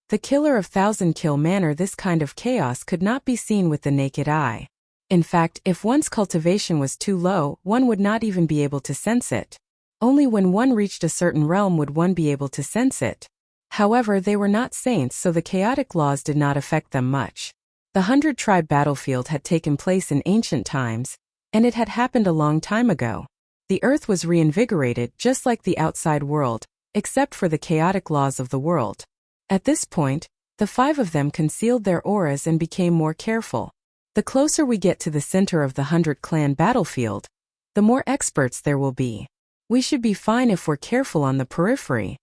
The killer of Thousand Kill Manor. This kind of chaos could not be seen with the naked eye. In fact, if one's cultivation was too low, one would not even be able to sense it. Only when one reached a certain realm would one be able to sense it. However, they were not saints, so the chaotic laws did not affect them much. The 100-tribe battlefield had taken place in ancient times, and it had happened a long time ago. The earth was reinvigorated just like the outside world, except for the chaotic laws of the world. At this point, the 5 of them concealed their auras and became more careful. The closer we get to the center of the 100-clan battlefield, the more experts there will be. We should be fine if we're careful on the periphery.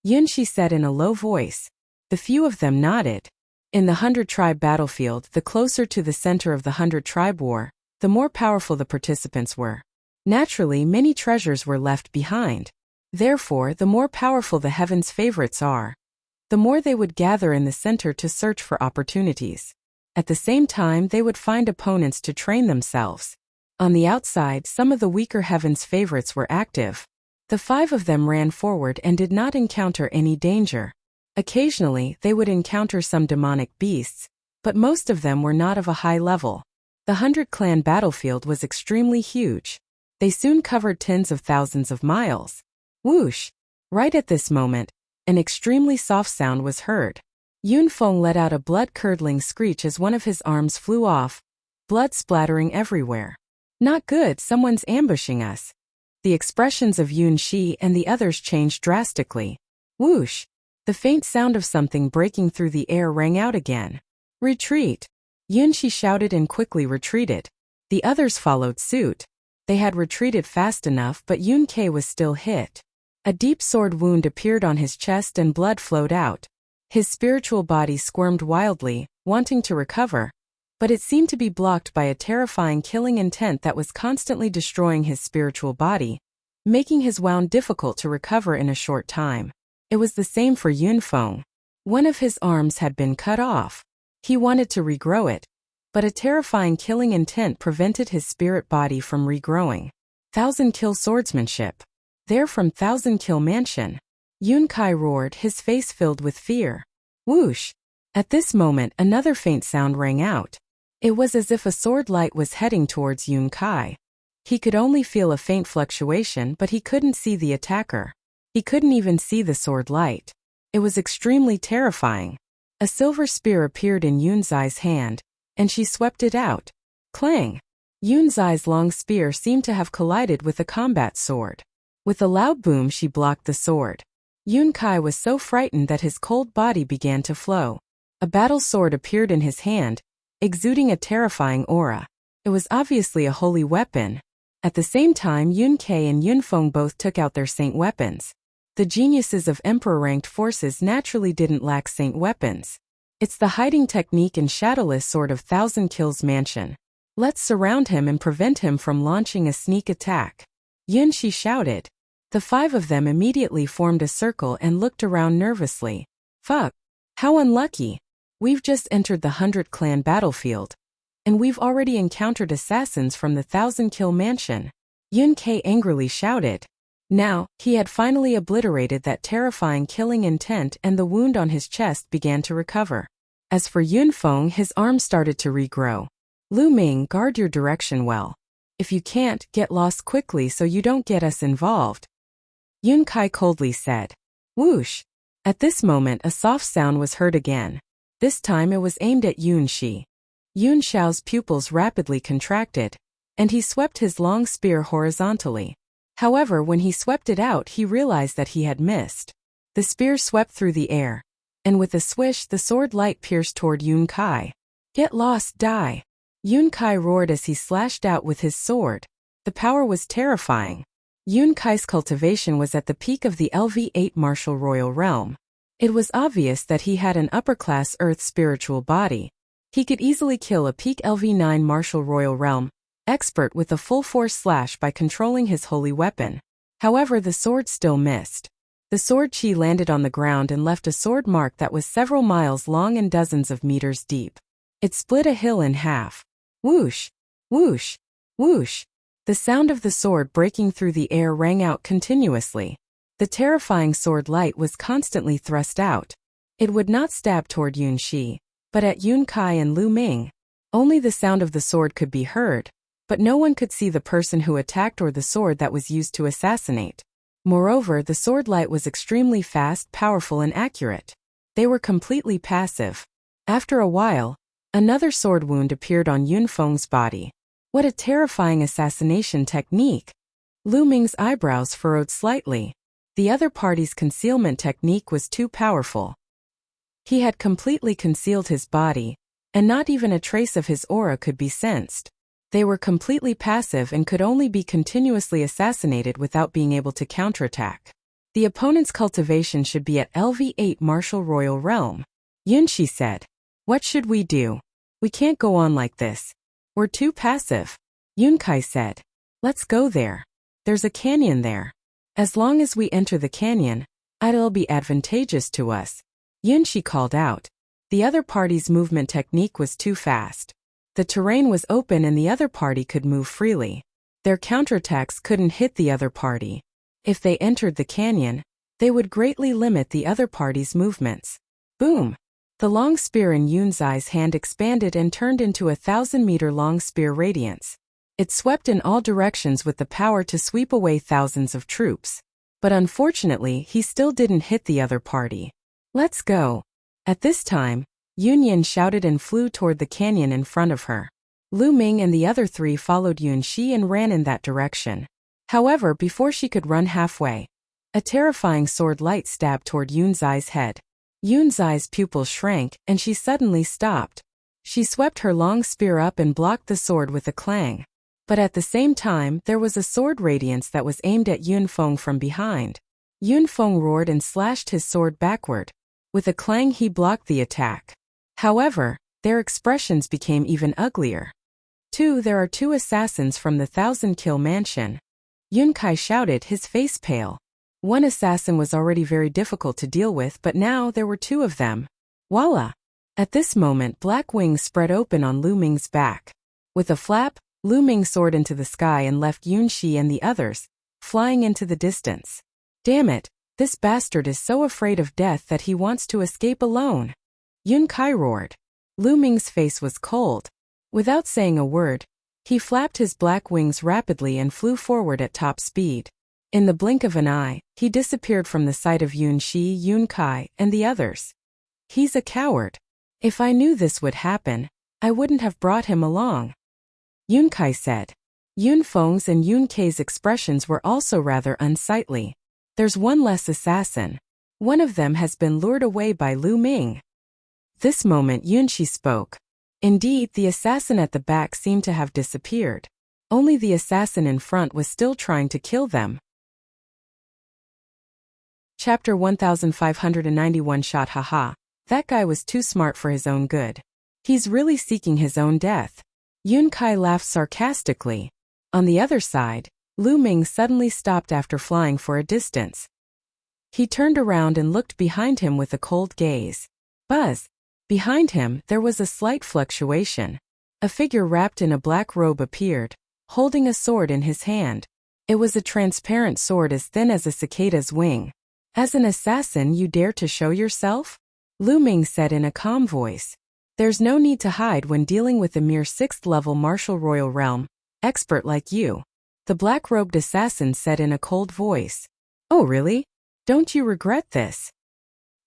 Yunshi said in a low voice. The few of them nodded. In the 100-tribe battlefield, the closer to the center of the 100-tribe war, the more powerful the participants were. Naturally, many treasures were left behind. Therefore, the more powerful the heaven's favorites are, the more they would gather in the center to search for opportunities. At the same time, they would find opponents to train themselves. On the outside, some of the weaker heaven's favorites were active. The 5 of them ran forward and did not encounter any danger. Occasionally, they would encounter some demonic beasts, but most of them were not of a high level. The 100-clan battlefield was extremely huge. They soon covered tens of thousands of miles. Whoosh! Right at this moment, an extremely soft sound was heard. Yunfeng let out a blood-curdling screech as one of his arms flew off, blood splattering everywhere. Not good, someone's ambushing us. The expressions of Yunshi and the others changed drastically. Whoosh! The faint sound of something breaking through the air rang out again. Retreat! Yunshi shouted and quickly retreated. The others followed suit. They had retreated fast enough, but Yun Kei was still hit. A deep sword wound appeared on his chest and blood flowed out. His spiritual body squirmed wildly, wanting to recover, but it seemed to be blocked by a terrifying killing intent that was constantly destroying his spiritual body, making his wound difficult to recover in a short time. It was the same for Yunfeng. One of his arms had been cut off. He wanted to regrow it, but a terrifying killing intent prevented his spirit body from regrowing. 1,000-kill swordsmanship. They're from 1,000-kill mansion. Yun Kai roared, his face filled with fear. Whoosh! At this moment, another faint sound rang out. It was as if a sword light was heading towards Yun Kai. He could only feel a faint fluctuation, but he couldn't see the attacker. He couldn't even see the sword light. It was extremely terrifying. A silver spear appeared in Yun Zai's hand, and she swept it out. Clang! Yun Zai's long spear seemed to have collided with a combat sword. With a loud boom, she blocked the sword. Yun Kai was so frightened that his cold body began to flow. A battle sword appeared in his hand, exuding a terrifying aura. It was obviously a holy weapon. At the same time, Yun Kei and Yunfeng both took out their saint weapons. The geniuses of emperor-ranked forces naturally didn't lack saint weapons. It's the hiding technique and shadowless sword of 1,000 Kills Mansion. Let's surround him and prevent him from launching a sneak attack. Yunshi shouted. The 5 of them immediately formed a circle and looked around nervously. Fuck! How unlucky! We've just entered the 100-clan battlefield, and we've already encountered assassins from the 1,000-kill mansion. Yun Kei angrily shouted. Now, he had finally obliterated that terrifying killing intent and the wound on his chest began to recover. As for Yunfeng, his arm started to regrow. Lu Ming, guard your direction well. If you can't, get lost quickly so you don't get us involved. Yun Kai coldly said. Whoosh! At this moment a soft sound was heard again. This time it was aimed at Yunshi. Yun Xiao's pupils rapidly contracted, and he swept his long spear horizontally. However, when he swept it out, he realized that he had missed. The spear swept through the air, and with a swish the sword light pierced toward Yun Kai. Get lost, die! Yun Kai roared as he slashed out with his sword. The power was terrifying. Yun Kai's cultivation was at the peak of the LV8 martial royal realm. It was obvious that he had an upper-class earth spiritual body. He could easily kill a peak LV9 martial royal realm expert with a full-force slash by controlling his holy weapon. However, the sword still missed. The sword chi landed on the ground and left a sword mark that was several miles long and dozens of meters deep. It split a hill in half. Whoosh! Whoosh! Whoosh! The sound of the sword breaking through the air rang out continuously. The terrifying sword light was constantly thrust out. It would not stab toward Yun Shi, but at Yun Kai and Lu Ming. Only the sound of the sword could be heard, but no one could see the person who attacked or the sword that was used to assassinate. Moreover, the sword light was extremely fast, powerful, and accurate. They were completely passive. After a while, another sword wound appeared on Yun Feng's body. What a terrifying assassination technique! Lu Ming's eyebrows furrowed slightly. The other party's concealment technique was too powerful. He had completely concealed his body, and not even a trace of his aura could be sensed. They were completely passive and could only be continuously assassinated without being able to counterattack. The opponent's cultivation should be at LV8 Martial Royal Realm. Yun Shi said. What should we do? We can't go on like this. We're too passive. Yun Kai said. Let's go there. There's a canyon there. As long as we enter the canyon, it'll be advantageous to us. Yun Shi called out. The other party's movement technique was too fast. The terrain was open and the other party could move freely. Their counterattacks couldn't hit the other party. If they entered the canyon, they would greatly limit the other party's movements. Boom! The long spear in Yun Zai's hand expanded and turned into a 1,000-meter-long spear radiance. It swept in all directions with the power to sweep away thousands of troops. But unfortunately, he still didn't hit the other party. Let's go! At this time, Yun Yin shouted and flew toward the canyon in front of her. Lu Ming and the other three followed Yun Shi and ran in that direction. However, before she could run halfway, a terrifying sword light stabbed toward Yun Zai's head. Yun Zai's pupils shrank, and she suddenly stopped. She swept her long spear up and blocked the sword with a clang. But at the same time, there was a sword radiance that was aimed at Yun Feng from behind. Yun Feng roared and slashed his sword backward. With a clang, he blocked the attack. However, their expressions became even uglier. There are two assassins from the 1,000-kill mansion. Yun Kai shouted, his face pale. One assassin was already very difficult to deal with, but now there were two of them. Voila! At this moment, black wings spread open on Lu Ming's back. With a flap, Lu Ming soared into the sky and left Yun Shi and the others, flying into the distance. Damn it, this bastard is so afraid of death that he wants to escape alone. Yun Kai roared. Lu Ming's face was cold. Without saying a word, he flapped his black wings rapidly and flew forward at top speed. In the blink of an eye, he disappeared from the sight of Yun Shi, Yun Kai, and the others. He's a coward. If I knew this would happen, I wouldn't have brought him along. Yun Kai said. Yun Feng's and Yun Kei's expressions were also rather unsightly. There's one less assassin. One of them has been lured away by Lu Ming. This moment Yun Shi spoke. Indeed, the assassin at the back seemed to have disappeared. Only the assassin in front was still trying to kill them. Chapter 1591 Shot haha. That guy was too smart for his own good. He's really seeking his own death. Yun Kai laughed sarcastically. On the other side, Lu Ming suddenly stopped after flying for a distance. He turned around and looked behind him with a cold gaze. Buzz! Behind him, there was a slight fluctuation. A figure wrapped in a black robe appeared, holding a sword in his hand. It was a transparent sword as thin as a cicada's wing. As an assassin, you dare to show yourself? Lu Ming said in a calm voice. There's no need to hide when dealing with a mere 6th-level martial royal realm expert like you. The black-robed assassin said in a cold voice. Oh really? Don't you regret this?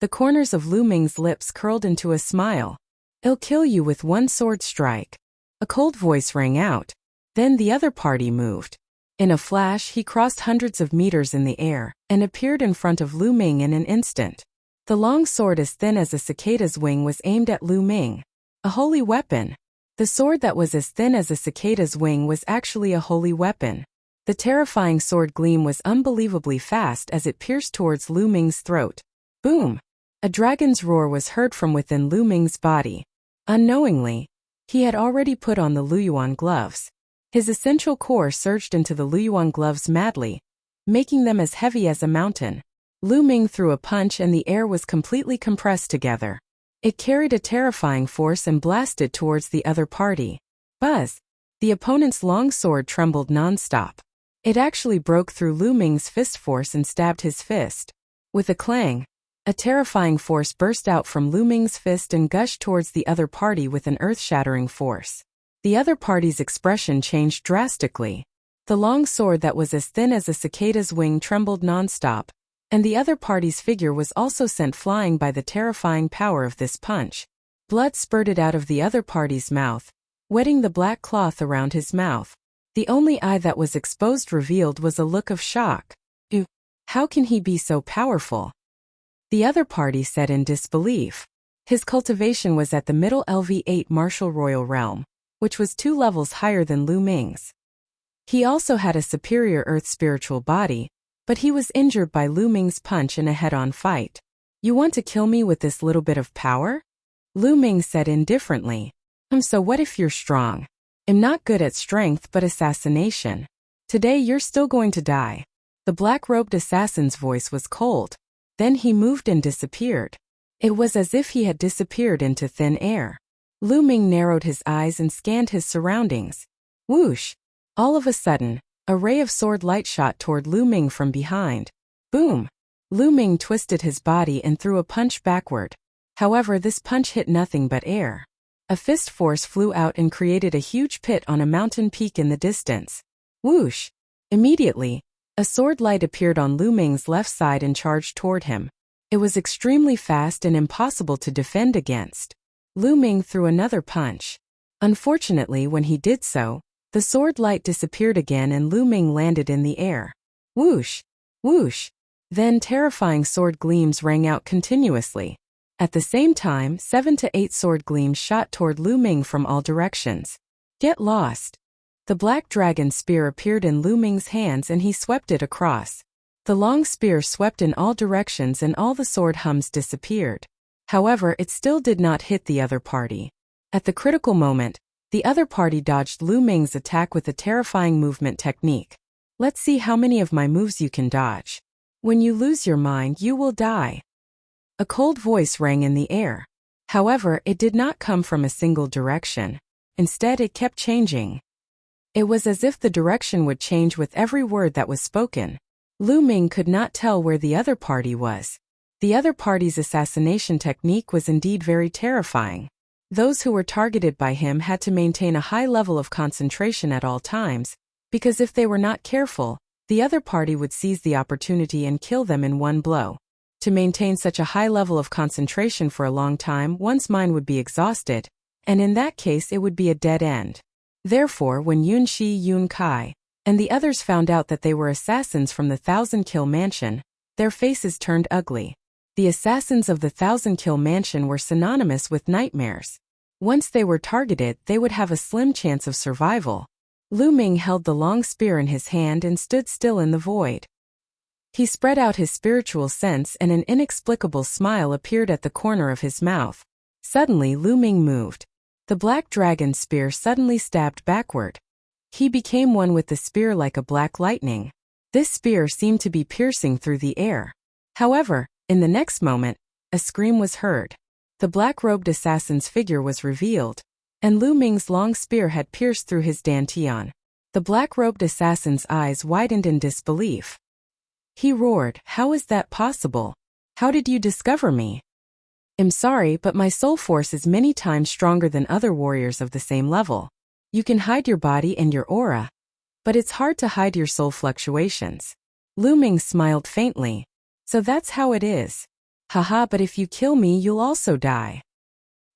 The corners of Lu Ming's lips curled into a smile. I'll kill you with one sword strike. A cold voice rang out. Then the other party moved. In a flash, he crossed hundreds of meters in the air and appeared in front of Lu Ming in an instant. The long sword as thin as a cicada's wing was aimed at Lu Ming. A holy weapon. The sword that was as thin as a cicada's wing was actually a holy weapon. The terrifying sword gleam was unbelievably fast as it pierced towards Lu Ming's throat. Boom! A dragon's roar was heard from within Lu Ming's body. Unknowingly, he had already put on the Luyuan gloves. His essential core surged into the Luyuan gloves madly, making them as heavy as a mountain. Lu Ming threw a punch and the air was completely compressed together. It carried a terrifying force and blasted towards the other party. Buzz! The opponent's long sword trembled non-stop. It actually broke through Lu Ming's fist force and stabbed his fist. With a clang, A terrifying force burst out from Lu Ming's fist and gushed towards the other party with an earth-shattering force. The other party's expression changed drastically. The long sword that was as thin as a cicada's wing trembled non-stop, and the other party's figure was also sent flying by the terrifying power of this punch. Blood spurted out of the other party's mouth, wetting the black cloth around his mouth. The only eye that was exposed revealed was a look of shock. Ew! How can he be so powerful? The other party said in disbelief. His cultivation was at the middle LV8 martial royal realm, which was 2 levels higher than Lu Ming's. He also had a superior earth spiritual body, but he was injured by Lu Ming's punch in a head-on fight. You want to kill me with this little bit of power? Lu Ming said indifferently. So what if you're strong? I'm not good at strength but assassination. Today you're still going to die. The black-robed assassin's voice was cold. Then he moved and disappeared. It was as if he had disappeared into thin air. Lu Ming narrowed his eyes and scanned his surroundings. Whoosh! All of a sudden, a ray of sword light shot toward Lu Ming from behind. Boom! Lu Ming twisted his body and threw a punch backward. However, this punch hit nothing but air. A fist force flew out and created a huge pit on a mountain peak in the distance. Whoosh! Immediately, a sword light appeared on Lu Ming's left side and charged toward him. It was extremely fast and impossible to defend against. Lu Ming threw another punch. Unfortunately, when he did so, the sword light disappeared again and Lu Ming landed in the air. Whoosh! Whoosh! Then terrifying sword gleams rang out continuously. At the same time, 7 to 8 sword gleams shot toward Lu Ming from all directions. Get lost! The black dragon spear appeared in Lu Ming's hands and he swept it across. The long spear swept in all directions and all the sword hums disappeared. However, it still did not hit the other party. At the critical moment, the other party dodged Lu Ming's attack with a terrifying movement technique. Let's see how many of my moves you can dodge. When you lose your mind, you will die. A cold voice rang in the air. However, it did not come from a single direction. Instead, it kept changing. It was as if the direction would change with every word that was spoken. Lu Ming could not tell where the other party was. The other party's assassination technique was indeed very terrifying. Those who were targeted by him had to maintain a high level of concentration at all times, because if they were not careful, the other party would seize the opportunity and kill them in one blow. To maintain such a high level of concentration for a long time, one's mind would be exhausted, and in that case it would be a dead end. Therefore, when Yun Shi, Yun Kai, and the others found out that they were assassins from the Thousand Kill Mansion, their faces turned ugly. The assassins of the Thousand Kill Mansion were synonymous with nightmares. Once they were targeted, they would have a slim chance of survival. Lu Ming held the long spear in his hand and stood still in the void. He spread out his spiritual sense and an inexplicable smile appeared at the corner of his mouth. Suddenly Lu Ming moved. The black dragon spear suddenly stabbed backward. He became one with the spear like a black lightning. This spear seemed to be piercing through the air. However, in the next moment, a scream was heard. The black-robed assassin's figure was revealed, and Lu Ming's long spear had pierced through his dantian. The black-robed assassin's eyes widened in disbelief. He roared, "How is that possible? How did you discover me?" "I'm sorry, but my soul force is many times stronger than other warriors of the same level. You can hide your body and your aura, but it's hard to hide your soul fluctuations." Lu Ming smiled faintly. "So that's how it is. Haha, but if you kill me, you'll also die."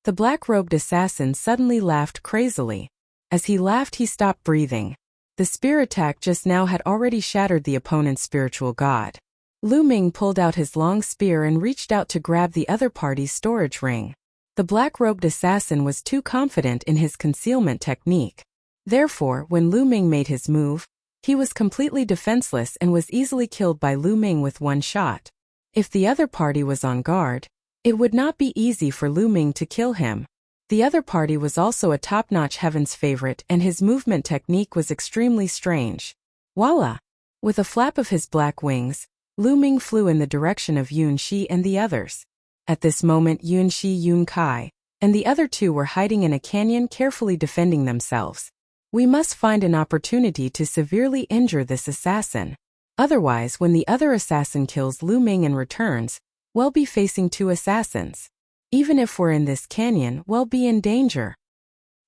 The black-robed assassin suddenly laughed crazily. As he laughed, he stopped breathing. The spear attack just now had already shattered the opponent's spiritual god. Lu Ming pulled out his long spear and reached out to grab the other party's storage ring. The black-robed assassin was too confident in his concealment technique. Therefore, when Lu Ming made his move, he was completely defenseless and was easily killed by Lu Ming with one shot. If the other party was on guard, it would not be easy for Lu Ming to kill him. The other party was also a top-notch heaven's favorite and his movement technique was extremely strange. Voila! With a flap of his black wings, Lu Ming flew in the direction of Yun Shi and the others. At this moment Yun Shi, Yun Kai, and the other two were hiding in a canyon carefully defending themselves. We must find an opportunity to severely injure this assassin. Otherwise, when the other assassin kills Lu Ming and returns, we'll be facing 2 assassins. Even if we're in this canyon, we'll be in danger.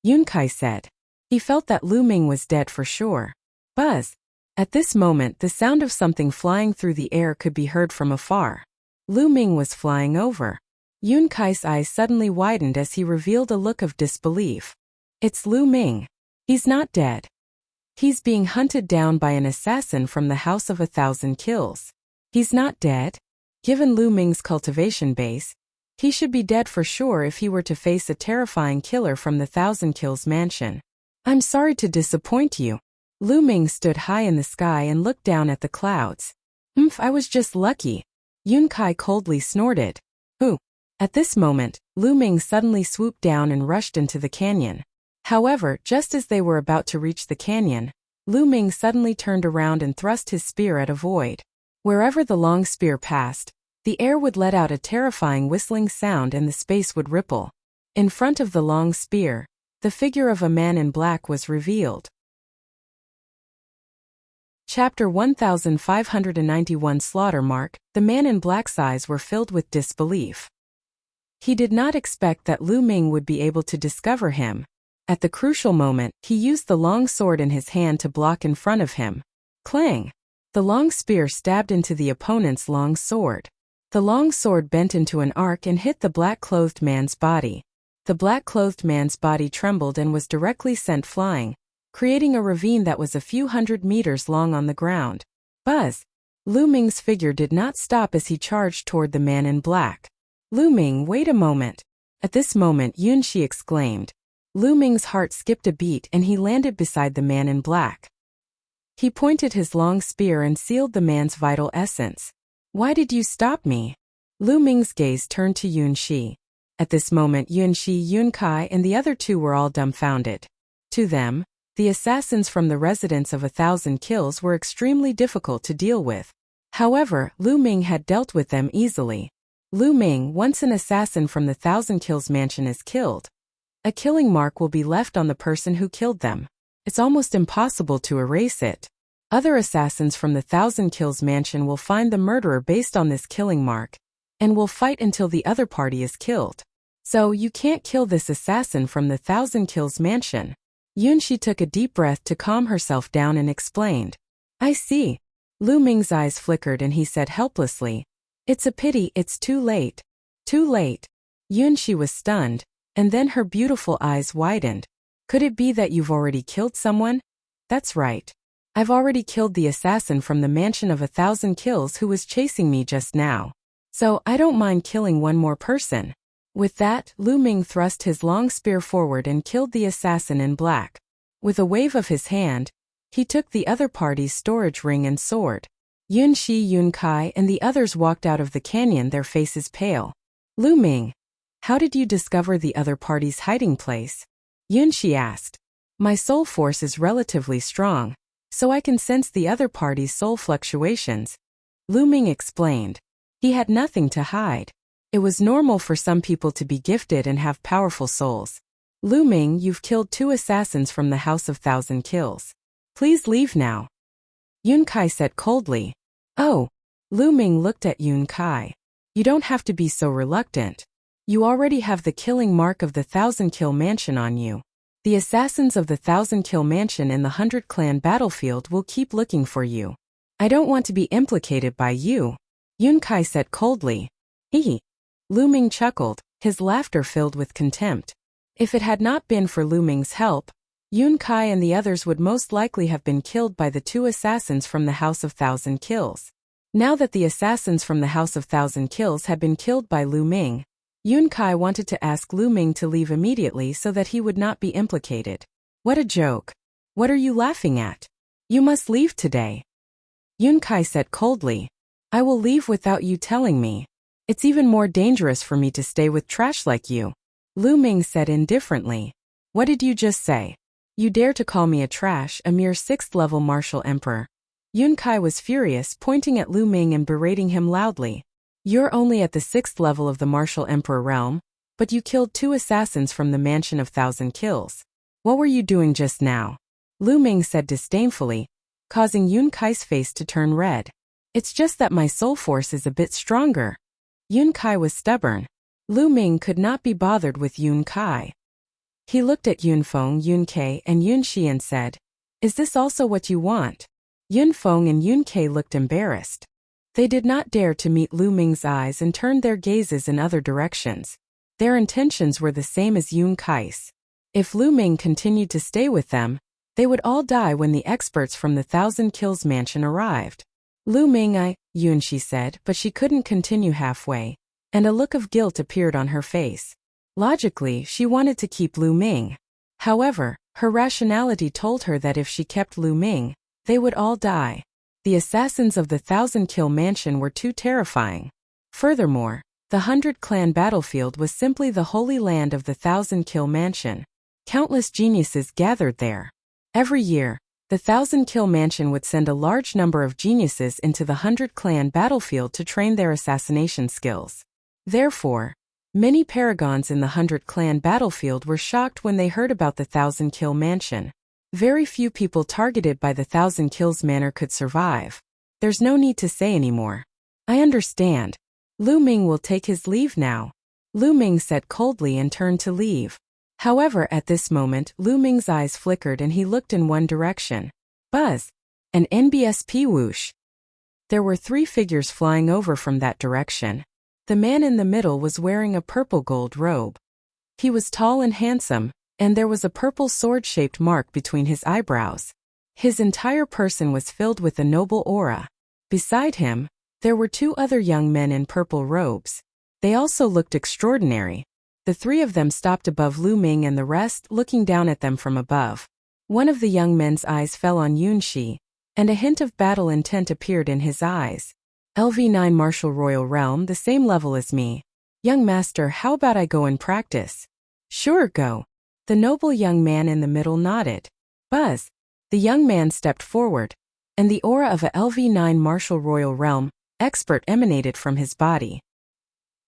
Yunkai said. He felt that Lu Ming was dead for sure. Buzz. At this moment, the sound of something flying through the air could be heard from afar. Lu Ming was flying over. Yunkai's eyes suddenly widened as he revealed a look of disbelief. It's Lu Ming. He's not dead. He's being hunted down by an assassin from the House of 1,000 Kills. He's not dead? Given Lu Ming's cultivation base, he should be dead for sure if he were to face a terrifying killer from the 1,000 Kills mansion. I'm sorry to disappoint you. Lu Ming stood high in the sky and looked down at the clouds. I was just lucky. Yunkai coldly snorted. Who? At this moment, Lu Ming suddenly swooped down and rushed into the canyon. However, just as they were about to reach the canyon, Lu Ming suddenly turned around and thrust his spear at a void. Wherever the long spear passed, the air would let out a terrifying whistling sound and the space would ripple. In front of the long spear, the figure of a man in black was revealed. Chapter 1591 Slaughter Mark. The man in black's eyes were filled with disbelief. He did not expect that Lu Ming would be able to discover him. At the crucial moment, he used the long sword in his hand to block in front of him. Clang! The long spear stabbed into the opponent's long sword. The long sword bent into an arc and hit the black-clothed man's body. The black-clothed man's body trembled and was directly sent flying, creating a ravine that was a few hundred meters long on the ground. Buzz! Lu Ming's figure did not stop as he charged toward the man in black. Lu Ming, wait a moment. At this moment, Yunshi exclaimed. Lu Ming's heart skipped a beat and he landed beside the man in black. He pointed his long spear and sealed the man's vital essence. Why did you stop me? Lu Ming's gaze turned to Yunshi. At this moment, Yunshi, Yunkai, and the other 2 were all dumbfounded. To them, the assassins from the residence of 1,000 Kills were extremely difficult to deal with. However, Lu Ming had dealt with them easily. Lu Ming, once an assassin from the 1,000 Kills mansion is killed, a killing mark will be left on the person who killed them. It's almost impossible to erase it. Other assassins from the 1,000 Kills mansion will find the murderer based on this killing mark, and will fight until the other party is killed. So you can't kill this assassin from the 1,000 Kills mansion. Yunshi took a deep breath to calm herself down and explained. I see. Lu Ming's eyes flickered and he said helplessly. It's a pity, it's too late. Too late. Yunshi was stunned, and then her beautiful eyes widened. Could it be that you've already killed someone? That's right. I've already killed the assassin from the mansion of 1,000 Kills who was chasing me just now. So I don't mind killing one more person. With that, Lu Ming thrust his long spear forward and killed the assassin in black. With a wave of his hand, he took the other party's storage ring and sword. Yunshi, Yunkai, and the others walked out of the canyon, their faces pale. Lu Ming, how did you discover the other party's hiding place? Yunshi asked. My soul force is relatively strong, so I can sense the other party's soul fluctuations. Lu Ming explained. He had nothing to hide. It was normal for some people to be gifted and have powerful souls. Lu Ming, you've killed 2 assassins from the House of 1,000 Kills. Please leave now. Yunkai said coldly. Oh. Lu Ming looked at Yunkai. You don't have to be so reluctant. You already have the killing mark of the 1,000 Kill mansion on you. The assassins of the 1,000 Kill mansion in the 100 Clan battlefield will keep looking for you. I don't want to be implicated by you. Yunkai said coldly. Hee. Lu Ming chuckled, his laughter filled with contempt. If it had not been for Lu Ming's help, Yunkai and the others would most likely have been killed by the 2 assassins from the House of 1,000 Kills. Now that the assassins from the House of 1,000 Kills had been killed by Lu Ming, Yunkai wanted to ask Lu Ming to leave immediately so that he would not be implicated. What a joke. What are you laughing at? You must leave today. Yunkai said coldly. I will leave without you telling me. It's even more dangerous for me to stay with trash like you. Lu Ming said indifferently. What did you just say? You dare to call me a trash, a mere 6th-level martial emperor. Yunkai was furious, pointing at Lu Ming and berating him loudly. You're only at the 6th level of the martial emperor realm, but you killed 2 assassins from the mansion of 1,000 Kills. What were you doing just now? Lu Ming said disdainfully, causing Yunkai's face to turn red. It's just that my soul force is a bit stronger. Yun Kai was stubborn. Lu Ming could not be bothered with Yun Kai. He looked at Yun Feng, Yun Kai, and Yun Shi and said, "Is this also what you want?" Yun Feng and Yun Kai looked embarrassed. They did not dare to meet Lu Ming's eyes and turned their gazes in other directions. Their intentions were the same as Yun Kai's. If Lu Ming continued to stay with them, they would all die when the experts from the Thousand Kills mansion arrived. Lu Ming, Yun Shi said, but she couldn't continue halfway, and a look of guilt appeared on her face. Logically, she wanted to keep Lu Ming. However, her rationality told her that if she kept Lu Ming, they would all die. The assassins of the Thousand Kill mansion were too terrifying. Furthermore, the 100 Clan battlefield was simply the holy land of the Thousand Kill mansion. Countless geniuses gathered there. Every year, the Thousand Kill mansion would send a large number of geniuses into the 100 Clan battlefield to train their assassination skills. Therefore, many paragons in the 100 Clan battlefield were shocked when they heard about the Thousand Kill mansion. Very few people targeted by the Thousand Kills manor could survive. There's no need to say anymore. I understand. Lu Ming will take his leave now. Lu Ming said coldly and turned to leave. However, at this moment, Lu Ming's eyes flickered and he looked in one direction. Buzz! An NBSP whoosh! There were 3 figures flying over from that direction. The man in the middle was wearing a purple gold robe. He was tall and handsome, and there was a purple sword-shaped mark between his eyebrows. His entire person was filled with a noble aura. Beside him, there were 2 other young men in purple robes. They also looked extraordinary. The 3 of them stopped above Lu Ming and the rest looking down at them from above. One of the young men's eyes fell on Yun Shi, and a hint of battle intent appeared in his eyes. LV9 Martial Royal Realm, the same level as me. Young master, how about I go and practice? Sure, go. The noble young man in the middle nodded. Buzz! The young man stepped forward, and the aura of a LV9 Martial Royal Realm expert emanated from his body.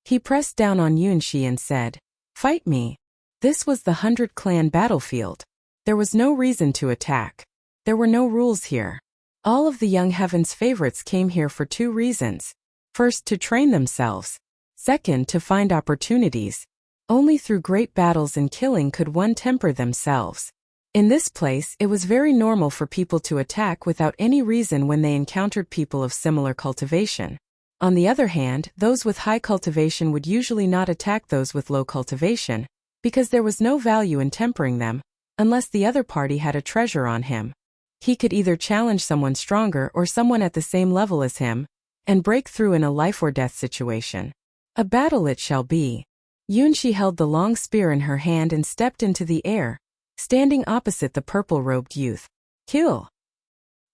He pressed down on Yun Shi and said, "Fight me." This was the 100 Clan battlefield. There was no reason to attack. There were no rules here. All of the young heaven's favorites came here for 2 reasons. First, to train themselves. Second, to find opportunities. Only through great battles and killing could one temper themselves. In this place, it was very normal for people to attack without any reason when they encountered people of similar cultivation. On the other hand, those with high cultivation would usually not attack those with low cultivation, because there was no value in tempering them, unless the other party had a treasure on him. He could either challenge someone stronger or someone at the same level as him, and break through in a life or death situation. A battle it shall be. Yun Shi held the long spear in her hand and stepped into the air, standing opposite the purple-robed youth. Kill!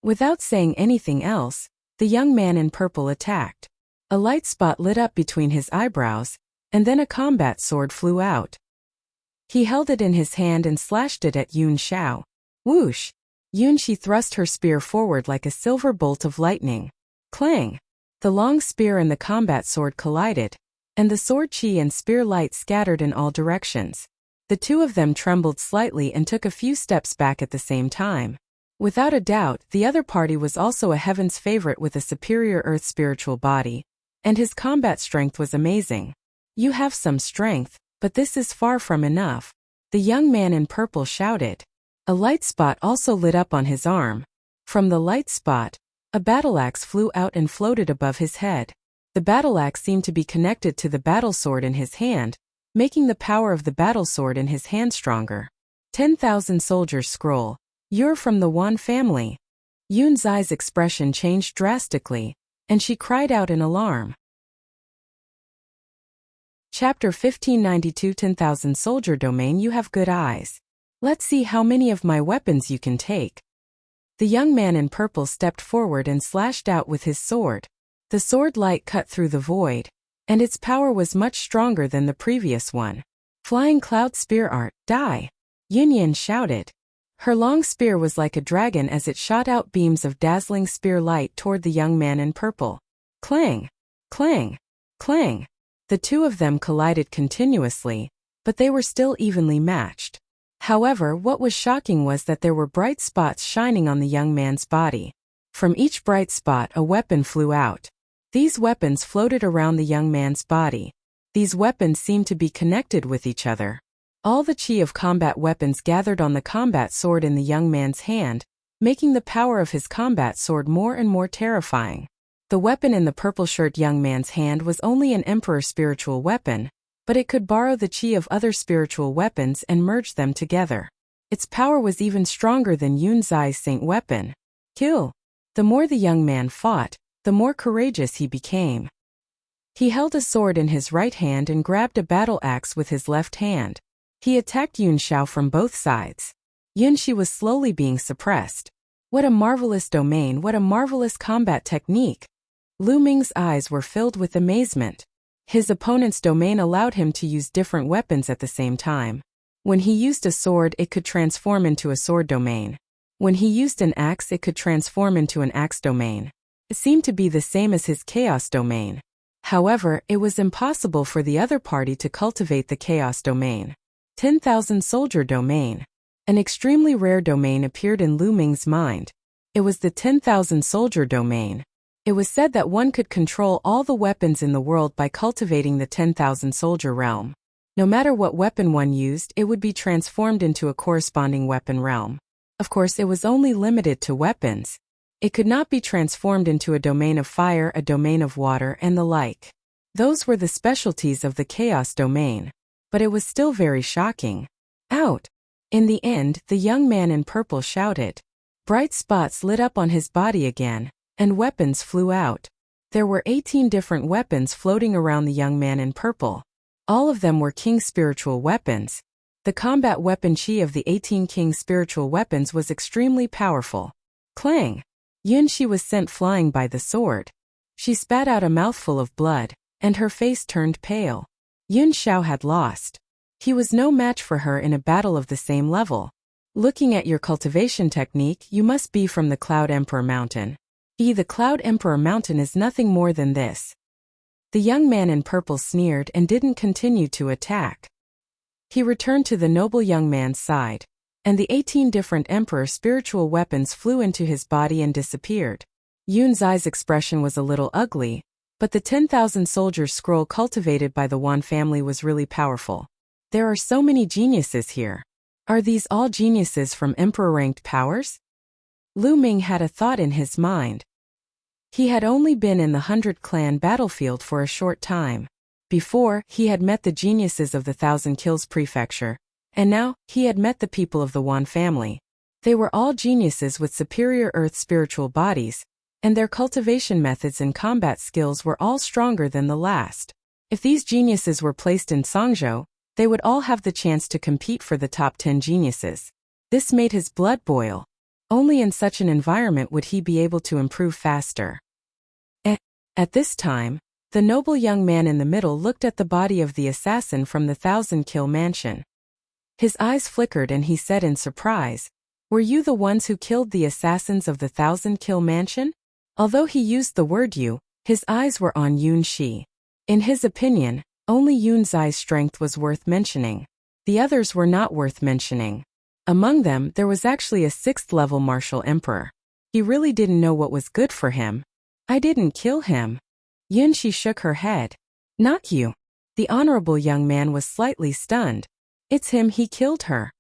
Without saying anything else, the young man in purple attacked. A light spot lit up between his eyebrows, and then a combat sword flew out. He held it in his hand and slashed it at Yun Xiao. Whoosh! Yun Shi thrust her spear forward like a silver bolt of lightning. Clang! The long spear and the combat sword collided, and the sword chi and spear light scattered in all directions. The 2 of them trembled slightly and took a few steps back at the same time. Without a doubt, the other party was also a heaven's favorite with a superior earth spiritual body, and his combat strength was amazing. You have some strength, but this is far from enough, the young man in purple shouted. A light spot also lit up on his arm. From the light spot, a battle axe flew out and floated above his head. The battle axe seemed to be connected to the battle sword in his hand, making the power of the battle sword in his hand stronger. 10,000 soldiers scroll. You're from the Wan family. Yun Zai's expression changed drastically, and she cried out in alarm. Chapter 1592 10,000 Soldier Domain. You have good eyes. Let's see how many of my weapons you can take. The young man in purple stepped forward and slashed out with his sword. The sword light cut through the void, and its power was much stronger than the previous one. Flying Cloud Spear Art, die! Yunyan shouted. Her long spear was like a dragon as it shot out beams of dazzling spear light toward the young man in purple. Clang! Clang! Clang! The 2 of them collided continuously, but they were still evenly matched. However, what was shocking was that there were bright spots shining on the young man's body. From each bright spot a weapon flew out. These weapons floated around the young man's body. These weapons seemed to be connected with each other. All the chi of combat weapons gathered on the combat sword in the young man's hand, making the power of his combat sword more and more terrifying. The weapon in the purple-shirt young man's hand was only an emperor spiritual weapon, but it could borrow the chi of other spiritual weapons and merge them together. Its power was even stronger than Yun Zai's saint weapon. Kill. The more the young man fought, the more courageous he became. He held a sword in his right hand and grabbed a battle axe with his left hand. He attacked Yun Xiao from both sides. Yun Shi was slowly being suppressed. What a marvelous domain, what a marvelous combat technique! Lu Ming's eyes were filled with amazement. His opponent's domain allowed him to use different weapons at the same time. When he used a sword, it could transform into a sword domain. When he used an axe, it could transform into an axe domain. It seemed to be the same as his chaos domain. However, it was impossible for the other party to cultivate the chaos domain. 10,000 soldier domain. An extremely rare domain appeared in Lu Ming's mind. It was the 10,000 soldier domain. It was said that one could control all the weapons in the world by cultivating the 10,000 soldier realm. No matter what weapon one used, it would be transformed into a corresponding weapon realm. Of course, it was only limited to weapons. It could not be transformed into a domain of fire, a domain of water, and the like. Those were the specialties of the chaos domain. But it was still very shocking. Out! In the end, the young man in purple shouted. Bright spots lit up on his body again, and weapons flew out. There were 18 different weapons floating around the young man in purple. All of them were king spiritual weapons. The combat weapon chi of the 18 king spiritual weapons was extremely powerful. Clang! Yun Shi was sent flying by the sword. She spat out a mouthful of blood, and her face turned pale. Yun Xiao had lost. He was no match for her in a battle of the same level. Looking at your cultivation technique, you must be from the Cloud Emperor Mountain. The Cloud Emperor Mountain is nothing more than this. The young man in purple sneered and didn't continue to attack. He returned to the noble young man's side, and the 18 different emperor spiritual weapons flew into his body and disappeared. Yun Zai's expression was a little ugly, but the 10,000 soldiers scroll cultivated by the Wan family was really powerful. There are so many geniuses here. Are these all geniuses from emperor-ranked powers? Lu Ming had a thought in his mind. He had only been in the 100 Clan battlefield for a short time. Before, he had met the geniuses of the Thousand Kills Prefecture, and now, he had met the people of the Wan family. They were all geniuses with superior earth spiritual bodies, and their cultivation methods and combat skills were all stronger than the last. If these geniuses were placed in Songzhou, they would all have the chance to compete for the top 10 geniuses. This made his blood boil. Only in such an environment would he be able to improve faster. At this time, the noble young man in the middle looked at the body of the assassin from the 1,000-kill mansion. His eyes flickered and he said in surprise, "Were you the ones who killed the assassins of the 1,000-kill mansion?" Although he used the word you, his eyes were on Yun Shi. In his opinion, only Yun Zai's strength was worth mentioning. The others were not worth mentioning. Among them, there was actually a 6th-level martial emperor. He really didn't know what was good for him. I didn't kill him. Yun Shi shook her head. Not you. The honorable young man was slightly stunned. It's him, he killed her.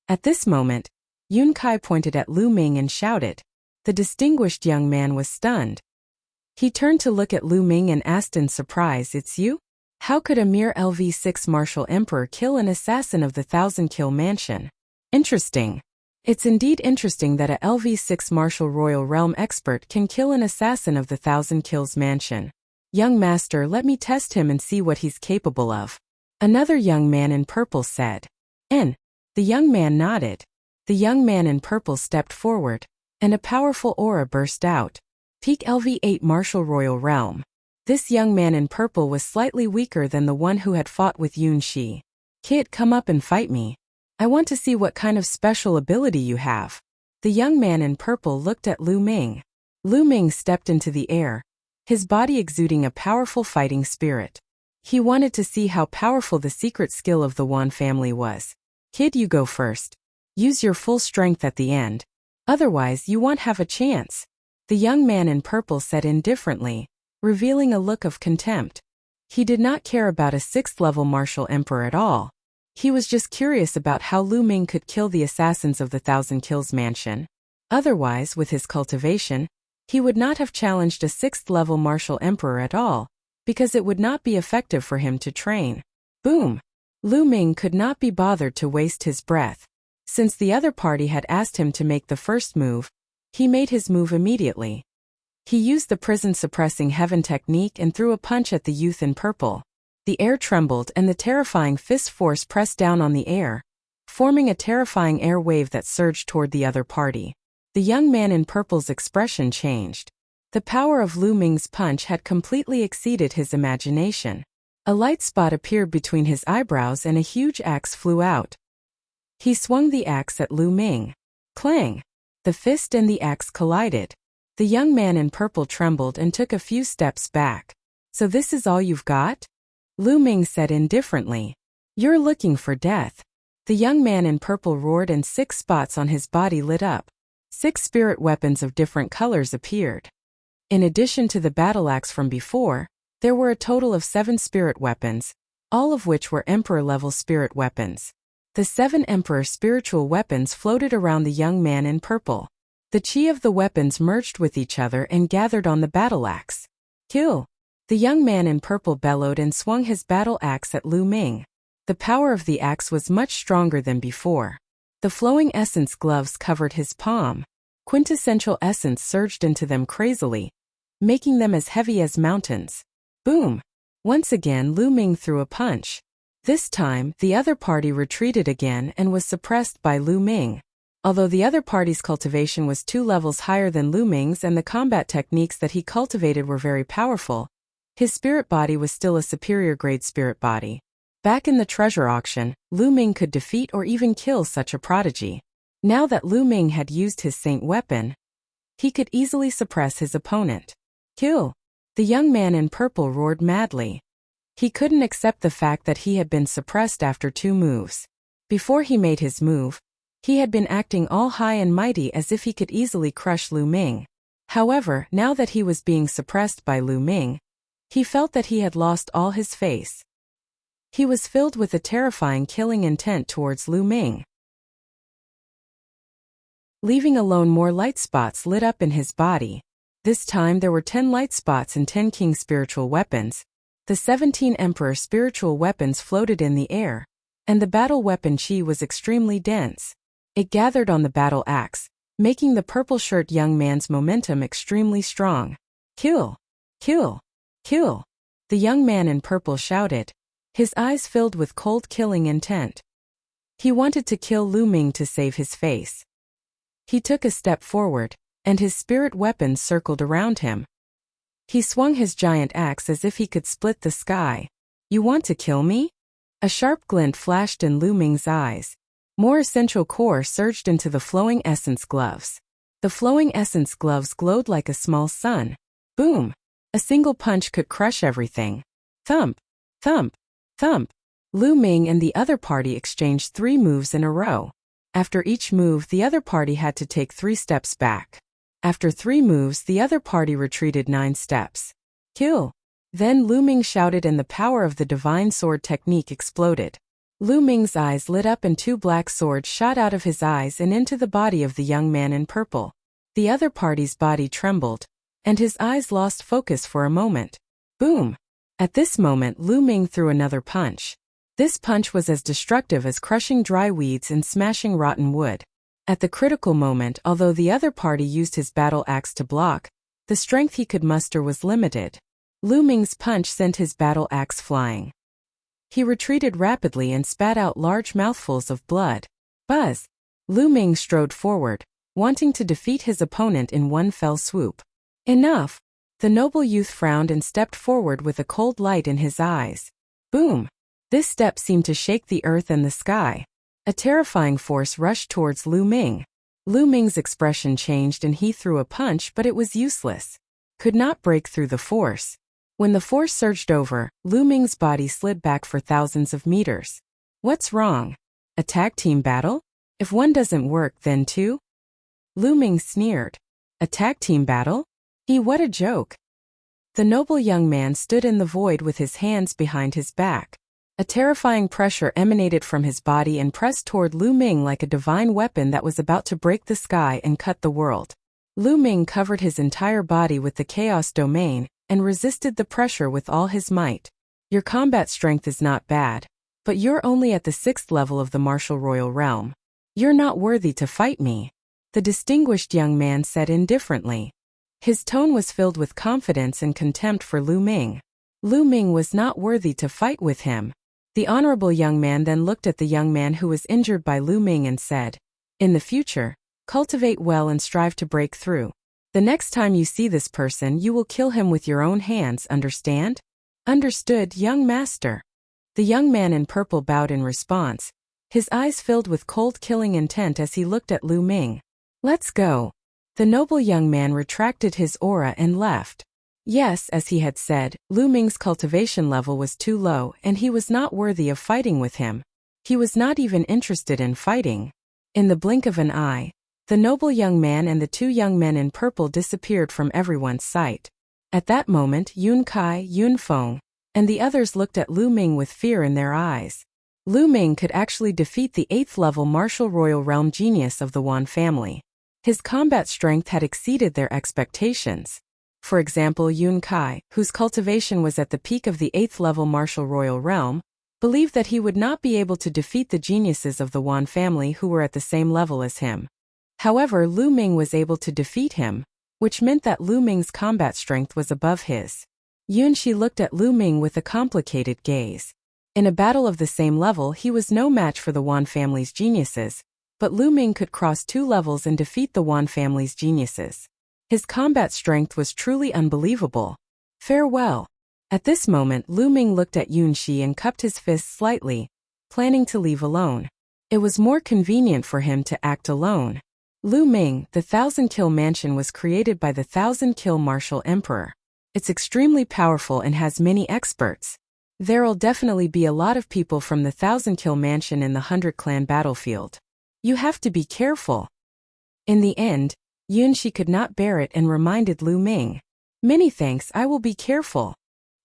At this moment, Yun Kai pointed at Lu Ming and shouted. The distinguished young man was stunned. He turned to look at Lu Ming and asked in surprise, "It's you? How could a mere LV6 martial emperor kill an assassin of the 1,000-kill mansion?" Interesting. It's indeed interesting that a LV6 martial royal realm expert can kill an assassin of the 1,000 kills mansion. Young master, let me test him and see what he's capable of. Another young man in purple said. The young man nodded. The young man in purple stepped forward, and a powerful aura burst out. Peak LV8 martial royal realm. This young man in purple was slightly weaker than the one who had fought with Yun Shi. Kid, come up and fight me. I want to see what kind of special ability you have. The young man in purple looked at Lu Ming. Lu Ming stepped into the air, his body exuding a powerful fighting spirit. He wanted to see how powerful the secret skill of the Wan family was. Kid, you go first. Use your full strength at the end. Otherwise, you won't have a chance. The young man in purple said indifferently. revealing a look of contempt. He did not care about a 6th-level martial emperor at all. He was just curious about how Lu Ming could kill the assassins of the Thousand Kills mansion. Otherwise, with his cultivation, he would not have challenged a 6th-level martial emperor at all, because it would not be effective for him to train. Boom! Lu Ming could not be bothered to waste his breath. Since the other party had asked him to make the first move, he made his move immediately. He used the prison-suppressing heaven technique and threw a punch at the youth in purple. The air trembled and the terrifying fist force pressed down on the air, forming a terrifying air wave that surged toward the other party. The young man in purple's expression changed. The power of Lu Ming's punch had completely exceeded his imagination. A light spot appeared between his eyebrows and a huge axe flew out. He swung the axe at Lu Ming. Clang! The fist and the axe collided. The young man in purple trembled and took a few steps back. "So this is all you've got?" Lu Ming said indifferently. "You're looking for death." The young man in purple roared and 6 spots on his body lit up. 6 spirit weapons of different colors appeared. In addition to the battle axe from before, there were a total of 7 spirit weapons, all of which were Emperor-level spirit weapons. The 7 Emperor spiritual weapons floated around the young man in purple. The chi of the weapons merged with each other and gathered on the battle axe. Kill! The young man in purple bellowed and swung his battle axe at Lu Ming. The power of the axe was much stronger than before. The flowing essence gloves covered his palm. Quintessential essence surged into them crazily, making them as heavy as mountains. Boom! Once again Lu Ming threw a punch. This time, the other party retreated again and was suppressed by Lu Ming. Although the other party's cultivation was 2 levels higher than Lu Ming's and the combat techniques that he cultivated were very powerful, his spirit body was still a superior grade spirit body. Back in the treasure auction, Lu Ming could defeat or even kill such a prodigy. Now that Lu Ming had used his saint weapon, he could easily suppress his opponent. Kill! The young man in purple roared madly. He couldn't accept the fact that he had been suppressed after 2 moves. Before he made his move, he had been acting all high and mighty as if he could easily crush Lu Ming. However, now that he was being suppressed by Lu Ming, he felt that he had lost all his face. He was filled with a terrifying killing intent towards Lu Ming. Leaving alone, more light spots lit up in his body. This time there were 10 light spots and 10 king spiritual weapons. The 17 emperor spiritual weapons floated in the air, and the battle weapon chi was extremely dense. It gathered on the battle axe, making the purple-shirt young man's momentum extremely strong. Kill! Kill! Kill! The young man in purple shouted, his eyes filled with cold killing intent. He wanted to kill Lu Ming to save his face. He took a step forward, and his spirit weapons circled around him. He swung his giant axe as if he could split the sky. "You want to kill me?" A sharp glint flashed in Lu Ming's eyes. More essential core surged into the flowing essence gloves. The flowing essence gloves glowed like a small sun. Boom! A single punch could crush everything. Thump! Thump! Thump! Lu Ming and the other party exchanged 3 moves in a row. After each move, the other party had to take 3 steps back. After 3 moves, the other party retreated 9 steps. Kill! Then Lu Ming shouted and the power of the divine sword technique exploded. Lu Ming's eyes lit up and 2 black swords shot out of his eyes and into the body of the young man in purple. The other party's body trembled, and his eyes lost focus for a moment. Boom! At this moment, Lu Ming threw another punch. This punch was as destructive as crushing dry weeds and smashing rotten wood. At the critical moment, although the other party used his battle axe to block, the strength he could muster was limited. Lu Ming's punch sent his battle axe flying. He retreated rapidly and spat out large mouthfuls of blood. Buzz! Lu Ming strode forward, wanting to defeat his opponent in one fell swoop. Enough! The noble youth frowned and stepped forward with a cold light in his eyes. Boom! This step seemed to shake the earth and the sky. A terrifying force rushed towards Lu Ming. Lu Ming's expression changed and he threw a punch, but it was useless. Could not break through the force. When the force surged over, Lu Ming's body slid back for thousands of meters. What's wrong? A tag team battle? If one doesn't work, then 2? Lu Ming sneered. A tag team battle? What a joke. The noble young man stood in the void with his hands behind his back. A terrifying pressure emanated from his body and pressed toward Lu Ming like a divine weapon that was about to break the sky and cut the world. Lu Ming covered his entire body with the chaos domain and resisted the pressure with all his might. Your combat strength is not bad, but you're only at the 6th level of the martial royal realm. You're not worthy to fight me, the distinguished young man said indifferently. His tone was filled with confidence and contempt for Lu Ming. Lu Ming was not worthy to fight with him. The honorable young man then looked at the young man who was injured by Lu Ming and said, "In the future, cultivate well and strive to break through. The next time you see this person, you will kill him with your own hands, understand?" "Understood, young master." The young man in purple bowed in response, his eyes filled with cold killing intent as he looked at Lu Ming. "Let's go." The noble young man retracted his aura and left. Yes, as he had said, Lu Ming's cultivation level was too low and he was not worthy of fighting with him. He was not even interested in fighting. In the blink of an eye, the noble young man and the 2 young men in purple disappeared from everyone's sight. At that moment, Yun Kai, Yun Feng, and the others looked at Lu Ming with fear in their eyes. Lu Ming could actually defeat the 8th level martial royal realm genius of the Wan family. His combat strength had exceeded their expectations. For example, Yun Kai, whose cultivation was at the peak of the 8th level martial royal realm, believed that he would not be able to defeat the geniuses of the Wan family who were at the same level as him. However, Lu Ming was able to defeat him, which meant that Lu Ming's combat strength was above his. Yun Shi looked at Lu Ming with a complicated gaze. In a battle of the same level, he was no match for the Wan family's geniuses, but Lu Ming could cross 2 levels and defeat the Wan family's geniuses. His combat strength was truly unbelievable. Farewell. At this moment, Lu Ming looked at Yun Shi and cupped his fists slightly, planning to leave alone. It was more convenient for him to act alone. Lu Ming, the 1,000-kill mansion was created by the 1,000-kill martial emperor. It's extremely powerful and has many experts. There'll definitely be a lot of people from the 1,000-kill mansion in the 100-clan battlefield. You have to be careful. In the end, Yun Shi could not bear it and reminded Lu Ming. "Many thanks, I will be careful."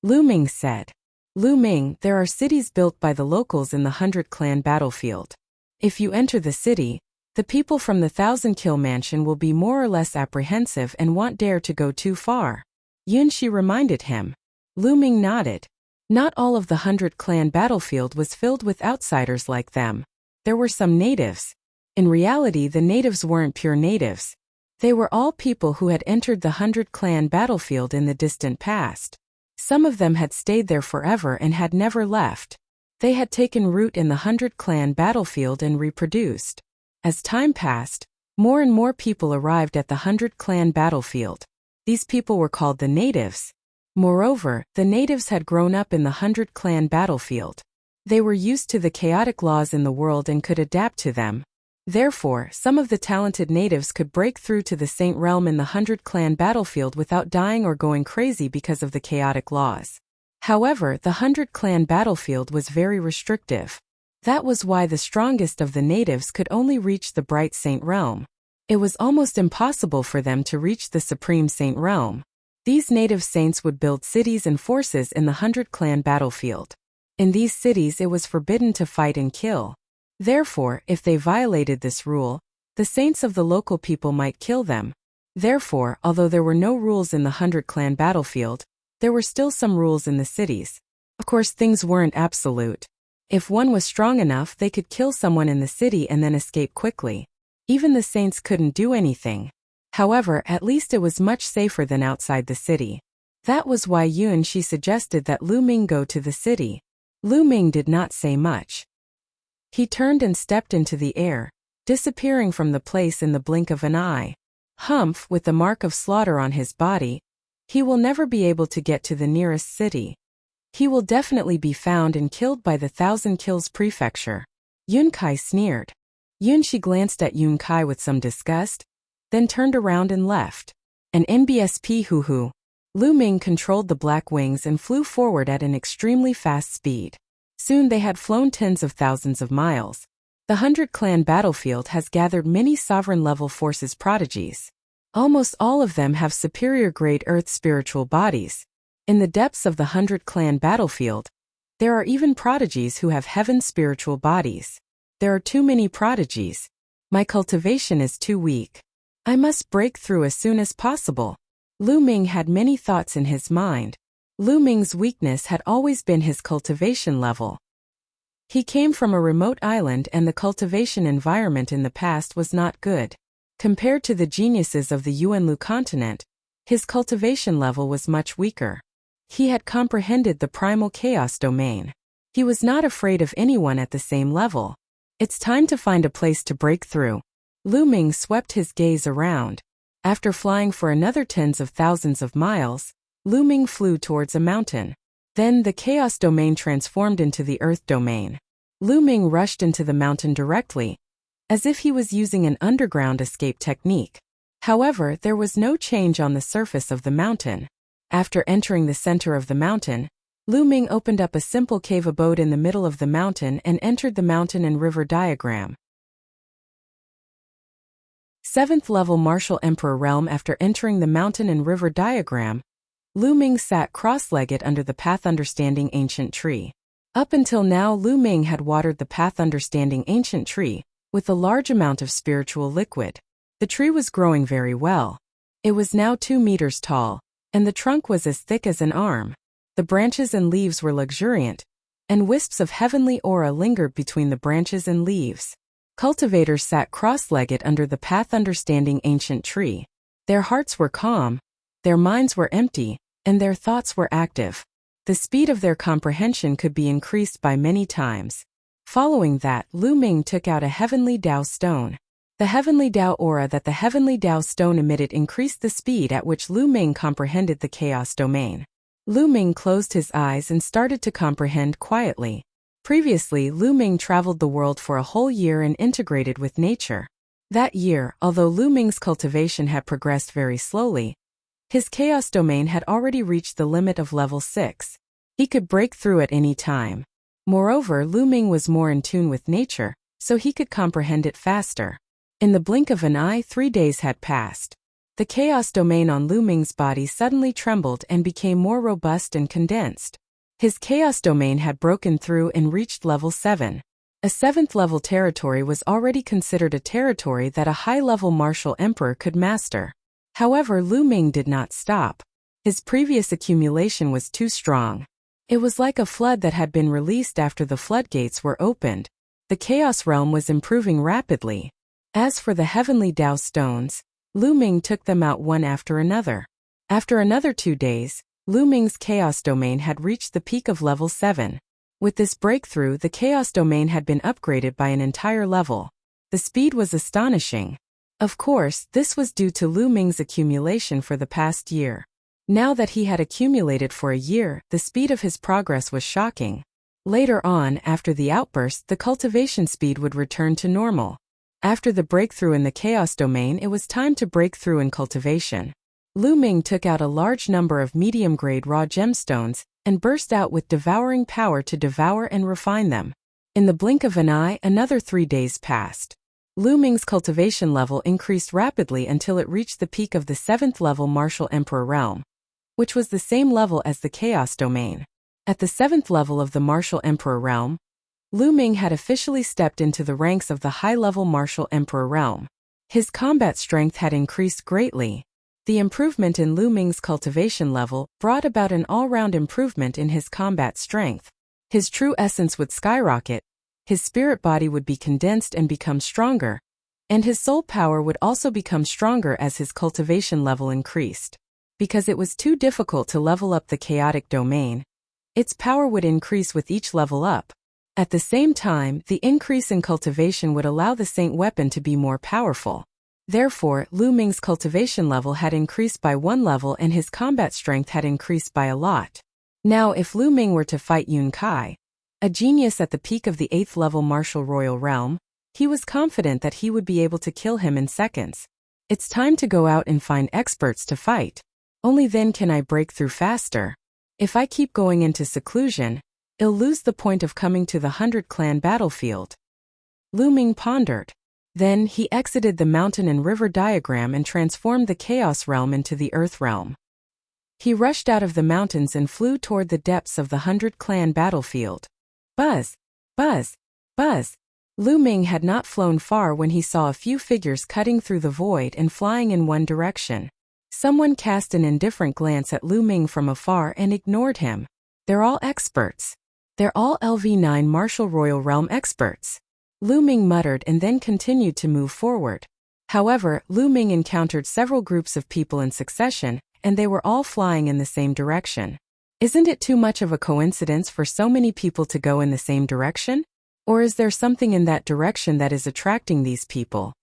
Lu Ming said. "Lu Ming, there are cities built by the locals in the 100-clan battlefield. If you enter the city, the people from the 1,000-kill mansion will be more or less apprehensive and won't dare to go too far." Yun Shi reminded him. Lu Ming nodded. Not all of the 100-clan battlefield was filled with outsiders like them. There were some natives. In reality, the natives weren't pure natives. They were all people who had entered the 100-clan battlefield in the distant past. Some of them had stayed there forever and had never left. They had taken root in the 100-clan battlefield and reproduced. As time passed, more and more people arrived at the 100-clan battlefield. These people were called the natives. Moreover, the natives had grown up in the 100-clan battlefield. They were used to the chaotic laws in the world and could adapt to them. Therefore, some of the talented natives could break through to the Saint Realm in the 100-clan battlefield without dying or going crazy because of the chaotic laws. However, the 100-clan battlefield was very restrictive. That was why the strongest of the natives could only reach the Bright Saint Realm. It was almost impossible for them to reach the Supreme Saint Realm. These native saints would build cities and forces in the 100-clan battlefield. In these cities it was forbidden to fight and kill. Therefore, if they violated this rule, the saints of the local people might kill them. Therefore, although there were no rules in the 100-clan battlefield, there were still some rules in the cities. Of course, things weren't absolute. If one was strong enough, they could kill someone in the city and then escape quickly. Even the saints couldn't do anything. However, at least it was much safer than outside the city. That was why Yun Shi suggested that Lu Ming go to the city. Lu Ming did not say much. He turned and stepped into the air, disappearing from the place in the blink of an eye. Humph, with the mark of slaughter on his body, he will never be able to get to the nearest city. He will definitely be found and killed by the 1,000 Kills Prefecture. Yun Kai sneered. Yun Shi glanced at Yun Kai with some disgust, then turned around and left. An NBSP hoo-hoo. Lu Ming controlled the black wings and flew forward at an extremely fast speed. Soon they had flown tens of thousands of miles. The 100-clan battlefield has gathered many sovereign-level forces prodigies. Almost all of them have superior-grade Earth spiritual bodies. In the depths of the 100-clan battlefield, there are even prodigies who have heaven's spiritual bodies. There are too many prodigies. My cultivation is too weak. I must break through as soon as possible. Lu Ming had many thoughts in his mind. Lu Ming's weakness had always been his cultivation level. He came from a remote island and the cultivation environment in the past was not good. Compared to the geniuses of the Yuanlu continent, his cultivation level was much weaker. He had comprehended the primal chaos domain. He was not afraid of anyone at the same level. It's time to find a place to break through. Lu Ming swept his gaze around. After flying for another tens of thousands of miles, Lu Ming flew towards a mountain. Then the chaos domain transformed into the earth domain. Lu Ming rushed into the mountain directly, as if he was using an underground escape technique. However, there was no change on the surface of the mountain. After entering the center of the mountain, Lu Ming opened up a simple cave abode in the middle of the mountain and entered the mountain and river diagram. 7th level Martial Emperor Realm. After entering the mountain and river diagram, Lu Ming sat cross-legged under the Path Understanding Ancient Tree. Up until now, Lu Ming had watered the Path Understanding Ancient Tree with a large amount of spiritual liquid. The tree was growing very well. It was now 2 meters tall, and the trunk was as thick as an arm. The branches and leaves were luxuriant, and wisps of heavenly aura lingered between the branches and leaves. Cultivators sat cross-legged under the Path Understanding Ancient Tree. Their hearts were calm, their minds were empty, and their thoughts were active. The speed of their comprehension could be increased by many times. Following that, Lu Ming took out a Heavenly Dao stone. The Heavenly Dao aura that the Heavenly Dao stone emitted increased the speed at which Lu Ming comprehended the chaos domain. Lu Ming closed his eyes and started to comprehend quietly. Previously, Lu Ming traveled the world for a whole year and integrated with nature. That year, although Lu Ming's cultivation had progressed very slowly, his chaos domain had already reached the limit of level 6. He could break through at any time. Moreover, Lu Ming was more in tune with nature, so he could comprehend it faster. In the blink of an eye, 3 days had passed. The chaos domain on Lu Ming's body suddenly trembled and became more robust and condensed. His chaos domain had broken through and reached level 7. A 7th level territory was already considered a territory that a high-level martial emperor could master. However, Lu Ming did not stop. His previous accumulation was too strong. It was like a flood that had been released after the floodgates were opened. The chaos realm was improving rapidly. As for the Heavenly Dao stones, Lu Ming took them out one after another. After another 2 days, Lu Ming's chaos domain had reached the peak of level 7. With this breakthrough, the chaos domain had been upgraded by an entire level. The speed was astonishing. Of course, this was due to Lu Ming's accumulation for the past year. Now that he had accumulated for a year, the speed of his progress was shocking. Later on, after the outburst, the cultivation speed would return to normal. After the breakthrough in the chaos domain, it was time to break through in cultivation. Lu Ming took out a large number of medium-grade raw gemstones and burst out with devouring power to devour and refine them. In the blink of an eye, another 3 days passed. Lu Ming's cultivation level increased rapidly until it reached the peak of the 7th level Martial Emperor Realm, which was the same level as the chaos domain. At the 7th level of the Martial Emperor Realm, Lu Ming had officially stepped into the ranks of the high-level Martial Emperor Realm. His combat strength had increased greatly. The improvement in Lu Ming's cultivation level brought about an all-round improvement in his combat strength. His true essence would skyrocket, his spirit body would be condensed and become stronger, and his soul power would also become stronger as his cultivation level increased. Because it was too difficult to level up the chaotic domain, its power would increase with each level up. At the same time, the increase in cultivation would allow the Saint weapon to be more powerful. Therefore, Lu Ming's cultivation level had increased by 1 level and his combat strength had increased by a lot. Now, if Lu Ming were to fight Yun Kai, a genius at the peak of the 8th level Martial Royal Realm, he was confident that he would be able to kill him in seconds. It's time to go out and find experts to fight. Only then can I break through faster. If I keep going into seclusion, I'll lose the point of coming to the 100-clan battlefield. Lu Ming pondered. Then he exited the mountain and river diagram and transformed the chaos realm into the earth realm. He rushed out of the mountains and flew toward the depths of the 100-clan battlefield. Buzz! Buzz! Buzz! Lu Ming had not flown far when he saw a few figures cutting through the void and flying in one direction. Someone cast an indifferent glance at Lu Ming from afar and ignored him. They're all experts. They're all LV9 Martial Royal Realm experts. Lu Ming muttered and then continued to move forward. However, Lu Ming encountered several groups of people in succession, and they were all flying in the same direction. Isn't it too much of a coincidence for so many people to go in the same direction? Or is there something in that direction that is attracting these people?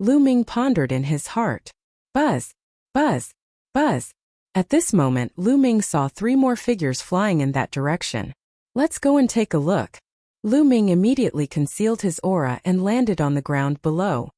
Lu Ming pondered in his heart. Buzz! Buzz! Buzz! At this moment, Lu Ming saw 3 more figures flying in that direction. Let's go and take a look. Lu Ming immediately concealed his aura and landed on the ground below.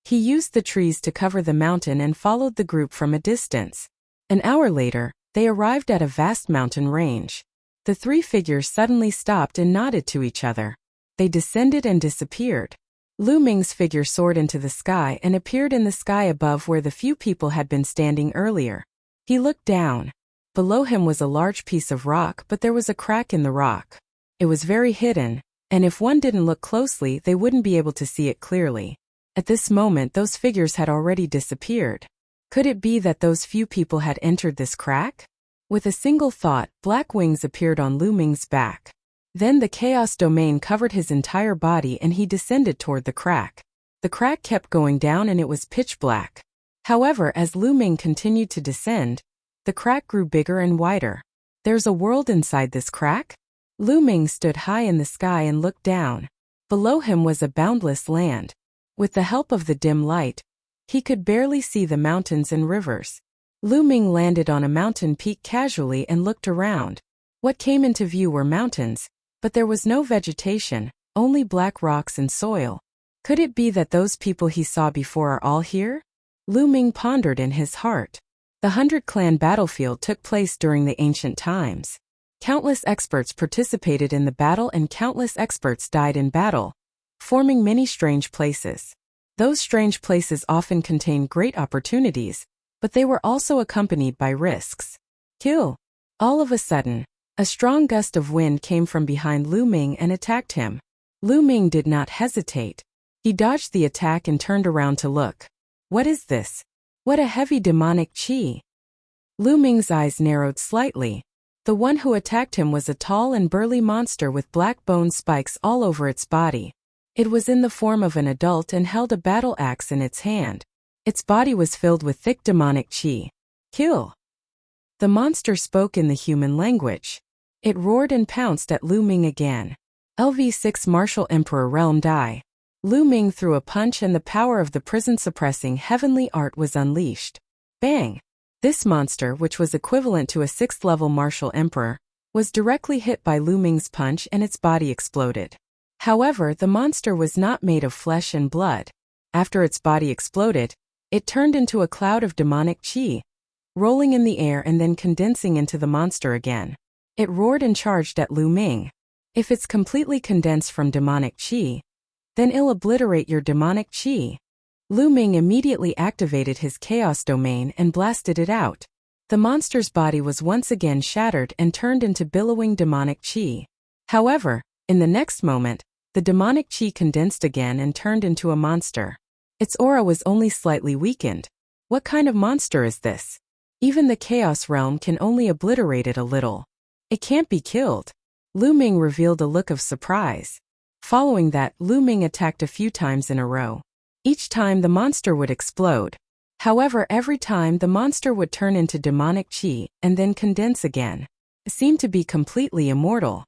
He used the trees to cover the mountain and followed the group from a distance. An hour later, they arrived at a vast mountain range. The 3 figures suddenly stopped and nodded to each other. They descended and disappeared. Lu Ming's figure soared into the sky and appeared in the sky above where the few people had been standing earlier. He looked down. Below him was a large piece of rock, but there was a crack in the rock. It was very hidden, and if one didn't look closely, they wouldn't be able to see it clearly. At this moment, those figures had already disappeared. Could it be that those few people had entered this crack? With a single thought, black wings appeared on Lu Ming's back. Then the chaos domain covered his entire body and he descended toward the crack. The crack kept going down and it was pitch black. However, as Lu Ming continued to descend, the crack grew bigger and wider. There's a world inside this crack? Lu Ming stood high in the sky and looked down. Below him was a boundless land. With the help of the dim light, he could barely see the mountains and rivers. Lu Ming landed on a mountain peak casually and looked around. What came into view were mountains, but there was no vegetation, only black rocks and soil. Could it be that those people he saw before are all here? Lu Ming pondered in his heart. The 100-clan battlefield took place during the ancient times. Countless experts participated in the battle and countless experts died in battle, forming many strange places. Those strange places often contained great opportunities, but they were also accompanied by risks. Kill! All of a sudden, a strong gust of wind came from behind Lu Ming and attacked him. Lu Ming did not hesitate. He dodged the attack and turned around to look. What is this? What a heavy demonic chi! Lu Ming's eyes narrowed slightly. The one who attacked him was a tall and burly monster with black bone spikes all over its body. It was in the form of an adult and held a battle axe in its hand. Its body was filled with thick demonic chi. Kill! The monster spoke in the human language. It roared and pounced at Lu Ming again. LV6 Martial Emperor Realm Die. Lu Ming threw a punch and the power of the prison-suppressing heavenly art was unleashed. Bang! This monster, which was equivalent to a 6th-level Martial Emperor, was directly hit by Lu Ming's punch and its body exploded. However, the monster was not made of flesh and blood. After its body exploded, it turned into a cloud of demonic chi, rolling in the air and then condensing into the monster again. It roared and charged at Lu Ming. If it's completely condensed from demonic chi, then it'll obliterate your demonic chi. Lu Ming immediately activated his chaos domain and blasted it out. The monster's body was once again shattered and turned into billowing demonic chi. However, in the next moment, the demonic chi condensed again and turned into a monster. Its aura was only slightly weakened. What kind of monster is this? Even the Chaos Realm can only obliterate it a little. It can't be killed. Lu Ming revealed a look of surprise. Following that, Lu Ming attacked a few times in a row. Each time the monster would explode. However, every time the monster would turn into demonic chi and then condense again. It seemed to be completely immortal.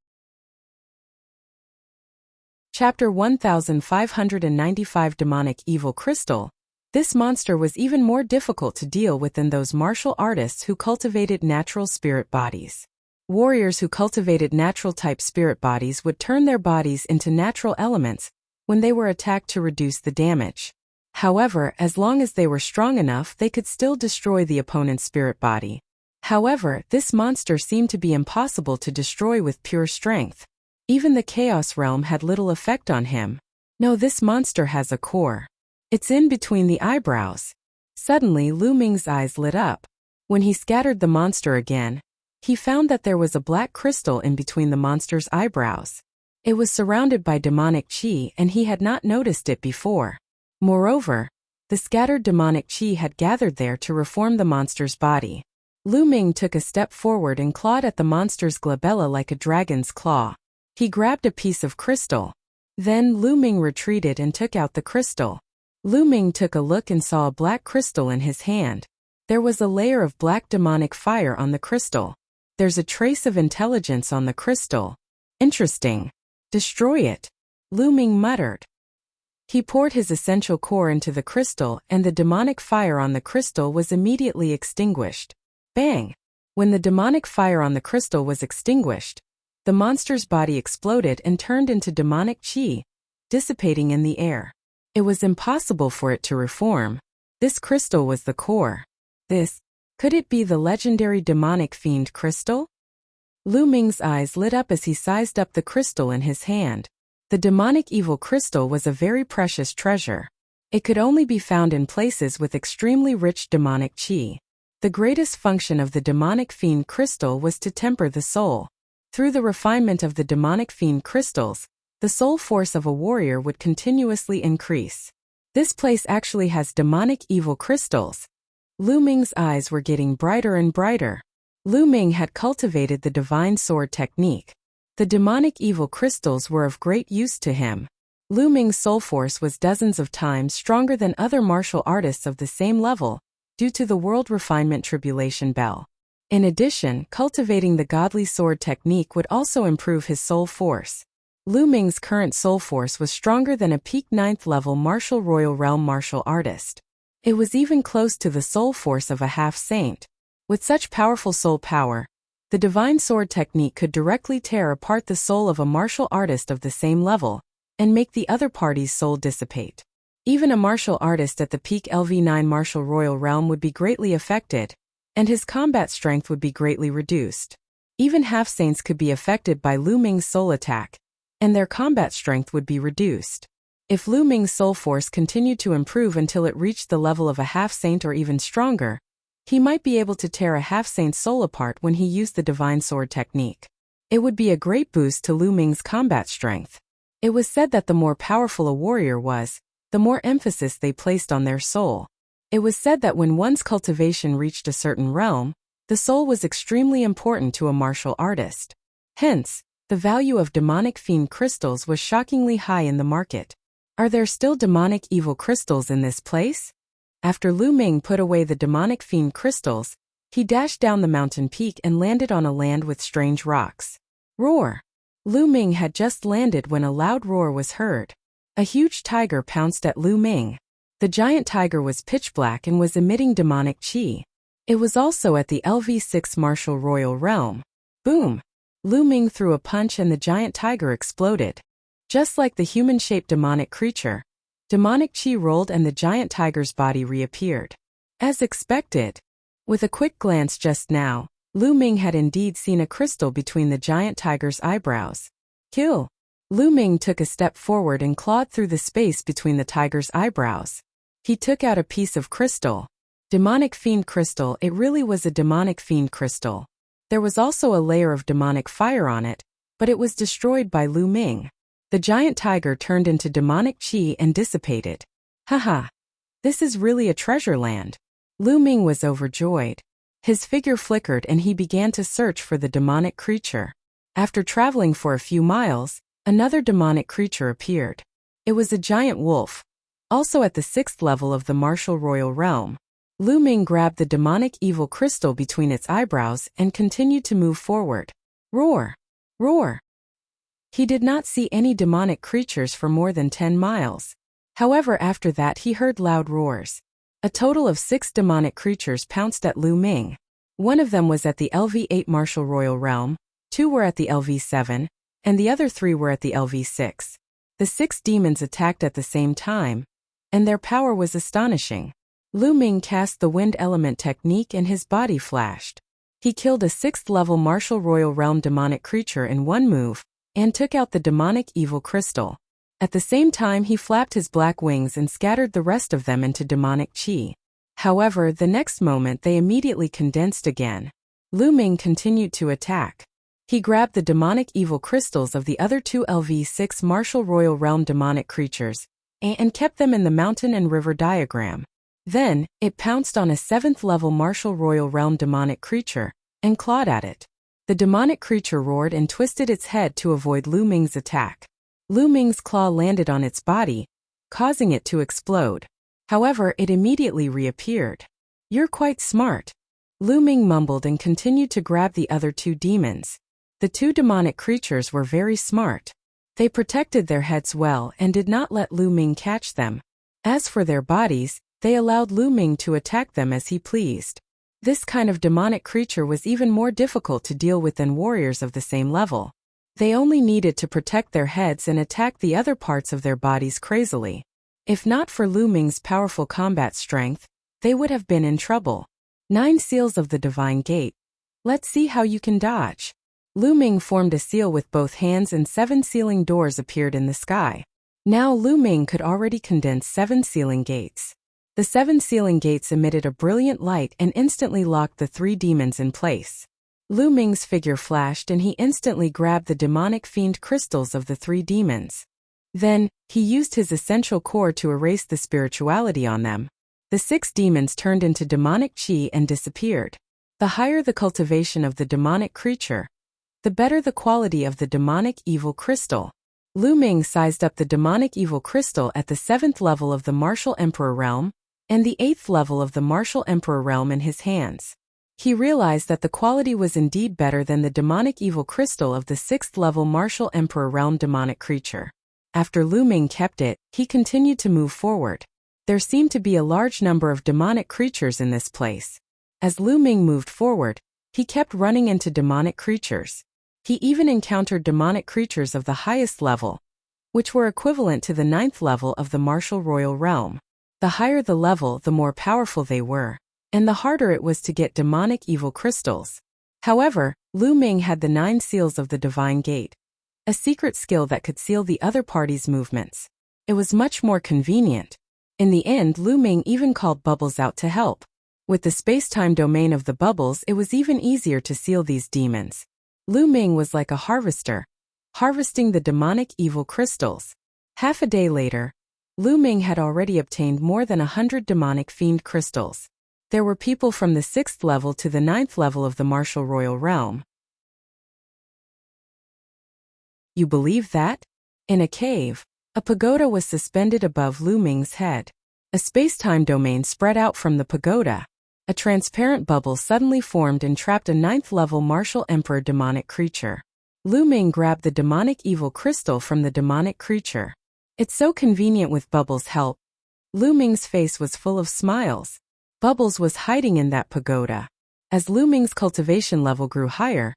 Chapter 1595 Demonic Evil Crystal. This monster was even more difficult to deal with than those martial artists who cultivated natural spirit bodies. Warriors who cultivated natural-type spirit bodies would turn their bodies into natural elements when they were attacked to reduce the damage. However, as long as they were strong enough, they could still destroy the opponent's spirit body. However, this monster seemed to be impossible to destroy with pure strength. Even the Chaos Realm had little effect on him. No, this monster has a core. It's in between the eyebrows. Suddenly, Lu Ming's eyes lit up. When he scattered the monster again, he found that there was a black crystal in between the monster's eyebrows. It was surrounded by demonic chi and he had not noticed it before. Moreover, the scattered demonic chi had gathered there to reform the monster's body. Lu Ming took a step forward and clawed at the monster's glabella like a dragon's claw. He grabbed a piece of crystal. Then Lu Ming retreated and took out the crystal. Lu Ming took a look and saw a black crystal in his hand. There was a layer of black demonic fire on the crystal. There's a trace of intelligence on the crystal. Interesting. Destroy it, Lu Ming muttered. He poured his essential core into the crystal and the demonic fire on the crystal was immediately extinguished. Bang! When the demonic fire on the crystal was extinguished, the monster's body exploded and turned into demonic chi, dissipating in the air. It was impossible for it to reform. This crystal was the core. Could it be the legendary demonic fiend crystal? Lu Ming's eyes lit up as he sized up the crystal in his hand. The demonic evil crystal was a very precious treasure. It could only be found in places with extremely rich demonic chi. The greatest function of the demonic fiend crystal was to temper the soul. Through the refinement of the demonic fiend crystals, the soul force of a warrior would continuously increase. This place actually has demonic evil crystals. Lu Ming's eyes were getting brighter and brighter. Lu Ming had cultivated the divine sword technique. The demonic evil crystals were of great use to him. Lu Ming's soul force was dozens of times stronger than other martial artists of the same level, due to the world refinement tribulation bell. In addition, cultivating the godly sword technique would also improve his soul force. Lu Ming's current soul force was stronger than a peak 9th level martial royal realm martial artist. It was even close to the soul force of a half-saint. With such powerful soul power, the divine sword technique could directly tear apart the soul of a martial artist of the same level, and make the other party's soul dissipate. Even a martial artist at the peak LV9 martial royal realm would be greatly affected, and his combat strength would be greatly reduced. Even half-saints could be affected by Lu Ming's soul attack, and their combat strength would be reduced. If Lu Ming's soul force continued to improve until it reached the level of a half-saint or even stronger, he might be able to tear a half-saint's soul apart when he used the divine sword technique. It would be a great boost to Lu Ming's combat strength. It was said that the more powerful a warrior was, the more emphasis they placed on their soul. It was said that when one's cultivation reached a certain realm, the soul was extremely important to a martial artist. Hence, the value of demonic fiend crystals was shockingly high in the market. Are there still demonic evil crystals in this place? After Lu Ming put away the demonic fiend crystals, he dashed down the mountain peak and landed on a land with strange rocks. Roar! Lu Ming had just landed when a loud roar was heard. A huge tiger pounced at Lu Ming. The giant tiger was pitch black and was emitting demonic chi. It was also at the LV6 martial royal realm. Boom! Lu Ming threw a punch and the giant tiger exploded. Just like the human-shaped demonic creature, demonic chi rolled and the giant tiger's body reappeared. As expected. With a quick glance just now, Lu Ming had indeed seen a crystal between the giant tiger's eyebrows. Kill! Lu Ming took a step forward and clawed through the space between the tiger's eyebrows. He took out a piece of crystal. Demonic fiend crystal. It really was a demonic fiend crystal. There was also a layer of demonic fire on it, but it was destroyed by Lu Ming. The giant tiger turned into demonic chi and dissipated. Haha! This is really a treasure land. Lu Ming was overjoyed. His figure flickered and he began to search for the demonic creature. After traveling for a few miles, another demonic creature appeared. It was a giant wolf. Also at the 6th level of the martial royal realm. Lu Ming grabbed the demonic evil crystal between its eyebrows and continued to move forward. Roar! Roar! He did not see any demonic creatures for more than 10 miles. However, after that he heard loud roars. A total of 6 demonic creatures pounced at Lu Ming. One of them was at the LV8 martial royal realm, 2 were at the LV7, and the other 3 were at the LV6. The 6 demons attacked at the same time, and their power was astonishing. Lu Ming cast the wind element technique and his body flashed. He killed a 6th level martial royal realm demonic creature in one move, and took out the demonic evil crystal. At the same time he flapped his black wings and scattered the rest of them into demonic chi. However, the next moment they immediately condensed again. Lu Ming continued to attack. He grabbed the demonic evil crystals of the other two LV6 Martial Royal Realm demonic creatures and kept them in the mountain and river diagram. Then, it pounced on a 7th level Martial Royal Realm demonic creature and clawed at it. The demonic creature roared and twisted its head to avoid Lu Ming's attack. Lu Ming's claw landed on its body, causing it to explode. However, it immediately reappeared. "You're quite smart," Lu Ming mumbled and continued to grab the other two demons. The two demonic creatures were very smart. They protected their heads well and did not let Lu Ming catch them. As for their bodies, they allowed Lu Ming to attack them as he pleased. This kind of demonic creature was even more difficult to deal with than warriors of the same level. They only needed to protect their heads and attack the other parts of their bodies crazily. If not for Lu Ming's powerful combat strength, they would have been in trouble. 9 seals of the Divine Gate. Let's see how you can dodge. Lu Ming formed a seal with both hands and 7 sealing doors appeared in the sky. Now Lu Ming could already condense 7 sealing gates. The 7 sealing gates emitted a brilliant light and instantly locked the 3 demons in place. Lu Ming's figure flashed and he instantly grabbed the demonic fiend crystals of the 3 demons. Then, he used his essential core to erase the spirituality on them. The 6 demons turned into demonic chi and disappeared. The higher the cultivation of the demonic creature, the better the quality of the demonic evil crystal. Lu Ming sized up the demonic evil crystal at the 7th level of the Martial Emperor realm and the 8th level of the Martial Emperor realm in his hands. He realized that the quality was indeed better than the demonic evil crystal of the 6th level Martial Emperor realm demonic creature. After Lu Ming kept it, he continued to move forward. There seemed to be a large number of demonic creatures in this place. As Lu Ming moved forward, he kept running into demonic creatures. He even encountered demonic creatures of the highest level, which were equivalent to the 9th level of the Martial Royal Realm. The higher the level, the more powerful they were, and the harder it was to get demonic evil crystals. However, Lu Ming had the 9 seals of the Divine Gate, a secret skill that could seal the other party's movements. It was much more convenient. In the end, Lu Ming even called Bubbles out to help. With the space-time domain of the bubbles, it was even easier to seal these demons. Lu Ming was like a harvester, harvesting the demonic evil crystals. Half a day later, Lu Ming had already obtained more than 100 demonic fiend crystals. There were people from the 6th level to the 9th level of the Martial Royal Realm. You believe that? In a cave, a pagoda was suspended above Lu Ming's head. A space-time domain spread out from the pagoda. A transparent bubble suddenly formed and trapped a 9th level Martial Emperor demonic creature. Lu Ming grabbed the demonic evil crystal from the demonic creature. It's so convenient with Bubbles' help. Lu Ming's face was full of smiles. Bubbles was hiding in that pagoda. As Lu Ming's cultivation level grew higher,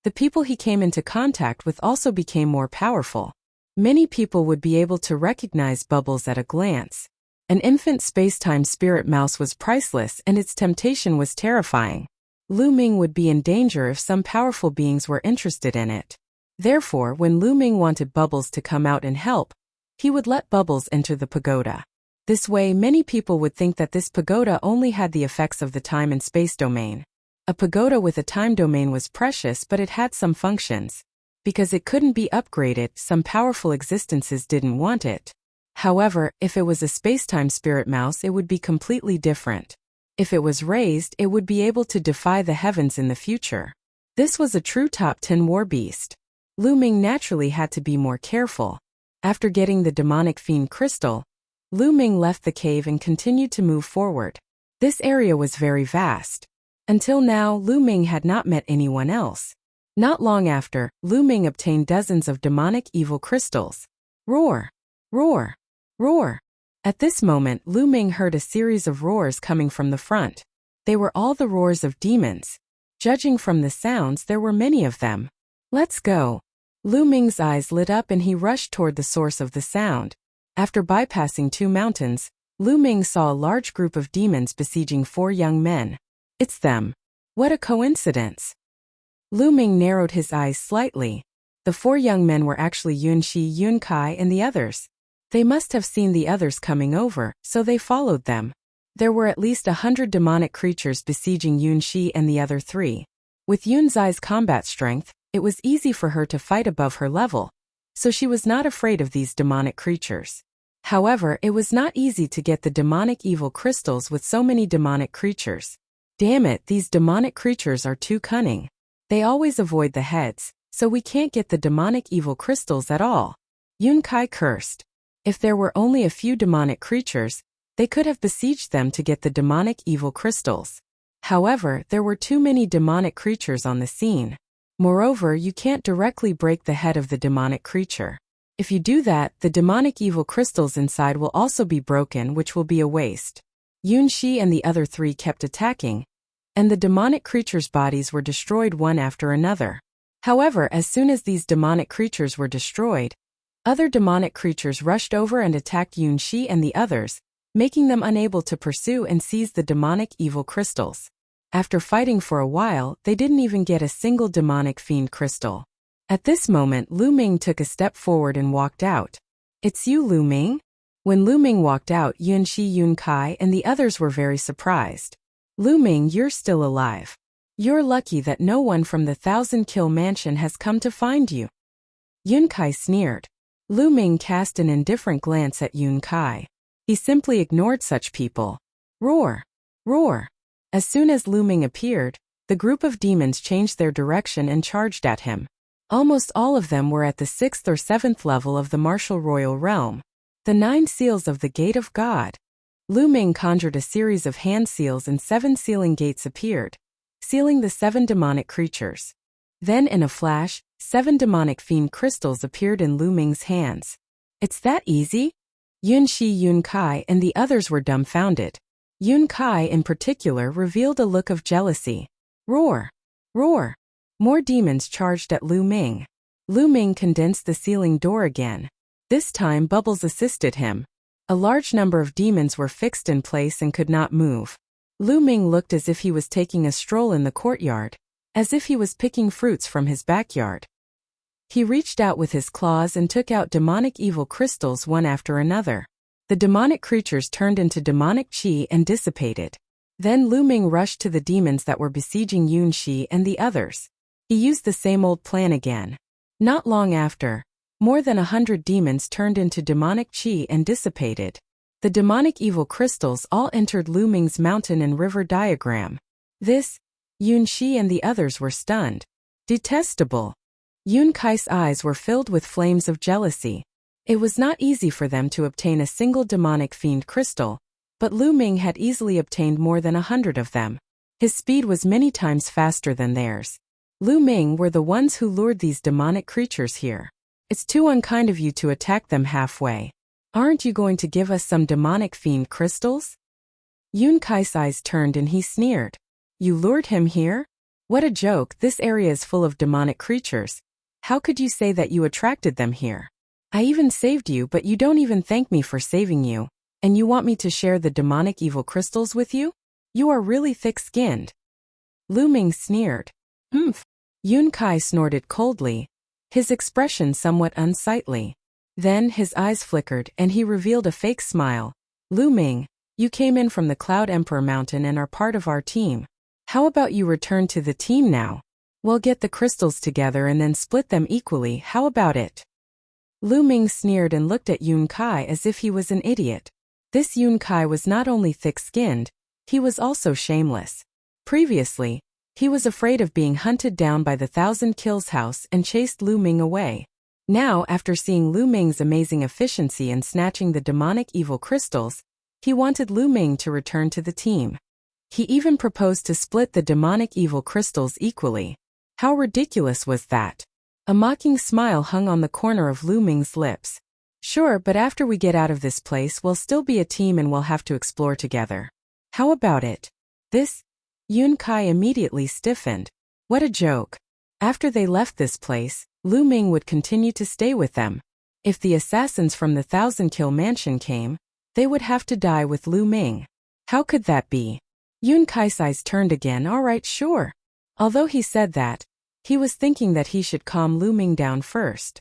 the people he came into contact with also became more powerful. Many people would be able to recognize Bubbles at a glance. An infant space-time spirit mouse was priceless and its temptation was terrifying. Lu Ming would be in danger if some powerful beings were interested in it. Therefore, when Lu Ming wanted Bubbles to come out and help, he would let Bubbles enter the pagoda. This way, many people would think that this pagoda only had the effects of the time and space domain. A pagoda with a time domain was precious, but it had some functions. Because it couldn't be upgraded, some powerful existences didn't want it. However, if it was a space-time spirit mouse, it would be completely different. If it was raised, it would be able to defy the heavens in the future. This was a true top 10 war beast. Lu Ming naturally had to be more careful. After getting the demonic fiend crystal, Lu Ming left the cave and continued to move forward. This area was very vast. Until now, Lu Ming had not met anyone else. Not long after, Lu Ming obtained dozens of demonic evil crystals. Roar! Roar! Roar! At this moment, Lu Ming heard a series of roars coming from the front. They were all the roars of demons. Judging from the sounds, there were many of them. Let's go! Lu Ming's eyes lit up and he rushed toward the source of the sound. After bypassing 2 mountains, Lu Ming saw a large group of demons besieging 4 young men. It's them. What a coincidence! Lu Ming narrowed his eyes slightly. The 4 young men were actually Yun Shi, Yun Kai, and the others. They must have seen the others coming over, so they followed them. There were at least 100 demonic creatures besieging Yunxi and the other three. With Yunzai's combat strength, it was easy for her to fight above her level, so she was not afraid of these demonic creatures. However, it was not easy to get the demonic evil crystals with so many demonic creatures. Damn it, these demonic creatures are too cunning. They always avoid the heads, so we can't get the demonic evil crystals at all. Yunkai cursed. If there were only a few demonic creatures, they could have besieged them to get the demonic evil crystals. However, there were too many demonic creatures on the scene. Moreover, you can't directly break the head of the demonic creature. If you do that, the demonic evil crystals inside will also be broken, which will be a waste. Yunxi and the other three kept attacking, and the demonic creatures' bodies were destroyed one after another. However, as soon as these demonic creatures were destroyed, other demonic creatures rushed over and attacked Yunxi and the others, making them unable to pursue and seize the demonic evil crystals. After fighting for a while, they didn't even get a single demonic fiend crystal. At this moment, Lu Ming took a step forward and walked out. "It's you, Lu Ming?" When Lu Ming walked out, Yunxi, Yunkai, and the others were very surprised. "Lu Ming, you're still alive. You're lucky that no one from the 1,000-kill mansion has come to find you." Yunkai sneered. Lu Ming cast an indifferent glance at Yunkai. He simply ignored such people. Roar! Roar! As soon as Lu Ming appeared, the group of demons changed their direction and charged at him. Almost all of them were at the 6th or 7th level of the martial royal realm. The 9 seals of the Gate of God. Lu Ming conjured a series of hand seals and 7 sealing gates appeared, sealing the 7 demonic creatures. Then in a flash, 7 demonic fiend crystals appeared in Lu Ming's hands. "It's that easy?" Yunxi, Yunkai, and the others were dumbfounded. Yunkai in particular revealed a look of jealousy. Roar! Roar! More demons charged at Lu Ming. Lu Ming condensed the sealing door again. This time bubbles assisted him. A large number of demons were fixed in place and could not move. Lu Ming looked as if he was taking a stroll in the courtyard, as if he was picking fruits from his backyard. He reached out with his claws and took out demonic evil crystals one after another. The demonic creatures turned into demonic chi and dissipated. Then Lu Ming rushed to the demons that were besieging Yunxi and the others. He used the same old plan again. Not long after, more than 100 demons turned into demonic chi and dissipated. The demonic evil crystals all entered Lu Ming's mountain and river diagram. Yunxi and the others were stunned. Detestable. Yunkai's eyes were filled with flames of jealousy. It was not easy for them to obtain a single demonic fiend crystal, but Lu Ming had easily obtained more than 100 of them. His speed was many times faster than theirs. Lu Ming were the ones who lured these demonic creatures here. It's too unkind of you to attack them halfway. Aren't you going to give us some demonic fiend crystals? Yunkai's eyes turned and he sneered. You lured him here? What a joke, this area is full of demonic creatures. How could you say that you attracted them here? I even saved you, but you don't even thank me for saving you. And you want me to share the demonic evil crystals with you? You are really thick-skinned. Lu Ming sneered. Yunkai snorted coldly, his expression somewhat unsightly. Then his eyes flickered and he revealed a fake smile. Lu Ming, you came in from the Cloud Emperor Mountain and are part of our team. How about you return to the team now? We'll get the crystals together and then split them equally, how about it? Lu Ming sneered and looked at Yunkai as if he was an idiot. This Yunkai was not only thick-skinned, he was also shameless. Previously, he was afraid of being hunted down by the 1,000 Kills house and chased Lu Ming away. Now, after seeing Lu Ming's amazing efficiency in snatching the demonic evil crystals, he wanted Lu Ming to return to the team. He even proposed to split the demonic evil crystals equally. How ridiculous was that? A mocking smile hung on the corner of Lu Ming's lips. Sure, but after we get out of this place we'll still be a team and we'll have to explore together. How about it? Yunkai immediately stiffened. What a joke. After they left this place, Lu Ming would continue to stay with them. If the assassins from the 1,000 Kill mansion came, they would have to die with Lu Ming. How could that be? Yunkai's eyes turned again. Alright, sure. Although he said that, he was thinking that he should calm Lu Ming down first.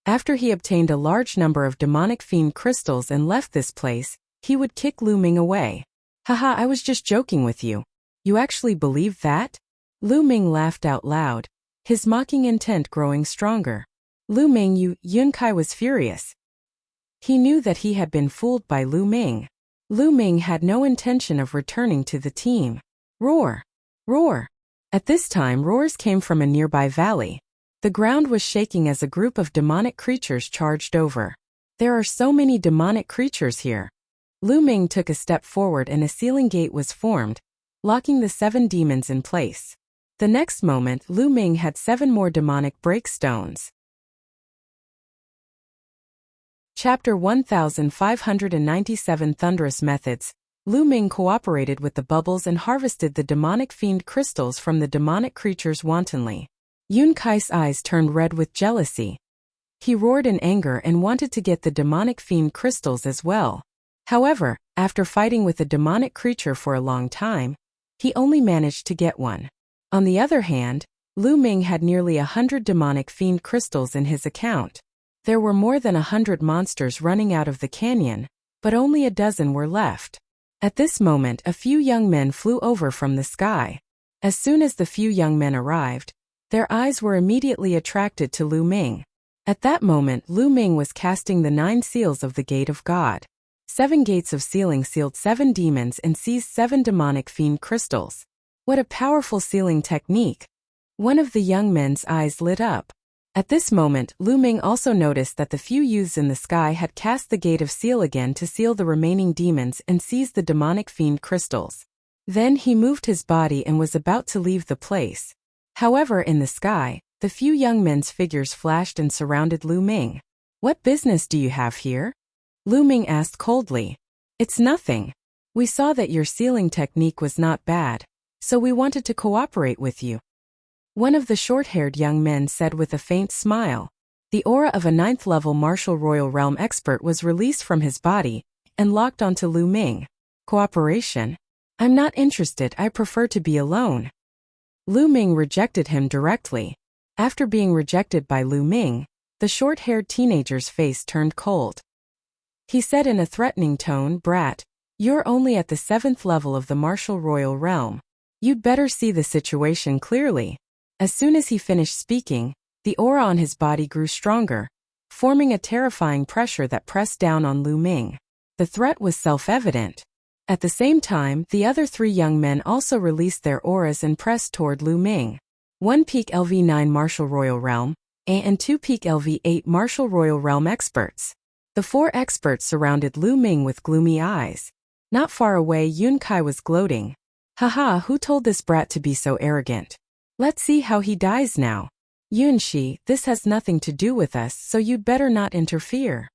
After he obtained a large number of demonic fiend crystals and left this place, he would kick Lu Ming away. Haha, I was just joking with you. You actually believe that? Lu Ming laughed out loud, his mocking intent growing stronger. Lu Ming, Yun Kai was furious. He knew that he had been fooled by Lu Ming. Lu Ming had no intention of returning to the team. Roar! Roar! At this time, roars came from a nearby valley. The ground was shaking as a group of demonic creatures charged over. There are so many demonic creatures here. Lu Ming took a step forward and a sealing gate was formed, locking the 7 demons in place. The next moment, Lu Ming had 7 more demonic breakstones. Chapter 1597 Thunderous Methods. Lu Ming cooperated with the bubbles and harvested the demonic fiend crystals from the demonic creatures wantonly. Yun Kai's eyes turned red with jealousy. He roared in anger and wanted to get the demonic fiend crystals as well. However, after fighting with a demonic creature for a long time, he only managed to get one. On the other hand, Lu Ming had nearly 100 demonic fiend crystals in his account. There were more than 100 monsters running out of the canyon, but only a dozen were left. At this moment, a few young men flew over from the sky. As soon as the few young men arrived, their eyes were immediately attracted to Lu Ming. At that moment, Lu Ming was casting the 9 seals of the Gate of God. 7 gates of sealing sealed 7 demons and seized 7 demonic fiend crystals. What a powerful sealing technique! One of the young men's eyes lit up. At this moment, Lu Ming also noticed that the few youths in the sky had cast the Gate of Seal again to seal the remaining demons and seize the demonic fiend crystals. Then he moved his body and was about to leave the place. However, in the sky, the few young men's figures flashed and surrounded Lu Ming. What business do you have here? Lu Ming asked coldly. It's nothing. We saw that your sealing technique was not bad, so we wanted to cooperate with you. One of the short-haired young men said with a faint smile. The aura of a 9th-level martial royal realm expert was released from his body and locked onto Lu Ming. Cooperation? I'm not interested, I prefer to be alone. Lu Ming rejected him directly. After being rejected by Lu Ming, the short-haired teenager's face turned cold. He said in a threatening tone, Brat, you're only at the 7th level of the martial royal realm. You'd better see the situation clearly. As soon as he finished speaking, the aura on his body grew stronger, forming a terrifying pressure that pressed down on Lu Ming. The threat was self-evident. At the same time, the other 3 young men also released their auras and pressed toward Lu Ming. 1 peak LV9 Martial Royal Realm, and 2 peak LV8 Martial Royal Realm experts. The 4 experts surrounded Lu Ming with gloomy eyes. Not far away, Yun Kai was gloating. Haha, who told this brat to be so arrogant? Let's see how he dies now. Yun Shi, this has nothing to do with us, so you'd better not interfere.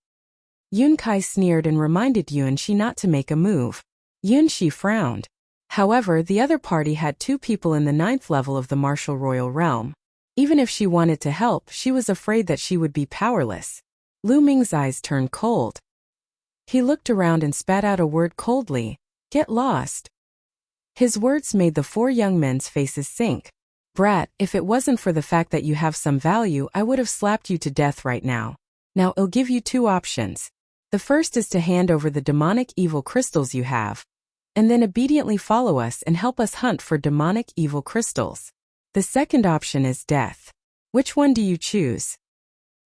Yun Kai sneered and reminded Yun Shi not to make a move. Yun Shi frowned. However, the other party had 2 people in the 9th level of the martial royal realm. Even if she wanted to help, she was afraid that she would be powerless. Lu Ming's eyes turned cold. He looked around and spat out a word coldly. Get lost. His words made the 4 young men's faces sink. Brat, if it wasn't for the fact that you have some value, I would have slapped you to death right now. Now, I'll give you 2 options. The first is to hand over the demonic evil crystals you have, and then obediently follow us and help us hunt for demonic evil crystals. The second option is death. Which one do you choose?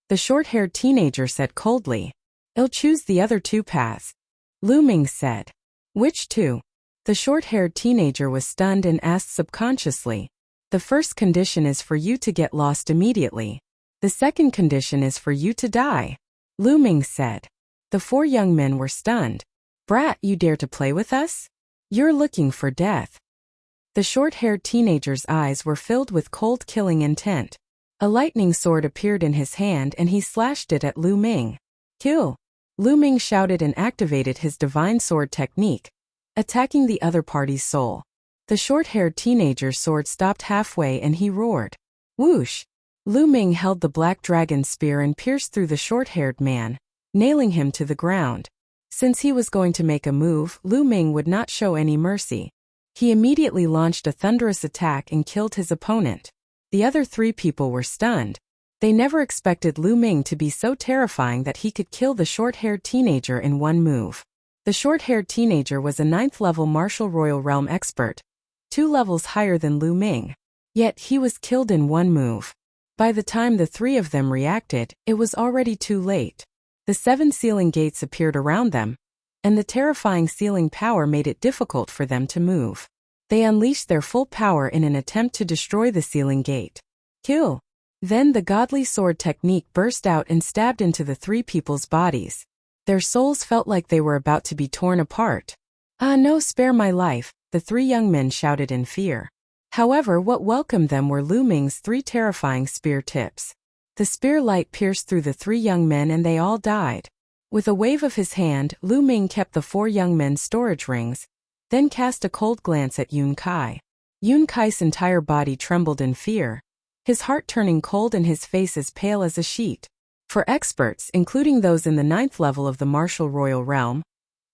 The short-haired teenager said coldly. I'll choose the other 2 paths. Lu Ming said. Which 2? The short-haired teenager was stunned and asked subconsciously. The first condition is for you to get lost immediately. The second condition is for you to die. Lu Ming said. The 4 young men were stunned. Brat, you dare to play with us? You're looking for death. The short-haired teenager's eyes were filled with cold killing intent. A lightning sword appeared in his hand and he slashed it at Lu Ming. Kill! Lu Ming shouted and activated his divine sword technique, attacking the other party's soul. The short-haired teenager's sword stopped halfway and he roared. Whoosh! Lu Ming held the black dragon spear and pierced through the short-haired man, nailing him to the ground. Since he was going to make a move, Lu Ming would not show any mercy. He immediately launched a thunderous attack and killed his opponent. The other 3 people were stunned. They never expected Lu Ming to be so terrifying that he could kill the short-haired teenager in one move. The short-haired teenager was a 9th-level martial royal realm expert, 2 levels higher than Lu Ming. Yet he was killed in one move. By the time the 3 of them reacted, it was already too late. The 7 sealing gates appeared around them, and the terrifying sealing power made it difficult for them to move. They unleashed their full power in an attempt to destroy the sealing gate. Kill! Then the godly sword technique burst out and stabbed into the 3 people's bodies. Their souls felt like they were about to be torn apart. "Ah no, spare my life," the 3 young men shouted in fear. However, what welcomed them were Lu Ming's 3 terrifying spear tips. The spear light pierced through the 3 young men and they all died. With a wave of his hand, Lu Ming kept the 4 young men's storage rings, then cast a cold glance at Yun Kai. Yun Kai's entire body trembled in fear, his heart turning cold and his face as pale as a sheet. For experts, including those in the 9th level of the martial royal realm,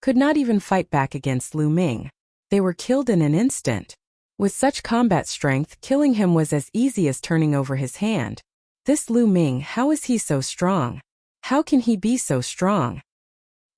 could not even fight back against Lu Ming. They were killed in an instant. With such combat strength, killing him was as easy as turning over his hand. This Lu Ming, how is he so strong? How can he be so strong?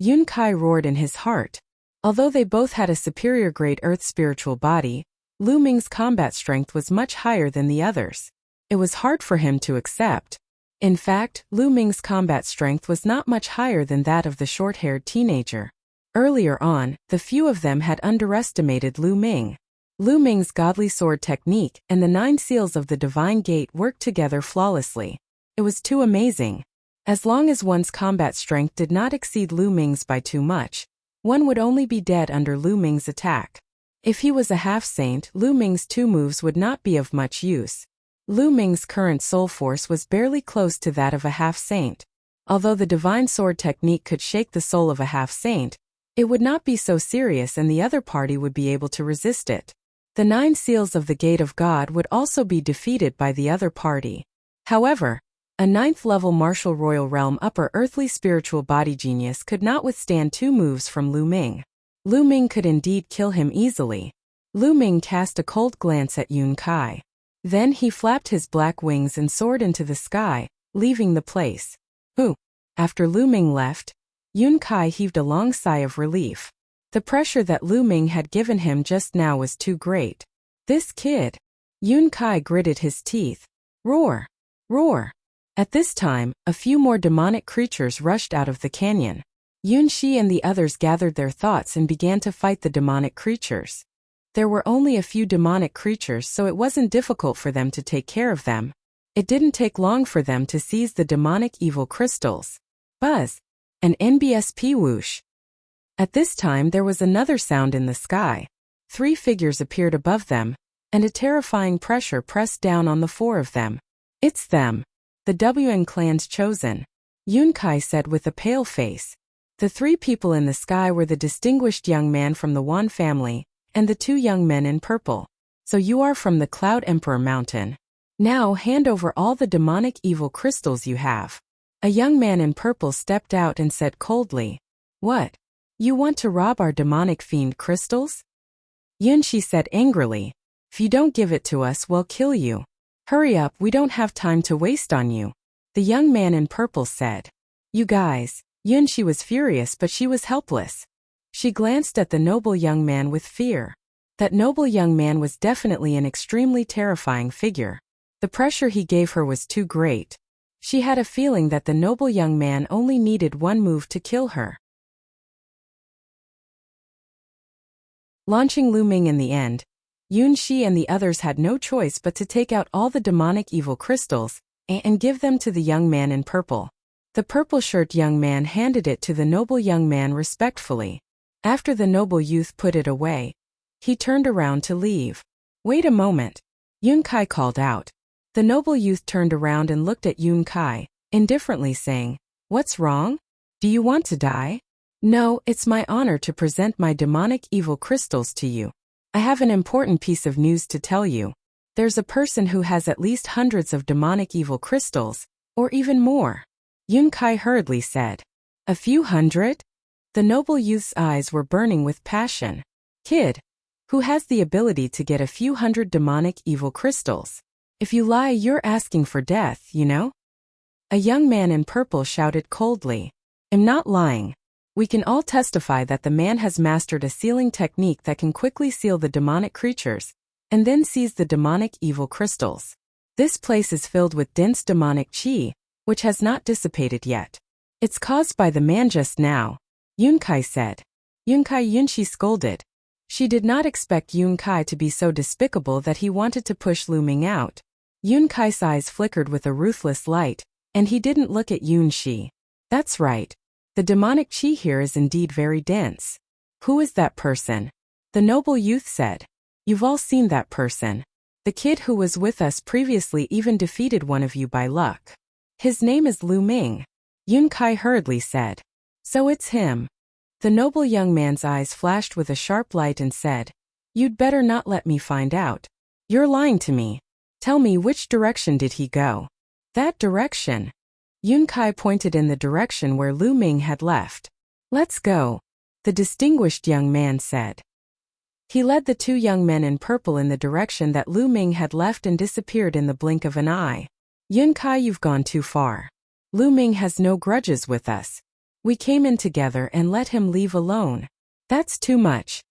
Yun Kai roared in his heart. Although they both had a superior grade earth spiritual body, Lu Ming's combat strength was much higher than the others. It was hard for him to accept. In fact, Lu Ming's combat strength was not much higher than that of the short-haired teenager. Earlier on, the few of them had underestimated Lu Ming. Lu Ming's godly sword technique and the 9 seals of the divine gate worked together flawlessly. It was too amazing. As long as one's combat strength did not exceed Lu Ming's by too much, one would only be dead under Lu Ming's attack. If he was a half-saint, Lu Ming's 2 moves would not be of much use. Lu Ming's current soul force was barely close to that of a half-saint. Although the divine sword technique could shake the soul of a half-saint, it would not be so serious and the other party would be able to resist it. The 9 seals of the Gate of God would also be defeated by the other party. However, a 9th-level martial royal realm upper earthly spiritual body genius could not withstand 2 moves from Lu Ming. Lu Ming could indeed kill him easily. Lu Ming cast a cold glance at Yun Kai. Then he flapped his black wings and soared into the sky, leaving the place. Ooh! After Lu Ming left, Yun Kai heaved a long sigh of relief. The pressure that Lu Ming had given him just now was too great. This kid! Yun Kai gritted his teeth. Roar! Roar! At this time, a few more demonic creatures rushed out of the canyon. Yun Shi and the others gathered their thoughts and began to fight the demonic creatures. There were only a few demonic creatures, so it wasn't difficult for them to take care of them. It didn't take long for them to seize the demonic evil crystals. Buzz! An NBSP whoosh! At this time there was another sound in the sky. 3 figures appeared above them, and a terrifying pressure pressed down on the 4 of them. It's them! The WN clan's chosen, Yun Kai said with a pale face. The 3 people in the sky were the distinguished young man from the Wan family, and the 2 young men in purple. So you are from the Cloud Emperor Mountain. Now hand over all the demonic evil crystals you have. A young man in purple stepped out and said coldly, What? You want to rob our demonic fiend crystals? Yun Shi said angrily, If you don't give it to us, we'll kill you. Hurry up, we don't have time to waste on you. The young man in purple said. You guys. Yun Shi was furious, but she was helpless. She glanced at the noble young man with fear. That noble young man was definitely an extremely terrifying figure. The pressure he gave her was too great. She had a feeling that the noble young man only needed 1 move to kill her. Launching Lu Ming in the end, Yun Shi and the others had no choice but to take out all the demonic evil crystals and give them to the young man in purple. The purple-shirt young man handed it to the noble young man respectfully. After the noble youth put it away, he turned around to leave. Wait a moment, Yun Kai called out. The noble youth turned around and looked at Yun Kai, indifferently saying, What's wrong? Do you want to die? No, it's my honor to present my demonic evil crystals to you. I have an important piece of news to tell you. There's a person who has at least hundreds of demonic evil crystals, or even more. Yun Kai hurriedly said. A few hundred? The noble youth's eyes were burning with passion. Kid, who has the ability to get a few hundred demonic evil crystals? If you lie, you're asking for death, you know? A young man in purple shouted coldly. I'm not lying. We can all testify that the man has mastered a sealing technique that can quickly seal the demonic creatures, and then seize the demonic evil crystals. This place is filled with dense demonic chi, which has not dissipated yet. It's caused by the man just now, Yunkai said. Yunshi scolded. She did not expect Yunkai to be so despicable that he wanted to push Lu Ming out. Yunkai's eyes flickered with a ruthless light, and he didn't look at Yunshi. That's right. The demonic chi here is indeed very dense. Who is that person? The noble youth said. You've all seen that person. The kid who was with us previously even defeated one of you by luck. His name is Lu Ming. Yunkai hurriedly said. So it's him. The noble young man's eyes flashed with a sharp light and said, You'd better not let me find out. You're lying to me. Tell me, which direction did he go? That direction. Yunkai pointed in the direction where Lu Ming had left. Let's go, the distinguished young man said. He led the two young men in purple in the direction that Lu Ming had left and disappeared in the blink of an eye. Yunkai, you've gone too far. Lu Ming has no grudges with us. We came in together and let him leave alone. That's too much.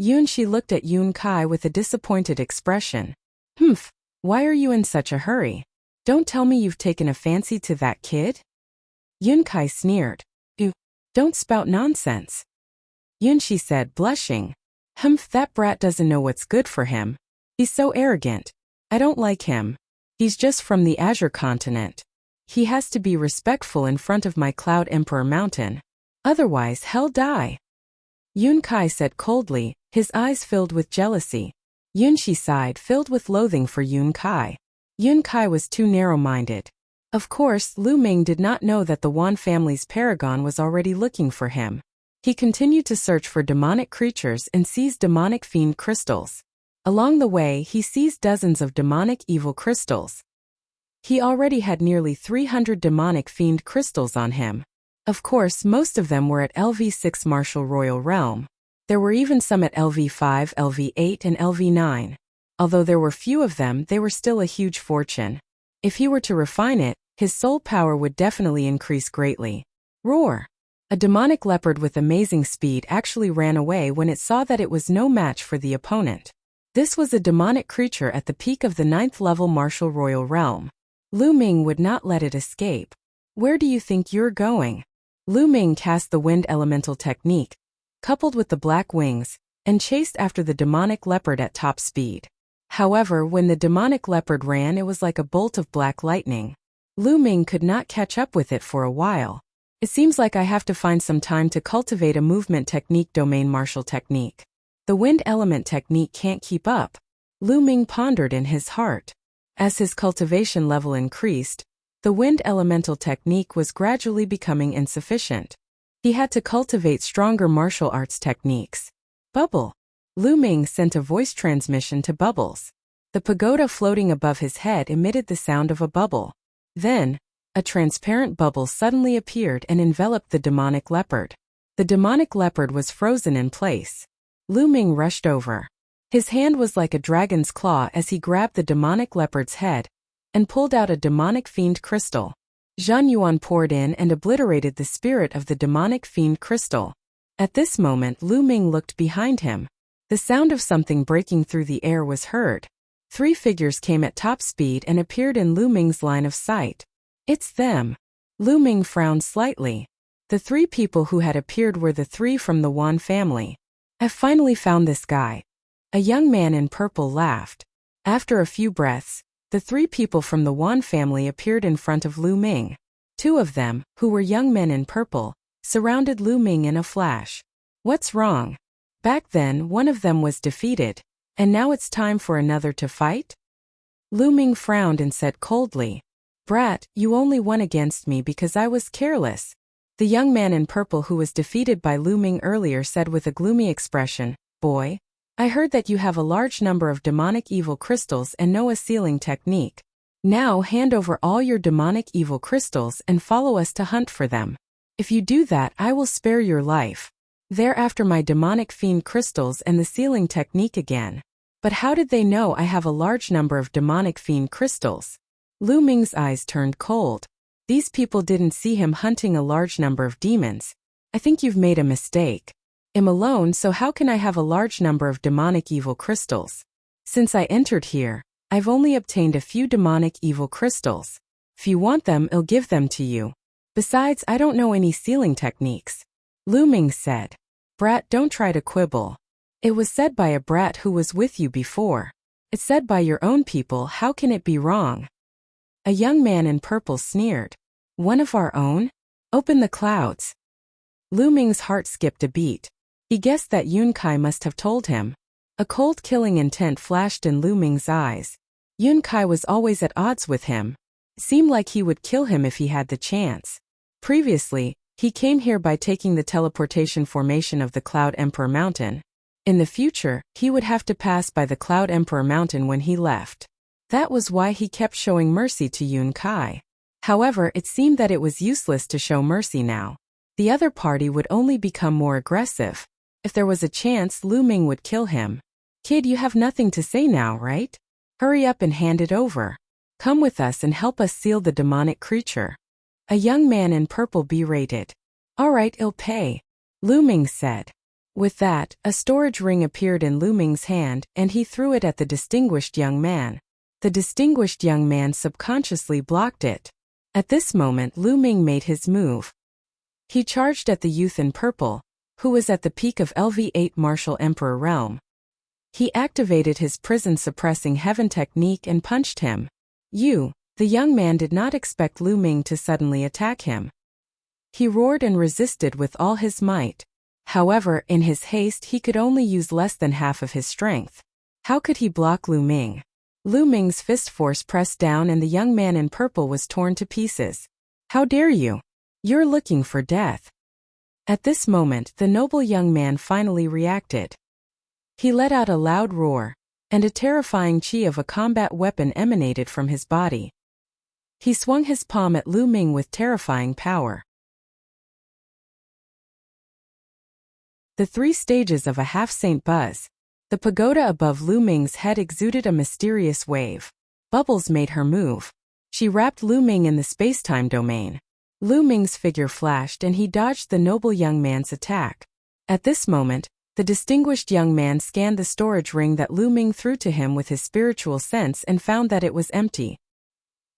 Yunshi looked at Yunkai with a disappointed expression. Why are you in such a hurry? Don't tell me you've taken a fancy to that kid? Yunkai sneered. Don't spout nonsense. Yunshi said, blushing. That brat doesn't know what's good for him. He's so arrogant. I don't like him. He's just from the Azure continent. He has to be respectful in front of my Cloud Emperor mountain. Otherwise he'll die. Yunkai said coldly, his eyes filled with jealousy. Yunshi sighed, filled with loathing for Yunkai. Yunkai was too narrow-minded. Of course, Lu Ming did not know that the Wan family's paragon was already looking for him. He continued to search for demonic creatures and seize demonic fiend crystals. Along the way, he seized dozens of demonic evil crystals. He already had nearly 300 demonic fiend crystals on him. Of course, most of them were at LV6 Martial Royal Realm. There were even some at LV5, LV8, and LV9. Although there were few of them, they were still a huge fortune. If he were to refine it, his soul power would definitely increase greatly. Roar! A demonic leopard with amazing speed actually ran away when it saw that it was no match for the opponent. This was a demonic creature at the peak of the 9th level Martial Royal Realm. Lu Ming would not let it escape. Where do you think you're going? Lu Ming cast the wind elemental technique, coupled with the black wings, and chased after the demonic leopard at top speed. However, when the demonic leopard ran, it was like a bolt of black lightning. Lu Ming could not catch up with it for a while. It seems like I have to find some time to cultivate a movement technique domain martial technique. The wind element technique can't keep up. Lu Ming pondered in his heart. As his cultivation level increased, the wind elemental technique was gradually becoming insufficient. He had to cultivate stronger martial arts techniques. Bubble. Lu Ming sent a voice transmission to Bubbles. The pagoda floating above his head emitted the sound of a bubble. Then, a transparent bubble suddenly appeared and enveloped the demonic leopard. The demonic leopard was frozen in place. Lu Ming rushed over. His hand was like a dragon's claw as he grabbed the demonic leopard's head and pulled out a demonic fiend crystal. Zhan Yuan poured in and obliterated the spirit of the demonic fiend crystal. At this moment, Lu Ming looked behind him. The sound of something breaking through the air was heard. 3 figures came at top speed and appeared in Lu Ming's line of sight. It's them. Lu Ming frowned slightly. The 3 people who had appeared were the 3 from the Wan family. I've finally found this guy. A young man in purple laughed. After a few breaths, the 3 people from the Wan family appeared in front of Lu Ming. 2 of them, who were young men in purple, surrounded Lu Ming in a flash. What's wrong? Back then, one of them was defeated, and now it's time for another to fight? Lu Ming frowned and said coldly, Brat, you only won against me because I was careless. The young man in purple who was defeated by Lu Ming earlier said with a gloomy expression, Boy, I heard that you have a large number of demonic evil crystals and know a sealing technique. Now hand over all your demonic evil crystals and follow us to hunt for them. If you do that, I will spare your life. Thereafter my demonic fiend crystals and the sealing technique again. But how did they know I have a large number of demonic fiend crystals? Lu Ming's eyes turned cold. These people didn't see him hunting a large number of demons. I think you've made a mistake. I'm alone, so how can I have a large number of demonic evil crystals? Since I entered here, I've only obtained a few demonic evil crystals. If you want them, I'll give them to you. Besides, I don't know any sealing techniques. Lu Ming said. Brat, don't try to quibble. It was said by a brat who was with you before. It's said by your own people, how can it be wrong? A young man in purple sneered. One of our own? Open the clouds. Lu Ming's heart skipped a beat. He guessed that Yun Kai must have told him. A cold killing intent flashed in Lu Ming's eyes. Yun Kai was always at odds with him. It seemed like he would kill him if he had the chance. Previously, he came here by taking the teleportation formation of the Cloud Emperor Mountain. In the future, he would have to pass by the Cloud Emperor Mountain when he left. That was why he kept showing mercy to Yun Kai. However, it seemed that it was useless to show mercy now. The other party would only become more aggressive. If there was a chance, Lu Ming would kill him. Kid, you have nothing to say now, right? Hurry up and hand it over. Come with us and help us seal the demonic creature. A young man in purple berated. All right, I'll pay, Lu Ming said. With that, a storage ring appeared in Lu Ming's hand, and he threw it at the distinguished young man. The distinguished young man subconsciously blocked it. At this moment, Lu Ming made his move. He charged at the youth in purple, who was at the peak of LV8 Martial Emperor realm. He activated his prison-suppressing heaven technique and punched him. The young man did not expect Lu Ming to suddenly attack him. He roared and resisted with all his might. However, in his haste he could only use less than half of his strength. How could he block Lu Ming? Lu Ming's fist force pressed down and the young man in purple was torn to pieces. How dare you? You're looking for death. At this moment, the noble young man finally reacted. He let out a loud roar, and a terrifying chi of a combat weapon emanated from his body. He swung his palm at Lu Ming with terrifying power. The 3 stages of a half-saint buzz. The pagoda above Lu Ming's head exuded a mysterious wave. Bubbles made her move. She wrapped Lu Ming in the space-time domain. Lu Ming's figure flashed and he dodged the noble young man's attack. At this moment, the distinguished young man scanned the storage ring that Lu Ming threw to him with his spiritual sense and found that it was empty.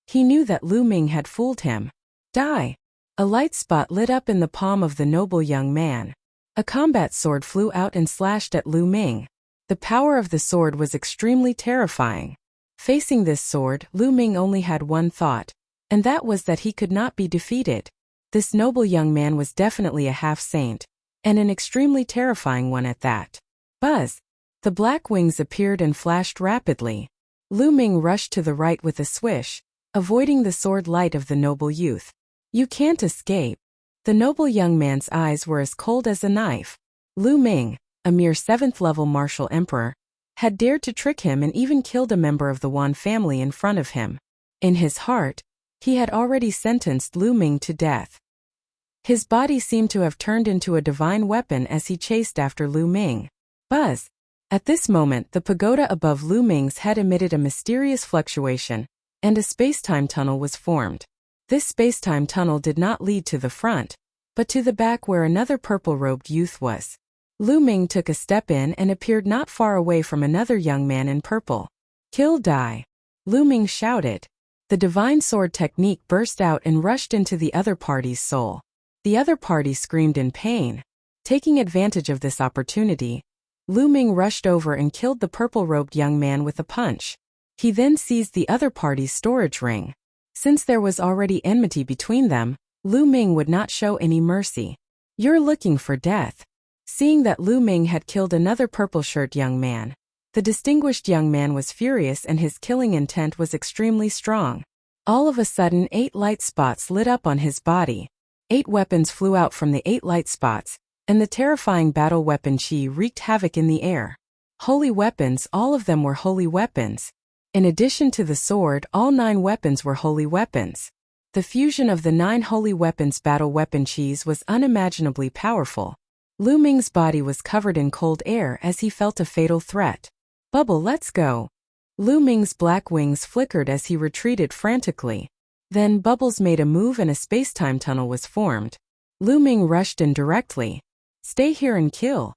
He knew that Lu Ming had fooled him. Die! A light spot lit up in the palm of the noble young man. A combat sword flew out and slashed at Lu Ming. The power of the sword was extremely terrifying. Facing this sword, Lu Ming only had one thought, and that was that he could not be defeated. This noble young man was definitely a half-saint, and an extremely terrifying one at that. Buzz! The black wings appeared and flashed rapidly. Lu Ming rushed to the right with a swish, avoiding the sword light of the noble youth. You can't escape. The noble young man's eyes were as cold as a knife. Lu Ming, a mere 7th-level martial emperor, had dared to trick him and even killed a member of the Wan family in front of him. In his heart, he had already sentenced Lu Ming to death. His body seemed to have turned into a divine weapon as he chased after Lu Ming. Buzz! At this moment, the pagoda above Lu Ming's head emitted a mysterious fluctuation, and a space-time tunnel was formed. This space-time tunnel did not lead to the front, but to the back where another purple-robed youth was. Lu Ming took a step in and appeared not far away from another young man in purple. Kill die! Lu Ming shouted. The divine sword technique burst out and rushed into the other party's soul. The other party screamed in pain. Taking advantage of this opportunity, Lu Ming rushed over and killed the purple-robed young man with a punch. He then seized the other party's storage ring. Since there was already enmity between them, Lu Ming would not show any mercy. You're looking for death. Seeing that Lu Ming had killed another purple-shirt young man, the distinguished young man was furious and his killing intent was extremely strong. All of a sudden 8 light spots lit up on his body. 8 weapons flew out from the 8 light spots, and the terrifying battle weapon chi wreaked havoc in the air. Holy weapons, all of them were holy weapons. In addition to the sword, all 9 weapons were holy weapons. The fusion of the 9 holy weapons battle weapon chis was unimaginably powerful. Lu Ming's body was covered in cold air as he felt a fatal threat. Bubble, let's go. Lu Ming's black wings flickered as he retreated frantically. Then Bubbles made a move and a space-time tunnel was formed. Lu Ming rushed in directly. "Stay here and kill."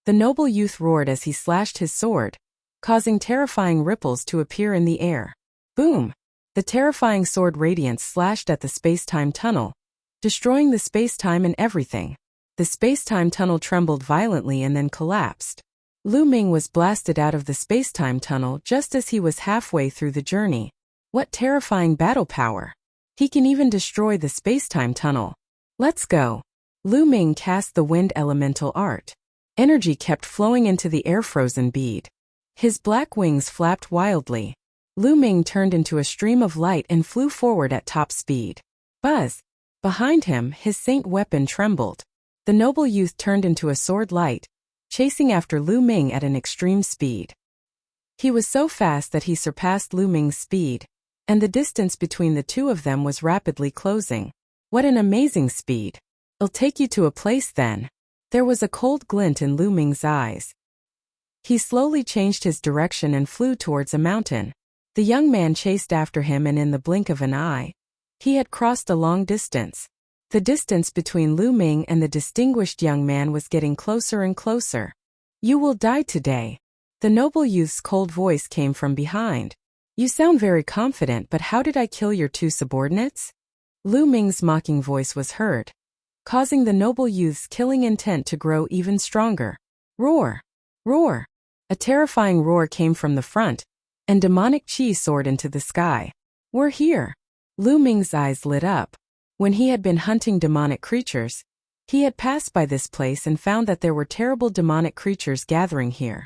The noble youth roared as he slashed his sword, causing terrifying ripples to appear in the air. Boom! The terrifying sword radiance slashed at the space-time tunnel, destroying the space-time and everything. The space-time tunnel trembled violently and then collapsed. Lu Ming was blasted out of the space-time tunnel just as he was halfway through the journey. What terrifying battle power! He can even destroy the space-time tunnel. Let's go! Lu Ming cast the wind elemental art. Energy kept flowing into the air-frozen bead. His black wings flapped wildly. Lu Ming turned into a stream of light and flew forward at top speed. Buzz! Behind him, his saint weapon trembled. The noble youth turned into a sword light, chasing after Lu Ming at an extreme speed. He was so fast that he surpassed Lu Ming's speed, and the distance between the two of them was rapidly closing. What an amazing speed! "I'll take you to a place then." There was a cold glint in Lu Ming's eyes. He slowly changed his direction and flew towards a mountain. The young man chased after him, and in the blink of an eye, he had crossed a long distance. The distance between Lu Ming and the distinguished young man was getting closer and closer. "You will die today." The noble youth's cold voice came from behind. "You sound very confident, but how did I kill your two subordinates?" Lu Ming's mocking voice was heard, causing the noble youth's killing intent to grow even stronger. Roar! Roar! A terrifying roar came from the front, and demonic chi soared into the sky. "We're here!" Lu Ming's eyes lit up. When he had been hunting demonic creatures, he had passed by this place and found that there were terrible demonic creatures gathering here.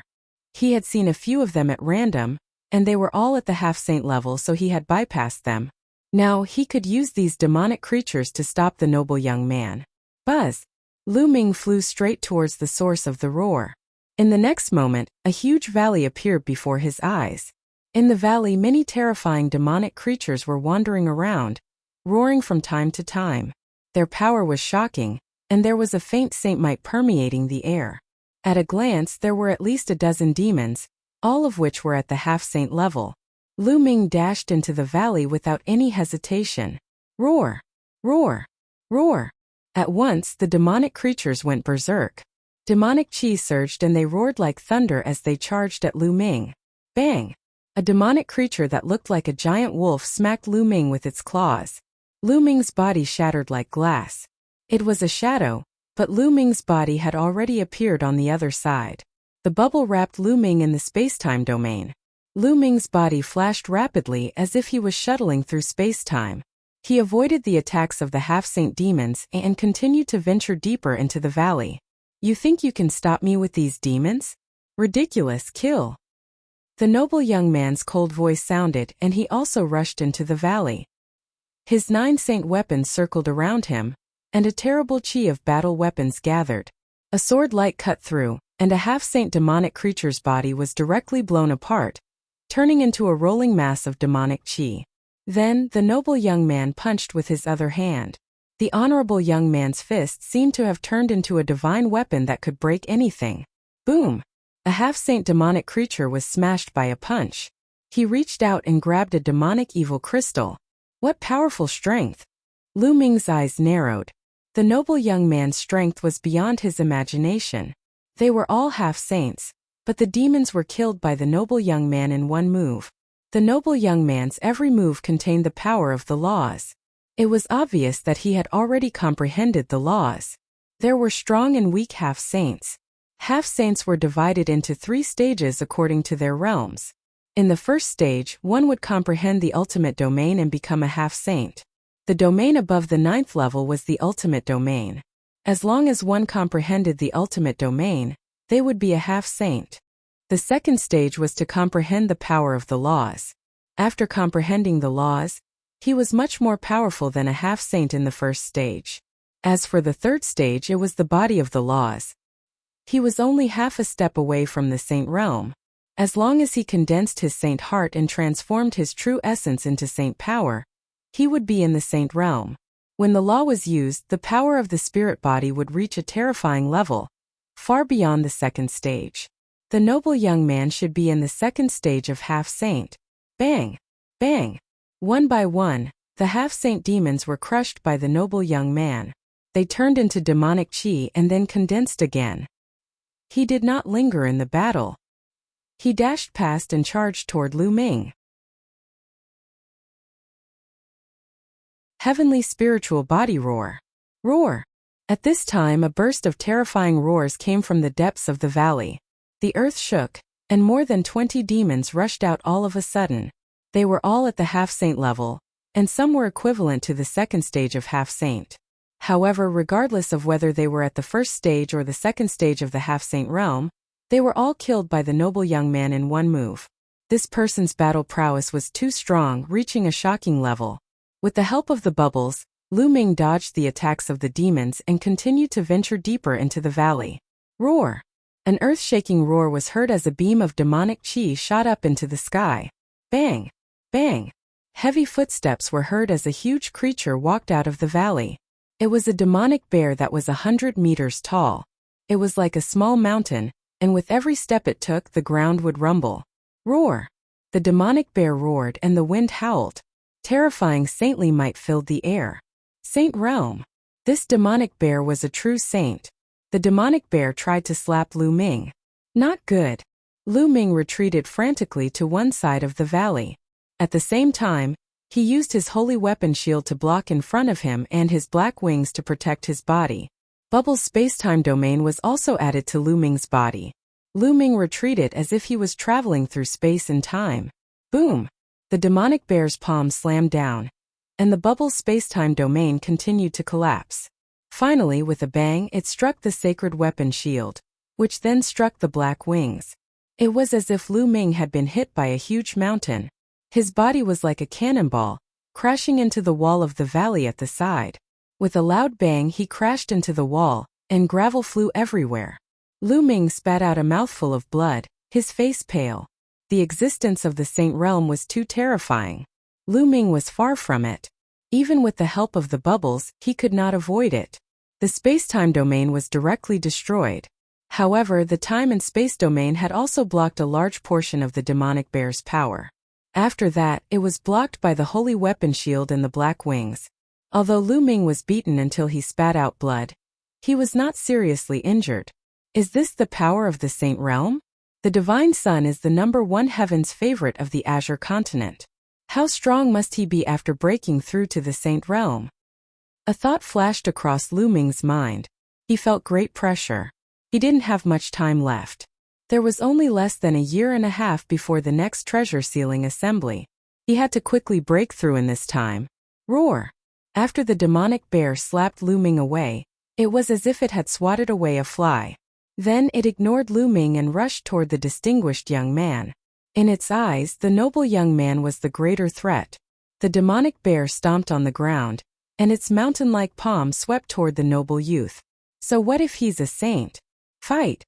He had seen a few of them at random, and they were all at the half-saint level, so he had bypassed them. Now he could use these demonic creatures to stop the noble young man. Buzz! Lu Ming flew straight towards the source of the roar. In the next moment, a huge valley appeared before his eyes. In the valley, many terrifying demonic creatures were wandering around, roaring from time to time. Their power was shocking, and there was a faint saint might permeating the air. At a glance, there were at least a dozen demons, all of which were at the half-saint level. Lu Ming dashed into the valley without any hesitation. Roar! Roar! Roar! At once, the demonic creatures went berserk. Demonic chi surged and they roared like thunder as they charged at Lu Ming. Bang! A demonic creature that looked like a giant wolf smacked Lu Ming with its claws. Lu Ming's body shattered like glass. It was a shadow, but Lu Ming's body had already appeared on the other side. The bubble wrapped Lu Ming in the space-time domain. Lu Ming's body flashed rapidly as if he was shuttling through space-time. He avoided the attacks of the half-saint demons and continued to venture deeper into the valley. "You think you can stop me with these demons? Ridiculous, kill!" The noble young man's cold voice sounded, and he also rushed into the valley. His 9 saint weapons circled around him, and a terrible chi of battle weapons gathered. A sword light cut through, and a half-saint demonic creature's body was directly blown apart, turning into a rolling mass of demonic chi. Then, the noble young man punched with his other hand. The honorable young man's fist seemed to have turned into a divine weapon that could break anything. Boom! A half-saint demonic creature was smashed by a punch. He reached out and grabbed a demonic evil crystal. What powerful strength! Lu Ming's eyes narrowed. The noble young man's strength was beyond his imagination. They were all half-saints, but the demons were killed by the noble young man in one move. The noble young man's every move contained the power of the laws. It was obvious that he had already comprehended the laws. There were strong and weak half-saints. Half-saints were divided into 3 stages according to their realms. In the first stage, one would comprehend the ultimate domain and become a half-saint. The domain above the 9th level was the ultimate domain. As long as one comprehended the ultimate domain, they would be a half-saint. The second stage was to comprehend the power of the laws. After comprehending the laws, he was much more powerful than a half-saint in the first stage. As for the third stage, it was the body of the laws. He was only half a step away from the saint realm. As long as he condensed his saint heart and transformed his true essence into saint power, he would be in the saint realm. When the law was used, the power of the spirit body would reach a terrifying level, far beyond the second stage. The noble young man should be in the second stage of half-saint. Bang! Bang! One by one, the half-saint demons were crushed by the noble young man. They turned into demonic chi and then condensed again. He did not linger in the battle. He dashed past and charged toward Lu Ming. Heavenly spiritual body roar. Roar! At this time a burst of terrifying roars came from the depths of the valley. The earth shook, and more than 20 demons rushed out all of a sudden. They were all at the half-saint level, and some were equivalent to the second stage of half-saint. However, regardless of whether they were at the first stage or the second stage of the half-saint realm, they were all killed by the noble young man in one move. This person's battle prowess was too strong, reaching a shocking level. With the help of the bubbles, Lu Ming dodged the attacks of the demons and continued to venture deeper into the valley. Roar! An earth-shaking roar was heard as a beam of demonic chi shot up into the sky. Bang! Bang! Heavy footsteps were heard as a huge creature walked out of the valley. It was a demonic bear that was 100 meters tall. It was like a small mountain, and with every step it took, the ground would rumble. Roar! The demonic bear roared and the wind howled. Terrifying saintly might filled the air. Saint realm. This demonic bear was a true saint. The demonic bear tried to slap Lu Ming. Not good. Lu Ming retreated frantically to one side of the valley. At the same time, he used his holy weapon shield to block in front of him and his black wings to protect his body. Bubble's spacetime domain was also added to Lu Ming's body. Lu Ming retreated as if he was traveling through space and time. Boom! The demonic bear's palm slammed down, and the bubble's spacetime domain continued to collapse. Finally, with a bang, it struck the sacred weapon shield, which then struck the black wings. It was as if Lu Ming had been hit by a huge mountain. His body was like a cannonball, crashing into the wall of the valley at the side. With a loud bang, he crashed into the wall, and gravel flew everywhere. Lu Ming spat out a mouthful of blood, his face pale. The existence of the Saint Realm was too terrifying. Lu Ming was far from it. Even with the help of the bubbles, he could not avoid it. The spacetime domain was directly destroyed. However, the time and space domain had also blocked a large portion of the demonic bear's power. After that, it was blocked by the holy weapon shield and the black wings. Although Lu Ming was beaten until he spat out blood, he was not seriously injured. Is this the power of the Saint Realm? The Divine Sun is the #1 heaven's favorite of the Azure continent. How strong must he be after breaking through to the Saint Realm? A thought flashed across Lu Ming's mind. He felt great pressure. He didn't have much time left. There was only less than a year and a half before the next treasure sealing assembly. He had to quickly break through in this time. Roar! After the demonic bear slapped Lu Ming away, it was as if it had swatted away a fly. Then it ignored Lu Ming and rushed toward the distinguished young man. In its eyes, the noble young man was the greater threat. The demonic bear stomped on the ground, and its mountain-like palm swept toward the noble youth. So what if he's a saint? Fight!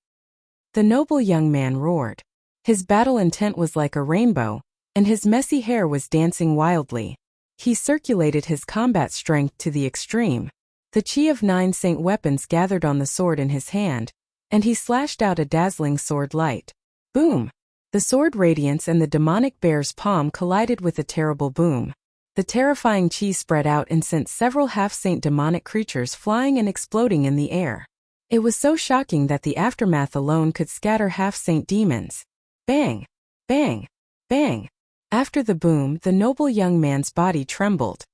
The noble young man roared. His battle intent was like a rainbow, and his messy hair was dancing wildly. He circulated his combat strength to the extreme. The chi of 9 saint weapons gathered on the sword in his hand, and he slashed out a dazzling sword light. Boom! The sword radiance and the demonic bear's palm collided with a terrible boom. The terrifying chi spread out and sent several half-saint demonic creatures flying and exploding in the air. It was so shocking that the aftermath alone could scatter half-saint demons. Bang! Bang! Bang! After the boom, the noble young man's body trembled.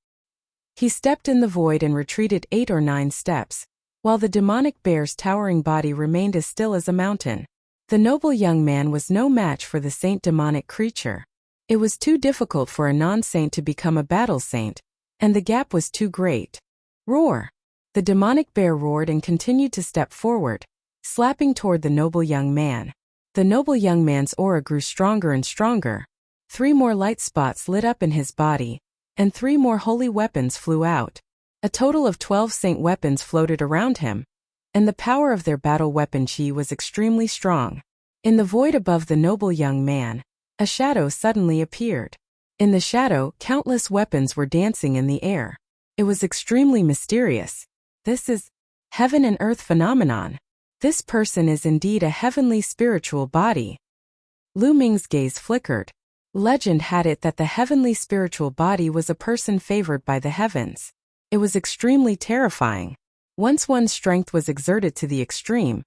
He stepped in the void and retreated 8 or 9 steps, while the demonic bear's towering body remained as still as a mountain. The noble young man was no match for the saint demonic creature. It was too difficult for a non-saint to become a battle saint, and the gap was too great. Roar! The demonic bear roared and continued to step forward, slapping toward the noble young man. The noble young man's aura grew stronger and stronger. 3 more light spots lit up in his body, and 3 more holy weapons flew out. A total of 12 saint weapons floated around him, and the power of their battle weapon chi was extremely strong. In the void above the noble young man, a shadow suddenly appeared. In the shadow, countless weapons were dancing in the air. It was extremely mysterious. This is heaven and earth phenomenon. This person is indeed a heavenly spiritual body. Lu Ming's gaze flickered. Legend had it that the heavenly spiritual body was a person favored by the heavens. It was extremely terrifying. Once one's strength was exerted to the extreme,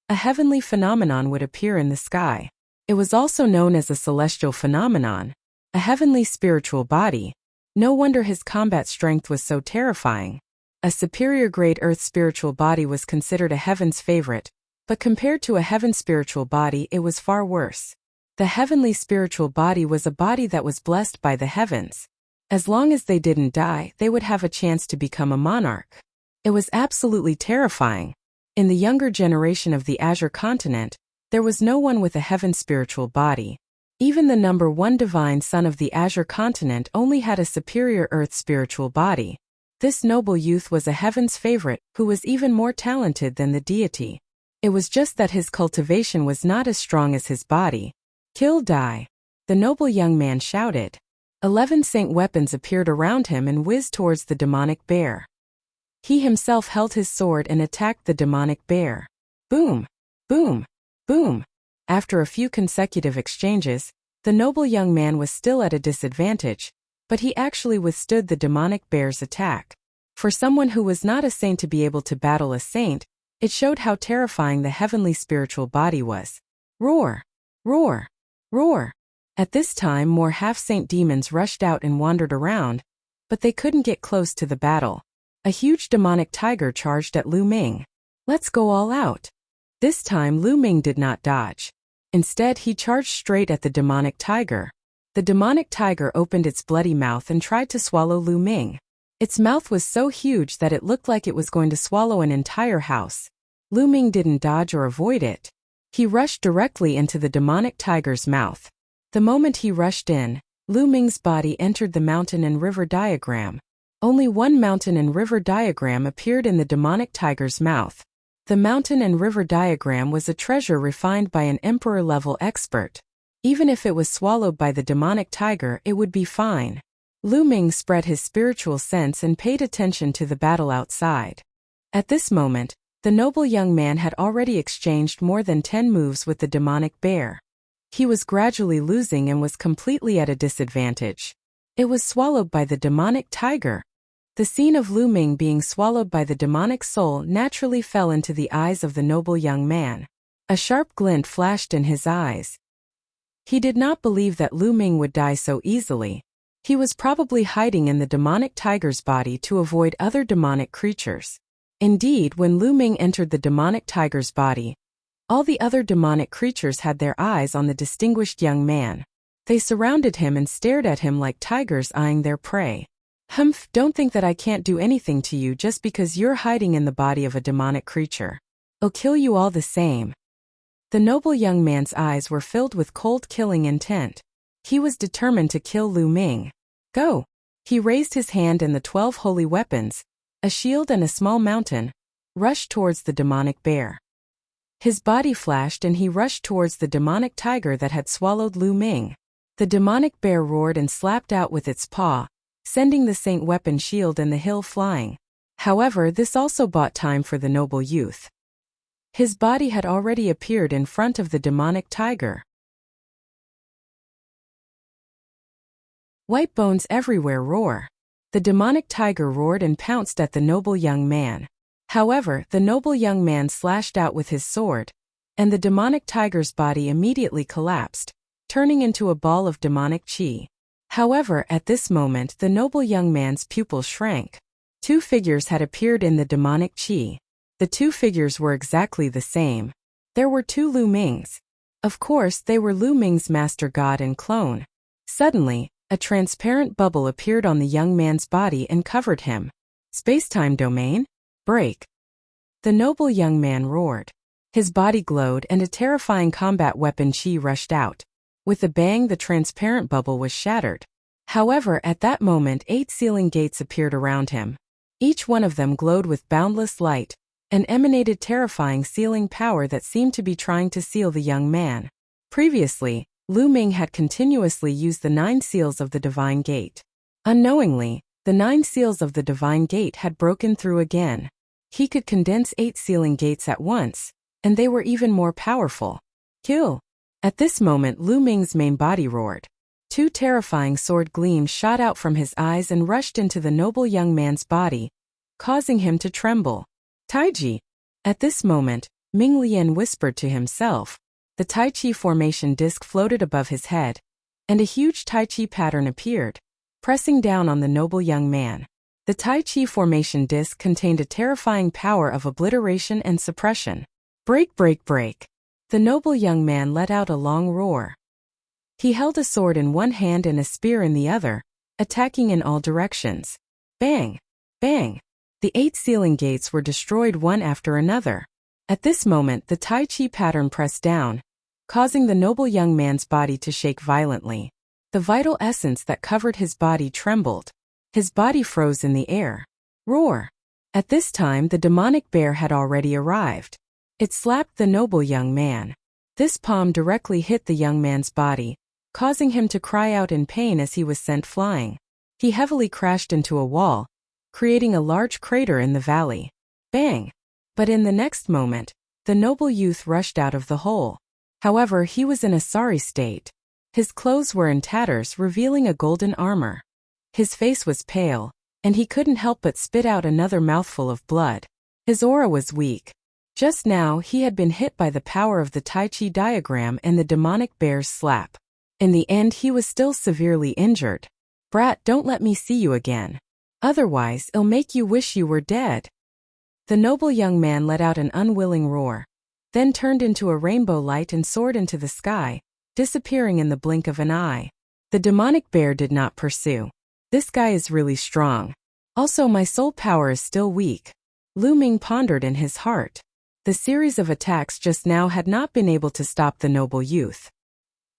a heavenly phenomenon would appear in the sky. It was also known as a celestial phenomenon, a heavenly spiritual body. No wonder his combat strength was so terrifying. A superior grade earth spiritual body was considered a heaven's favorite, but compared to a heaven spiritual body it was far worse. The heavenly spiritual body was a body that was blessed by the heavens. As long as they didn't die, they would have a chance to become a monarch. It was absolutely terrifying. In the younger generation of the Azure continent, there was no one with a heaven spiritual body. Even the number one divine son of the Azure continent only had a superior earth spiritual body. This noble youth was a heaven's favorite, who was even more talented than the deity. It was just that his cultivation was not as strong as his body. Kill, die. The noble young man shouted. 11 saint weapons appeared around him and whizzed towards the demonic bear. He himself held his sword and attacked the demonic bear. Boom! Boom! Boom! After a few consecutive exchanges, the noble young man was still at a disadvantage, but he actually withstood the demonic bear's attack. For someone who was not a saint to be able to battle a saint, it showed how terrifying the heavenly spiritual body was. Roar! Roar! Roar! At this time more half-saint demons rushed out and wandered around, but they couldn't get close to the battle. A huge demonic tiger charged at Lu Ming. Let's go all out. This time Lu Ming did not dodge. Instead he charged straight at the demonic tiger. The demonic tiger opened its bloody mouth and tried to swallow Lu Ming. Its mouth was so huge that it looked like it was going to swallow an entire house. Lu Ming didn't dodge or avoid it. He rushed directly into the demonic tiger's mouth. The moment he rushed in, Lu Ming's body entered the mountain and river diagram. Only one mountain and river diagram appeared in the demonic tiger's mouth. The mountain and river diagram was a treasure refined by an emperor-level expert. Even if it was swallowed by the demonic tiger, it would be fine. Lu Ming spread his spiritual sense and paid attention to the battle outside. At this moment, the noble young man had already exchanged more than 10 moves with the demonic bear. He was gradually losing and was completely at a disadvantage. It was swallowed by the demonic tiger. The scene of Lu Ming being swallowed by the demonic soul naturally fell into the eyes of the noble young man. A sharp glint flashed in his eyes. He did not believe that Lu Ming would die so easily. He was probably hiding in the demonic tiger's body to avoid other demonic creatures. Indeed, when Lu Ming entered the demonic tiger's body, all the other demonic creatures had their eyes on the distinguished young man. They surrounded him and stared at him like tigers eyeing their prey. Humph, don't think that I can't do anything to you just because you're hiding in the body of a demonic creature. I'll kill you all the same. The noble young man's eyes were filled with cold killing intent. He was determined to kill Lu Ming. Go! He raised his hand and the 12 holy weapons, a shield and a small mountain, rushed towards the demonic bear. His body flashed and he rushed towards the demonic tiger that had swallowed Lu Ming. The demonic bear roared and slapped out with its paw, sending the saint weapon shield and the hill flying. However, this also bought time for the noble youth. His body had already appeared in front of the demonic tiger. White bones everywhere roar. The demonic tiger roared and pounced at the noble young man. However, the noble young man slashed out with his sword, and the demonic tiger's body immediately collapsed, turning into a ball of demonic chi. However, at this moment the noble young man's pupils shrank. 2 figures had appeared in the demonic chi. The 2 figures were exactly the same. There were 2 Lu Mings. Of course, they were Lu Ming's master god and clone. Suddenly, a transparent bubble appeared on the young man's body and covered him. Spacetime domain? Break! The noble young man roared. His body glowed and a terrifying combat weapon chi rushed out. With a bang, the transparent bubble was shattered. However, at that moment 8 sealing gates appeared around him. Each one of them glowed with boundless light, and emanated terrifying sealing power that seemed to be trying to seal the young man. Previously, Lu Ming had continuously used the 9 seals of the Divine Gate. Unknowingly, the 9 seals of the Divine Gate had broken through again. He could condense 8 sealing gates at once, and they were even more powerful. Kill! At this moment Lu Ming's main body roared. 2 terrifying sword gleams shot out from his eyes and rushed into the noble young man's body, causing him to tremble. Taiji. At this moment, Ming Lian whispered to himself. The Tai Chi formation disc floated above his head, and a huge Tai Chi pattern appeared, pressing down on the noble young man. The Tai Chi formation disc contained a terrifying power of obliteration and suppression. Break, break, break. The noble young man let out a long roar. He held a sword in one hand and a spear in the other, attacking in all directions. Bang! Bang! The 8 ceiling gates were destroyed one after another. At this moment the Tai Chi pattern pressed down, causing the noble young man's body to shake violently. The vital essence that covered his body trembled. His body froze in the air. Roar! At this time the demonic bear had already arrived. It slapped the noble young man. This palm directly hit the young man's body, causing him to cry out in pain as he was sent flying. He heavily crashed into a wall, creating a large crater in the valley. Bang! But in the next moment, the noble youth rushed out of the hole. However, he was in a sorry state. His clothes were in tatters, revealing a golden armor. His face was pale, and he couldn't help but spit out another mouthful of blood. His aura was weak. Just now he had been hit by the power of the Tai Chi diagram and the demonic bear's slap. In the end he was still severely injured. Brat, don't let me see you again. Otherwise it'll make you wish you were dead. The noble young man let out an unwilling roar, then turned into a rainbow light and soared into the sky, disappearing in the blink of an eye. The demonic bear did not pursue. This guy is really strong. Also my soul power is still weak. Lu Ming pondered in his heart. The series of attacks just now had not been able to stop the noble youth.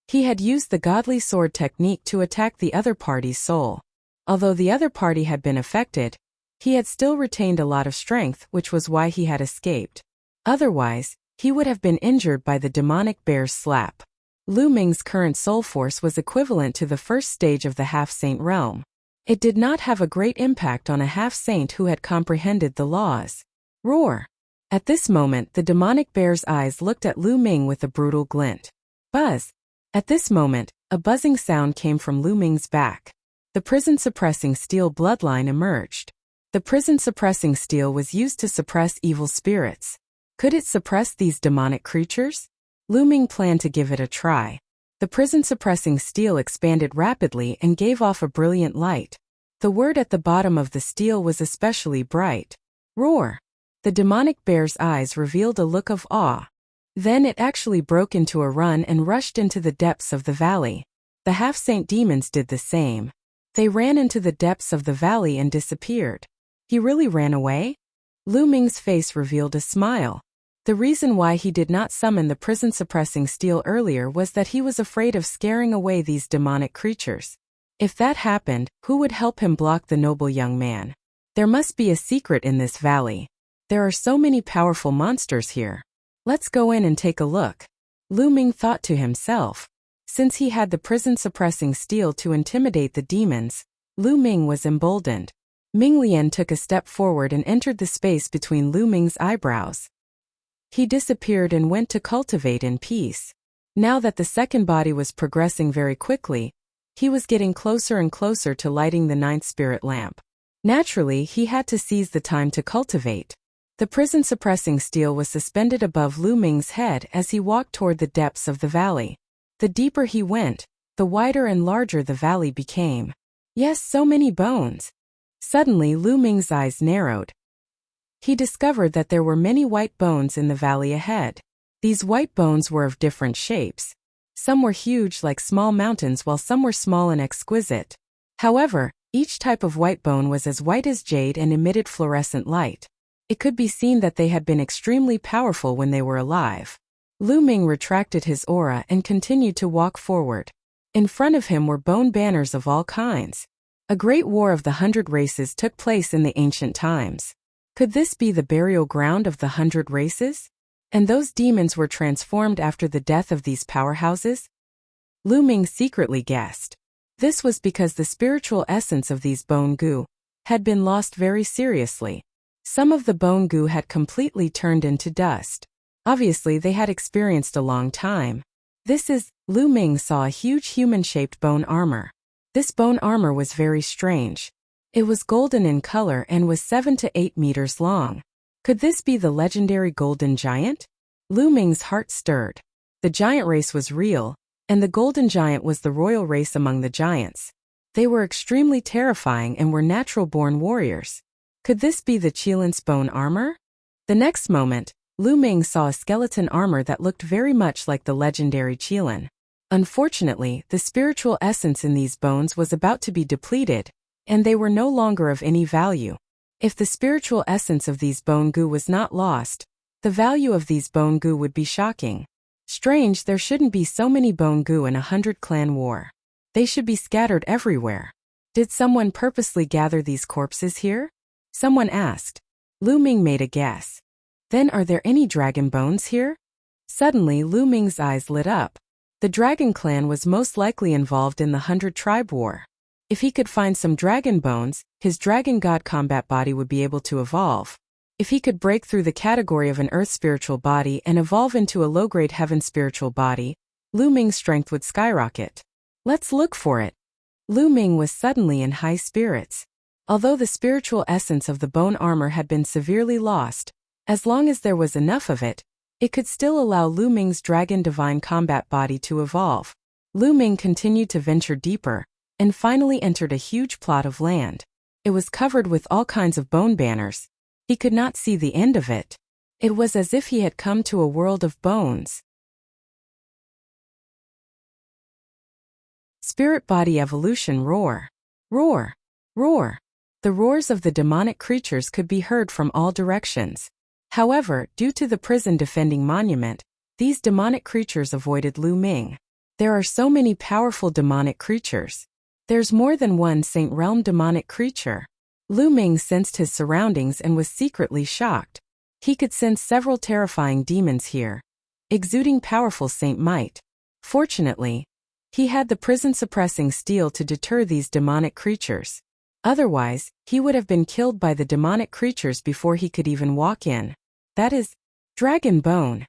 He had used the godly sword technique to attack the other party's soul. Although the other party had been affected, he had still retained a lot of strength, which was why he had escaped. Otherwise, he would have been injured by the demonic bear's slap. Lu Ming's current soul force was equivalent to the first stage of the half-saint realm. It did not have a great impact on a half-saint who had comprehended the laws. Roar! At this moment the demonic bear's eyes looked at Lu Ming with a brutal glint. Buzz! At this moment, a buzzing sound came from Lu Ming's back. The prison-suppressing steel bloodline emerged. The prison-suppressing steel was used to suppress evil spirits. Could it suppress these demonic creatures? Lu Ming planned to give it a try. The prison-suppressing steel expanded rapidly and gave off a brilliant light. The word at the bottom of the steel was especially bright. Roar! The demonic bear's eyes revealed a look of awe. Then it actually broke into a run and rushed into the depths of the valley. The half-saint demons did the same. They ran into the depths of the valley and disappeared. He really ran away? Lu Ming's face revealed a smile. The reason why he did not summon the prison-suppressing steel earlier was that he was afraid of scaring away these demonic creatures. If that happened, who would help him block the noble young man? There must be a secret in this valley. There are so many powerful monsters here. Let's go in and take a look. Lu Ming thought to himself. Since he had the prison-suppressing steel to intimidate the demons, Lu Ming was emboldened. Ming Lian took a step forward and entered the space between Lu Ming's eyebrows. He disappeared and went to cultivate in peace. Now that the second body was progressing very quickly, he was getting closer and closer to lighting the ninth spirit lamp. Naturally, he had to seize the time to cultivate. The prison-suppressing steel was suspended above Lu Ming's head as he walked toward the depths of the valley. The deeper he went, the wider and larger the valley became. Yes, so many bones. Suddenly Lu Ming's eyes narrowed. He discovered that there were many white bones in the valley ahead. These white bones were of different shapes. Some were huge like small mountains while some were small and exquisite. However, each type of white bone was as white as jade and emitted fluorescent light. It could be seen that they had been extremely powerful when they were alive. Lu Ming retracted his aura and continued to walk forward. In front of him were bone banners of all kinds. A great war of the 100 races took place in the ancient times. Could this be the burial ground of the 100 races? And those demons were transformed after the death of these powerhouses? Lu Ming secretly guessed. This was because the spiritual essence of these bone goo had been lost very seriously. Some of the bone goo had completely turned into dust. Obviously, they had experienced a long time. Lu Ming saw a huge human-shaped bone armor. This bone armor was very strange. It was golden in color and was 7 to 8 meters long. Could this be the legendary golden giant? Lu Ming's heart stirred. The giant race was real, and the golden giant was the royal race among the giants. They were extremely terrifying and were natural-born warriors. Could this be the Qilin's bone armor? The next moment, Lu Ming saw a skeleton armor that looked very much like the legendary Qilin. Unfortunately, the spiritual essence in these bones was about to be depleted, and they were no longer of any value. If the spiritual essence of these bone goo was not lost, the value of these bone goo would be shocking. Strange, there shouldn't be so many bone goo in 100-clan war. They should be scattered everywhere. Did someone purposely gather these corpses here? Someone asked. Lu Ming made a guess. Then are there any dragon bones here? Suddenly Lu Ming's eyes lit up. The dragon clan was most likely involved in the 100-tribe war. If he could find some dragon bones, his dragon god combat body would be able to evolve. If he could break through the category of an earth spiritual body and evolve into a low-grade heaven spiritual body, Lu Ming's strength would skyrocket. Let's look for it. Lu Ming was suddenly in high spirits. Although the spiritual essence of the bone armor had been severely lost, as long as there was enough of it, it could still allow Lu Ming's dragon divine combat body to evolve. Lu Ming continued to venture deeper, and finally entered a huge plot of land. It was covered with all kinds of bone banners. He could not see the end of it. It was as if he had come to a world of bones. Spirit body evolution roar. Roar. Roar. The roars of the demonic creatures could be heard from all directions. However, due to the prison defending monument, these demonic creatures avoided Lu Ming. There are so many powerful demonic creatures. There's more than one Saint Realm demonic creature. Lu Ming sensed his surroundings and was secretly shocked. He could sense several terrifying demons here, exuding powerful saint might. Fortunately, he had the prison-suppressing steel to deter these demonic creatures. Otherwise, he would have been killed by the demonic creatures before he could even walk in. That is, dragon bone.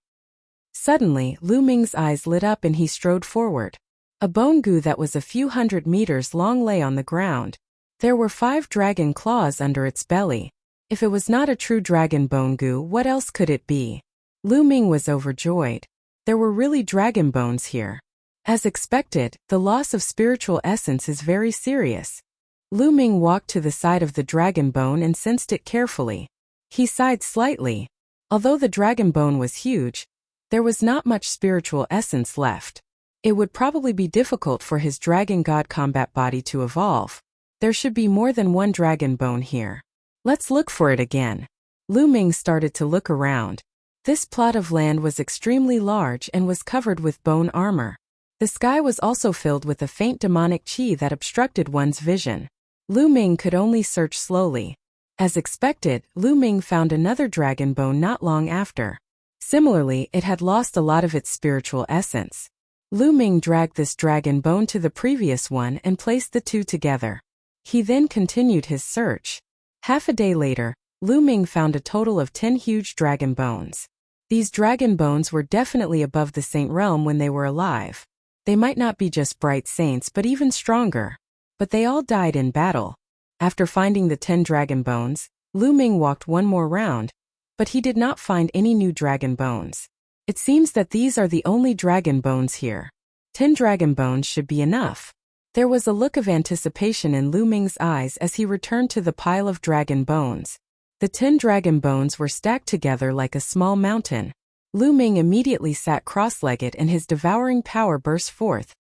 Suddenly, Lu Ming's eyes lit up and he strode forward. A bone goo that was a few hundred meters long lay on the ground. There were 5 dragon claws under its belly. If it was not a true dragon bone goo, what else could it be? Lu Ming was overjoyed. There were really dragon bones here. As expected, the loss of spiritual essence is very serious. Lu Ming walked to the side of the dragon bone and sensed it carefully. He sighed slightly. Although the dragon bone was huge, there was not much spiritual essence left. It would probably be difficult for his dragon god combat body to evolve. There should be more than one dragon bone here. Let's look for it again. Lu Ming started to look around. This plot of land was extremely large and was covered with bone armor. The sky was also filled with a faint demonic qi that obstructed one's vision. Lu Ming could only search slowly. As expected, Lu Ming found another dragon bone not long after. Similarly, it had lost a lot of its spiritual essence. Lu Ming dragged this dragon bone to the previous one and placed the two together. He then continued his search. Half a day later, Lu Ming found a total of 10 huge dragon bones. These dragon bones were definitely above the saint realm when they were alive. They might not be just bright saints but even stronger. But they all died in battle. After finding the 10 dragon bones, Lu Ming walked one more round, but he did not find any new dragon bones. It seems that these are the only dragon bones here. 10 dragon bones should be enough. There was a look of anticipation in Lu Ming's eyes as he returned to the pile of dragon bones. The 10 dragon bones were stacked together like a small mountain. Lu Ming immediately sat cross-legged and his devouring power burst forth,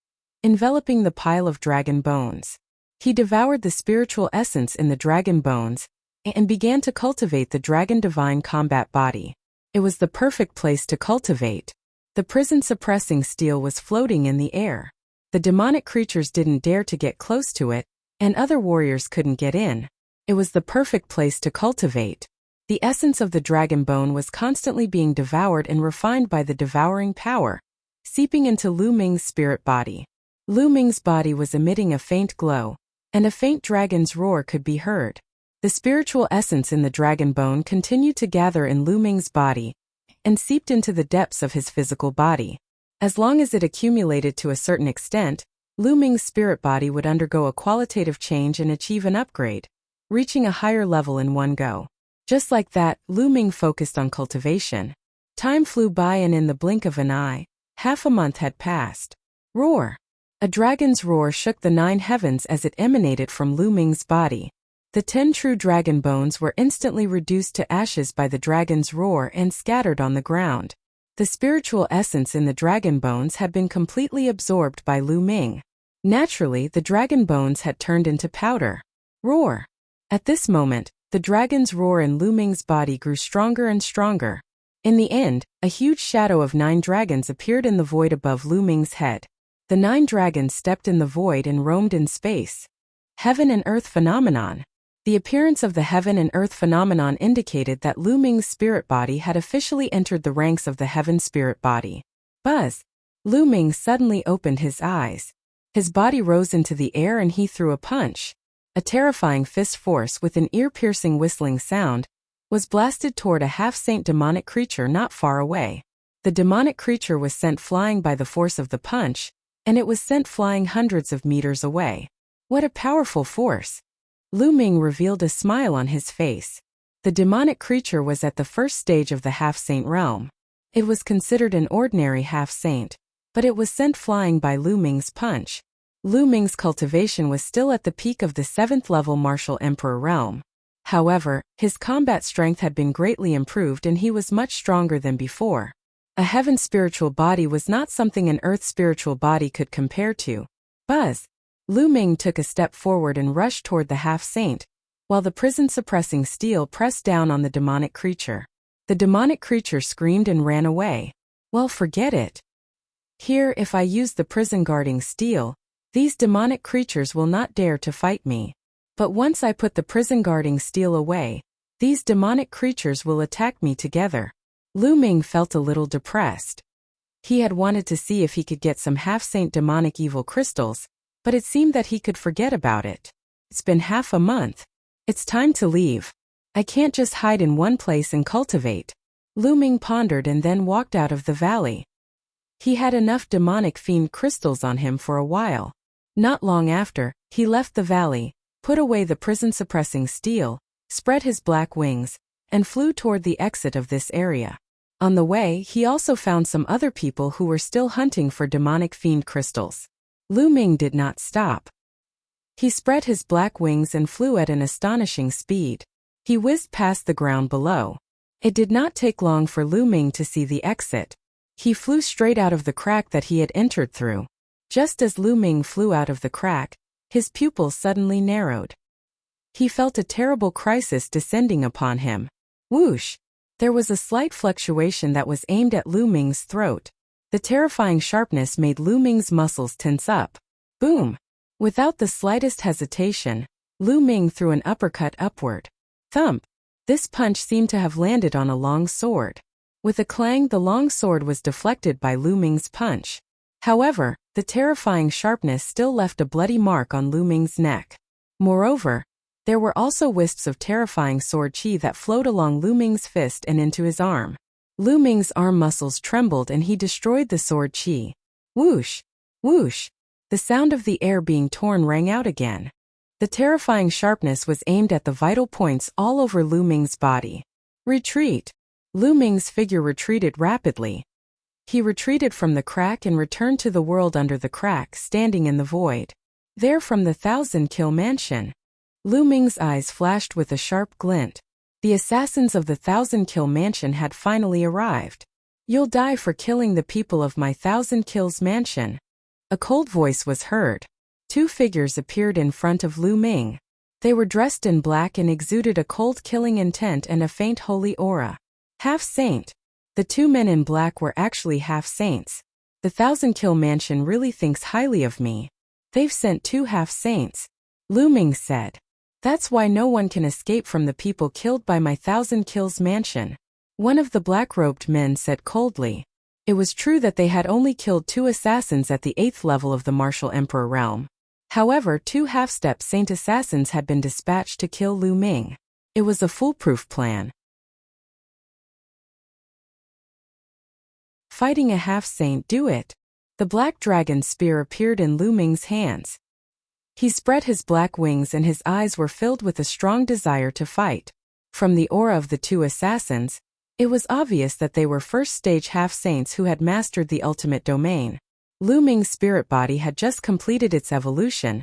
enveloping the pile of dragon bones. He devoured the spiritual essence in the dragon bones and began to cultivate the dragon divine combat body. It was the perfect place to cultivate. The prison-suppressing steel was floating in the air. The demonic creatures didn't dare to get close to it, and other warriors couldn't get in. It was the perfect place to cultivate. The essence of the dragon bone was constantly being devoured and refined by the devouring power, seeping into Lu Ming's spirit body. Lu Ming's body was emitting a faint glow, and a faint dragon's roar could be heard. The spiritual essence in the dragon bone continued to gather in Lu Ming's body and seeped into the depths of his physical body. As long as it accumulated to a certain extent, Lu Ming's spirit body would undergo a qualitative change and achieve an upgrade, reaching a higher level in one go. Just like that, Lu Ming focused on cultivation. Time flew by and in the blink of an eye, half a month had passed. Roar! A dragon's roar shook the 9 heavens as it emanated from Lu Ming's body. The 10 true dragon bones were instantly reduced to ashes by the dragon's roar and scattered on the ground. The spiritual essence in the dragon bones had been completely absorbed by Lu Ming. Naturally, the dragon bones had turned into powder. Roar! At this moment, the dragon's roar in Lu Ming's body grew stronger and stronger. In the end, a huge shadow of 9 dragons appeared in the void above Lu Ming's head. The 9 dragons stepped in the void and roamed in space. Heaven and Earth phenomenon. The appearance of the Heaven and Earth phenomenon indicated that Lu Ming's spirit body had officially entered the ranks of the Heaven spirit body. Buzz! Lu Ming suddenly opened his eyes. His body rose into the air and he threw a punch. A terrifying fist force with an ear-piercing whistling sound was blasted toward a half-saint demonic creature not far away. The demonic creature was sent flying by the force of the punch, and it was sent flying hundreds of meters away. What a powerful force! Lu Ming revealed a smile on his face. The demonic creature was at the first stage of the half-saint realm. It was considered an ordinary half-saint, but it was sent flying by Lu Ming's punch. Lu Ming's cultivation was still at the peak of the 7th level martial emperor realm. However, his combat strength had been greatly improved and he was much stronger than before. A heaven spiritual body was not something an earth spiritual body could compare to. Buzz! Lu Ming took a step forward and rushed toward the half-saint, while the prison-suppressing steel pressed down on the demonic creature. The demonic creature screamed and ran away. Well, forget it. Here, if I use the prison-guarding steel, these demonic creatures will not dare to fight me. But once I put the prison-guarding steel away, these demonic creatures will attack me together. Lu Ming felt a little depressed. He had wanted to see if he could get some half-saint demonic evil crystals, but it seemed that he could forget about it. It's been half a month. It's time to leave. I can't just hide in one place and cultivate. Lu Ming pondered and then walked out of the valley. He had enough demonic fiend crystals on him for a while. Not long after, he left the valley, put away the prison-suppressing steel, spread his black wings, and flew toward the exit of this area. On the way, he also found some other people who were still hunting for demonic fiend crystals. Lu Ming did not stop. He spread his black wings and flew at an astonishing speed. He whizzed past the ground below. It did not take long for Lu Ming to see the exit. He flew straight out of the crack that he had entered through. Just as Lu Ming flew out of the crack, his pupils suddenly narrowed. He felt a terrible crisis descending upon him. Whoosh! There was a slight fluctuation that was aimed at Lu Ming's throat. The terrifying sharpness made Lu Ming's muscles tense up. Boom! Without the slightest hesitation, Lu Ming threw an uppercut upward. Thump! This punch seemed to have landed on a long sword. With a clang, the long sword was deflected by Lu Ming's punch. However, the terrifying sharpness still left a bloody mark on Lu Ming's neck. Moreover, there were also wisps of terrifying sword chi that flowed along Lu Ming's fist and into his arm. Lu Ming's arm muscles trembled and he destroyed the sword chi. Whoosh! Whoosh! The sound of the air being torn rang out again. The terrifying sharpness was aimed at the vital points all over Lu Ming's body. Retreat! Lu Ming's figure retreated rapidly. He retreated from the crack and returned to the world under the crack, standing in the void. There from the 1,000-kill mansion. Lu Ming's eyes flashed with a sharp glint. The assassins of the 1,000-kill mansion had finally arrived. You'll die for killing the people of my 1,000 kills mansion. A cold voice was heard. 2 figures appeared in front of Lu Ming. They were dressed in black and exuded a cold killing intent and a faint holy aura. Half-saint. The 2 men in black were actually half-saints. The 1,000-kill mansion really thinks highly of me. They've sent 2 half-saints. Lu Ming said. That's why no one can escape from the people killed by my 1,000 kills mansion. One of the black-robed men said coldly. It was true that they had only killed 2 assassins at the 8th level of the martial emperor realm. However, 2 half-step saint assassins had been dispatched to kill Lu Ming. It was a foolproof plan. Fighting a half-saint, do it. The black dragon's spear appeared in Lu Ming's hands. He spread his black wings and his eyes were filled with a strong desire to fight. From the aura of the two assassins, it was obvious that they were first-stage half-saints who had mastered the ultimate domain. Lu Ming's spirit body had just completed its evolution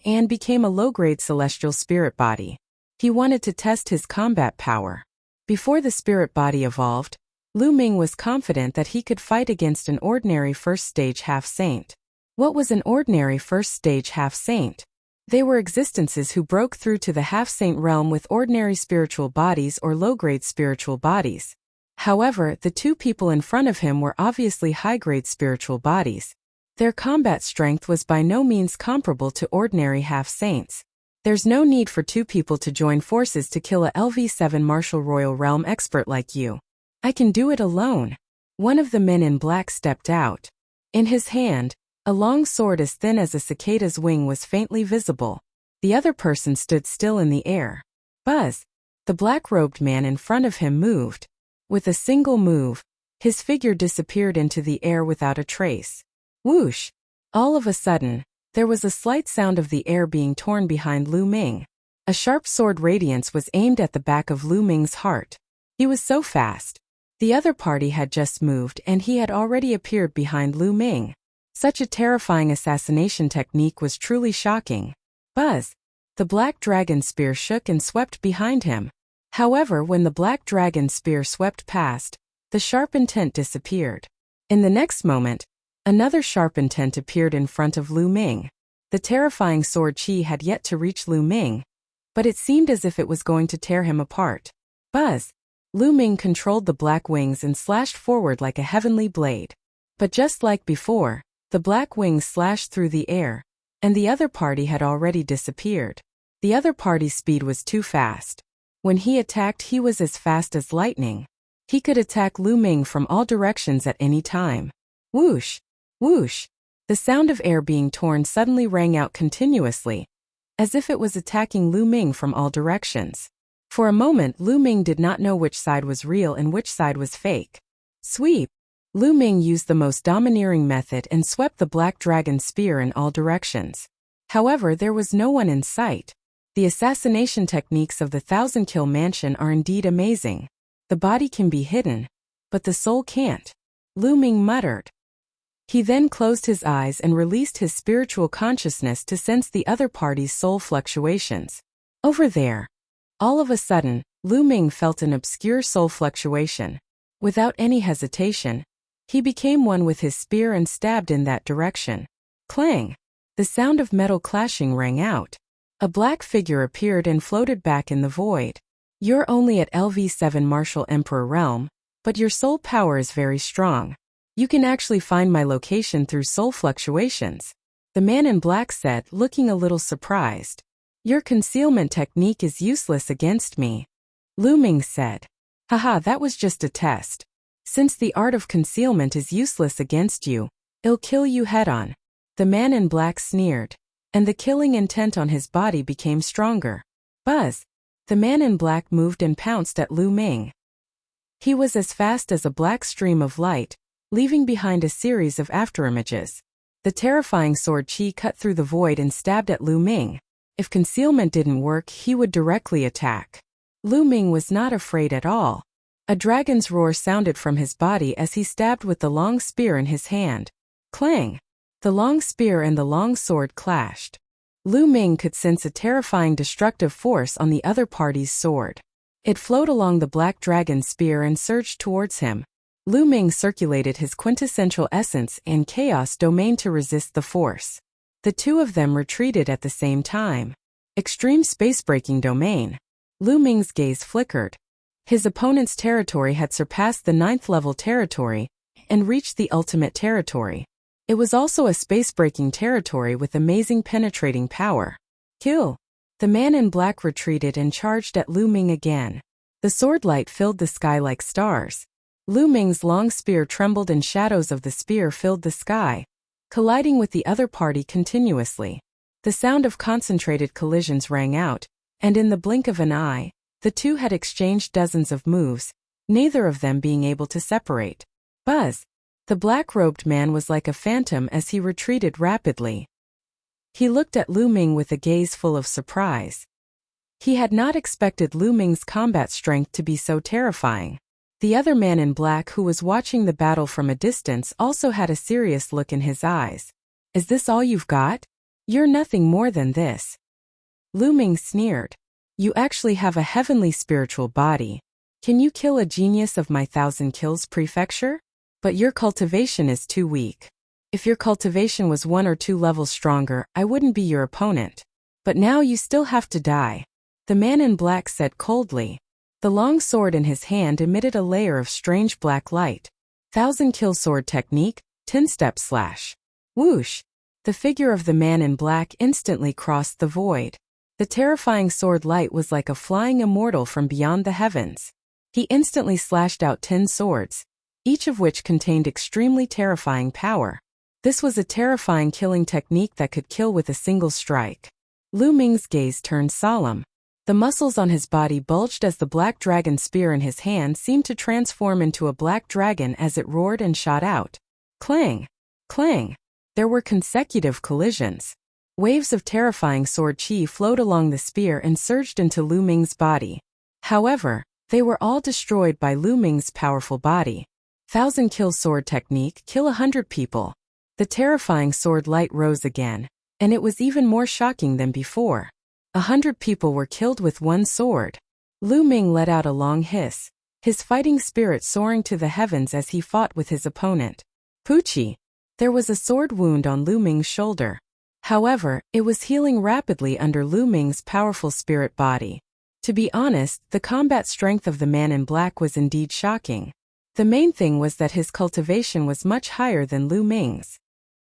and became a low-grade celestial spirit body. He wanted to test his combat power. Before the spirit body evolved, Lu Ming was confident that he could fight against an ordinary first-stage half-saint. What was an ordinary first-stage half-saint? They were existences who broke through to the half-saint realm with ordinary spiritual bodies or low-grade spiritual bodies. However, the two people in front of him were obviously high-grade spiritual bodies. Their combat strength was by no means comparable to ordinary half-saints. There's no need for two people to join forces to kill a LV7 Martial Royal Realm expert like you. I can do it alone. One of the men in black stepped out. In his hand, a long sword as thin as a cicada's wing was faintly visible. The other person stood still in the air. Buzz! The black-robed man in front of him moved. With a single move, his figure disappeared into the air without a trace. Whoosh! All of a sudden, there was a slight sound of the air being torn behind Lu Ming. A sharp sword radiance was aimed at the back of Lu Ming's heart. He was so fast. The other party had just moved and he had already appeared behind Lu Ming. Such a terrifying assassination technique was truly shocking. Buzz! The black dragon spear shook and swept behind him. However, when the black dragon spear swept past, the sharp intent disappeared. In the next moment, another sharp intent appeared in front of Lu Ming. The terrifying sword chi had yet to reach Lu Ming, but it seemed as if it was going to tear him apart. Buzz! Lu Ming controlled the black wings and slashed forward like a heavenly blade. But just like before, the black wings slashed through the air, and the other party had already disappeared. The other party's speed was too fast. When he attacked, he was as fast as lightning. He could attack Lu Ming from all directions at any time. Whoosh! Whoosh! The sound of air being torn suddenly rang out continuously, as if it was attacking Lu Ming from all directions. For a moment, Lu Ming did not know which side was real and which side was fake. Sweep! Lu Ming used the most domineering method and swept the black dragon spear in all directions. However, there was no one in sight. The assassination techniques of the Thousand Kill Mansion are indeed amazing. The body can be hidden, but the soul can't. Lu Ming muttered. He then closed his eyes and released his spiritual consciousness to sense the other party's soul fluctuations. Over there. All of a sudden, Lu Ming felt an obscure soul fluctuation. Without any hesitation, he became one with his spear and stabbed in that direction. Clang! The sound of metal clashing rang out. A black figure appeared and floated back in the void. You're only at LV7 Martial Emperor Realm, but your soul power is very strong. You can actually find my location through soul fluctuations. The man in black said, looking a little surprised. Your concealment technique is useless against me. Lu Ming said. Haha, that was just a test. Since the art of concealment is useless against you, it'll kill you head-on. The man in black sneered, and the killing intent on his body became stronger. Buzz! The man in black moved and pounced at Lu Ming. He was as fast as a black stream of light, leaving behind a series of afterimages. The terrifying sword chi cut through the void and stabbed at Lu Ming. If concealment didn't work, he would directly attack. Lu Ming was not afraid at all. A dragon's roar sounded from his body as he stabbed with the long spear in his hand. Clang! The long spear and the long sword clashed. Lu Ming could sense a terrifying destructive force on the other party's sword. It flowed along the black dragon's spear and surged towards him. Lu Ming circulated his quintessential essence and chaos domain to resist the force. The two of them retreated at the same time. Extreme space-breaking domain. Lu Ming's gaze flickered. His opponent's territory had surpassed the 9th level territory and reached the ultimate territory. It was also a space-breaking territory with amazing penetrating power. Kill! The man in black retreated and charged at Lu Ming again. The sword light filled the sky like stars. Lu Ming's long spear trembled and shadows of the spear filled the sky, colliding with the other party continuously. The sound of concentrated collisions rang out, and in the blink of an eye, the two had exchanged dozens of moves, neither of them being able to separate. Buzz! The black-robed man was like a phantom as he retreated rapidly. He looked at Lu Ming with a gaze full of surprise. He had not expected Lu Ming's combat strength to be so terrifying. The other man in black who was watching the battle from a distance also had a serious look in his eyes. Is this all you've got? You're nothing more than this. Lu Ming sneered. You actually have a heavenly spiritual body. Can you kill a genius of my 1,000 kills prefecture? But your cultivation is too weak. If your cultivation was 1 or 2 levels stronger, I wouldn't be your opponent. But now you still have to die. The man in black said coldly. The long sword in his hand emitted a layer of strange black light. 1,000 kill sword technique, 10-step slash. Whoosh! The figure of the man in black instantly crossed the void. The terrifying sword light was like a flying immortal from beyond the heavens. He instantly slashed out 10 swords, each of which contained extremely terrifying power. This was a terrifying killing technique that could kill with a single strike. Lu Ming's gaze turned solemn. The muscles on his body bulged as the black dragon spear in his hand seemed to transform into a black dragon as it roared and shot out. Clang! Clang! There were consecutive collisions. Waves of terrifying sword chi flowed along the spear and surged into Lu Ming's body. However, they were all destroyed by Lu Ming's powerful body. 1,000 kill sword technique, kill 100 people. The terrifying sword light rose again, and it was even more shocking than before. 100 people were killed with 1 sword. Lu Ming let out a long hiss, his fighting spirit soaring to the heavens as he fought with his opponent. Poochie! There was a sword wound on Lu Ming's shoulder. However, it was healing rapidly under Lu Ming's powerful spirit body. To be honest, the combat strength of the man in black was indeed shocking. The main thing was that his cultivation was much higher than Lu Ming's.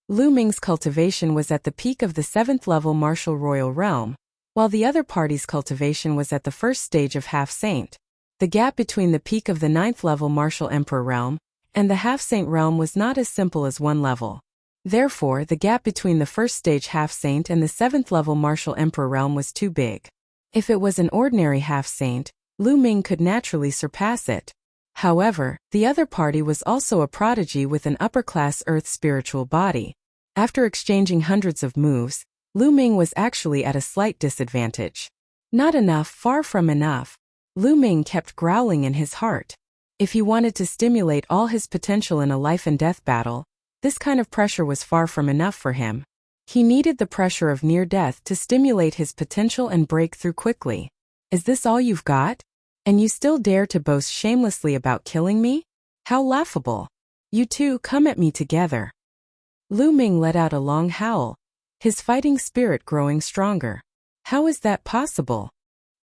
Lu Ming's cultivation was at the peak of the 7th level martial royal realm, while the other party's cultivation was at the first stage of half-saint. The gap between the peak of the 9th level martial emperor realm and the half-saint realm was not as simple as 1 level. Therefore, the gap between the first stage half-saint and the 7th level martial emperor realm was too big. If it was an ordinary half-saint, Lu Ming could naturally surpass it. However, the other party was also a prodigy with an upper-class earth spiritual body. After exchanging hundreds of moves, Lu Ming was actually at a slight disadvantage. Not enough, far from enough. Lu Ming kept growling in his heart. If he wanted to stimulate all his potential in a life-and-death battle, this kind of pressure was far from enough for him. He needed the pressure of near death to stimulate his potential and break through quickly. Is this all you've got? And you still dare to boast shamelessly about killing me? How laughable. You two, come at me together. Lu Ming let out a long howl, his fighting spirit growing stronger. How is that possible?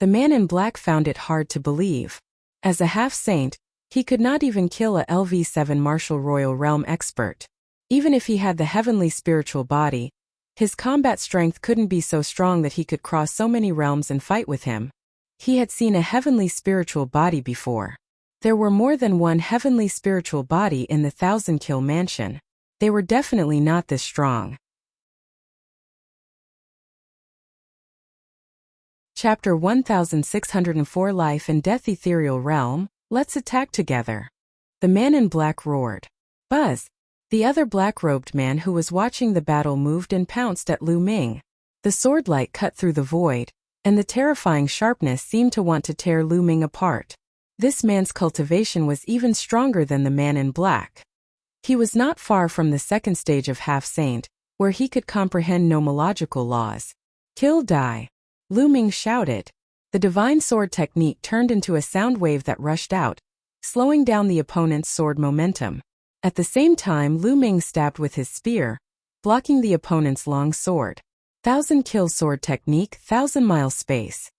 The man in black found it hard to believe. As a half-saint, he could not even kill a LV7 martial royal realm expert. Even if he had the heavenly spiritual body, his combat strength couldn't be so strong that he could cross so many realms and fight with him. He had seen a heavenly spiritual body before. There were more than one heavenly spiritual body in the 1,000 kill mansion. They were definitely not this strong. Chapter 1604 Life and Death Ethereal Realm, let's attack together. The man in black roared. Buzz! The other black-robed man who was watching the battle moved and pounced at Lu Ming. The sword light cut through the void, and the terrifying sharpness seemed to want to tear Lu Ming apart. This man's cultivation was even stronger than the man in black. He was not far from the second stage of half-saint, where he could comprehend nomological laws. Kill die! Lu Ming shouted. The divine sword technique turned into a sound wave that rushed out, slowing down the opponent's sword momentum. At the same time, Lu Ming stabbed with his spear, blocking the opponent's long sword. 1,000 kill sword technique, 1,000-mile space.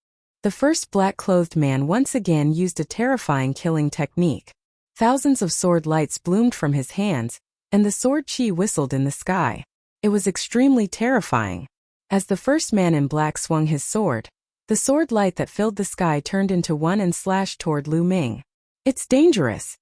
The first black-clothed man once again used a terrifying killing technique. Thousands of sword lights bloomed from his hands, and the sword chi whistled in the sky. It was extremely terrifying. As the first man in black swung his sword, the sword light that filled the sky turned into one and slashed toward Lu Ming. It's dangerous.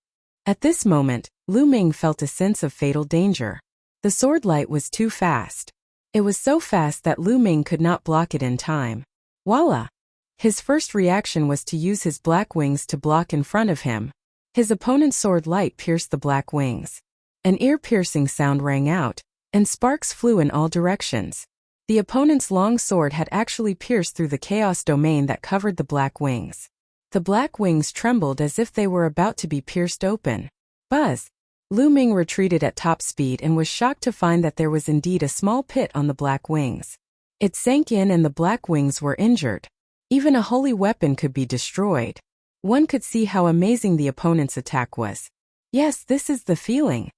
At this moment, Lu Ming felt a sense of fatal danger. The sword light was too fast. It was so fast that Lu Ming could not block it in time. Voila! His first reaction was to use his black wings to block in front of him. His opponent's sword light pierced the black wings. An ear-piercing sound rang out, and sparks flew in all directions. The opponent's long sword had actually pierced through the chaos domain that covered the black wings. The black wings trembled as if they were about to be pierced open. Buzz! Lu Ming retreated at top speed and was shocked to find that there was indeed a small pit on the black wings. It sank in and the black wings were injured. Even a holy weapon could be destroyed. One could see how amazing the opponent's attack was. Yes, this is the feeling.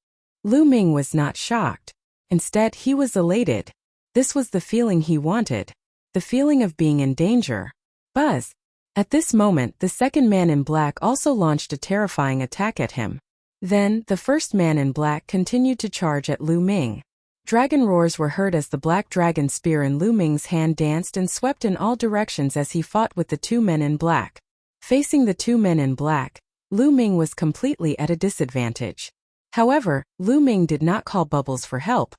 Lu Ming was not shocked. Instead, he was elated. This was the feeling he wanted. The feeling of being in danger. Buzz! At this moment, the second man in black also launched a terrifying attack at him. Then, the first man in black continued to charge at Lu Ming. Dragon roars were heard as the black dragon spear in Lu Ming's hand danced and swept in all directions as he fought with the two men in black. Facing the two men in black, Lu Ming was completely at a disadvantage. However, Lu Ming did not call Bubbles for help,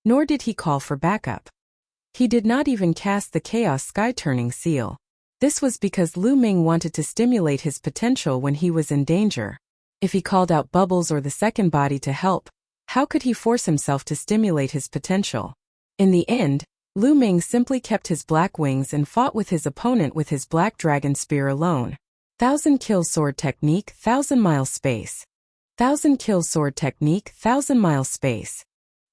nor did he call for backup. He did not even cast the Chaos Sky Turning seal. This was because Lu Ming wanted to stimulate his potential when he was in danger. If he called out Bubbles or the second body to help, how could he force himself to stimulate his potential? In the end, Lu Ming simply kept his black wings and fought with his opponent with his black dragon spear alone. 1000 kill sword technique, 1000-mile space. 1000 kill sword technique, 1000-mile space.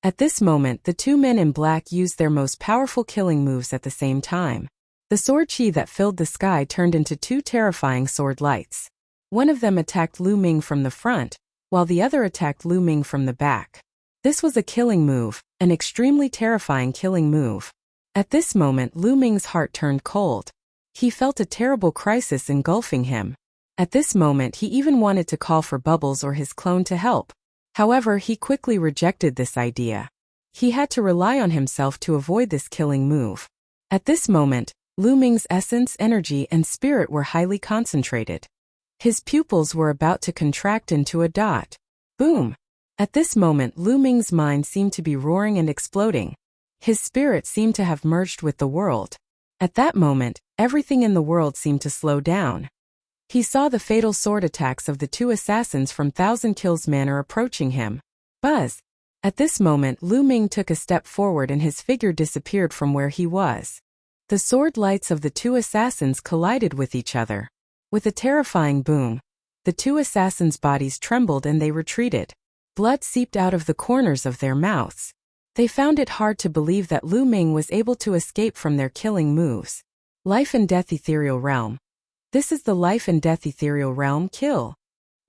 At this moment, the two men in black used their most powerful killing moves at the same time. The sword chi that filled the sky turned into two terrifying sword lights. One of them attacked Lu Ming from the front, while the other attacked Lu Ming from the back. This was a killing move, an extremely terrifying killing move. At this moment, Lu Ming's heart turned cold. He felt a terrible crisis engulfing him. At this moment, he even wanted to call for Bubbles or his clone to help. However, he quickly rejected this idea. He had to rely on himself to avoid this killing move. At this moment, Lu Ming's essence, energy, and spirit were highly concentrated. His pupils were about to contract into a dot. Boom! At this moment, Lu Ming's mind seemed to be roaring and exploding. His spirit seemed to have merged with the world. At that moment, everything in the world seemed to slow down. He saw the fatal sword attacks of the two assassins from 1000 Kills Manor approaching him. Buzz! At this moment, Lu Ming took a step forward and his figure disappeared from where he was. The sword lights of the two assassins collided with each other. With a terrifying boom, the two assassins' bodies trembled and they retreated. Blood seeped out of the corners of their mouths. They found it hard to believe that Lu Ming was able to escape from their killing moves. Life and Death Ethereal Realm. This is the Life and Death Ethereal Realm kill.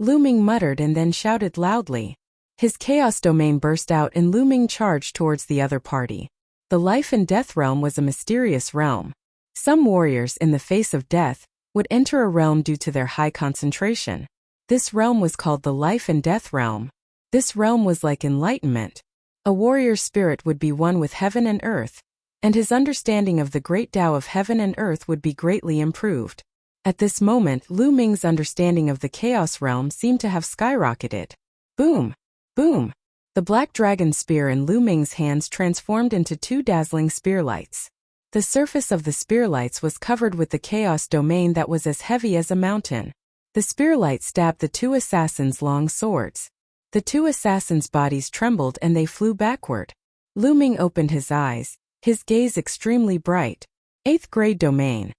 Lu Ming muttered and then shouted loudly. His chaos domain burst out and Lu Ming charged towards the other party. The Life and Death Realm was a mysterious realm. Some warriors in the face of death would enter a realm due to their high concentration. This realm was called the Life and Death Realm. This realm was like enlightenment. A warrior's spirit would be one with heaven and earth, and his understanding of the great Tao of heaven and earth would be greatly improved. At this moment, Lu Ming's understanding of the Chaos Realm seemed to have skyrocketed. Boom! Boom! The black dragon spear in Lu Ming's hands transformed into two dazzling spearlights. The surface of the spearlights was covered with the chaos domain that was as heavy as a mountain. The spearlight stabbed the two assassins' long swords. The two assassins' bodies trembled and they flew backward. Lu Ming opened his eyes, his gaze extremely bright. 8th grade domain.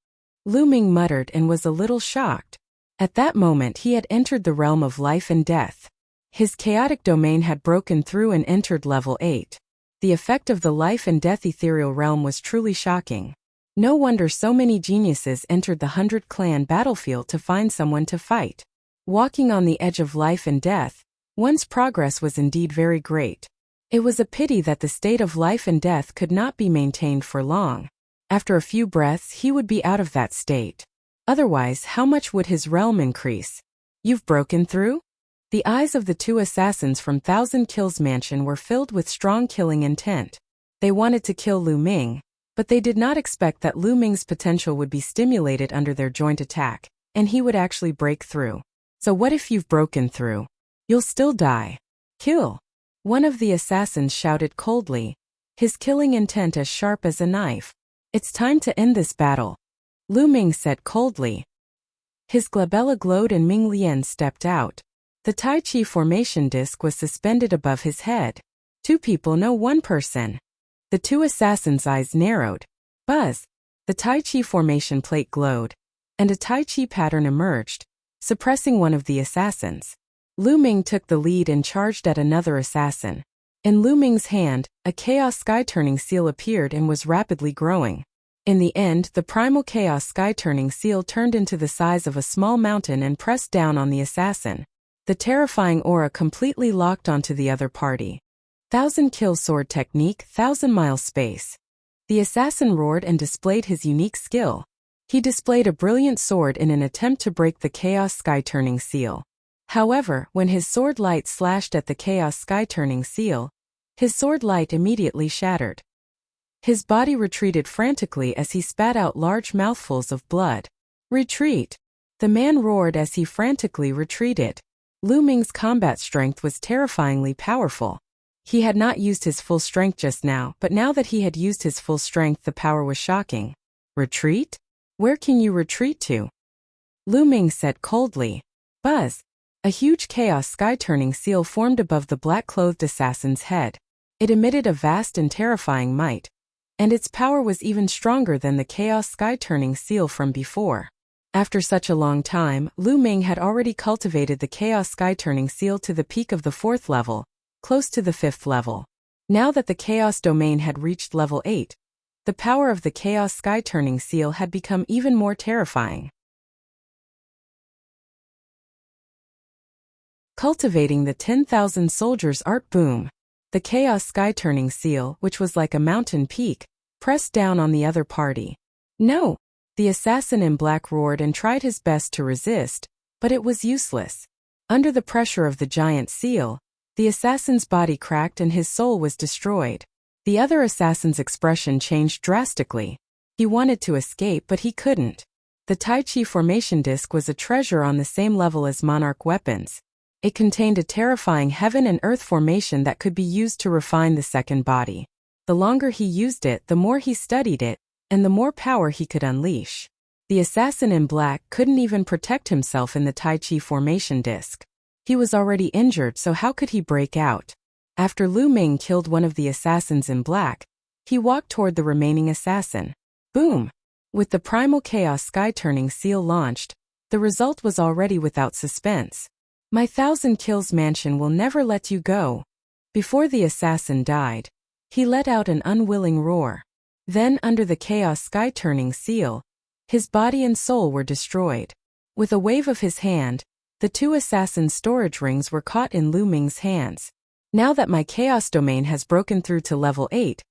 Lu Ming muttered and was a little shocked. At that moment he had entered the realm of life and death. His chaotic domain had broken through and entered level 8. The effect of the Life and Death Ethereal Realm was truly shocking. No wonder so many geniuses entered the 100 Clan battlefield to find someone to fight. Walking on the edge of life and death, one's progress was indeed very great. It was a pity that the state of life and death could not be maintained for long. After a few breaths he would be out of that state. Otherwise, how much would his realm increase? You've broken through? The eyes of the two assassins from 1000 Kills Mansion were filled with strong killing intent. They wanted to kill Lu Ming, but they did not expect that Lu Ming's potential would be stimulated under their joint attack, and he would actually break through. So what if you've broken through? You'll still die. Kill! One of the assassins shouted coldly, his killing intent as sharp as a knife. It's time to end this battle. Lu Ming said coldly. His glabella glowed and Ming Lian stepped out. The Tai Chi formation disc was suspended above his head. 2 people, no 1 person. The The two assassins' eyes narrowed. Buzz! The Tai Chi formation plate glowed, and a Tai Chi pattern emerged, suppressing one of the assassins. Lu Ming took the lead and charged at another assassin. In Lu Ming's hand, a Chaos Sky-turning seal appeared and was rapidly growing. In the end, the primal Chaos Sky-turning seal turned into the size of a small mountain and pressed down on the assassin. The terrifying aura completely locked onto the other party. 1,000 kill sword technique, 1,000-mile space. The assassin roared and displayed his unique skill. He displayed a brilliant sword in an attempt to break the Chaos Sky-turning seal. However, when his sword light slashed at the Chaos Sky-turning seal, his sword light immediately shattered. His body retreated frantically as he spat out large mouthfuls of blood. Retreat! The man roared as he frantically retreated. Lu Ming's combat strength was terrifyingly powerful. He had not used his full strength just now, but now that he had used his full strength, the power was shocking. Retreat? Where can you retreat to? Lu Ming said coldly. Buzz! A huge Chaos Sky-turning seal formed above the black-clothed assassin's head. It emitted a vast and terrifying might, and its power was even stronger than the Chaos Sky-turning seal from before. After such a long time, Lu Ming had already cultivated the Chaos Sky-turning seal to the peak of the 4th level, close to the 5th level. Now that the Chaos domain had reached level 8, the power of the Chaos Sky-turning seal had become even more terrifying. Cultivating the 10,000 soldiers art boom. The Chaos Sky-turning seal, which was like a mountain peak, pressed down on the other party. No! The assassin in black roared and tried his best to resist, but it was useless. Under the pressure of the giant seal, the assassin's body cracked and his soul was destroyed. The other assassin's expression changed drastically. He wanted to escape, but he couldn't. The Tai Chi formation disc was a treasure on the same level as Monarch weapons. It contained a terrifying heaven and earth formation that could be used to refine the second body. The longer he used it, the more he studied it, and the more power he could unleash. The assassin in black couldn't even protect himself in the Tai Chi formation disc. He was already injured, so how could he break out? After Lu Ming killed one of the assassins in black, he walked toward the remaining assassin. Boom! With the primal Chaos Sky-turning seal launched, the result was already without suspense. My 1,000 kills mansion will never let you go. Before the assassin died, he let out an unwilling roar. Then, under the Chaos Sky-turning seal, his body and soul were destroyed. With a wave of his hand, the two assassins' storage rings were caught in Lu Ming's hands. Now that my Chaos domain has broken through to level 8,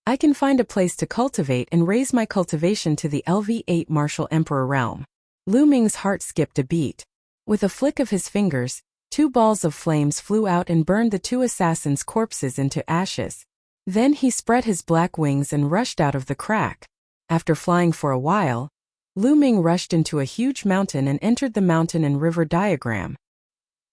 I can find a place to cultivate and raise my cultivation to the LV8 Martial Emperor realm. Lu Ming's heart skipped a beat. With a flick of his fingers, 2 balls of flames flew out and burned the 2 assassins' corpses into ashes. Then he spread his black wings and rushed out of the crack. After flying for a while, Lu Ming rushed into a huge mountain and entered the mountain and river diagram.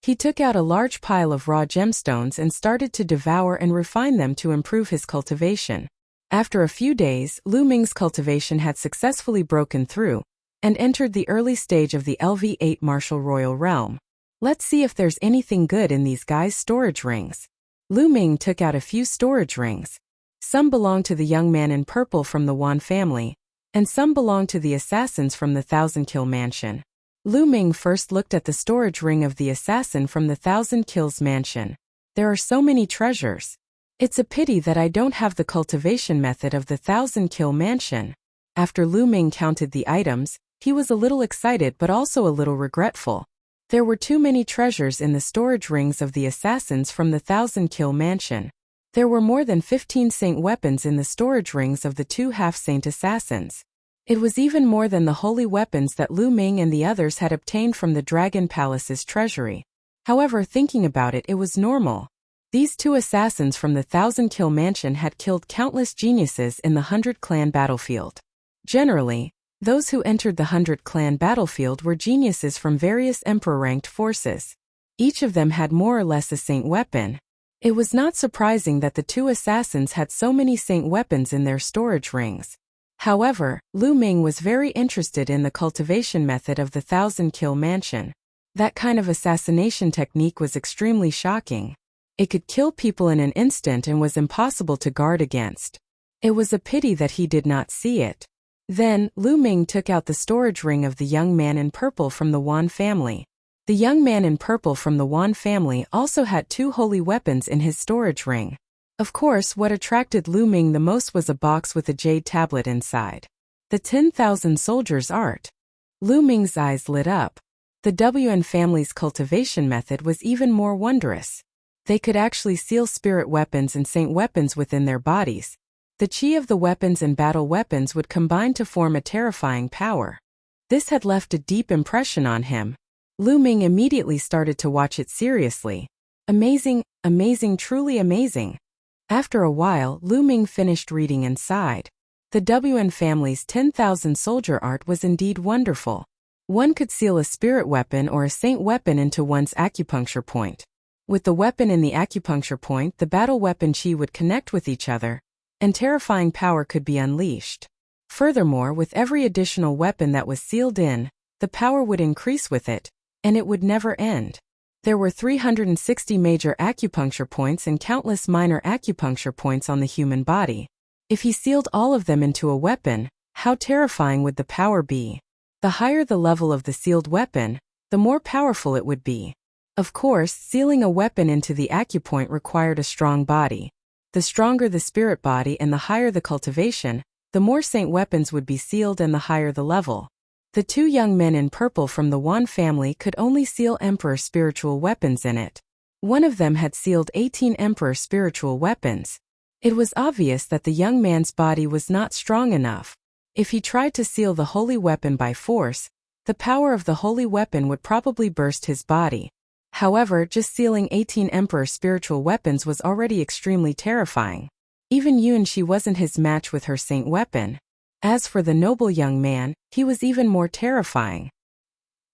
He took out a large pile of raw gemstones and started to devour and refine them to improve his cultivation. After a few days, Lu Ming's cultivation had successfully broken through and entered the early stage of the LV8 Martial Royal Realm. Let's see if there's anything good in these guys' storage rings. Lu Ming took out a few storage rings. Some belonged to the young man in purple from the Wan family, and some belonged to the assassins from the 1,000 Kill Mansion. Lu Ming first looked at the storage ring of the assassin from the 1,000 Kills Mansion. There are so many treasures. It's a pity that I don't have the cultivation method of the 1,000 Kill Mansion. After Lu Ming counted the items, he was a little excited but also a little regretful. There were too many treasures in the storage rings of the assassins from the 1,000 Kill Mansion. There were more than 15 saint weapons in the storage rings of the 2 half-saint assassins. It was even more than the holy weapons that Lu Ming and the others had obtained from the Dragon Palace's treasury. However, thinking about it, it was normal. These 2 assassins from the 1,000 Kill Mansion had killed countless geniuses in the 100 Clan battlefield. Generally, those who entered the 100 Clan battlefield were geniuses from various emperor-ranked forces. Each of them had more or less a saint weapon. It was not surprising that the 2 assassins had so many saint weapons in their storage rings. However, Lu Ming was very interested in the cultivation method of the 1,000 Kill Mansion. That kind of assassination technique was extremely shocking. It could kill people in an instant and was impossible to guard against. It was a pity that he did not see it. Then, Lu Ming took out the storage ring of the young man in purple from the Wan family. The young man in purple from the Wan family also had 2 holy weapons in his storage ring. Of course, what attracted Lu Ming the most was a box with a jade tablet inside. The 10,000 Soldiers Art. Lu Ming's eyes lit up. The WN family's cultivation method was even more wondrous. They could actually seal spirit weapons and saint weapons within their bodies. The chi of the weapons and battle weapons would combine to form a terrifying power. This had left a deep impression on him. Lu Ming immediately started to watch it seriously. Amazing, amazing, truly amazing. After a while, Lu Ming finished reading and sighed. The WN family's 10,000 Soldier Art was indeed wonderful. One could seal a spirit weapon or a saint weapon into one's acupuncture point. With the weapon in the acupuncture point, the battle weapon chi would connect with each other, and terrifying power could be unleashed. Furthermore, with every additional weapon that was sealed in, the power would increase with it, and it would never end. There were 360 major acupuncture points and countless minor acupuncture points on the human body. If he sealed all of them into a weapon, how terrifying would the power be? The higher the level of the sealed weapon, the more powerful it would be. Of course, sealing a weapon into the acupoint required a strong body. The stronger the spirit body and the higher the cultivation, the more saint weapons would be sealed and the higher the level. The 2 young men in purple from the Wan family could only seal Emperor spiritual weapons in it. One of them had sealed 18 Emperor spiritual weapons. It was obvious that the young man's body was not strong enough. If he tried to seal the holy weapon by force, the power of the holy weapon would probably burst his body. However, just sealing 18 Emperor spiritual weapons was already extremely terrifying. Even Yun Shi wasn't his match with her saint weapon. As for the noble young man, he was even more terrifying.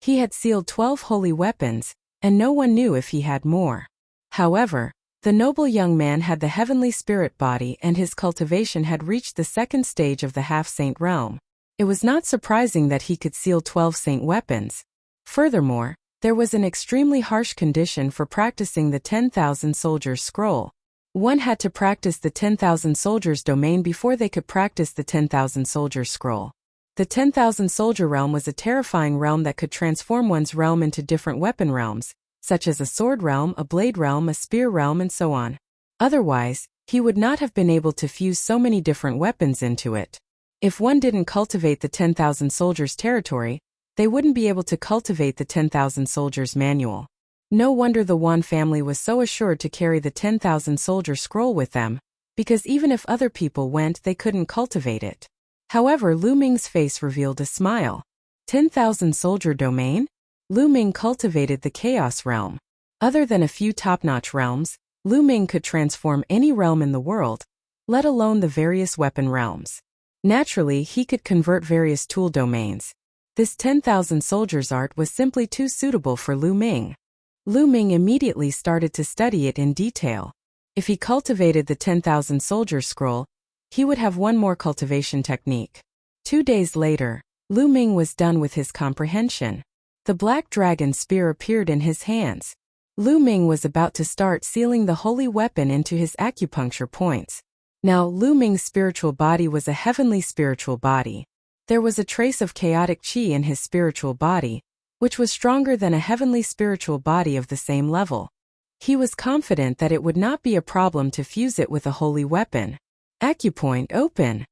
He had sealed 12 holy weapons, and no one knew if he had more. However, the noble young man had the heavenly spirit body and his cultivation had reached the 2nd stage of the half-saint realm. It was not surprising that he could seal 12 saint weapons. Furthermore, there was an extremely harsh condition for practicing the 10,000 Soldiers Scroll. One had to practice the 10,000 Soldiers domain before they could practice the 10,000 Soldiers Scroll. The 10,000 Soldier realm was a terrifying realm that could transform one's realm into different weapon realms, such as a sword realm, a blade realm, a spear realm, and so on. Otherwise, he would not have been able to fuse so many different weapons into it. If one didn't cultivate the 10,000 Soldiers territory, they wouldn't be able to cultivate the 10,000 Soldiers manual. No wonder the Wan family was so assured to carry the 10,000 Soldier Scroll with them, because even if other people went, they couldn't cultivate it. However, Lu Ming's face revealed a smile. 10,000 Soldier domain? Lu Ming cultivated the Chaos realm. Other than a few top-notch realms, Lu Ming could transform any realm in the world, let alone the various weapon realms. Naturally, he could convert various tool domains. This 10,000 Soldiers Art was simply too suitable for Lu Ming. Lu Ming immediately started to study it in detail. If he cultivated the 10,000 Soldier Scroll, he would have one more cultivation technique. 2 days later, Lu Ming was done with his comprehension. The black dragon spear appeared in his hands. Lu Ming was about to start sealing the holy weapon into his acupuncture points. Now, Lu Ming's spiritual body was a heavenly spiritual body. There was a trace of chaotic chi in his spiritual body, which was stronger than a heavenly spiritual body of the same level. He was confident that it would not be a problem to fuse it with a holy weapon. Acupoint open.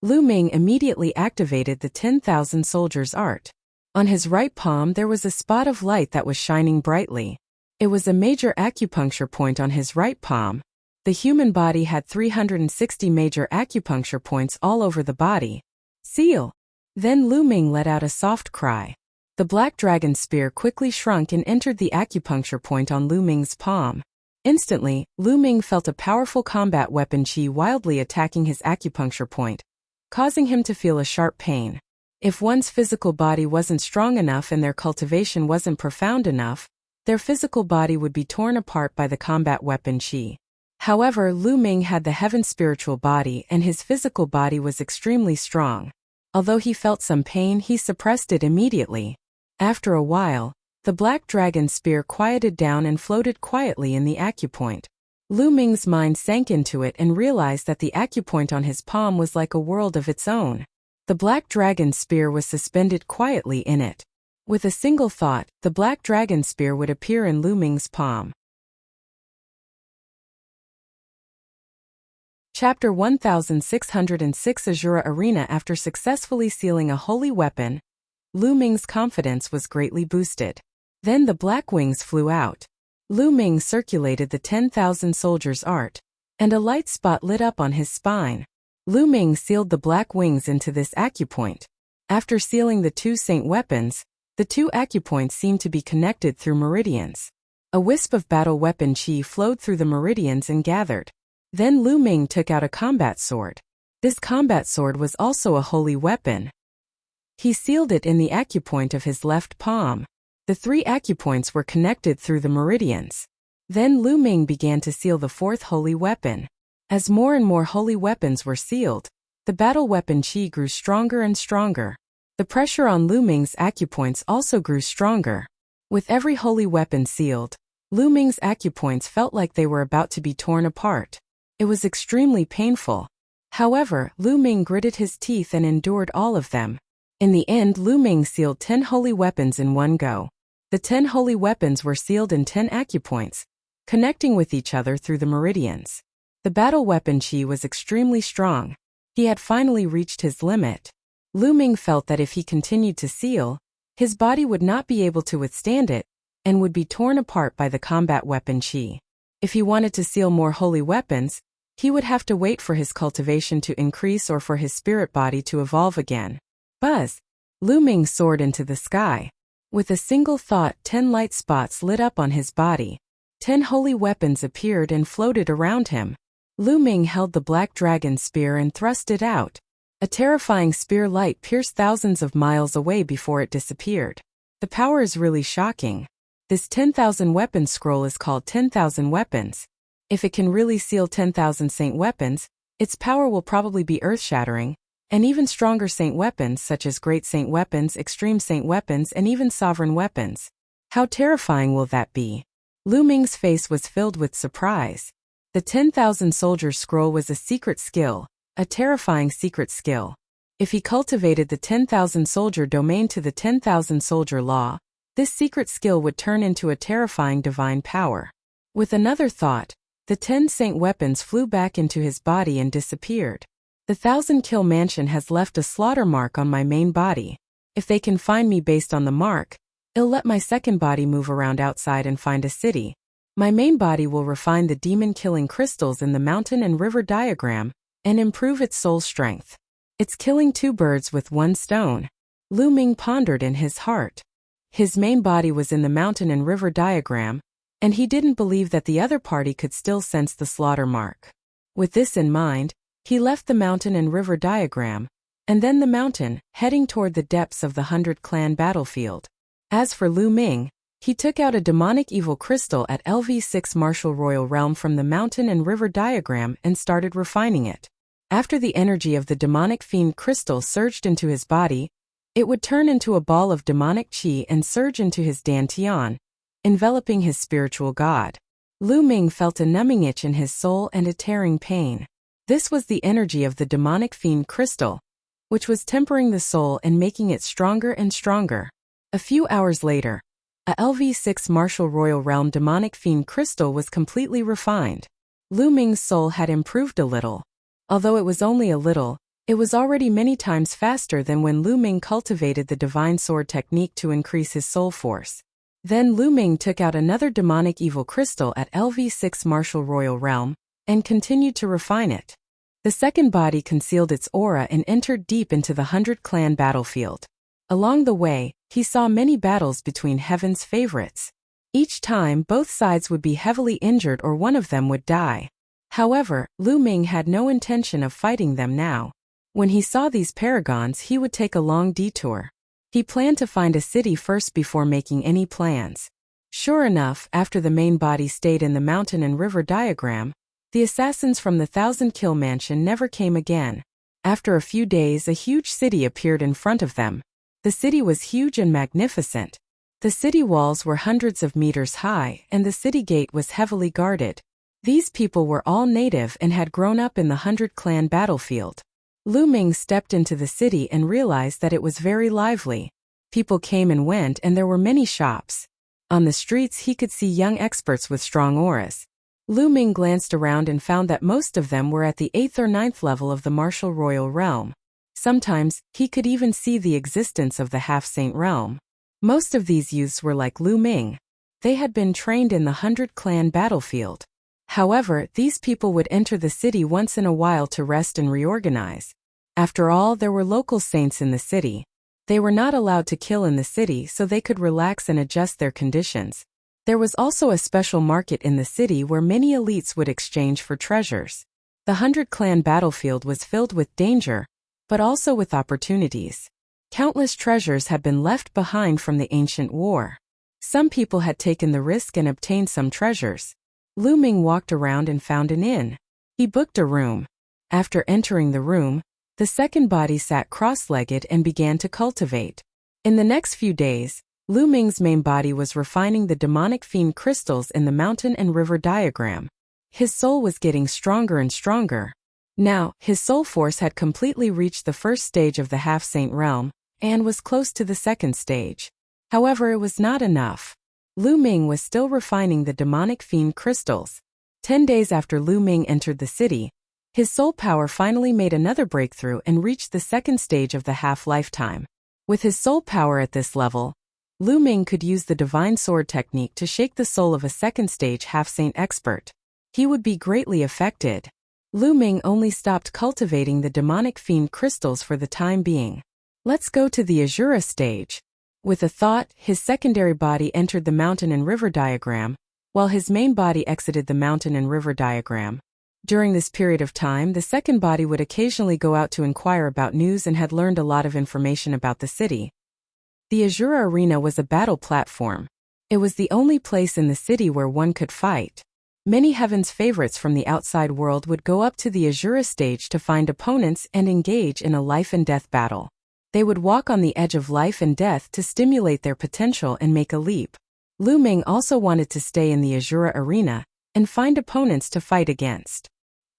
Lu Ming immediately activated the 10,000 Soldiers Art. On his right palm there was a spot of light that was shining brightly. It was a major acupuncture point on his right palm. The human body had 360 major acupuncture points all over the body. Seal. Then Lu Ming let out a soft cry. The black dragon spear quickly shrunk and entered the acupuncture point on Lu Ming's palm. Instantly, Lu Ming felt a powerful combat weapon chi wildly attacking his acupuncture point, causing him to feel a sharp pain. If one's physical body wasn't strong enough and their cultivation wasn't profound enough, their physical body would be torn apart by the combat weapon chi. However, Lu Ming had the heaven spiritual body and his physical body was extremely strong. Although he felt some pain, he suppressed it immediately. After a while, the black dragon spear quieted down and floated quietly in the acupoint. Lu Ming's mind sank into it and realized that the acupoint on his palm was like a world of its own. The black dragon spear was suspended quietly in it. With a single thought, the black dragon spear would appear in Lu Ming's palm. Chapter 1606 Azura Arena. After successfully sealing a holy weapon, Lu Ming's confidence was greatly boosted. Then the black wings flew out. Lu Ming circulated the 10,000 soldiers' art, and a light spot lit up on his spine. Lu Ming sealed the black wings into this acupoint. After sealing the two saint weapons, the two acupoints seemed to be connected through meridians. A wisp of battle weapon chi flowed through the meridians and gathered. Then Lu Ming took out a combat sword. This combat sword was also a holy weapon. He sealed it in the acupoint of his left palm. The three acupoints were connected through the meridians. Then Lu Ming began to seal the fourth holy weapon. As more and more holy weapons were sealed, the battle weapon chi grew stronger and stronger. The pressure on Lu Ming's acupoints also grew stronger. With every holy weapon sealed, Lu Ming's acupoints felt like they were about to be torn apart. It was extremely painful. However, Lu Ming gritted his teeth and endured all of them. In the end, Lu Ming sealed 10 holy weapons in one go. The 10 holy weapons were sealed in 10 acupoints, connecting with each other through the meridians. The battle weapon chi was extremely strong. He had finally reached his limit. Lu Ming felt that if he continued to seal, his body would not be able to withstand it, and would be torn apart by the combat weapon chi. If he wanted to seal more holy weapons, he would have to wait for his cultivation to increase or for his spirit body to evolve again. Buzz! Lu Ming soared into the sky. With a single thought, 10 light spots lit up on his body. 10 holy weapons appeared and floated around him. Lu Ming held the black dragon spear and thrust it out. A terrifying spear light pierced thousands of miles away before it disappeared. The power is really shocking. This 10,000 weapons scroll is called 10,000 weapons. If it can really seal 10,000 saint weapons, its power will probably be earth-shattering, and even stronger saint weapons such as great saint weapons, extreme saint weapons, and even sovereign weapons. How terrifying will that be? Lu Ming's face was filled with surprise. The 10,000 soldier scroll was a secret skill, a terrifying secret skill. If he cultivated the 10,000 soldier domain to the 10,000 soldier law, this secret skill would turn into a terrifying divine power. With another thought, the 10 saint weapons flew back into his body and disappeared. The 1,000-kill mansion has left a slaughter mark on my main body. If they can find me based on the mark, it'll let my second body move around outside and find a city. My main body will refine the demon-killing crystals in the mountain and river diagram, and improve its soul strength. It's killing two birds with one stone. Lu Ming pondered in his heart. His main body was in the mountain and river diagram, and he didn't believe that the other party could still sense the slaughter mark. With this in mind, he left the mountain and river diagram, and then the mountain, heading toward the depths of the 100-clan battlefield. As for Lu Ming, he took out a demonic evil crystal at LV6 Martial Royal Realm from the mountain and river diagram and started refining it. After the energy of the demonic fiend crystal surged into his body, it would turn into a ball of demonic chi and surge into his dantian, enveloping his spiritual god. Lu Ming felt a numbing itch in his soul and a tearing pain. This was the energy of the demonic fiend crystal, which was tempering the soul and making it stronger and stronger. A few hours later, a LV6 Martial Royal Realm demonic fiend crystal was completely refined. Lu Ming's soul had improved a little. Although it was only a little, it was already many times faster than when Lu Ming cultivated the divine sword technique to increase his soul force. Then Lu Ming took out another demonic evil crystal at LV6 Martial Royal Realm, and continued to refine it. The second body concealed its aura and entered deep into the 100-clan battlefield. Along the way, he saw many battles between heaven's favorites. Each time, both sides would be heavily injured or one of them would die. However, Lu Ming had no intention of fighting them now. When he saw these paragons, he would take a long detour. He planned to find a city first before making any plans. Sure enough, after the main body stayed in the mountain and river diagram, the assassins from the 1,000-kill mansion never came again. After a few days, a huge city appeared in front of them. The city was huge and magnificent. The city walls were hundreds of meters high, and the city gate was heavily guarded. These people were all native and had grown up in the 100-clan battlefield. Lu Ming stepped into the city and realized that it was very lively. People came and went and there were many shops. On the streets he could see young experts with strong auras. Lu Ming glanced around and found that most of them were at the 8th or 9th level of the martial royal realm. Sometimes, he could even see the existence of the half-saint realm. Most of these youths were like Lu Ming. They had been trained in the 100-clan battlefield. However, these people would enter the city once in a while to rest and reorganize. After all, there were local saints in the city. They were not allowed to kill in the city so they could relax and adjust their conditions. There was also a special market in the city where many elites would exchange for treasures. The 100-clan battlefield was filled with danger, but also with opportunities. Countless treasures had been left behind from the ancient war. Some people had taken the risk and obtained some treasures. Lu Ming walked around and found an inn. He booked a room. After entering the room, the second body sat cross-legged and began to cultivate. In the next few days, Lu Ming's main body was refining the demonic fiend crystals in the mountain and river diagram. His soul was getting stronger and stronger. Now, his soul force had completely reached the first stage of the half-saint realm, and was close to the second stage. However, it was not enough. Lu Ming was still refining the demonic fiend crystals. 10 days after Lu Ming entered the city, his soul power finally made another breakthrough and reached the second stage of the half-lifetime. With his soul power at this level, Lu Ming could use the divine sword technique to shake the soul of a second-stage half-saint expert. He would be greatly affected. Lu Ming only stopped cultivating the demonic fiend crystals for the time being. Let's go to the Azura stage. With a thought, his secondary body entered the mountain and river diagram, while his main body exited the mountain and river diagram. During this period of time, the second body would occasionally go out to inquire about news and had learned a lot of information about the city. The Azura Arena was a battle platform. It was the only place in the city where one could fight. Many Heaven's favorites from the outside world would go up to the Azura stage to find opponents and engage in a life-and-death battle. They would walk on the edge of life and death to stimulate their potential and make a leap. Lu Ming also wanted to stay in the Azura Arena and find opponents to fight against.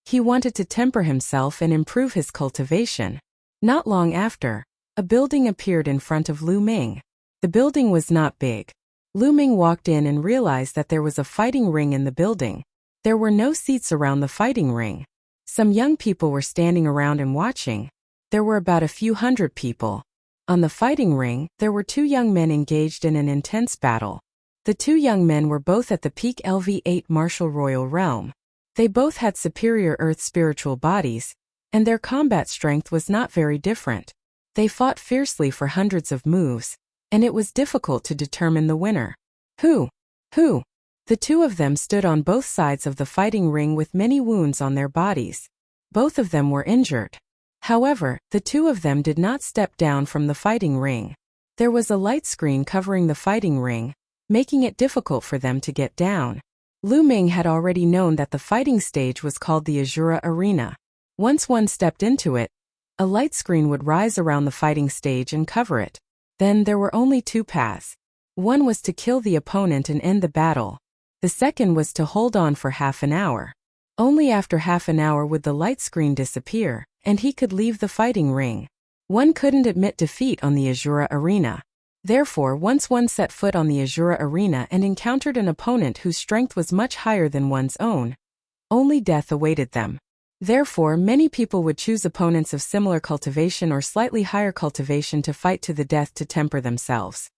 He wanted to temper himself and improve his cultivation. Not long after, a building appeared in front of Lu Ming. The building was not big. Lu Ming walked in and realized that there was a fighting ring in the building. There were no seats around the fighting ring. Some young people were standing around and watching. There were about a few hundred people. On the fighting ring, there were two young men engaged in an intense battle. The two young men were both at the peak LV8 martial royal realm. They both had superior earth spiritual bodies, and their combat strength was not very different. They fought fiercely for hundreds of moves, and it was difficult to determine the winner. Who? The two of them stood on both sides of the fighting ring with many wounds on their bodies. Both of them were injured. However, the two of them did not step down from the fighting ring. There was a light screen covering the fighting ring, making it difficult for them to get down. Lu Ming had already known that the fighting stage was called the Azura Arena. Once one stepped into it, a light screen would rise around the fighting stage and cover it. Then there were only two paths. One was to kill the opponent and end the battle. The second was to hold on for half an hour. Only after half an hour would the light screen disappear, and he could leave the fighting ring. One couldn't admit defeat on the Azura Arena. Therefore, once one set foot on the Azura Arena and encountered an opponent whose strength was much higher than one's own, only death awaited them. Therefore, many people would choose opponents of similar cultivation or slightly higher cultivation to fight to the death to temper themselves.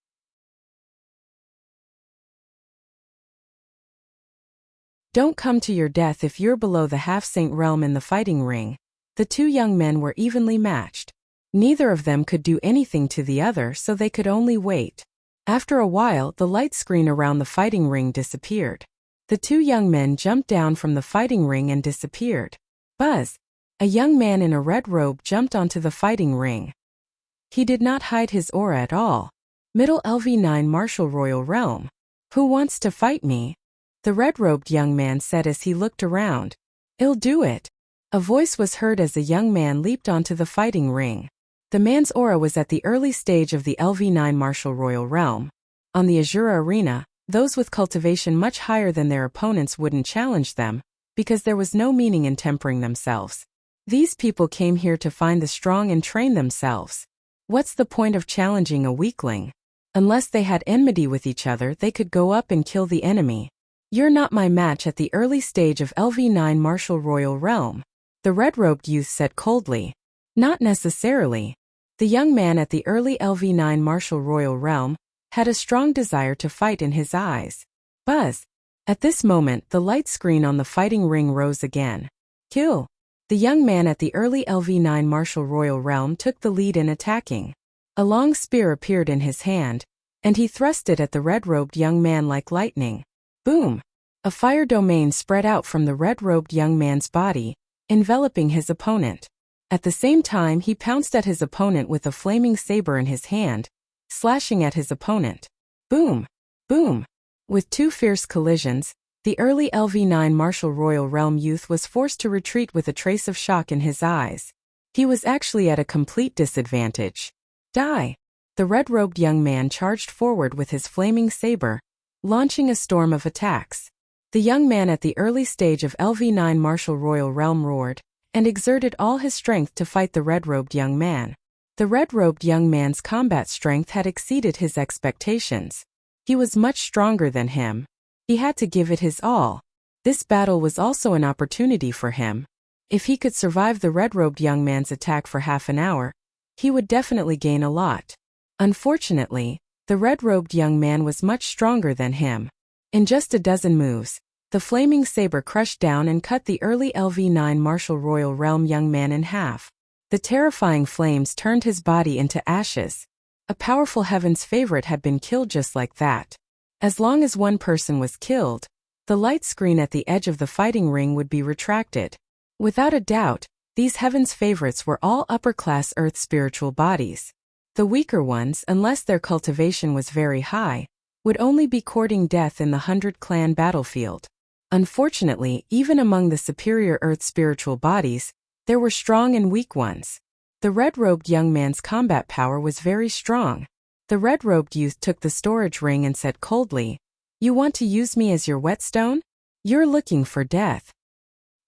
Don't come to your death if you're below the half-saint realm in the fighting ring. The two young men were evenly matched. Neither of them could do anything to the other, so they could only wait. After a while, the light screen around the fighting ring disappeared. The two young men jumped down from the fighting ring and disappeared. Buzz! A young man in a red robe jumped onto the fighting ring. He did not hide his aura at all. Middle LV9 Martial Royal Realm. Who wants to fight me? The red-robed young man said as he looked around. I'll do it. A voice was heard as a young man leaped onto the fighting ring. The man's aura was at the early stage of the LV9 Martial Royal Realm. On the Azura Arena, those with cultivation much higher than their opponents wouldn't challenge them, because there was no meaning in tempering themselves. These people came here to find the strong and train themselves. What's the point of challenging a weakling? Unless they had enmity with each other, they could go up and kill the enemy. You're not my match at the early stage of LV9 martial royal realm, the red-robed youth said coldly. Not necessarily. The young man at the early LV9 martial royal realm had a strong desire to fight in his eyes. Buzz. At this moment, the light screen on the fighting ring rose again. Kill. The young man at the early LV9 martial royal realm took the lead in attacking. A long spear appeared in his hand, and he thrust it at the red-robed young man like lightning. Boom! A fire domain spread out from the red-robed young man's body, enveloping his opponent. At the same time, he pounced at his opponent with a flaming saber in his hand, slashing at his opponent. Boom! Boom! With two fierce collisions, the early LV9 martial royal realm youth was forced to retreat with a trace of shock in his eyes. He was actually at a complete disadvantage. Die! The red-robed young man charged forward with his flaming saber, launching a storm of attacks. The young man at the early stage of LV9 martial royal realm roared, and exerted all his strength to fight the red-robed young man. The red-robed young man's combat strength had exceeded his expectations. He was much stronger than him. He had to give it his all. This battle was also an opportunity for him. If he could survive the red-robed young man's attack for half an hour, he would definitely gain a lot. Unfortunately, the red-robed young man was much stronger than him. In just a dozen moves, the flaming saber crushed down and cut the early LV9 martial royal realm young man in half. The terrifying flames turned his body into ashes. A powerful heaven's favorite had been killed just like that. As long as one person was killed, the light screen at the edge of the fighting ring would be retracted. Without a doubt, these heaven's favorites were all upper-class earth spiritual bodies. The weaker ones, unless their cultivation was very high, would only be courting death in the 100-clan battlefield. Unfortunately, even among the superior earth spiritual bodies, there were strong and weak ones. The red-robed young man's combat power was very strong. The red-robed youth took the storage ring and said coldly, "You want to use me as your whetstone? You're looking for death."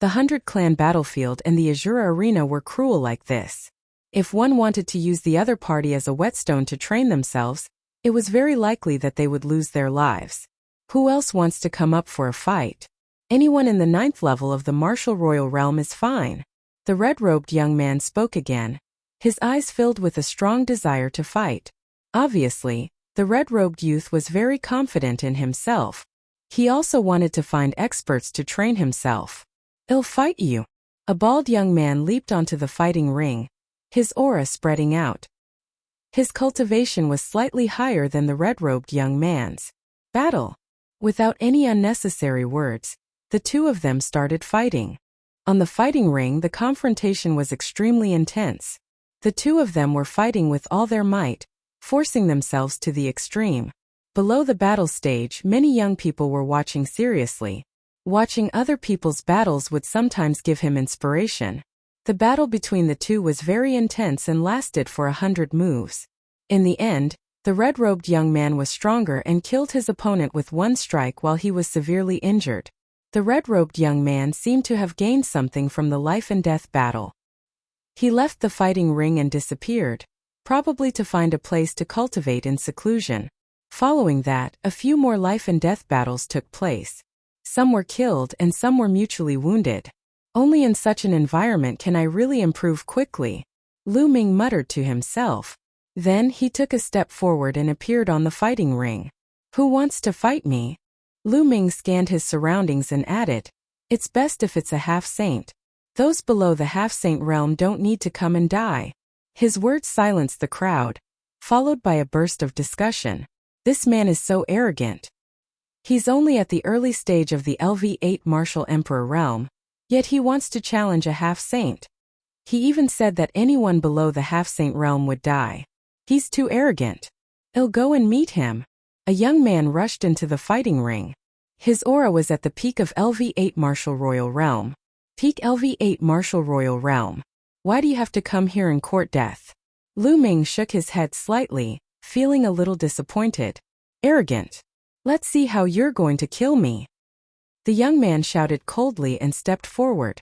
The 100-clan battlefield and the Azura arena were cruel like this. If one wanted to use the other party as a whetstone to train themselves, it was very likely that they would lose their lives. Who else wants to come up for a fight? Anyone in the 9th level of the martial royal realm is fine. The red-robed young man spoke again, his eyes filled with a strong desire to fight. Obviously, the red-robed youth was very confident in himself. He also wanted to find experts to train himself. "I'll fight you." A bald young man leaped onto the fighting ring, his aura spreading out. His cultivation was slightly higher than the red-robed young man's. Battle. Without any unnecessary words, the two of them started fighting. On the fighting ring, the confrontation was extremely intense. The two of them were fighting with all their might, forcing themselves to the extreme. Below the battle stage, many young people were watching seriously. Watching other people's battles would sometimes give him inspiration. The battle between the two was very intense and lasted for 100 moves. In the end, the red-robed young man was stronger and killed his opponent with one strike while he was severely injured. The red-robed young man seemed to have gained something from the life-and-death battle. He left the fighting ring and disappeared, probably to find a place to cultivate in seclusion. Following that, a few more life-and-death battles took place. Some were killed and some were mutually wounded. Only in such an environment can I really improve quickly, Lu Ming muttered to himself. Then he took a step forward and appeared on the fighting ring. "Who wants to fight me?" Lu Ming scanned his surroundings and added, "It's best if it's a half-saint. Those below the half-saint realm don't need to come and die." His words silenced the crowd, followed by a burst of discussion. "This man is so arrogant. He's only at the early stage of the LV8 martial emperor realm, yet he wants to challenge a half-saint. He even said that anyone below the half-saint realm would die. He's too arrogant. I'll go and meet him." A young man rushed into the fighting ring. His aura was at the peak of LV8 martial royal realm. Peak LV8 martial royal realm. Why do you have to come here and court death? Lu Ming shook his head slightly, feeling a little disappointed. Arrogant. Let's see how you're going to kill me. The young man shouted coldly and stepped forward.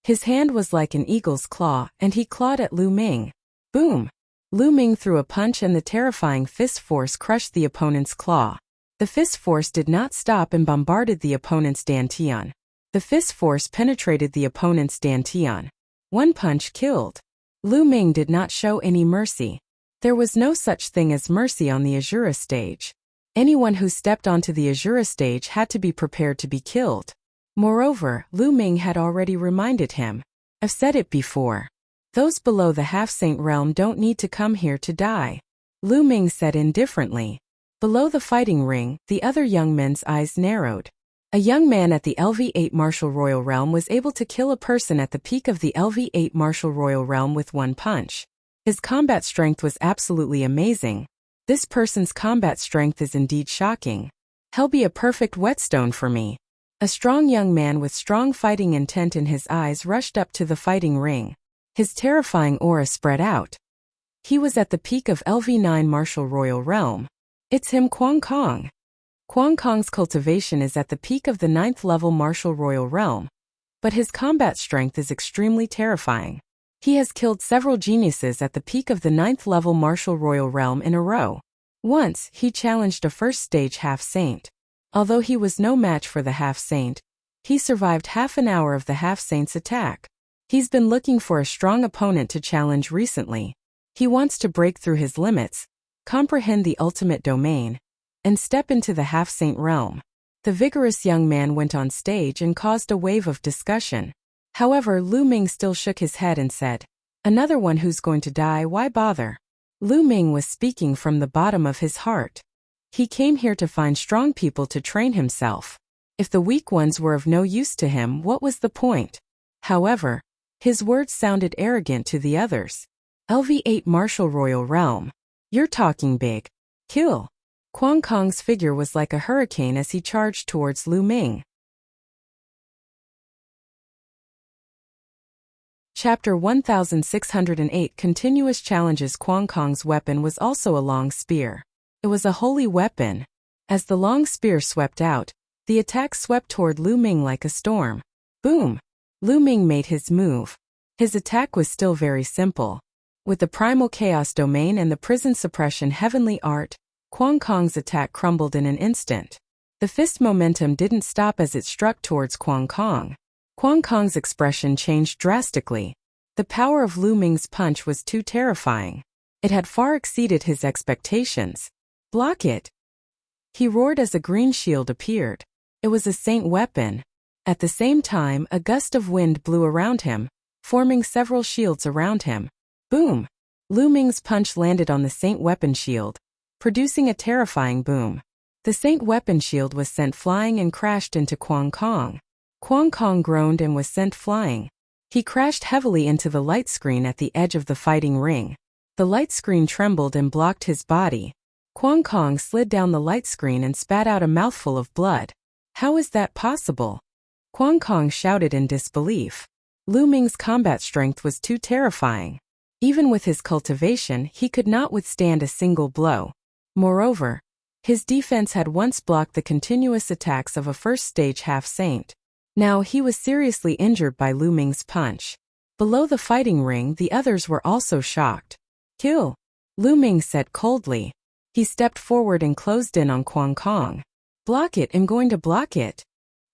His hand was like an eagle's claw, and he clawed at Lu Ming. Boom! Lu Ming threw a punch and the terrifying fist force crushed the opponent's claw. The fist force did not stop and bombarded the opponent's dantian. The fist force penetrated the opponent's dantian. One punch killed. Lu Ming did not show any mercy. There was no such thing as mercy on the Azura stage. Anyone who stepped onto the Azura stage had to be prepared to be killed. Moreover, Lu Ming had already reminded him. I've said it before. Those below the half-saint realm don't need to come here to die. Lu Ming said indifferently. Below the fighting ring, the other young men's eyes narrowed. A young man at the LV8 Martial Royal Realm was able to kill a person at the peak of the LV8 Martial Royal Realm with one punch. His combat strength was absolutely amazing. This person's combat strength is indeed shocking. He'll be a perfect whetstone for me. A strong young man with strong fighting intent in his eyes rushed up to the fighting ring. His terrifying aura spread out. He was at the peak of LV9 Martial Royal Realm. It's him, Kwang Kong. Kwang Kong's cultivation is at the peak of the 9th level Martial Royal Realm. But his combat strength is extremely terrifying. He has killed several geniuses at the peak of the 9th level Martial Royal Realm in a row. Once, he challenged a first-stage half-saint. Although he was no match for the half-saint, he survived half an hour of the half-saint's attack. He's been looking for a strong opponent to challenge recently. He wants to break through his limits, comprehend the ultimate domain, and step into the half-saint realm. The vigorous young man went on stage and caused a wave of discussion. However, Lu Ming still shook his head and said, "Another one who's going to die, why bother?" Lu Ming was speaking from the bottom of his heart. He came here to find strong people to train himself. If the weak ones were of no use to him, what was the point? However, his words sounded arrogant to the others. LV8 Martial Royal Realm. You're talking big. Kill. Kwang Kong's figure was like a hurricane as he charged towards Lu Ming. Chapter 1608 Continuous Challenges. Kwang Kong's weapon was also a long spear. It was a holy weapon. As the long spear swept out, the attack swept toward Lu Ming like a storm. Boom! Lu Ming made his move. His attack was still very simple. With the primal chaos domain and the prison suppression heavenly art, Kwang Kong's attack crumbled in an instant. The fist momentum didn't stop as it struck towards Kwang Kong. Kwang Kong's expression changed drastically. The power of Lu Ming's punch was too terrifying. It had far exceeded his expectations. Block it! He roared as a green shield appeared. It was a saint weapon. At the same time, a gust of wind blew around him, forming several shields around him. Boom! Lu Ming's punch landed on the saint weapon shield, producing a terrifying boom. The saint weapon shield was sent flying and crashed into Kwang Kong. Kwang Kong groaned and was sent flying. He crashed heavily into the light screen at the edge of the fighting ring. The light screen trembled and blocked his body. Kwang Kong slid down the light screen and spat out a mouthful of blood. How is that possible? Kwang Kong shouted in disbelief. Lu Ming's combat strength was too terrifying. Even with his cultivation, he could not withstand a single blow. Moreover, his defense had once blocked the continuous attacks of a first-stage half-saint. Now he was seriously injured by Lu Ming's punch. Below the fighting ring, the others were also shocked. Kill! Lu Ming said coldly. He stepped forward and closed in on Kwang Kong. Block it, I'm going to block it.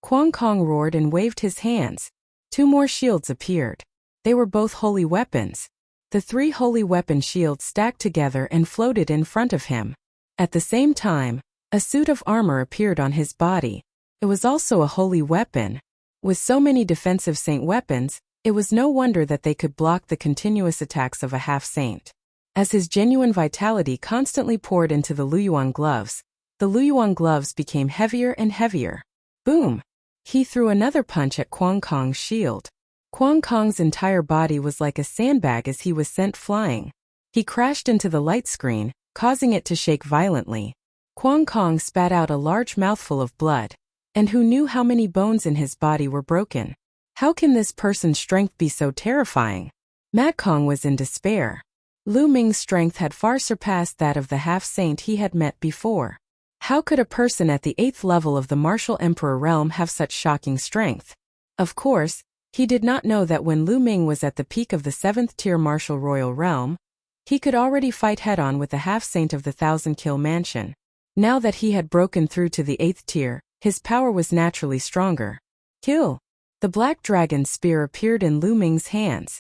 Kwang Kong roared and waved his hands. Two more shields appeared. They were both holy weapons. The three holy weapon shields stacked together and floated in front of him. At the same time, a suit of armor appeared on his body. It was also a holy weapon. With so many defensive saint weapons, it was no wonder that they could block the continuous attacks of a half-saint. As his genuine vitality constantly poured into the Luyuan gloves, the Luyuan gloves became heavier and heavier. Boom! He threw another punch at Kwang Kong's shield. Kwang Kong's entire body was like a sandbag as he was sent flying. He crashed into the light screen, causing it to shake violently. Kwang Kong spat out a large mouthful of blood. And who knew how many bones in his body were broken? How can this person's strength be so terrifying? Mad Kong was in despair. Lu Ming's strength had far surpassed that of the half-saint he had met before. How could a person at the 8th level of the martial emperor realm have such shocking strength? Of course, he did not know that when Lu Ming was at the peak of the 7th tier martial royal realm, he could already fight head-on with the half-saint of the 1,000-kill mansion. Now that he had broken through to the 8th tier, his power was naturally stronger. Kill! The black dragon spear appeared in Lu Ming's hands.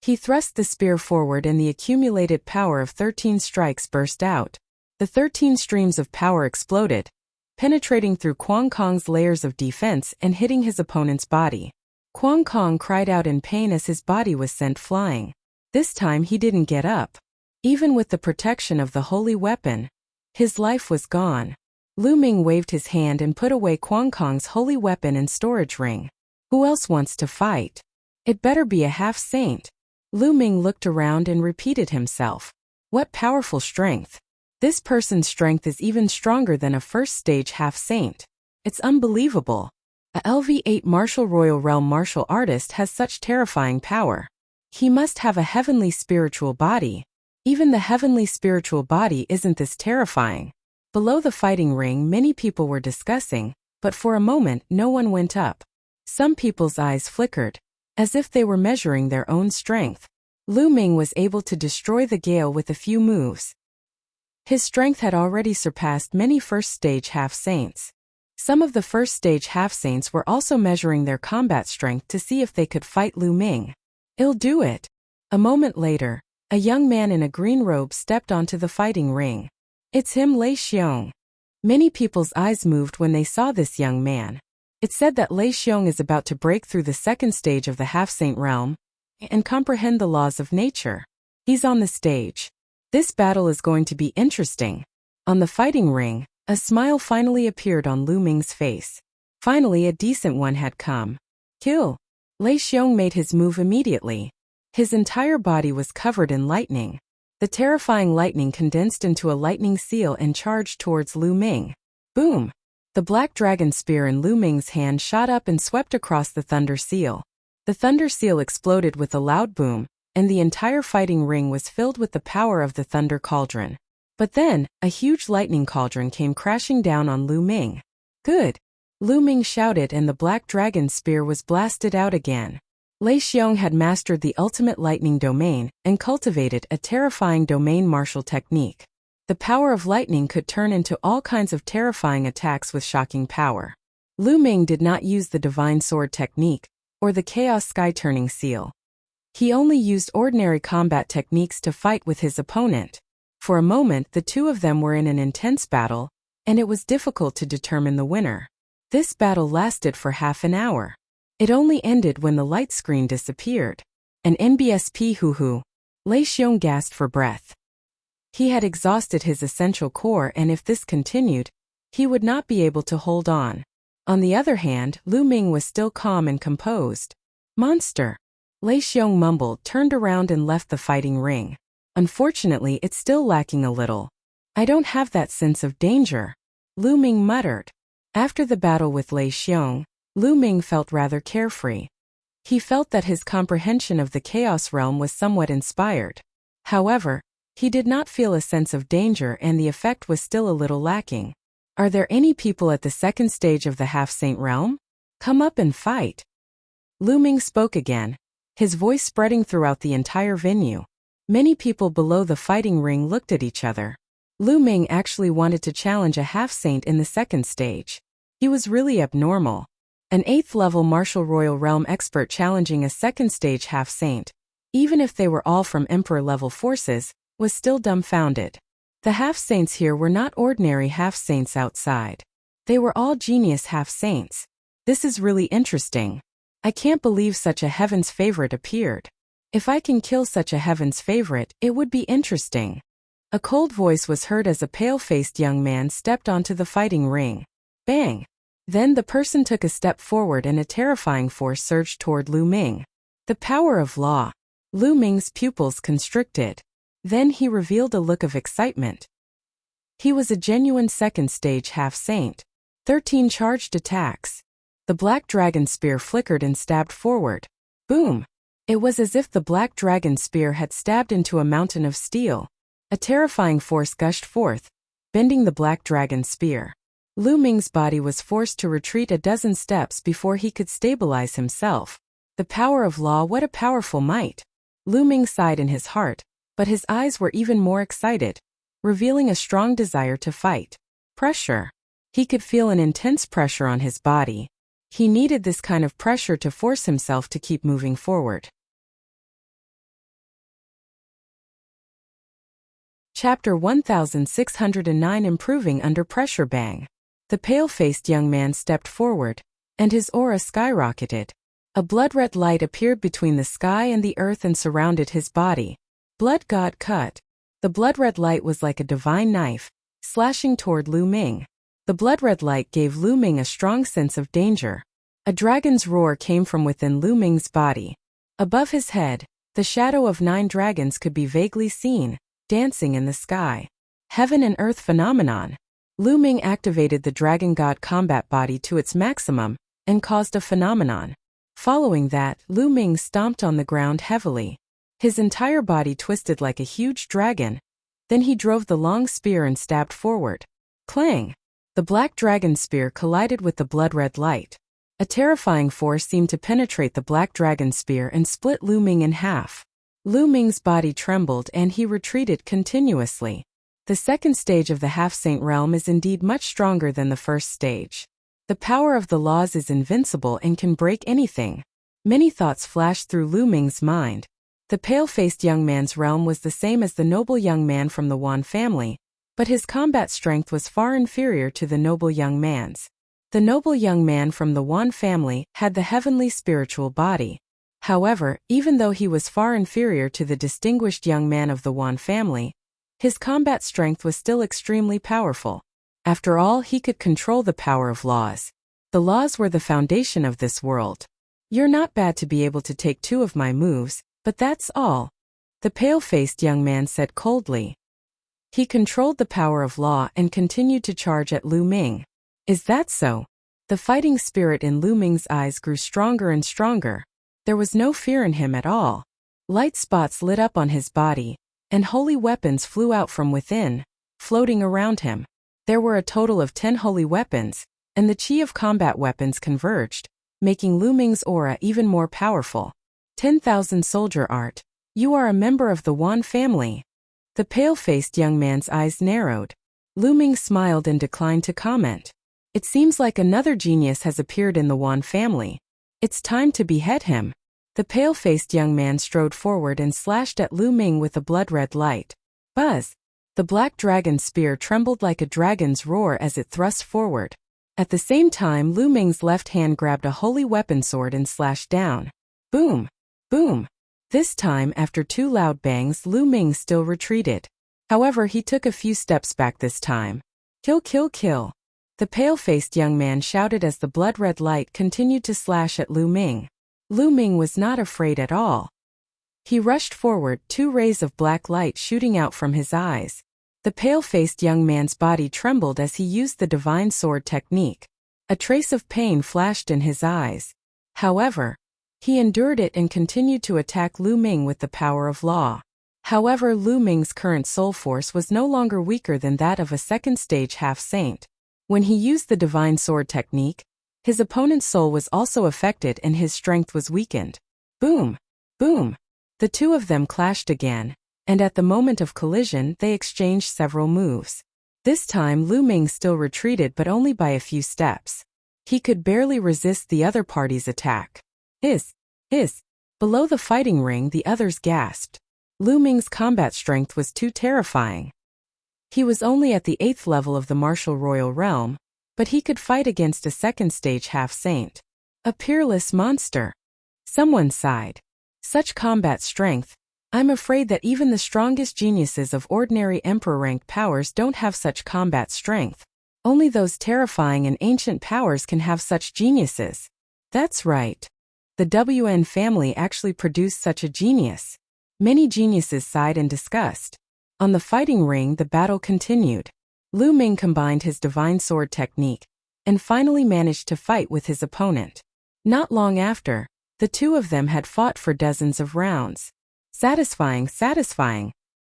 He thrust the spear forward and the accumulated power of 13 strikes burst out. The 13 streams of power exploded, penetrating through Quang Kong's layers of defense and hitting his opponent's body. Quang Kong cried out in pain as his body was sent flying. This time he didn't get up. Even with the protection of the holy weapon, his life was gone. Lu Ming waved his hand and put away Quang Kong's holy weapon and storage ring. Who else wants to fight? It better be a half-saint. Lu Ming looked around and repeated himself. What powerful strength! This person's strength is even stronger than a first-stage half-saint. It's unbelievable. A LV8 martial royal realm martial artist has such terrifying power. He must have a heavenly spiritual body. Even the heavenly spiritual body isn't this terrifying. Below the fighting ring, many people were discussing, but for a moment no one went up. Some people's eyes flickered, as if they were measuring their own strength. Lu Ming was able to destroy the gale with a few moves. His strength had already surpassed many first-stage half-saints. Some of the first-stage half-saints were also measuring their combat strength to see if they could fight Lu Ming. "I'll do it." A moment later, a young man in a green robe stepped onto the fighting ring. It's him, Lei Xiong. Many people's eyes moved when they saw this young man. It said that Lei Xiong is about to break through the second stage of the half-saint realm and comprehend the laws of nature. He's on the stage. This battle is going to be interesting. On the fighting ring, a smile finally appeared on Lu Ming's face. Finally, a decent one had come. Kill! Lei Xiong made his move immediately. His entire body was covered in lightning. The terrifying lightning condensed into a lightning seal and charged towards Lu Ming. Boom! The black dragon spear in Lu Ming's hand shot up and swept across the thunder seal. The thunder seal exploded with a loud boom, and the entire fighting ring was filled with the power of the thunder cauldron. But then, a huge lightning cauldron came crashing down on Lu Ming. Good! Lu Ming shouted and the black dragon spear was blasted out again. Lei Xiong had mastered the ultimate lightning domain and cultivated a terrifying domain martial technique. The power of lightning could turn into all kinds of terrifying attacks with shocking power. Lu Ming did not use the divine sword technique or the chaos sky turning seal. He only used ordinary combat techniques to fight with his opponent. For a moment, the two of them were in an intense battle, and it was difficult to determine the winner. This battle lasted for half an hour. It only ended when the light screen disappeared. An NBSP hoo-hoo. Lei Xiong gasped for breath. He had exhausted his essential core, and if this continued, he would not be able to hold on. On the other hand, Lu Ming was still calm and composed. Monster! Lei Xiong mumbled, turned around and left the fighting ring. Unfortunately, it's still lacking a little. I don't have that sense of danger, Lu Ming muttered. After the battle with Lei Xiong, Lu Ming felt rather carefree. He felt that his comprehension of the chaos realm was somewhat inspired. However, he did not feel a sense of danger and the effect was still a little lacking. Are there any people at the second stage of the half-saint realm? Come up and fight. Lu Ming spoke again, his voice spreading throughout the entire venue. Many people below the fighting ring looked at each other. Lu Ming actually wanted to challenge a half-saint in the second stage. He was really abnormal. An 8th-level martial royal realm expert challenging a second-stage half-saint, even if they were all from emperor-level forces, was still dumbfounded. The half-saints here were not ordinary half-saints outside. They were all genius half-saints. This is really interesting. I can't believe such a heaven's favorite appeared. If I can kill such a heaven's favorite, it would be interesting. A cold voice was heard as a pale-faced young man stepped onto the fighting ring. Bang! Then the person took a step forward and a terrifying force surged toward Lu Ming. The power of law. Lu Ming's pupils constricted. Then he revealed a look of excitement. He was a genuine second-stage half-saint. 13 charged attacks. The black dragon spear flickered and stabbed forward. Boom! It was as if the black dragon spear had stabbed into a mountain of steel. A terrifying force gushed forth, bending the black dragon's spear. Lu Ming's body was forced to retreat a dozen steps before he could stabilize himself. The power of law, what a powerful might! Lu Ming sighed in his heart, but his eyes were even more excited, revealing a strong desire to fight. Pressure. He could feel an intense pressure on his body. He needed this kind of pressure to force himself to keep moving forward. Chapter 1609 Improving Under Pressure. Bang! The pale-faced young man stepped forward, and his aura skyrocketed. A blood-red light appeared between the sky and the earth and surrounded his body. Blood God cut. The blood-red light was like a divine knife, slashing toward Lu Ming. The blood-red light gave Lu Ming a strong sense of danger. A dragon's roar came from within Lu Ming's body. Above his head, the shadow of 9 dragons could be vaguely seen, dancing in the sky. Heaven and earth phenomenon. Lu Ming activated the Dragon God combat body to its maximum and caused a phenomenon. Following that, Lu Ming stomped on the ground heavily. His entire body twisted like a huge dragon. Then he drove the long spear and stabbed forward. Clang! The black dragon spear collided with the blood-red light. A terrifying force seemed to penetrate the black dragon spear and split Lu Ming in half. Lu Ming's body trembled and he retreated continuously. The second stage of the half-saint realm is indeed much stronger than the first stage. The power of the laws is invincible and can break anything. Many thoughts flashed through Lu Ming's mind. The pale-faced young man's realm was the same as the noble young man from the Wan family, but his combat strength was far inferior to the noble young man's. The noble young man from the Wan family had the heavenly spiritual body. However, even though he was far inferior to the distinguished young man of the Wan family, his combat strength was still extremely powerful. After all, he could control the power of laws. The laws were the foundation of this world. You're not bad to be able to take 2 of my moves, but that's all, the pale-faced young man said coldly. He controlled the power of law and continued to charge at Lu Ming. Is that so? The fighting spirit in Lu Ming's eyes grew stronger and stronger. There was no fear in him at all. Light spots lit up on his body, and holy weapons flew out from within, floating around him. There were a total of 10 holy weapons, and the chi of combat weapons converged, making Lu Ming's aura even more powerful. 10,000 soldier art. You are a member of the Wan family. The pale-faced young man's eyes narrowed. Lu Ming smiled and declined to comment. It seems like another genius has appeared in the Wan family. It's time to behead him. The pale-faced young man strode forward and slashed at Lu Ming with a blood-red light. Buzz! The black dragon spear trembled like a dragon's roar as it thrust forward. At the same time, Lu Ming's left hand grabbed a holy weapon sword and slashed down. Boom! Boom! This time, after 2 loud bangs, Lu Ming still retreated. However, he took a few steps back this time. Kill, kill, kill! The pale-faced young man shouted as the blood-red light continued to slash at Lu Ming. Lu Ming was not afraid at all. He rushed forward, 2 rays of black light shooting out from his eyes. The pale-faced young man's body trembled as he used the divine sword technique. A trace of pain flashed in his eyes. However, he endured it and continued to attack Lu Ming with the power of law. However, Lu Ming's current soul force was no longer weaker than that of a second-stage half-saint. When he used the divine sword technique, his opponent's soul was also affected and his strength was weakened. Boom! Boom! The 2 of them clashed again, and at the moment of collision they exchanged several moves. This time Lu Ming still retreated but only by a few steps. He could barely resist the other party's attack. Hiss! Below the fighting ring the others gasped. Lu Ming's combat strength was too terrifying. He was only at the 8th level of the martial royal realm, but he could fight against a second-stage half-saint. A peerless monster. Someone sighed. Such combat strength. I'm afraid that even the strongest geniuses of ordinary emperor-rank powers don't have such combat strength. Only those terrifying and ancient powers can have such geniuses. That's right. The WN family actually produced such a genius. Many geniuses sighed in disgust. On the fighting ring the battle continued. Lu Ming combined his divine sword technique, and finally managed to fight with his opponent. Not long after, the 2 of them had fought for dozens of rounds. Satisfying, satisfying.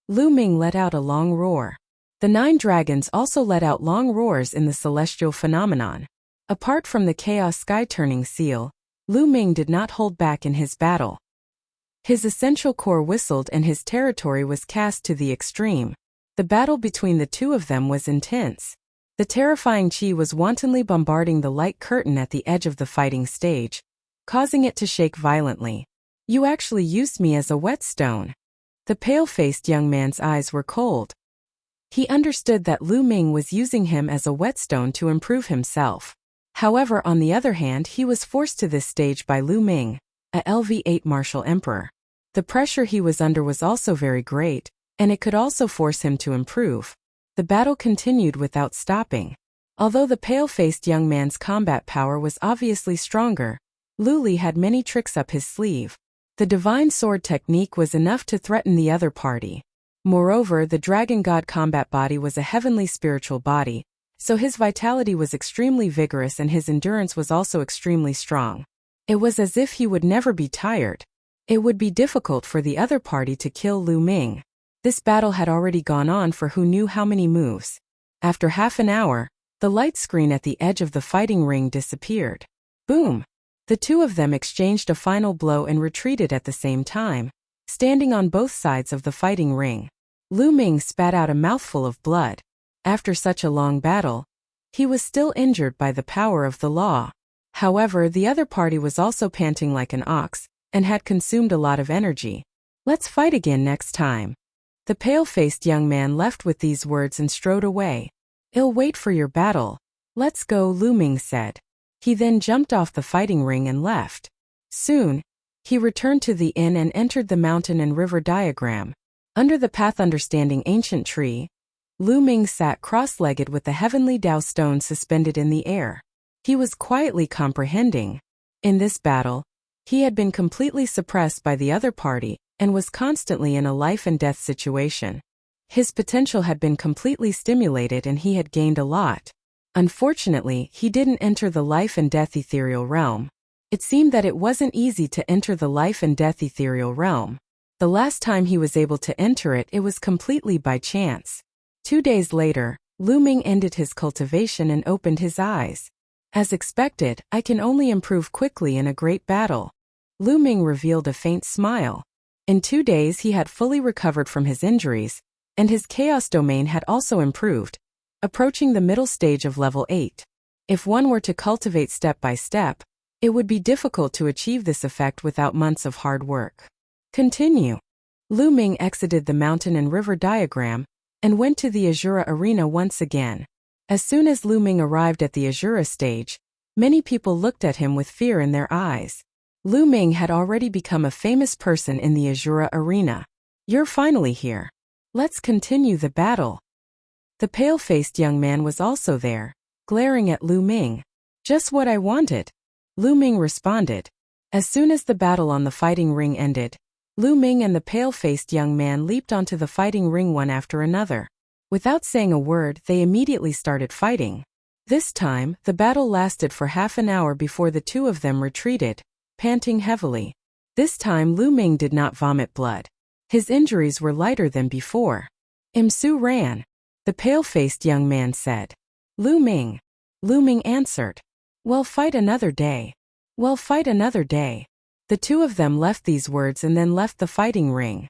Lu Ming let out a long roar. The 9 dragons also let out long roars in the celestial phenomenon. Apart from the chaos sky-turning seal, Lu Ming did not hold back in his battle. His essential core whistled and his territory was cast to the extreme. The battle between the two of them was intense. The terrifying Qi was wantonly bombarding the light curtain at the edge of the fighting stage, causing it to shake violently. "You actually used me as a whetstone." The pale-faced young man's eyes were cold. He understood that Lu Ming was using him as a whetstone to improve himself. However, on the other hand, he was forced to this stage by Lu Ming, a LV8 martial emperor. The pressure he was under was also very great, and it could also force him to improve. The battle continued without stopping. Although the pale-faced young man's combat power was obviously stronger, Lu Li had many tricks up his sleeve. The divine sword technique was enough to threaten the other party. Moreover, the dragon god combat body was a heavenly spiritual body, so his vitality was extremely vigorous and his endurance was also extremely strong. It was as if he would never be tired. It would be difficult for the other party to kill Lu Ming. This battle had already gone on for who knew how many moves. After half an hour, the light screen at the edge of the fighting ring disappeared. Boom! The two of them exchanged a final blow and retreated at the same time, standing on both sides of the fighting ring. Lu Ming spat out a mouthful of blood. After such a long battle, he was still injured by the power of the law. However, the other party was also panting like an ox, and had consumed a lot of energy. "Let's fight again next time." The pale-faced young man left with these words and strode away. "I'll wait for your battle." "Let's go," Lu Ming said. He then jumped off the fighting ring and left. Soon, he returned to the inn and entered the mountain and river diagram. Under the path understanding ancient tree, Lu Ming sat cross-legged with the heavenly Dao stone suspended in the air. He was quietly comprehending. In this battle, he had been completely suppressed by the other party and was constantly in a life-and-death situation. His potential had been completely stimulated and he had gained a lot. Unfortunately, he didn't enter the life-and-death ethereal realm. It seemed that it wasn't easy to enter the life-and-death ethereal realm. The last time he was able to enter it, it was completely by chance. 2 days later, Lu Ming ended his cultivation and opened his eyes. As expected, "I can only improve quickly in a great battle." Lu Ming revealed a faint smile. In 2 days he had fully recovered from his injuries, and his chaos domain had also improved, approaching the middle stage of level 8. If one were to cultivate step by step, it would be difficult to achieve this effect without months of hard work. Continue. Lu Ming exited the mountain and river diagram, and went to the Azura arena once again. As soon as Lu Ming arrived at the Azura stage, many people looked at him with fear in their eyes. Lu Ming had already become a famous person in the Azura arena. "You're finally here. Let's continue the battle." The pale-faced young man was also there, glaring at Lu Ming. "Just what I wanted," Lu Ming responded. As soon as the battle on the fighting ring ended, Lu Ming and the pale-faced young man leaped onto the fighting ring one after another. Without saying a word, they immediately started fighting. This time, the battle lasted for half an hour before the two of them retreated, panting heavily. This time Lu Ming did not vomit blood. His injuries were lighter than before. "Su ran," the pale-faced young man said. "Lu Ming." Lu Ming answered. "Well, fight another day." "Well, fight another day." The two of them left these words and then left the fighting ring.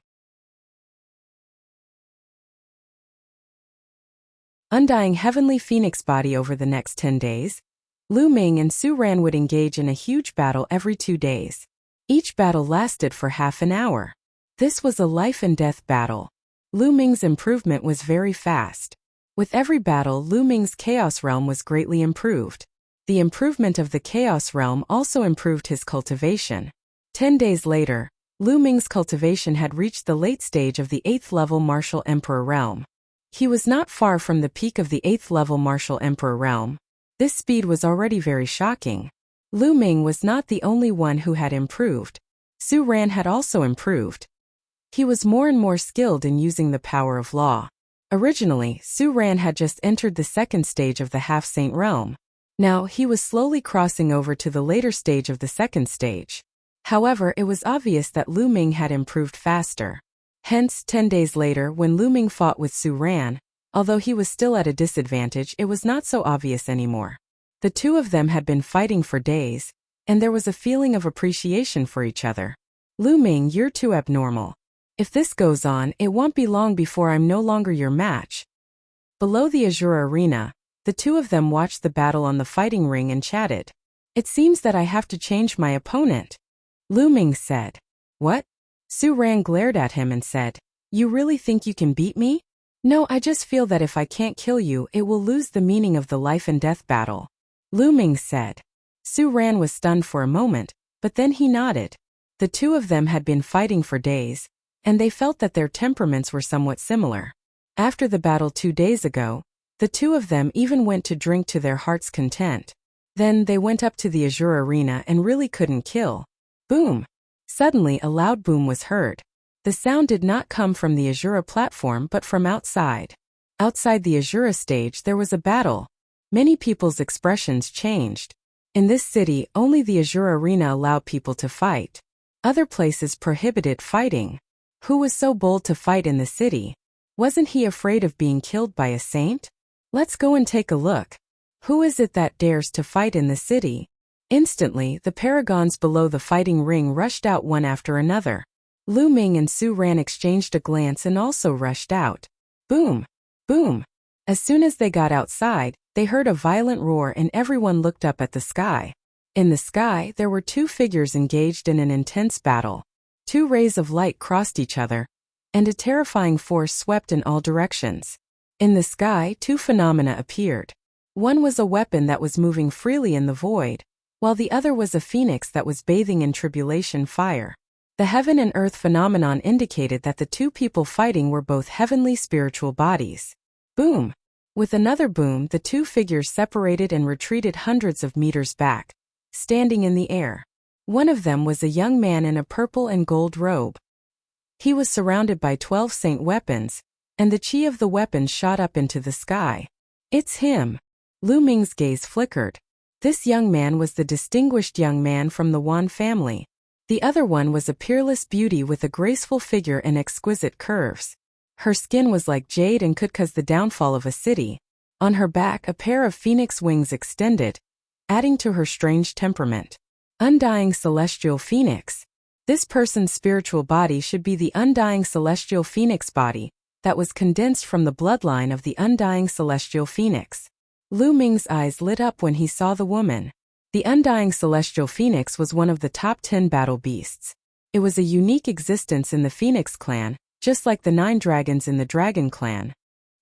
Undying heavenly phoenix body. Over the next 10 days, Lu Ming and Su Ran would engage in a huge battle every 2 days. Each battle lasted for half an hour. This was a life-and-death battle. Lu Ming's improvement was very fast. With every battle, Lu Ming's chaos realm was greatly improved. The improvement of the chaos realm also improved his cultivation. 10 days later, Lu Ming's cultivation had reached the late stage of the 8th level martial emperor realm. He was not far from the peak of the 8th level martial emperor realm. This speed was already very shocking. Lu Ming was not the only one who had improved. Su Ran had also improved. He was more and more skilled in using the power of law. Originally, Su Ran had just entered the 2nd stage of the half-saint realm. Now, he was slowly crossing over to the later stage of the 2nd stage. However, it was obvious that Lu Ming had improved faster. Hence, 10 days later, when Lu Ming fought with Su Ran, Although he was still at a disadvantage, it was not so obvious anymore. The two of them had been fighting for days, and there was a feeling of appreciation for each other. Lu Ming, you're too abnormal. If this goes on, it won't be long before I'm no longer your match. Below the Azure Arena, the two of them watched the battle on the fighting ring and chatted. It seems that I have to change my opponent, Lu Ming said. What? Su Ran glared at him and said, You really think you can beat me? No, I just feel that if I can't kill you, it will lose the meaning of the life and death battle, Lu Ming said. Su Ran was stunned for a moment, but then he nodded. The two of them had been fighting for days, and they felt that their temperaments were somewhat similar. After the battle 2 days ago, the two of them even went to drink to their heart's content. Then they went up to the Azure Arena and really couldn't kill. Boom! Suddenly a loud boom was heard. The sound did not come from the Azure platform but from outside. Outside the Azure stage there was a battle. Many people's expressions changed. In this city, only the Azure Arena allowed people to fight. Other places prohibited fighting. Who was so bold to fight in the city? Wasn't he afraid of being killed by a saint? Let's go and take a look. Who is it that dares to fight in the city? Instantly, the paragons below the fighting ring rushed out one after another. Lu Ming and Su Ran exchanged a glance and also rushed out. Boom! Boom! As soon as they got outside, they heard a violent roar and everyone looked up at the sky. In the sky, there were two figures engaged in an intense battle. Two rays of light crossed each other, and a terrifying force swept in all directions. In the sky, two phenomena appeared. One was a weapon that was moving freely in the void, while the other was a phoenix that was bathing in tribulation fire. The heaven and earth phenomenon indicated that the two people fighting were both heavenly spiritual bodies. Boom! With another boom, the two figures separated and retreated hundreds of meters back, standing in the air. One of them was a young man in a purple and gold robe. He was surrounded by 12 saint weapons, and the chi of the weapons shot up into the sky. It's him! Lu Ming's gaze flickered. This young man was the distinguished young man from the Wan family. The other one was a peerless beauty with a graceful figure and exquisite curves. Her skin was like jade and could cause the downfall of a city. On her back, a pair of phoenix wings extended, adding to her strange temperament. Undying celestial phoenix. This person's spiritual body should be the undying celestial phoenix body that was condensed from the bloodline of the undying celestial phoenix. Lu Ming's eyes lit up when he saw the woman. The undying celestial phoenix was one of the top 10 battle beasts. It was a unique existence in the Phoenix clan, just like the 9 dragons in the Dragon clan.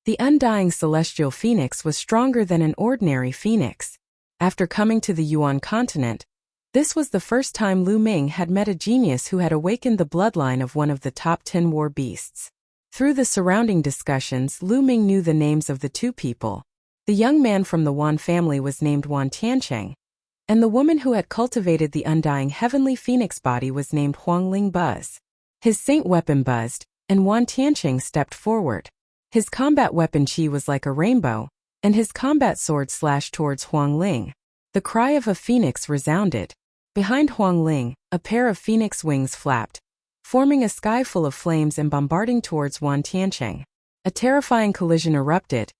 The undying celestial phoenix was stronger than an ordinary phoenix. After coming to the Yuan continent, this was the first time Lu Ming had met a genius who had awakened the bloodline of one of the top 10 war beasts. Through the surrounding discussions, Lu Ming knew the names of the two people. The young man from the Wan family was named Wan Tiancheng, and the woman who had cultivated the undying heavenly phoenix body was named Huangling Buzz. His saint weapon buzzed, and Wan Tiancheng stepped forward. His combat weapon chi was like a rainbow, and his combat sword slashed towards Huangling. The cry of a phoenix resounded. Behind Huangling, a pair of phoenix wings flapped, forming a sky full of flames and bombarding towards Wan Tiancheng. A terrifying collision erupted,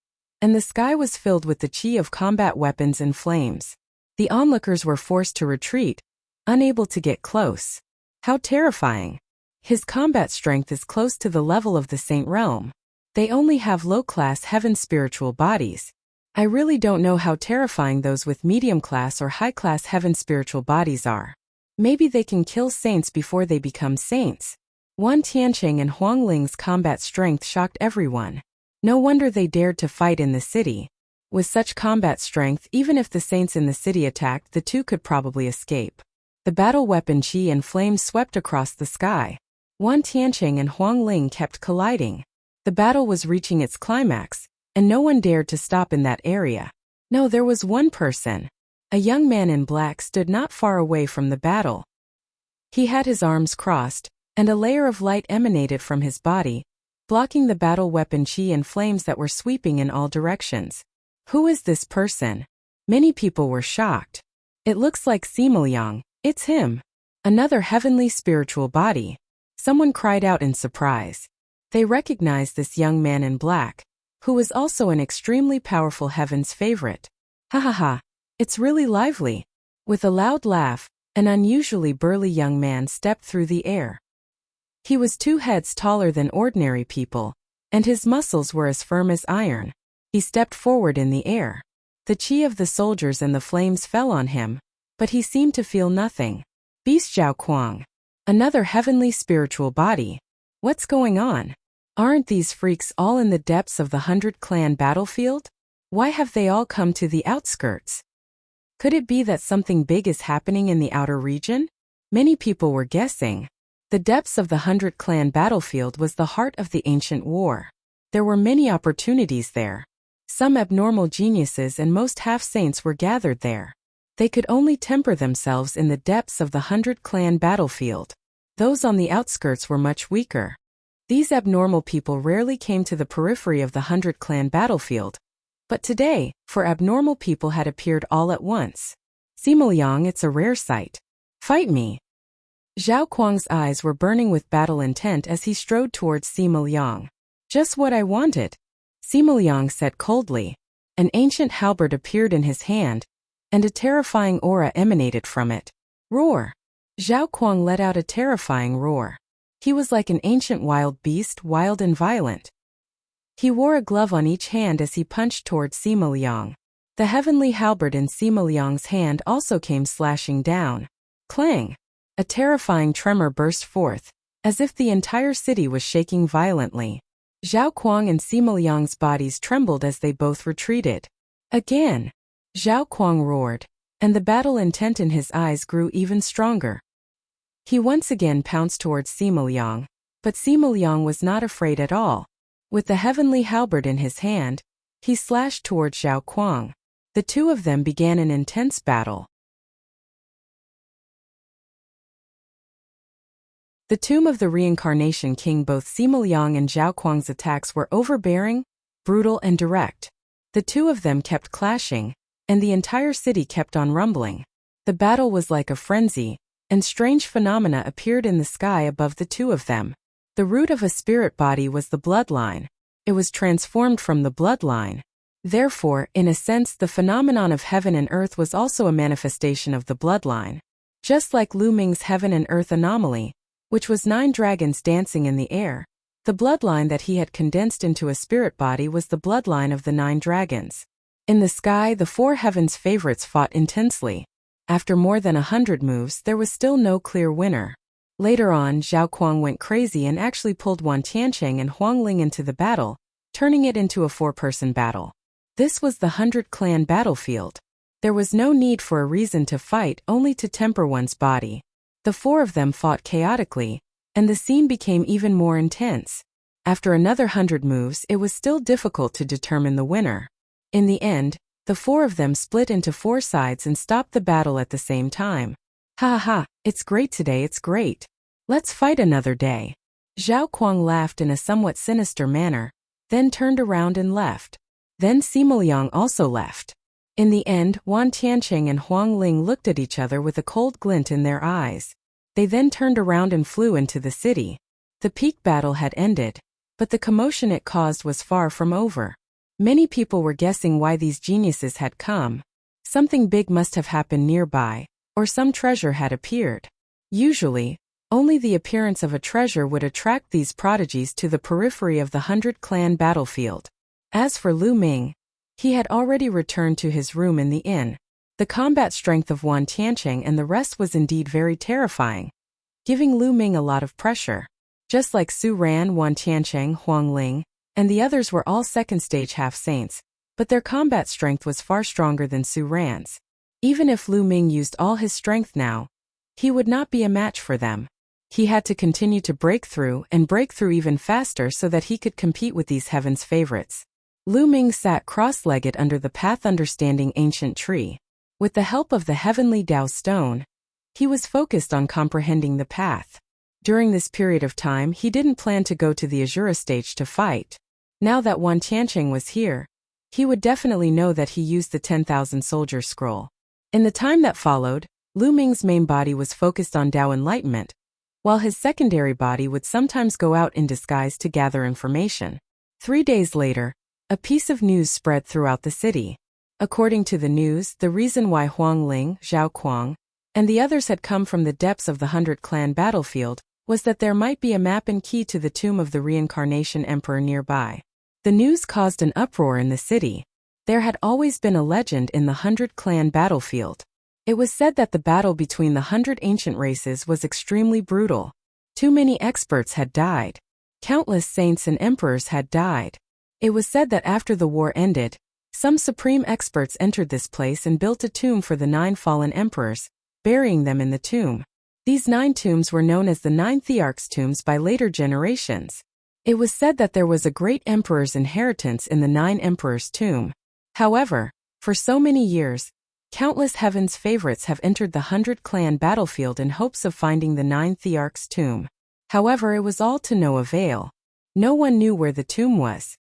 and the sky was filled with the chi of combat weapons and flames. The onlookers were forced to retreat, unable to get close. How terrifying! His combat strength is close to the level of the Saint Realm. They only have low-class heaven spiritual bodies. I really don't know how terrifying those with medium-class or high-class heaven spiritual bodies are. Maybe they can kill saints before they become saints. Wan Tiancheng and Huangling's combat strength shocked everyone. No wonder they dared to fight in the city. With such combat strength, even if the saints in the city attacked, the two could probably escape. The battle weapon chi and flames swept across the sky. Wan Tiancheng and Huangling kept colliding. The battle was reaching its climax, and no one dared to stop in that area. No, there was one person. A young man in black stood not far away from the battle. He had his arms crossed, and a layer of light emanated from his body, blocking the battle weapon chi and flames that were sweeping in all directions. Who is this person? Many people were shocked. It looks like Sima Liang. It's him. Another heavenly spiritual body. Someone cried out in surprise. They recognized this young man in black. who was also an extremely powerful heaven's favorite. Ha ha ha, it's really lively. With a loud laugh, an unusually burly young man stepped through the air. He was 2 heads taller than ordinary people, and his muscles were as firm as iron. He stepped forward in the air. The chi of the soldiers and the flames fell on him, but he seemed to feel nothing. Beast Zhao Kuang. Another heavenly spiritual body. What's going on? Aren't these freaks all in the depths of the 100-clan battlefield? Why have they all come to the outskirts? Could it be that something big is happening in the outer region? Many people were guessing. The depths of the 100-clan battlefield was the heart of the ancient war. There were many opportunities there. Some abnormal geniuses and most half-saints were gathered there. They could only temper themselves in the depths of the 100-clan battlefield. Those on the outskirts were much weaker. These abnormal people rarely came to the periphery of the 100-clan battlefield. But today, 4 abnormal people had appeared all at once. Sima Liang, it's a rare sight. Fight me. Zhao Kuang's eyes were burning with battle intent as he strode towards Sima Liang. Just what I wanted. Sima Liang said coldly. An ancient halberd appeared in his hand, and a terrifying aura emanated from it. Roar! Zhao Kuang let out a terrifying roar. He was like an ancient wild beast, wild and violent. He wore a glove on each hand as he punched towards Sima Liang. The heavenly halberd in Sima Liang's hand also came slashing down. Clang! A terrifying tremor burst forth, as if the entire city was shaking violently. Zhao Kuang and Sima Liang's bodies trembled as they both retreated. Again! Zhao Kuang roared, and the battle intent in his eyes grew even stronger. He once again pounced towards Sima Liang, but Sima Liang was not afraid at all. With the heavenly halberd in his hand, he slashed towards Zhao Kuang. The 2 of them began an intense battle. The tomb of the reincarnation king. Both Sima Liang and Zhao Kuang's attacks were overbearing, brutal and direct. The 2 of them kept clashing, and the entire city kept on rumbling. The battle was like a frenzy, and strange phenomena appeared in the sky above the 2 of them. The root of a spirit body was the bloodline. It was transformed from the bloodline. Therefore, in a sense, the phenomenon of heaven and earth was also a manifestation of the bloodline. Just like Lu Ming's heaven and earth anomaly, which was 9 dragons dancing in the air, the bloodline that he had condensed into a spirit body was the bloodline of the 9 dragons. In the sky, the 4 heavens favorites fought intensely. After more than 100 moves, there was still no clear winner. Later on, Zhao Kuang went crazy and actually pulled Wan Tiancheng and Huang Ling into the battle, turning it into a 4-person battle. This was the 100-clan battlefield. There was no need for a reason to fight, only to temper one's body. The 4 of them fought chaotically, and the scene became even more intense. After another 100 moves, it was still difficult to determine the winner. In the end, the 4 of them split into 4 sides and stopped the battle at the same time. Ha ha ha, it's great today, it's great. Let's fight another day. Zhao Kuang laughed in a somewhat sinister manner, then turned around and left. Then Sima Liang also left. In the end, Wan Tiancheng and Huang Ling looked at each other with a cold glint in their eyes. They then turned around and flew into the city. The peak battle had ended, but the commotion it caused was far from over. Many people were guessing why these geniuses had come. Something big must have happened nearby, or some treasure had appeared. Usually, only the appearance of a treasure would attract these prodigies to the periphery of the 100-clan battlefield. As for Lu Ming, he had already returned to his room in the inn. The combat strength of Wan Tiancheng and the rest was indeed very terrifying, giving Lu Ming a lot of pressure. Just like Su Ran, Wan Tiancheng, Huang Ling, and the others were all second-stage half-saints, but their combat strength was far stronger than Su Ran's. Even if Lu Ming used all his strength now, he would not be a match for them. He had to continue to break through even faster so that he could compete with these heaven's favorites. Lu Ming sat cross-legged under the path understanding ancient tree. With the help of the heavenly Tao stone, he was focused on comprehending the path. During this period of time, he didn't plan to go to the Azura stage to fight. Now that Wan Tiancheng was here, he would definitely know that he used the 10,000 soldier scroll. In the time that followed, Lu Ming's main body was focused on Tao enlightenment, while his secondary body would sometimes go out in disguise to gather information. 3 days later, A piece of news spread throughout the city. According to the news, the reason why Huang Ling, Zhao Kuang, and the others had come from the depths of the 100-clan battlefield was that there might be a map and key to the tomb of the reincarnation emperor nearby. The news caused an uproar in the city. There had always been a legend in the 100-clan battlefield. It was said that the battle between the 100 ancient races was extremely brutal. Too many experts had died. Countless saints and emperors had died. It was said that after the war ended, some supreme experts entered this place and built a tomb for the 9 fallen emperors, burying them in the tomb. These 9 tombs were known as the 9 Thearchs' tombs by later generations. It was said that there was a great emperor's inheritance in the 9 emperors' tomb. However, for so many years, countless heaven's favorites have entered the 100-clan battlefield in hopes of finding the 9 Thearchs' tomb. However, it was all to no avail. No one knew where the tomb was.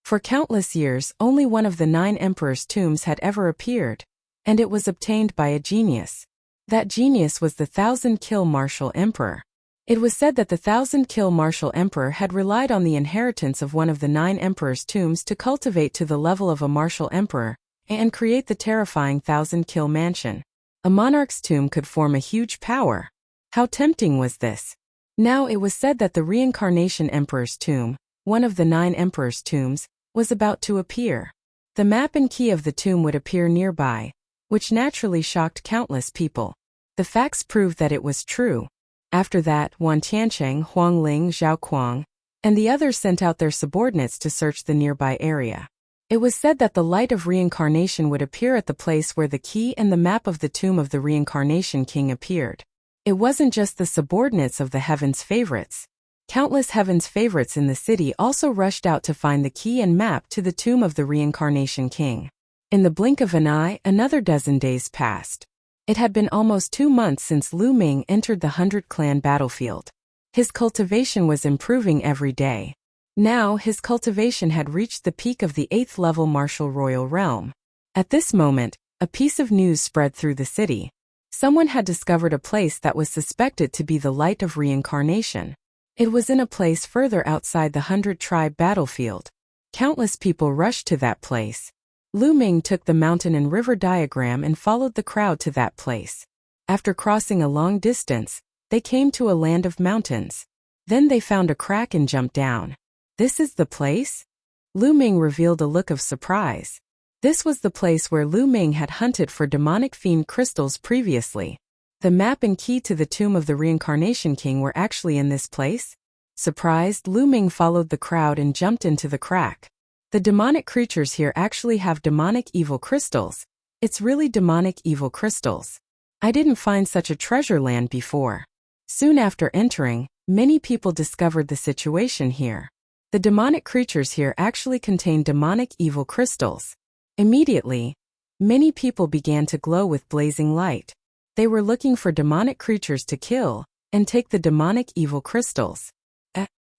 For countless years, only one of the 9 emperors' tombs had ever appeared, and it was obtained by a genius. That genius was the 1,000-kill martial emperor. It was said that the 1,000-kill martial emperor had relied on the inheritance of one of the 9 emperors' tombs to cultivate to the level of a martial emperor and create the terrifying 1,000-kill mansion. A monarch's tomb could form a huge power. How tempting was this? Now it was said that the reincarnation emperor's tomb, one of the 9 emperors' tombs, was about to appear. The map and key of the tomb would appear nearby, which naturally shocked countless people. The facts proved that it was true. After that, Wan Tiancheng, Huang Ling, Zhao Kuang, and the others sent out their subordinates to search the nearby area. It was said that the light of reincarnation would appear at the place where the key and the map of the tomb of the reincarnation king appeared. It wasn't just the subordinates of the heaven's favorites. Countless heaven's favorites in the city also rushed out to find the key and map to the tomb of the reincarnation king. In the blink of an eye, another dozen days passed. It had been almost 2 months since Lu Ming entered the 100-clan battlefield. His cultivation was improving every day. Now, his cultivation had reached the peak of the 8th-level martial royal realm. At this moment, a piece of news spread through the city. Someone had discovered a place that was suspected to be the light of reincarnation. It was in a place further outside the 100-tribe battlefield. Countless people rushed to that place. Lu Ming took the mountain and river diagram and followed the crowd to that place. After crossing a long distance, they came to a land of mountains. Then they found a crack and jumped down. This is the place? Lu Ming revealed a look of surprise. This was the place where Lu Ming had hunted for demonic fiend crystals previously. The map and key to the tomb of the reincarnation king were actually in this place. Surprised, Lu Ming followed the crowd and jumped into the crack. The demonic creatures here actually have demonic evil crystals. It's really demonic evil crystals. I didn't find such a treasure land before. Soon after entering, many people discovered the situation here. The demonic creatures here actually contain demonic evil crystals. Immediately, many people began to glow with blazing light. They were looking for demonic creatures to kill and take the demonic evil crystals.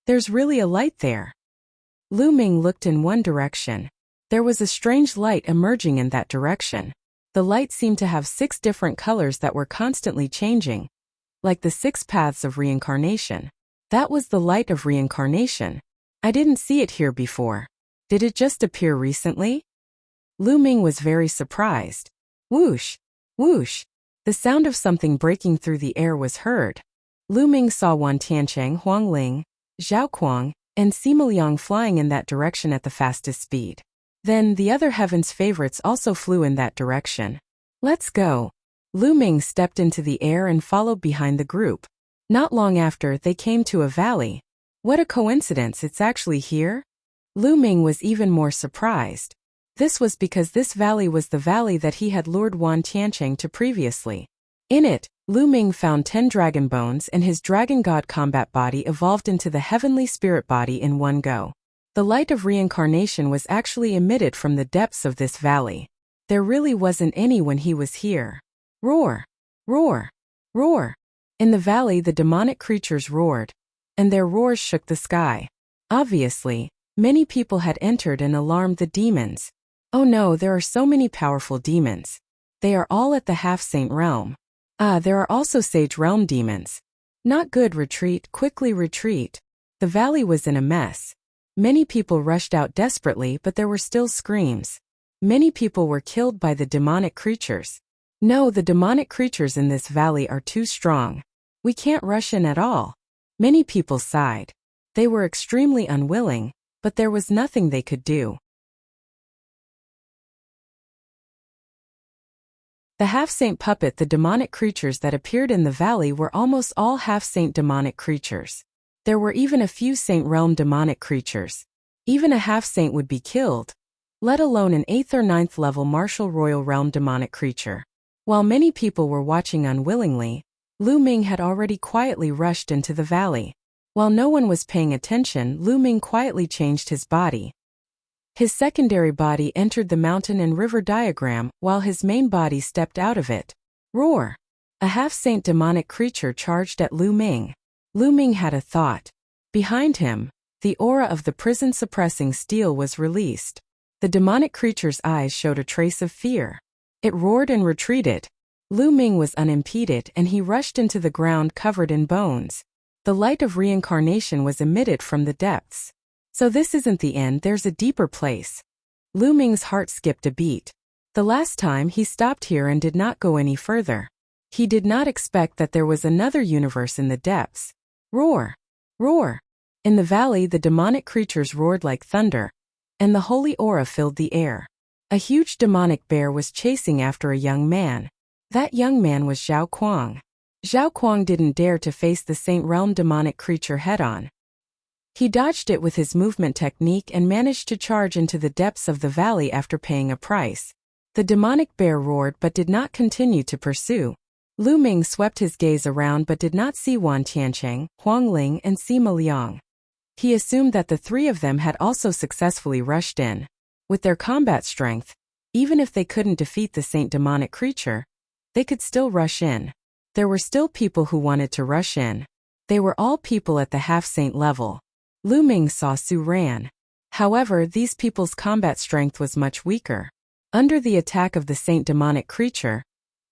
There's really a light there. Lu Ming looked in one direction. There was a strange light emerging in that direction. The light seemed to have 6 different colors that were constantly changing, like the 6 paths of reincarnation. That was the light of reincarnation. I didn't see it here before. Did it just appear recently? Lu Ming was very surprised. Whoosh! Whoosh! The sound of something breaking through the air was heard. Lu Ming saw Wan Tiancheng, Huang Ling, Zhao Kuang, and Sima Liang flying in that direction at the fastest speed. Then the other heaven's favorites also flew in that direction. Let's go. Lu Ming stepped into the air and followed behind the group. Not long after, they came to a valley. What a coincidence, it's actually here? Lu Ming was even more surprised. This was because this valley was the valley that he had lured Wan Tiancheng to previously. In it, Lu Ming found 10 dragon bones and his dragon god combat body evolved into the heavenly spirit body in one go. The light of reincarnation was actually emitted from the depths of this valley. There really wasn't any when he was here. Roar! Roar! Roar! In the valley the demonic creatures roared, and their roars shook the sky. Obviously, many people had entered and alarmed the demons. Oh no, there are so many powerful demons. They are all at the half-saint realm. There are also sage realm demons. Not good, retreat, quickly retreat. The valley was in a mess. Many people rushed out desperately, but there were still screams. Many people were killed by the demonic creatures. No, the demonic creatures in this valley are too strong. We can't rush in at all. Many people sighed. They were extremely unwilling, but there was nothing they could do. The half-saint puppet. The demonic creatures that appeared in the valley were almost all half-saint demonic creatures. There were even a few saint realm demonic creatures. Even a half-saint would be killed, let alone an 8th or 9th level martial royal realm demonic creature. While many people were watching unwillingly, Lu Ming had already quietly rushed into the valley. While no one was paying attention, Lu Ming quietly changed his body. His secondary body entered the mountain and river diagram, while his main body stepped out of it. Roar! A half-saint demonic creature charged at Lu Ming. Lu Ming had a thought. Behind him, the aura of the prison-suppressing steel was released. The demonic creature's eyes showed a trace of fear. It roared and retreated. Lu Ming was unimpeded and he rushed into the ground covered in bones. The light of reincarnation was emitted from the depths. So this isn't the end, there's a deeper place. Lu Ming's heart skipped a beat. The last time he stopped here and did not go any further. He did not expect that there was another universe in the depths. Roar! Roar! In the valley, the demonic creatures roared like thunder, and the holy aura filled the air. A huge demonic bear was chasing after a young man. That young man was Zhao Kuang. Zhao Kuang didn't dare to face the Saint Realm demonic creature head-on. He dodged it with his movement technique and managed to charge into the depths of the valley after paying a price. The demonic bear roared but did not continue to pursue. Lu Ming swept his gaze around but did not see Wan Tiancheng, Huang Ling and Sima Liang. He assumed that the three of them had also successfully rushed in. With their combat strength, even if they couldn't defeat the saint demonic creature, they could still rush in. There were still people who wanted to rush in. They were all people at the half-saint level. Lu Ming saw Su Ran. However, these people's combat strength was much weaker. Under the attack of the saint demonic creature,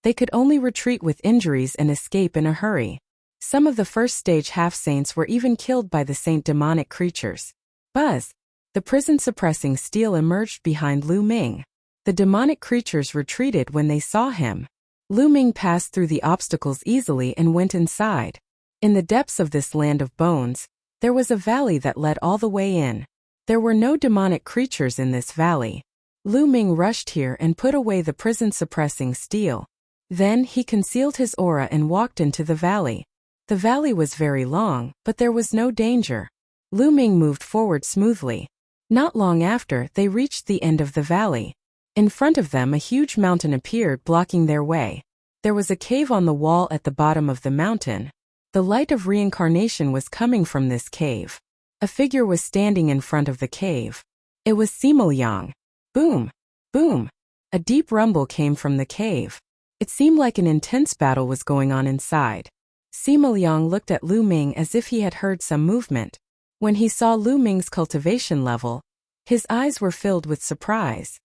they could only retreat with injuries and escape in a hurry. Some of the first-stage half-saints were even killed by the saint demonic creatures. Buzz! The prison-suppressing steel emerged behind Lu Ming. The demonic creatures retreated when they saw him. Lu Ming passed through the obstacles easily and went inside. In the depths of this land of bones, there was a valley that led all the way in. There were no demonic creatures in this valley. Lu Ming rushed here and put away the prison-suppressing steel. Then he concealed his aura and walked into the valley. The valley was very long, but there was no danger. Lu Ming moved forward smoothly. Not long after, they reached the end of the valley. In front of them a huge mountain appeared blocking their way. There was a cave on the wall at the bottom of the mountain. The light of reincarnation was coming from this cave. A figure was standing in front of the cave. It was Sima Liang. Boom! Boom! A deep rumble came from the cave. It seemed like an intense battle was going on inside. Sima Liang looked at Lu Ming as if he had heard some movement. When he saw Lu Ming's cultivation level, his eyes were filled with surprise.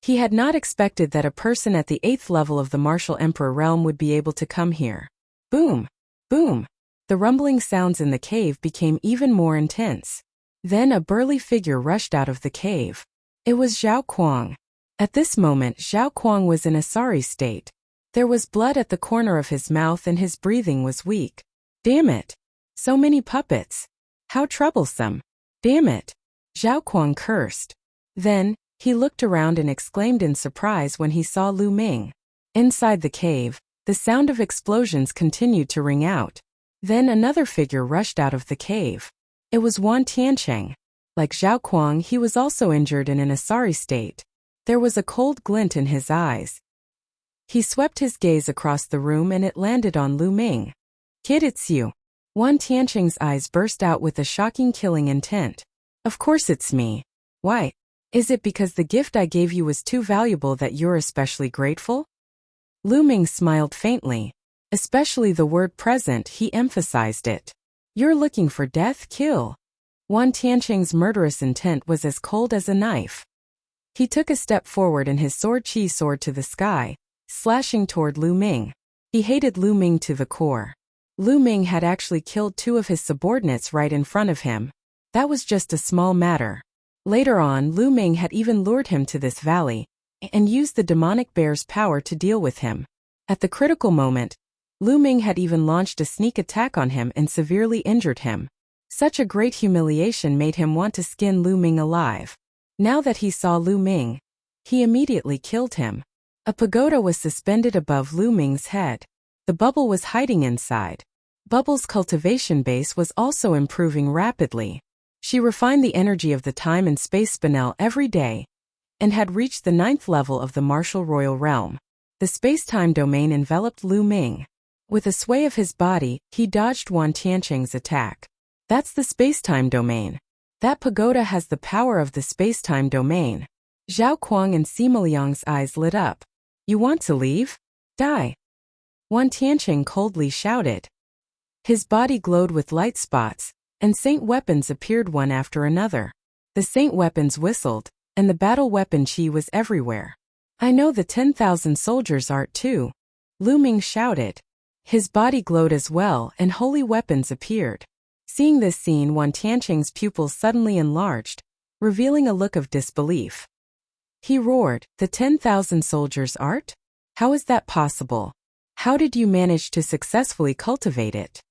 He had not expected that a person at the 8th level of the Martial Emperor realm would be able to come here. Boom! Boom! The rumbling sounds in the cave became even more intense. Then a burly figure rushed out of the cave. It was Zhao Kuang. At this moment, Zhao Kuang was in a sorry state. There was blood at the corner of his mouth and his breathing was weak. Damn it! So many puppets! How troublesome! Damn it! Zhao Kuang cursed. Then, he looked around and exclaimed in surprise when he saw Lu Ming. Inside the cave, the sound of explosions continued to ring out. Then another figure rushed out of the cave. It was Wan Tiancheng. Like Zhao Kuang, he was also injured and in a sorry state. There was a cold glint in his eyes. He swept his gaze across the room and it landed on Lu Ming. Kid, it's you. Wan Tiancheng's eyes burst out with a shocking killing intent. Of course it's me. Why? Is it because the gift I gave you was too valuable that you're especially grateful? Lu Ming smiled faintly. Especially the word present, he emphasized it. You're looking for death, kill. Wan Tiancheng's murderous intent was as cold as a knife. He took a step forward and his sword Qi soared to the sky, slashing toward Lu Ming. He hated Lu Ming to the core. Lu Ming had actually killed two of his subordinates right in front of him. That was just a small matter. Later on, Lu Ming had even lured him to this valley and used the demonic bear's power to deal with him. At the critical moment, Lu Ming had even launched a sneak attack on him and severely injured him. Such a great humiliation made him want to skin Lu Ming alive. Now that he saw Lu Ming, he immediately killed him. A pagoda was suspended above Lu Ming's head. The bubble was hiding inside. Bubble's cultivation base was also improving rapidly. She refined the energy of the time and space spinel every day and had reached the 9th level of the martial royal realm. The space-time domain enveloped Lu Ming. With a sway of his body, he dodged Wan Tianqing's attack. That's the space-time domain. That pagoda has the power of the space-time domain. Zhao Kuang and Sima Liang's eyes lit up. You want to leave? Die! Wan Tianqing coldly shouted. His body glowed with light spots, and saint weapons appeared one after another. The saint weapons whistled, and the battle weapon qi was everywhere. I know the 10,000 soldiers art too. Lu Ming shouted. His body glowed as well, and holy weapons appeared. Seeing this scene, Wan Tianqing's pupils suddenly enlarged, revealing a look of disbelief. He roared, the 10,000 soldiers art? How is that possible? How did you manage to successfully cultivate it?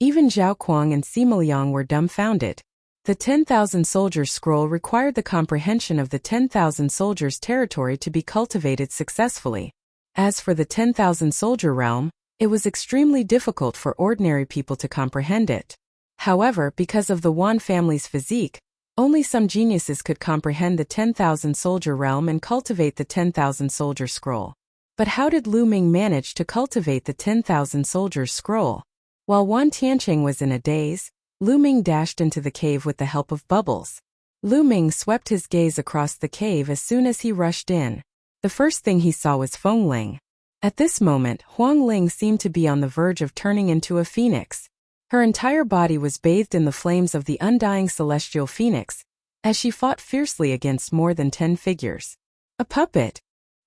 Even Zhao Kuang and Sima Liang were dumbfounded. The 10,000 soldiers scroll required the comprehension of the 10,000 soldiers' territory to be cultivated successfully. As for the 10,000 soldier realm, it was extremely difficult for ordinary people to comprehend it. However, because of the Wan family's physique, only some geniuses could comprehend the 10,000 soldier realm and cultivate the 10,000 soldier scroll. But how did Lu Ming manage to cultivate the 10,000 soldiers scroll? While Wan Tianqing was in a daze, Lu Ming dashed into the cave with the help of bubbles. Lu Ming swept his gaze across the cave as soon as he rushed in. The first thing he saw was Feng Ling. At this moment, Huang Ling seemed to be on the verge of turning into a phoenix. Her entire body was bathed in the flames of the undying celestial phoenix, as she fought fiercely against more than 10 figures. A puppet!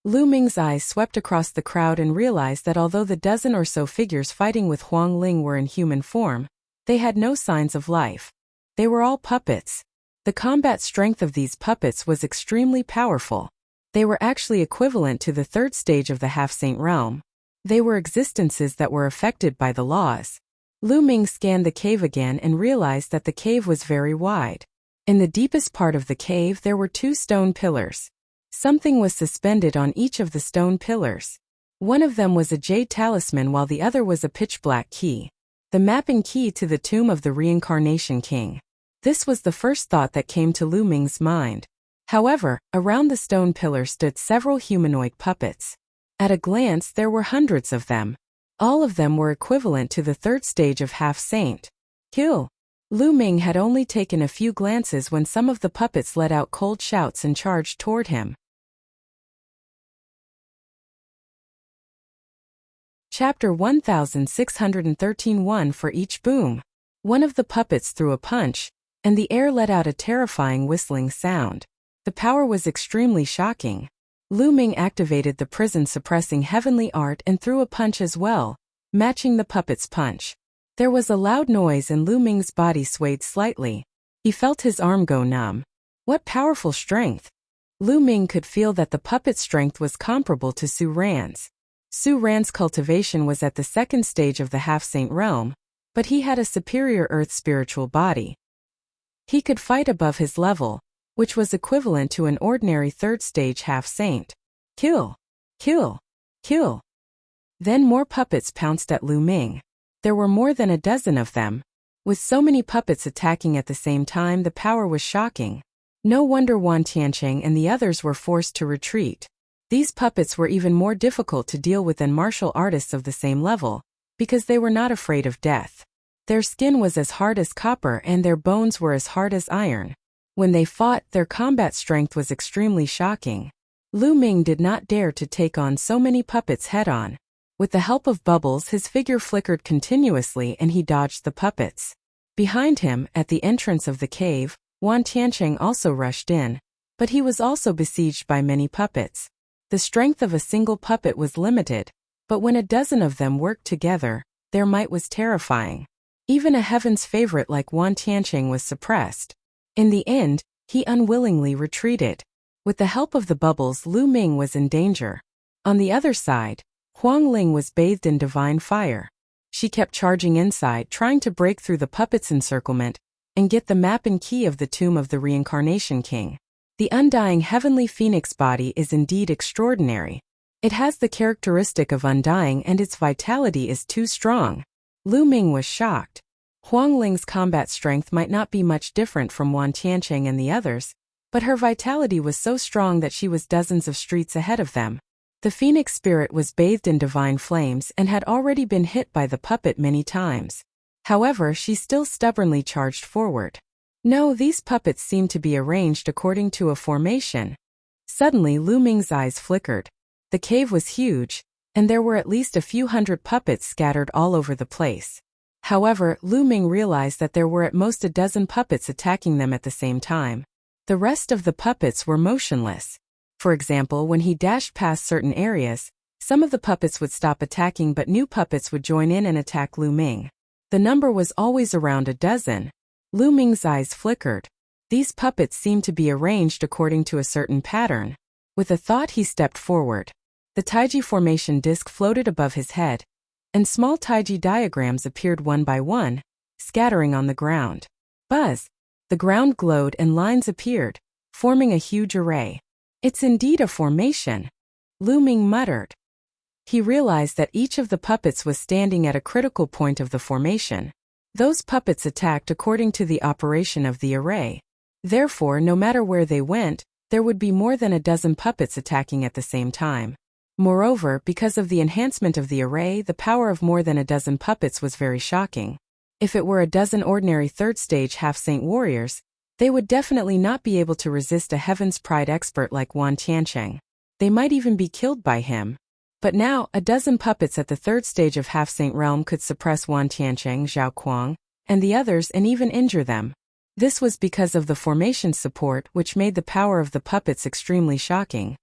Lu Ming's eyes swept across the crowd and realized that although the dozen or so figures fighting with Huang Ling were in human form, they had no signs of life. They were all puppets. The combat strength of these puppets was extremely powerful. They were actually equivalent to the 3rd stage of the half-saint realm. They were existences that were affected by the laws. Lu Ming scanned the cave again and realized that the cave was very wide. In the deepest part of the cave there were 2 stone pillars. Something was suspended on each of the stone pillars. One of them was a jade talisman while the other was a pitch-black key. The mapping key to the tomb of the reincarnation king. This was the first thought that came to Lu Ming's mind. However, around the stone pillar stood several humanoid puppets. At a glance there were hundreds of them. All of them were equivalent to the 3rd stage of half-saint. Kill! Lu Ming had only taken a few glances when some of the puppets let out cold shouts and charged toward him. Chapter 1613 One for each boom. One of the puppets threw a punch, and the air let out a terrifying whistling sound. The power was extremely shocking. Lu Ming activated the prison-suppressing heavenly art and threw a punch as well, matching the puppet's punch. There was a loud noise and Lu Ming's body swayed slightly. He felt his arm go numb. What powerful strength! Lu Ming could feel that the puppet's strength was comparable to Su Ran's. Su Ran's cultivation was at the 2nd stage of the half-saint realm, but he had a superior earth spiritual body. He could fight above his level, which was equivalent to an ordinary 3rd stage half-saint. Kill! Kill! Kill! Then more puppets pounced at Lu Ming. There were more than a dozen of them. With so many puppets attacking at the same time, the power was shocking. No wonder Wan Tianqing and the others were forced to retreat. These puppets were even more difficult to deal with than martial artists of the same level, because they were not afraid of death. Their skin was as hard as copper and their bones were as hard as iron. When they fought, their combat strength was extremely shocking. Lu Ming did not dare to take on so many puppets head-on. With the help of bubbles, his figure flickered continuously and he dodged the puppets. Behind him, at the entrance of the cave, Wan Tianqing also rushed in, but he was also besieged by many puppets. The strength of a single puppet was limited, but when a dozen of them worked together, their might was terrifying. Even a heaven's favorite like Wan Tianqing was suppressed. In the end, he unwillingly retreated. With the help of the bubbles, Lu Ming was in danger. On the other side, Huang Ling was bathed in divine fire. She kept charging inside, trying to break through the puppet's encirclement and get the map and key of the tomb of the Reincarnation King. The undying heavenly phoenix body is indeed extraordinary. It has the characteristic of undying and its vitality is too strong. Lu Ming was shocked. Huang Ling's combat strength might not be much different from Wan Tianqing and the others, but her vitality was so strong that she was dozens of streets ahead of them. The phoenix spirit was bathed in divine flames and had already been hit by the puppet many times. However, she still stubbornly charged forward. No, these puppets seemed to be arranged according to a formation. Suddenly, Lu Ming's eyes flickered. The cave was huge, and there were at least a few hundred puppets scattered all over the place. However, Lu Ming realized that there were at most a dozen puppets attacking them at the same time. The rest of the puppets were motionless. For example, when he dashed past certain areas, some of the puppets would stop attacking but new puppets would join in and attack Lu Ming. The number was always around a dozen. Lu Ming's eyes flickered. These puppets seemed to be arranged according to a certain pattern. With a thought, he stepped forward. The Taiji formation disc floated above his head, and small Taiji diagrams appeared one by one, scattering on the ground. Buzz! The ground glowed and lines appeared, forming a huge array. It's indeed a formation, Lu Ming muttered. He realized that each of the puppets was standing at a critical point of the formation. Those puppets attacked according to the operation of the array. Therefore, no matter where they went, there would be more than a dozen puppets attacking at the same time. Moreover, because of the enhancement of the array, the power of more than a dozen puppets was very shocking. If it were a dozen ordinary third-stage half-saint warriors, they would definitely not be able to resist a Heaven's Pride expert like Wan Tianqing. They might even be killed by him. But now, a dozen puppets at the third stage of half-saint realm could suppress Wan Tianqing, Zhao Kuang, and the others and even injure them. This was because of the formation support, which made the power of the puppets extremely shocking.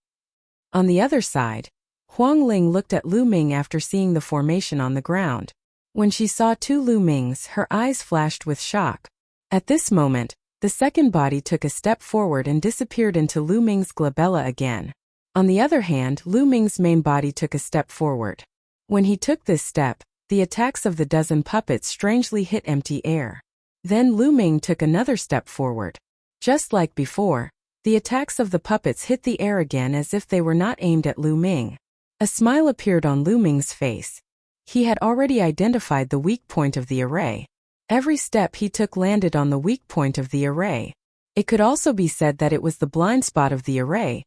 On the other side, Huang Ling looked at Lu Ming after seeing the formation on the ground. When she saw two Lu Mings, her eyes flashed with shock. At this moment, the second body took a step forward and disappeared into Lu Ming's glabella again. On the other hand, Lu Ming's main body took a step forward. When he took this step, the attacks of the dozen puppets strangely hit empty air. Then Lu Ming took another step forward. Just like before, the attacks of the puppets hit the air again as if they were not aimed at Lu Ming. A smile appeared on Lu Ming's face. He had already identified the weak point of the array. Every step he took landed on the weak point of the array. It could also be said that it was the blind spot of the array,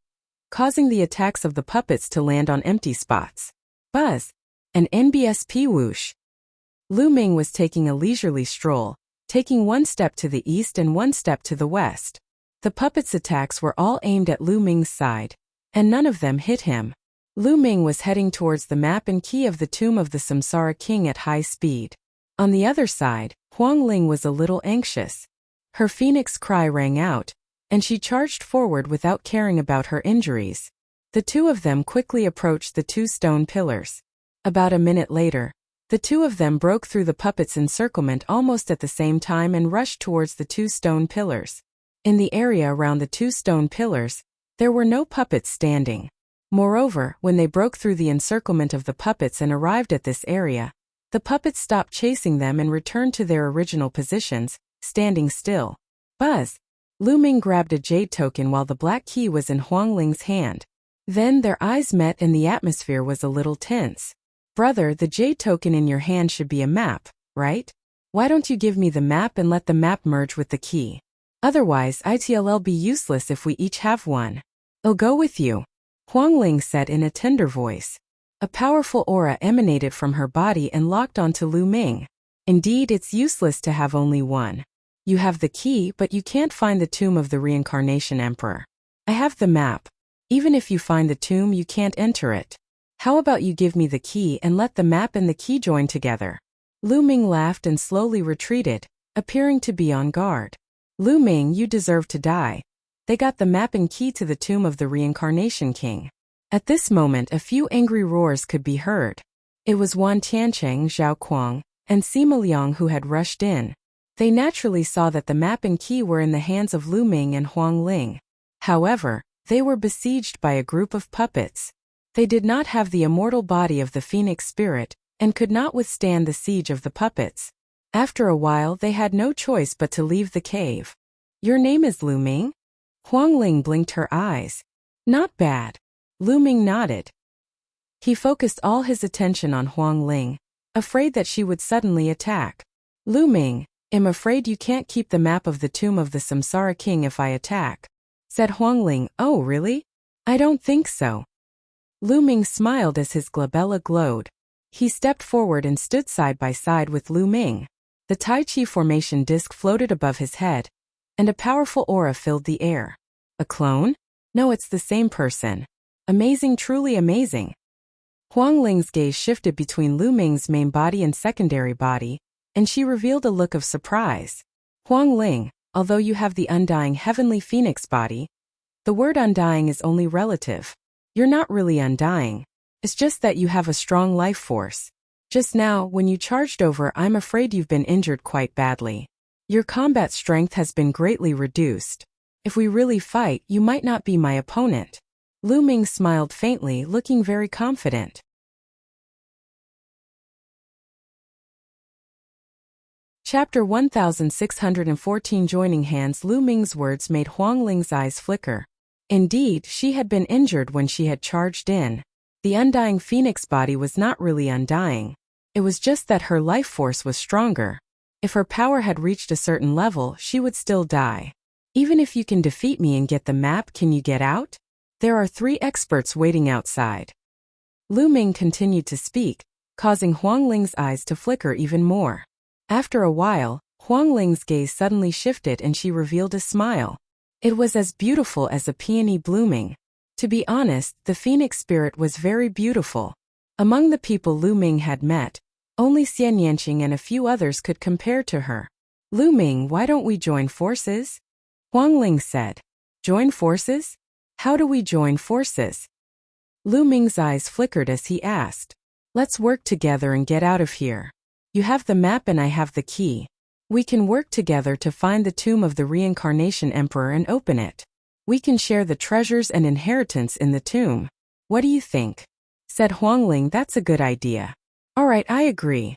causing the attacks of the puppets to land on empty spots. Buzz! An NBSP whoosh! Lu Ming was taking a leisurely stroll, taking one step to the east and one step to the west. The puppets' attacks were all aimed at Lu Ming's side, and none of them hit him. Lu Ming was heading towards the map and key of the tomb of the Samsara King at high speed. On the other side, Huang Ling was a little anxious. Her phoenix cry rang out, and she charged forward without caring about her injuries. The two of them quickly approached the two stone pillars. About a minute later, the two of them broke through the puppet's encirclement almost at the same time and rushed towards the two stone pillars. In the area around the two stone pillars, there were no puppets standing. Moreover, when they broke through the encirclement of the puppets and arrived at this area, the puppets stopped chasing them and returned to their original positions, standing still. Buzz! Lu Ming grabbed a jade token while the black key was in Huang Ling's hand. Then their eyes met and the atmosphere was a little tense. Brother, the jade token in your hand should be a map, right? Why don't you give me the map and let the map merge with the key? Otherwise, it'll be useless if we each have one. I'll go with you, Huang Ling said in a tender voice. A powerful aura emanated from her body and locked onto Lu Ming. Indeed, it's useless to have only one. You have the key, but you can't find the tomb of the Reincarnation Emperor. I have the map. Even if you find the tomb, you can't enter it. How about you give me the key and let the map and the key join together? Lu Ming laughed and slowly retreated, appearing to be on guard. Lu Ming, you deserve to die. They got the map and key to the tomb of the Reincarnation King. At this moment, a few angry roars could be heard. It was Wan Tianqing, Zhao Kuang, and Sima Liang who had rushed in. They naturally saw that the map and key were in the hands of Lu Ming and Huang Ling. However, they were besieged by a group of puppets. They did not have the immortal body of the phoenix spirit, and could not withstand the siege of the puppets. After a while they had no choice but to leave the cave. "Your name is Lu Ming?" Huang Ling blinked her eyes. "Not bad." Lu Ming nodded. He focused all his attention on Huang Ling, afraid that she would suddenly attack. "Lu Ming, I'm afraid you can't keep the map of the tomb of the Samsara king if I attack," said Huang Ling. "Oh really? I don't think so." Lu Ming smiled as his glabella glowed. He stepped forward and stood side by side with Lu Ming. The Tai Chi formation disc floated above his head, and a powerful aura filled the air. "A clone? No, it's the same person. Amazing, truly amazing." Huang Ling's gaze shifted between Lu Ming's main body and secondary body, and she revealed a look of surprise. "Huang Ling, although you have the undying heavenly phoenix body, the word undying is only relative. You're not really undying. It's just that you have a strong life force. Just now, when you charged over, I'm afraid you've been injured quite badly. Your combat strength has been greatly reduced. If we really fight, you might not be my opponent." Lu Ming smiled faintly, looking very confident. Chapter 1614. Joining hands. Lu Ming's words made Huang Ling's eyes flicker. Indeed, she had been injured when she had charged in. The undying phoenix body was not really undying. It was just that her life force was stronger. If her power had reached a certain level, she would still die. "Even if you can defeat me and get the map, can you get out? There are 3 experts waiting outside." Lu Ming continued to speak, causing Huang Ling's eyes to flicker even more. After a while, Huang Ling's gaze suddenly shifted and she revealed a smile. It was as beautiful as a peony blooming. To be honest, the phoenix spirit was very beautiful. Among the people Lu Ming had met, only Xian Yanqing and a few others could compare to her. "Lu Ming, why don't we join forces?" Huang Ling said. "Join forces? How do we join forces?" Lu Ming's eyes flickered as he asked. "Let's work together and get out of here. You have the map and I have the key. We can work together to find the tomb of the reincarnation emperor and open it. We can share the treasures and inheritance in the tomb. What do you think?" said Huang Ling. "That's a good idea." "All right, I agree."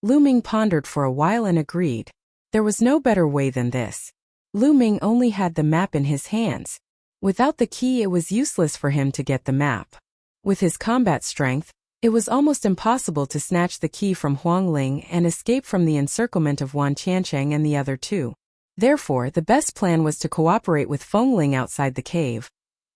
Lu Ming pondered for a while and agreed. There was no better way than this. Lu Ming only had the map in his hands. Without the key, it was useless for him to get the map. With his combat strength, it was almost impossible to snatch the key from Huang Ling and escape from the encirclement of Wan Tiancheng and the other 2. Therefore, the best plan was to cooperate with Feng Ling outside the cave.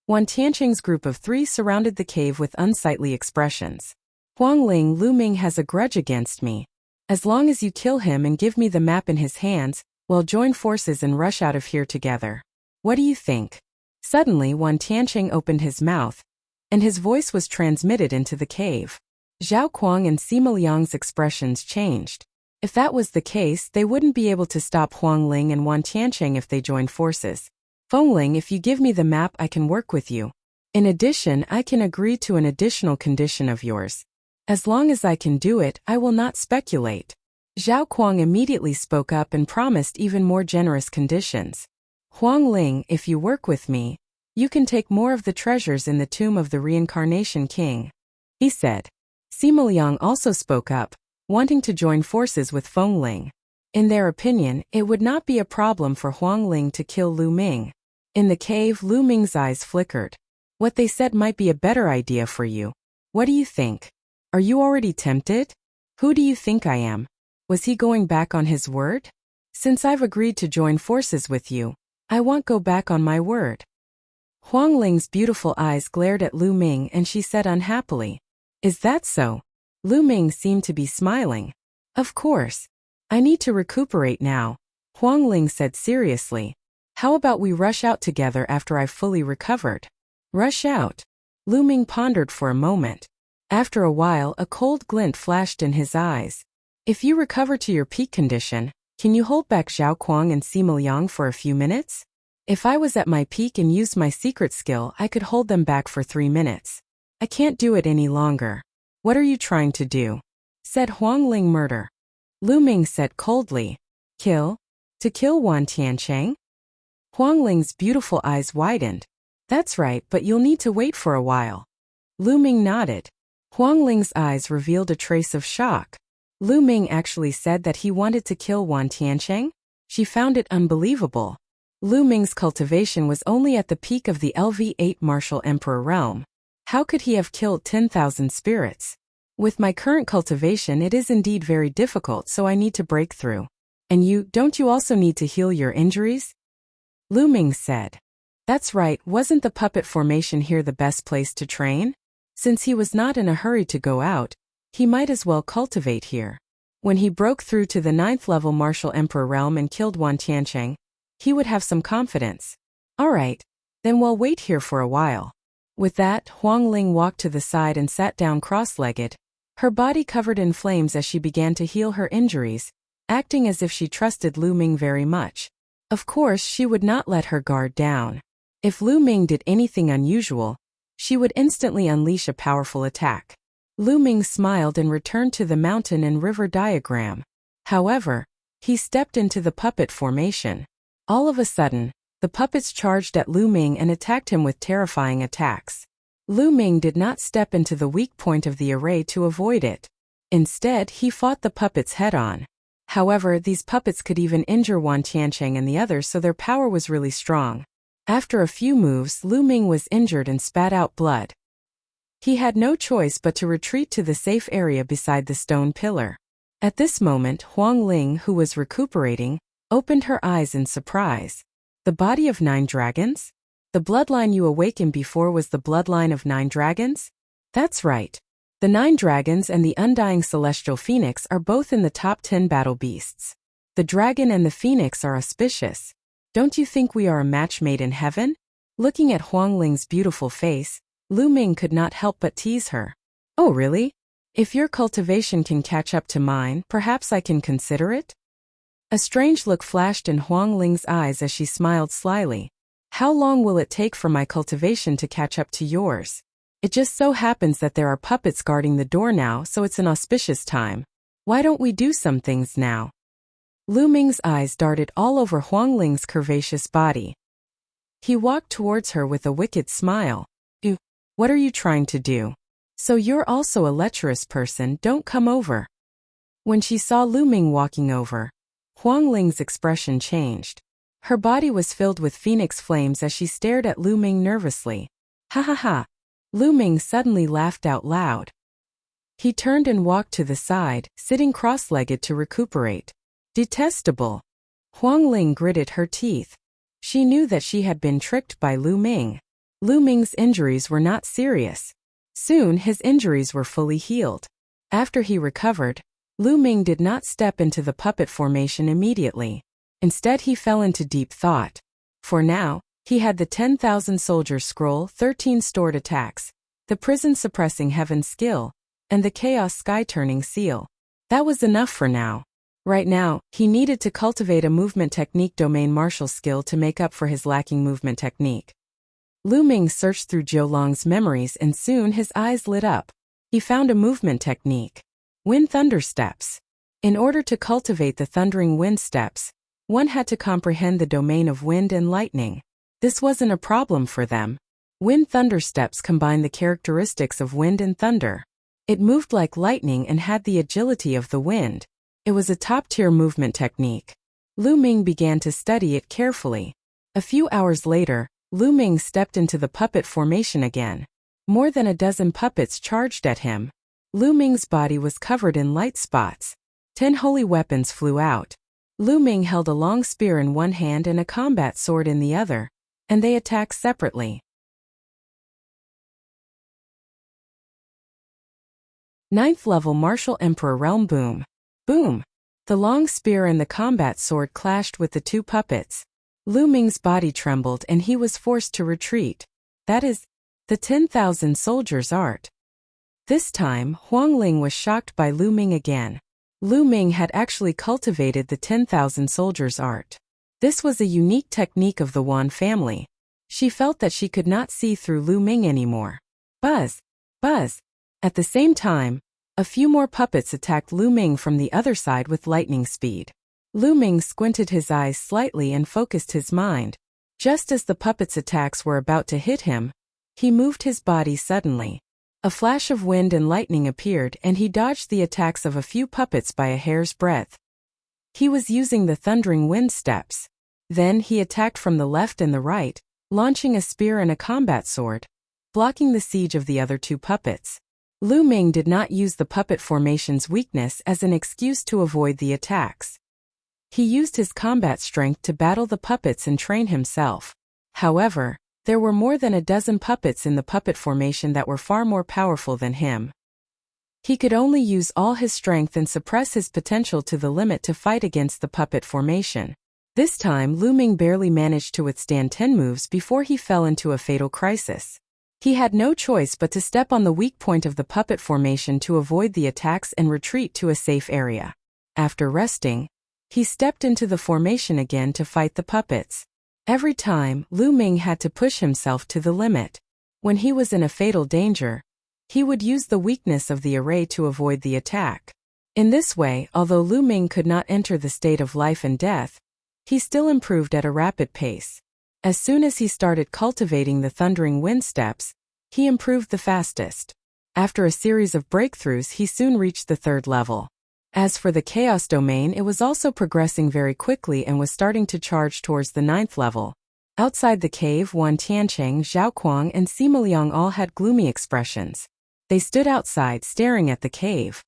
Wan Tiancheng's group of 3 surrounded the cave with unsightly expressions. "Huang Ling, Lu Ming has a grudge against me. As long as you kill him and give me the map in his hands, we'll join forces and rush out of here together. What do you think?" Suddenly, Wan Tiancheng opened his mouth, and his voice was transmitted into the cave. Zhao Kuang and Sima Liang's expressions changed. If that was the case, they wouldn't be able to stop Huang Ling and Wan Tiancheng if they joined forces. "Feng Ling, if you give me the map, I can work with you. In addition, I can agree to an additional condition of yours. As long as I can do it, I will not speculate." Zhao Kuang immediately spoke up and promised even more generous conditions. "Huang Ling, if you work with me, you can take more of the treasures in the tomb of the reincarnation king," he said. Sima Liang also spoke up, wanting to join forces with Feng Ling. In their opinion, it would not be a problem for Huang Ling to kill Lu Ming. In the cave, Lu Ming's eyes flickered. "What they said might be a better idea for you. What do you think? Are you already tempted? Who do you think I am? Was he going back on his word? Since I've agreed to join forces with you, I won't go back on my word." Huang Ling's beautiful eyes glared at Lu Ming and she said unhappily, "Is that so?" Lu Ming seemed to be smiling. "Of course. I need to recuperate now," Huang Ling said seriously. "How about we rush out together after I've fully recovered?" "Rush out?" Lu Ming pondered for a moment. After a while, a cold glint flashed in his eyes. "If you recover to your peak condition, can you hold back Zhao Kuang and Sima Liang for a few minutes? If I was at my peak and used my secret skill, I could hold them back for 3 minutes. I can't do it any longer." "What are you trying to do?" said Huang Ling. "Murder." Lu Ming said coldly. Kill? To kill Wan Tiancheng? Huang Ling's beautiful eyes widened. That's right, but you'll need to wait for a while. Lu Ming nodded. Huang Ling's eyes revealed a trace of shock. Lu Ming actually said that he wanted to kill Wan Tiancheng? She found it unbelievable. Lu Ming's cultivation was only at the peak of the LV8 martial emperor realm. How could he have killed 10,000 spirits? With my current cultivation it is indeed very difficult, so I need to break through. And don't you also need to heal your injuries? Lu Ming said. That's right, wasn't the puppet formation here the best place to train? Since he was not in a hurry to go out, he might as well cultivate here. When he broke through to the 9th level martial emperor realm and killed Wan Tiancheng, he would have some confidence. Alright, then we'll wait here for a while. With that, Huang Ling walked to the side and sat down cross-legged, her body covered in flames as she began to heal her injuries, acting as if she trusted Lu Ming very much. Of course, she would not let her guard down. If Lu Ming did anything unusual, she would instantly unleash a powerful attack. Lu Ming smiled and returned to the mountain and river diagram. However, he stepped into the puppet formation. All of a sudden, the puppets charged at Lu Ming and attacked him with terrifying attacks. Lu Ming did not step into the weak point of the array to avoid it. Instead, he fought the puppets head-on. However, these puppets could even injure Wan Tiancheng and the others, so their power was really strong. After a few moves, Lu Ming was injured and spat out blood. He had no choice but to retreat to the safe area beside the stone pillar. At this moment, Huang Ling, who was recuperating, opened her eyes in surprise. The body of 9 dragons? The bloodline you awakened before was the bloodline of 9 dragons? That's right. The 9 dragons and the undying celestial phoenix are both in the top 10 battle beasts. The dragon and the phoenix are auspicious. Don't you think we are a match made in heaven? Looking at Huang Ling's beautiful face, Lu Ming could not help but tease her. Oh really? If your cultivation can catch up to mine, perhaps I can consider it? A strange look flashed in Huang Ling's eyes as she smiled slyly. How long will it take for my cultivation to catch up to yours? It just so happens that there are puppets guarding the door now, so it's an auspicious time. Why don't we do some things now? Lu Ming's eyes darted all over Huang Ling's curvaceous body. He walked towards her with a wicked smile. What are you trying to do? So you're also a lecherous person, don't come over. When she saw Lu Ming walking over, Huang Ling's expression changed. Her body was filled with phoenix flames as she stared at Lu Ming nervously. Ha ha ha. Lu Ming suddenly laughed out loud. He turned and walked to the side, sitting cross-legged to recuperate. Detestable. Huang Ling gritted her teeth. She knew that she had been tricked by Lu Ming. Lu Ming's injuries were not serious. Soon his injuries were fully healed. After he recovered, Lu Ming did not step into the puppet formation immediately. Instead he fell into deep thought. For now, he had the 10,000 soldiers scroll, 13 stored attacks, the prison suppressing heaven skill, and the chaos sky turning seal. That was enough for now. Right now, he needed to cultivate a movement technique domain martial skill to make up for his lacking movement technique. Lu Ming searched through Jiulong's memories and soon his eyes lit up. He found a movement technique. Wind Thunder Steps. In order to cultivate the thundering wind steps, one had to comprehend the domain of wind and lightning. This wasn't a problem for them. Wind Thunder Steps combined the characteristics of wind and thunder. It moved like lightning and had the agility of the wind. It was a top-tier movement technique. Lu Ming began to study it carefully. A few hours later, Lu Ming stepped into the puppet formation again. More than a dozen puppets charged at him. Lu Ming's body was covered in light spots. 10 holy weapons flew out. Lu Ming held a long spear in one hand and a combat sword in the other, and they attacked separately. 9th level Martial Emperor Realm Boom. Boom! The long spear and the combat sword clashed with the 2 puppets. Lu Ming's body trembled and he was forced to retreat. That is, the 10,000 soldiers' art. This time, Huang Ling was shocked by Lu Ming again. Lu Ming had actually cultivated the 10,000 soldiers' art. This was a unique technique of the Wan family. She felt that she could not see through Lu Ming anymore. Buzz! Buzz! At the same time, A few more puppets attacked Lu Ming from the other side with lightning speed. Lu Ming squinted his eyes slightly and focused his mind. Just as the puppets' attacks were about to hit him, he moved his body suddenly. A flash of wind and lightning appeared and he dodged the attacks of a few puppets by a hair's breadth. He was using the thundering wind steps. Then he attacked from the left and the right, launching a spear and a combat sword, blocking the siege of the other two puppets. Lu Ming did not use the puppet formation's weakness as an excuse to avoid the attacks. He used his combat strength to battle the puppets and train himself. However, there were more than a dozen puppets in the puppet formation that were far more powerful than him. He could only use all his strength and suppress his potential to the limit to fight against the puppet formation. This time Lu Ming barely managed to withstand 10 moves before he fell into a fatal crisis. He had no choice but to step on the weak point of the puppet formation to avoid the attacks and retreat to a safe area. After resting, he stepped into the formation again to fight the puppets. Every time, Lu Ming had to push himself to the limit. When he was in a fatal danger, he would use the weakness of the array to avoid the attack. In this way, although Lu Ming could not enter the state of life and death, he still improved at a rapid pace. As soon as he started cultivating the thundering wind steps, he improved the fastest. After a series of breakthroughs, he soon reached the 3rd level. As for the chaos domain, it was also progressing very quickly and was starting to charge towards the 9th level. Outside the cave, Wan Tiancheng, Zhao Kuang, and Sima Liang all had gloomy expressions. They stood outside staring at the cave.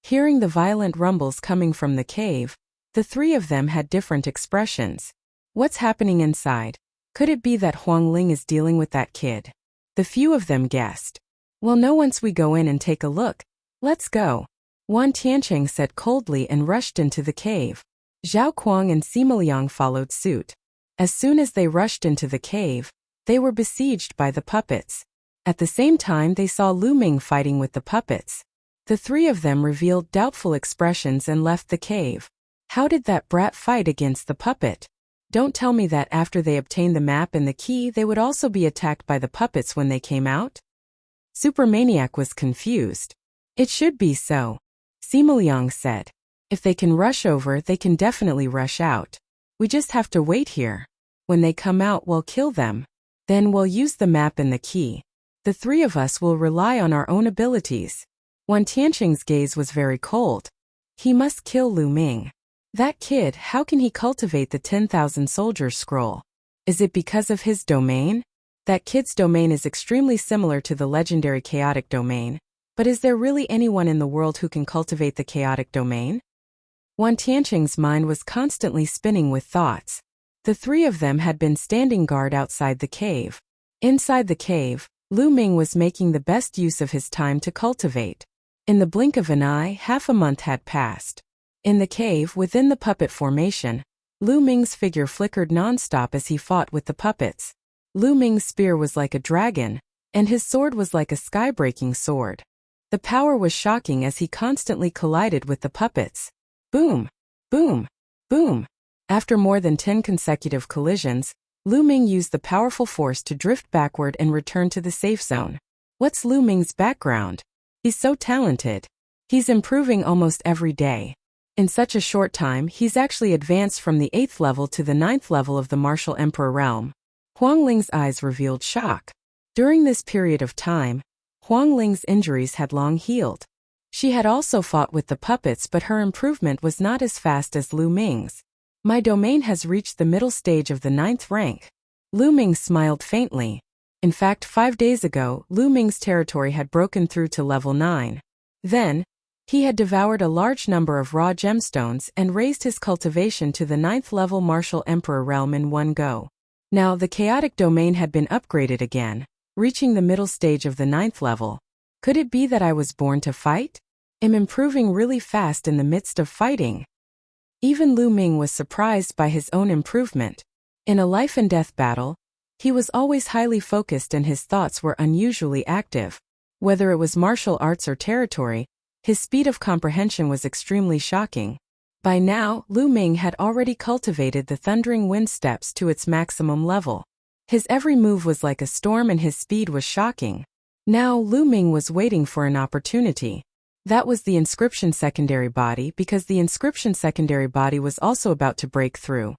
Hearing the violent rumbles coming from the cave, the three of them had different expressions. What's happening inside? Could it be that Huang Ling is dealing with that kid? The few of them guessed. Well, no, once we go in and take a look. Let's go. Wan Tiancheng said coldly and rushed into the cave. Zhao Kuang and Sima Liang followed suit. As soon as they rushed into the cave, they were besieged by the puppets. At the same time, they saw Lu Ming fighting with the puppets. The three of them revealed doubtful expressions and left the cave. How did that brat fight against the puppet? Don't tell me that after they obtained the map and the key, they would also be attacked by the puppets when they came out? Supermaniac was confused. It should be so. Sima Liang said. If they can rush over, they can definitely rush out. We just have to wait here. When they come out, we'll kill them. Then we'll use the map and the key. The three of us will rely on our own abilities. Wan Tiancheng's gaze was very cold. He must kill Lu Ming. That kid, how can he cultivate the 10,000 soldiers scroll? Is it because of his domain? That kid's domain is extremely similar to the legendary chaotic domain. But is there really anyone in the world who can cultivate the chaotic domain? Wan Tiancheng's mind was constantly spinning with thoughts. The three of them had been standing guard outside the cave. Inside the cave, Lu Ming was making the best use of his time to cultivate. In the blink of an eye, half a month had passed. In the cave, within the puppet formation, Lu Ming's figure flickered non-stop as he fought with the puppets. Lu Ming's spear was like a dragon, and his sword was like a sky-breaking sword. The power was shocking as he constantly collided with the puppets. Boom! Boom! Boom! After more than 10 consecutive collisions, Lu Ming used the powerful force to drift backward and return to the safe zone. What's Lu Ming's background? He's so talented. He's improving almost every day. In such a short time, he's actually advanced from the 8th level to the 9th level of the Martial Emperor realm. Huang Ling's eyes revealed shock. During this period of time, Huang Ling's injuries had long healed. She had also fought with the puppets, but her improvement was not as fast as Lu Ming's. My domain has reached the middle stage of the 9th rank. Lu Ming smiled faintly. In fact, 5 days ago, Lu Ming's territory had broken through to level 9. Then, he had devoured a large number of raw gemstones and raised his cultivation to the 9th level Martial Emperor realm in one go. Now the chaotic domain had been upgraded again, reaching the middle stage of the 9th level. Could it be that I was born to fight? I'm improving really fast in the midst of fighting. Even Lu Ming was surprised by his own improvement. In a life and death battle, he was always highly focused and his thoughts were unusually active. Whether it was martial arts or territory, his speed of comprehension was extremely shocking. By now, Lu Ming had already cultivated the thundering wind steps to its maximum level. His every move was like a storm and his speed was shocking. Now Lu Ming was waiting for an opportunity. That was the inscription secondary body because the inscription secondary body was also about to break through.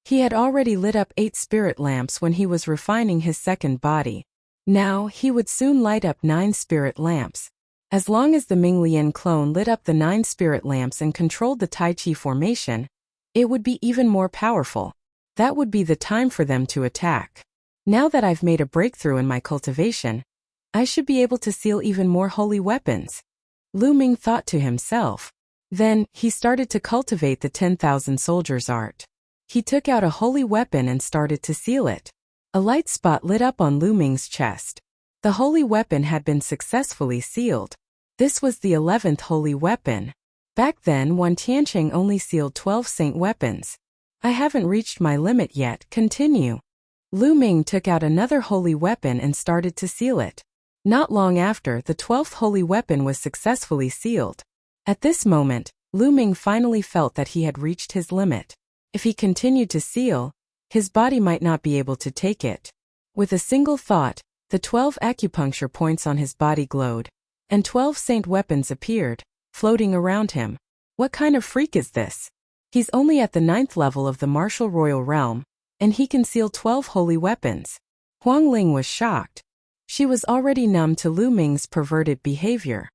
He had already lit up 8 spirit lamps when he was refining his second body. Now, he would soon light up 9 spirit lamps. As long as the Minglian clone lit up the 9 spirit lamps and controlled the Tai Chi formation, it would be even more powerful. That would be the time for them to attack. Now that I've made a breakthrough in my cultivation, I should be able to seal even more holy weapons. Lu Ming thought to himself. Then, he started to cultivate the 10,000 soldiers art. He took out a holy weapon and started to seal it. A light spot lit up on Lu Ming's chest. The holy weapon had been successfully sealed. This was the 11th holy weapon. Back then, Wan Tiancheng only sealed 12 saint weapons. I haven't reached my limit yet. Continue. Lu Ming took out another holy weapon and started to seal it. Not long after, the 12th holy weapon was successfully sealed. At this moment, Lu Ming finally felt that he had reached his limit. If he continued to seal, his body might not be able to take it. With a single thought, the 12 acupuncture points on his body glowed, and 12 saint weapons appeared, floating around him. What kind of freak is this? He's only at the 9th level of the martial royal realm, and he can seal 12 holy weapons. Huang Ling was shocked. She was already numb to Lu Ming's perverted behavior.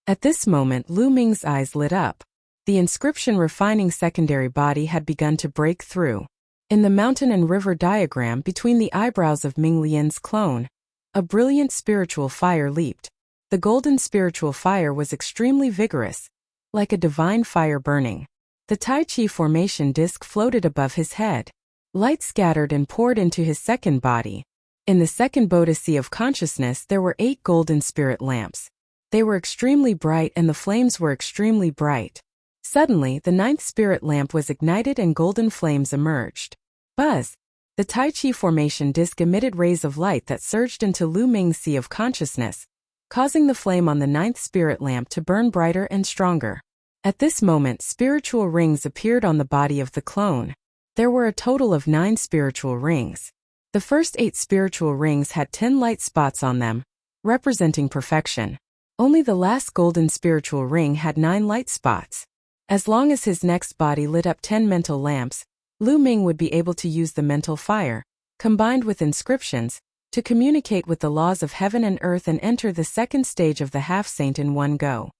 At this moment, Lu Ming's eyes lit up. The inscription refining secondary body had begun to break through. In the mountain and river diagram between the eyebrows of Ming Lian's clone, a brilliant spiritual fire leaped. The golden spiritual fire was extremely vigorous, like a divine fire burning. The Tai Chi formation disc floated above his head. Light scattered and poured into his second body. In the second Bodhi of consciousness there were 8 golden spirit lamps. They were extremely bright and the flames were extremely bright. Suddenly, the 9th spirit lamp was ignited and golden flames emerged. Buzz! The Tai Chi formation disc emitted rays of light that surged into Lu Ming's sea of consciousness, causing the flame on the 9th spirit lamp to burn brighter and stronger. At this moment, spiritual rings appeared on the body of the clone. There were a total of 9 spiritual rings. The first 8 spiritual rings had 10 light spots on them, representing perfection. Only the last golden spiritual ring had 9 light spots. As long as his next body lit up 10 mental lamps, Lu Ming would be able to use the mental fire, combined with inscriptions, to communicate with the laws of heaven and earth and enter the second stage of the half-saint in one go.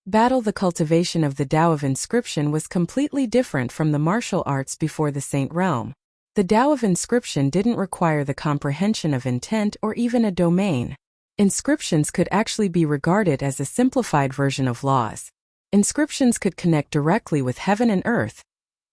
The cultivation of the Tao of inscription was completely different from the martial arts before the saint realm. The Tao of inscription didn't require the comprehension of intent or even a domain. Inscriptions could actually be regarded as a simplified version of laws. Inscriptions could connect directly with heaven and earth,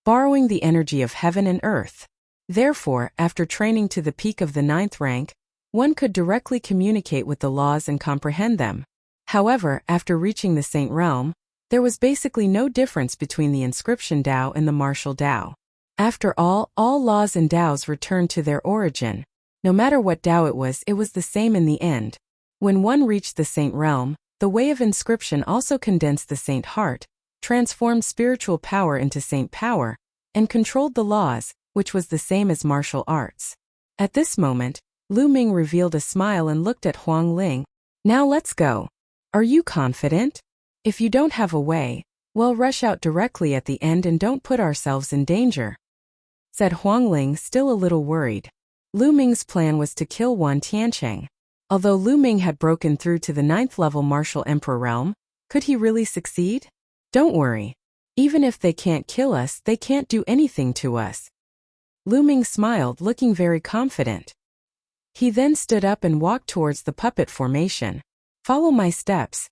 borrowing the energy of heaven and earth. Therefore, after training to the peak of the 9th rank, one could directly communicate with the laws and comprehend them. However, after reaching the saint realm, there was basically no difference between the inscription Tao and the martial Tao. After all laws and Taos returned to their origin. No matter what Tao it was the same in the end. When one reached the saint realm, the way of inscription also condensed the saint heart, transformed spiritual power into saint power, and controlled the laws, which was the same as martial arts. At this moment, Lu Ming revealed a smile and looked at Huang Ling. Now let's go. Are you confident? If you don't have a way, we'll rush out directly at the end and don't put ourselves in danger, said Huang Ling, still a little worried. Lu Ming's plan was to kill Wan Tiancheng. Although Lu Ming had broken through to the 9th level martial emperor realm, could he really succeed? Don't worry. Even if they can't kill us, they can't do anything to us. Lu Ming smiled, looking very confident. He then stood up and walked towards the puppet formation. Follow my steps.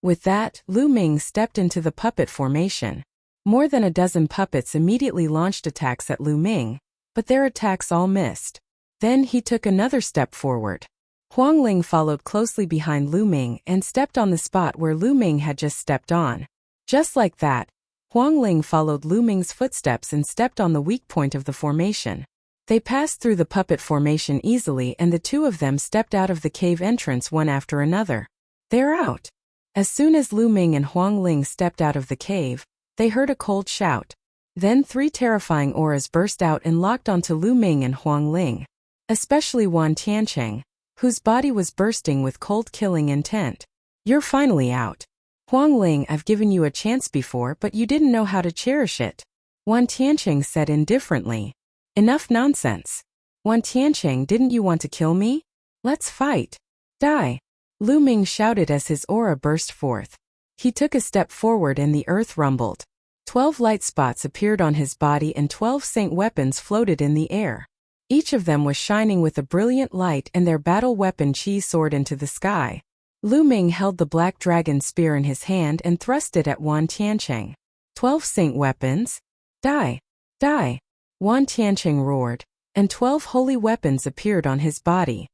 With that, Lu Ming stepped into the puppet formation. More than a dozen puppets immediately launched attacks at Lu Ming, but their attacks all missed. Then he took another step forward. Huang Ling followed closely behind Lu Ming and stepped on the spot where Lu Ming had just stepped on. Just like that, Huang Ling followed Lu Ming's footsteps and stepped on the weak point of the formation. They passed through the puppet formation easily and the two of them stepped out of the cave entrance one after another. They're out. As soon as Lu Ming and Huang Ling stepped out of the cave, they heard a cold shout. Then 3 terrifying auras burst out and locked onto Lu Ming and Huang Ling. Especially Wan Tiancheng, whose body was bursting with cold killing intent. You're finally out. Huang Ling, I've given you a chance before, but you didn't know how to cherish it. Wan Tianqing said indifferently. Enough nonsense. Wan Tianqing, didn't you want to kill me? Let's fight. Die. Lu Ming shouted as his aura burst forth. He took a step forward and the earth rumbled. 12 light spots appeared on his body and 12 saint weapons floated in the air. Each of them was shining with a brilliant light and their battle weapon Qi soared into the sky. Lu Ming held the black dragon spear in his hand and thrust it at Wan Tianqing. 12 saint weapons? Die! Die! Wan Tianqing roared, and 12 holy weapons appeared on his body.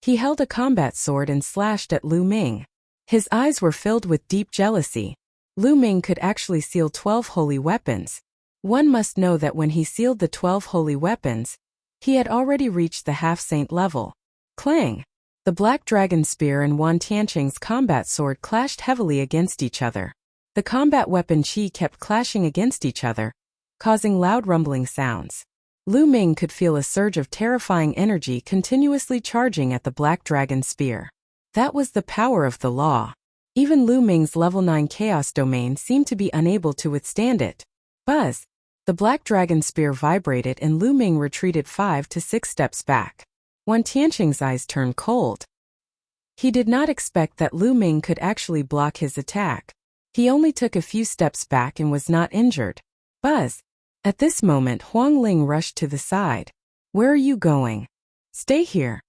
He held a combat sword and slashed at Lu Ming. His eyes were filled with deep jealousy. Lu Ming could actually seal 12 holy weapons. One must know that when he sealed the 12 holy weapons, he had already reached the half-saint level. Clang! The black dragon spear and Wan Tianqing's combat sword clashed heavily against each other. The combat weapon Qi kept clashing against each other, causing loud rumbling sounds. Lu Ming could feel a surge of terrifying energy continuously charging at the black dragon spear. That was the power of the law. Even Lu Ming's level 9 chaos domain seemed to be unable to withstand it. Buzz! The black dragon spear vibrated and Lu Ming retreated 5 to 6 steps back. Wan Tianqing's eyes turned cold. He did not expect that Lu Ming could actually block his attack. He only took a few steps back and was not injured. Buzz! At this moment Huang Ling rushed to the side. Where are you going? Stay here.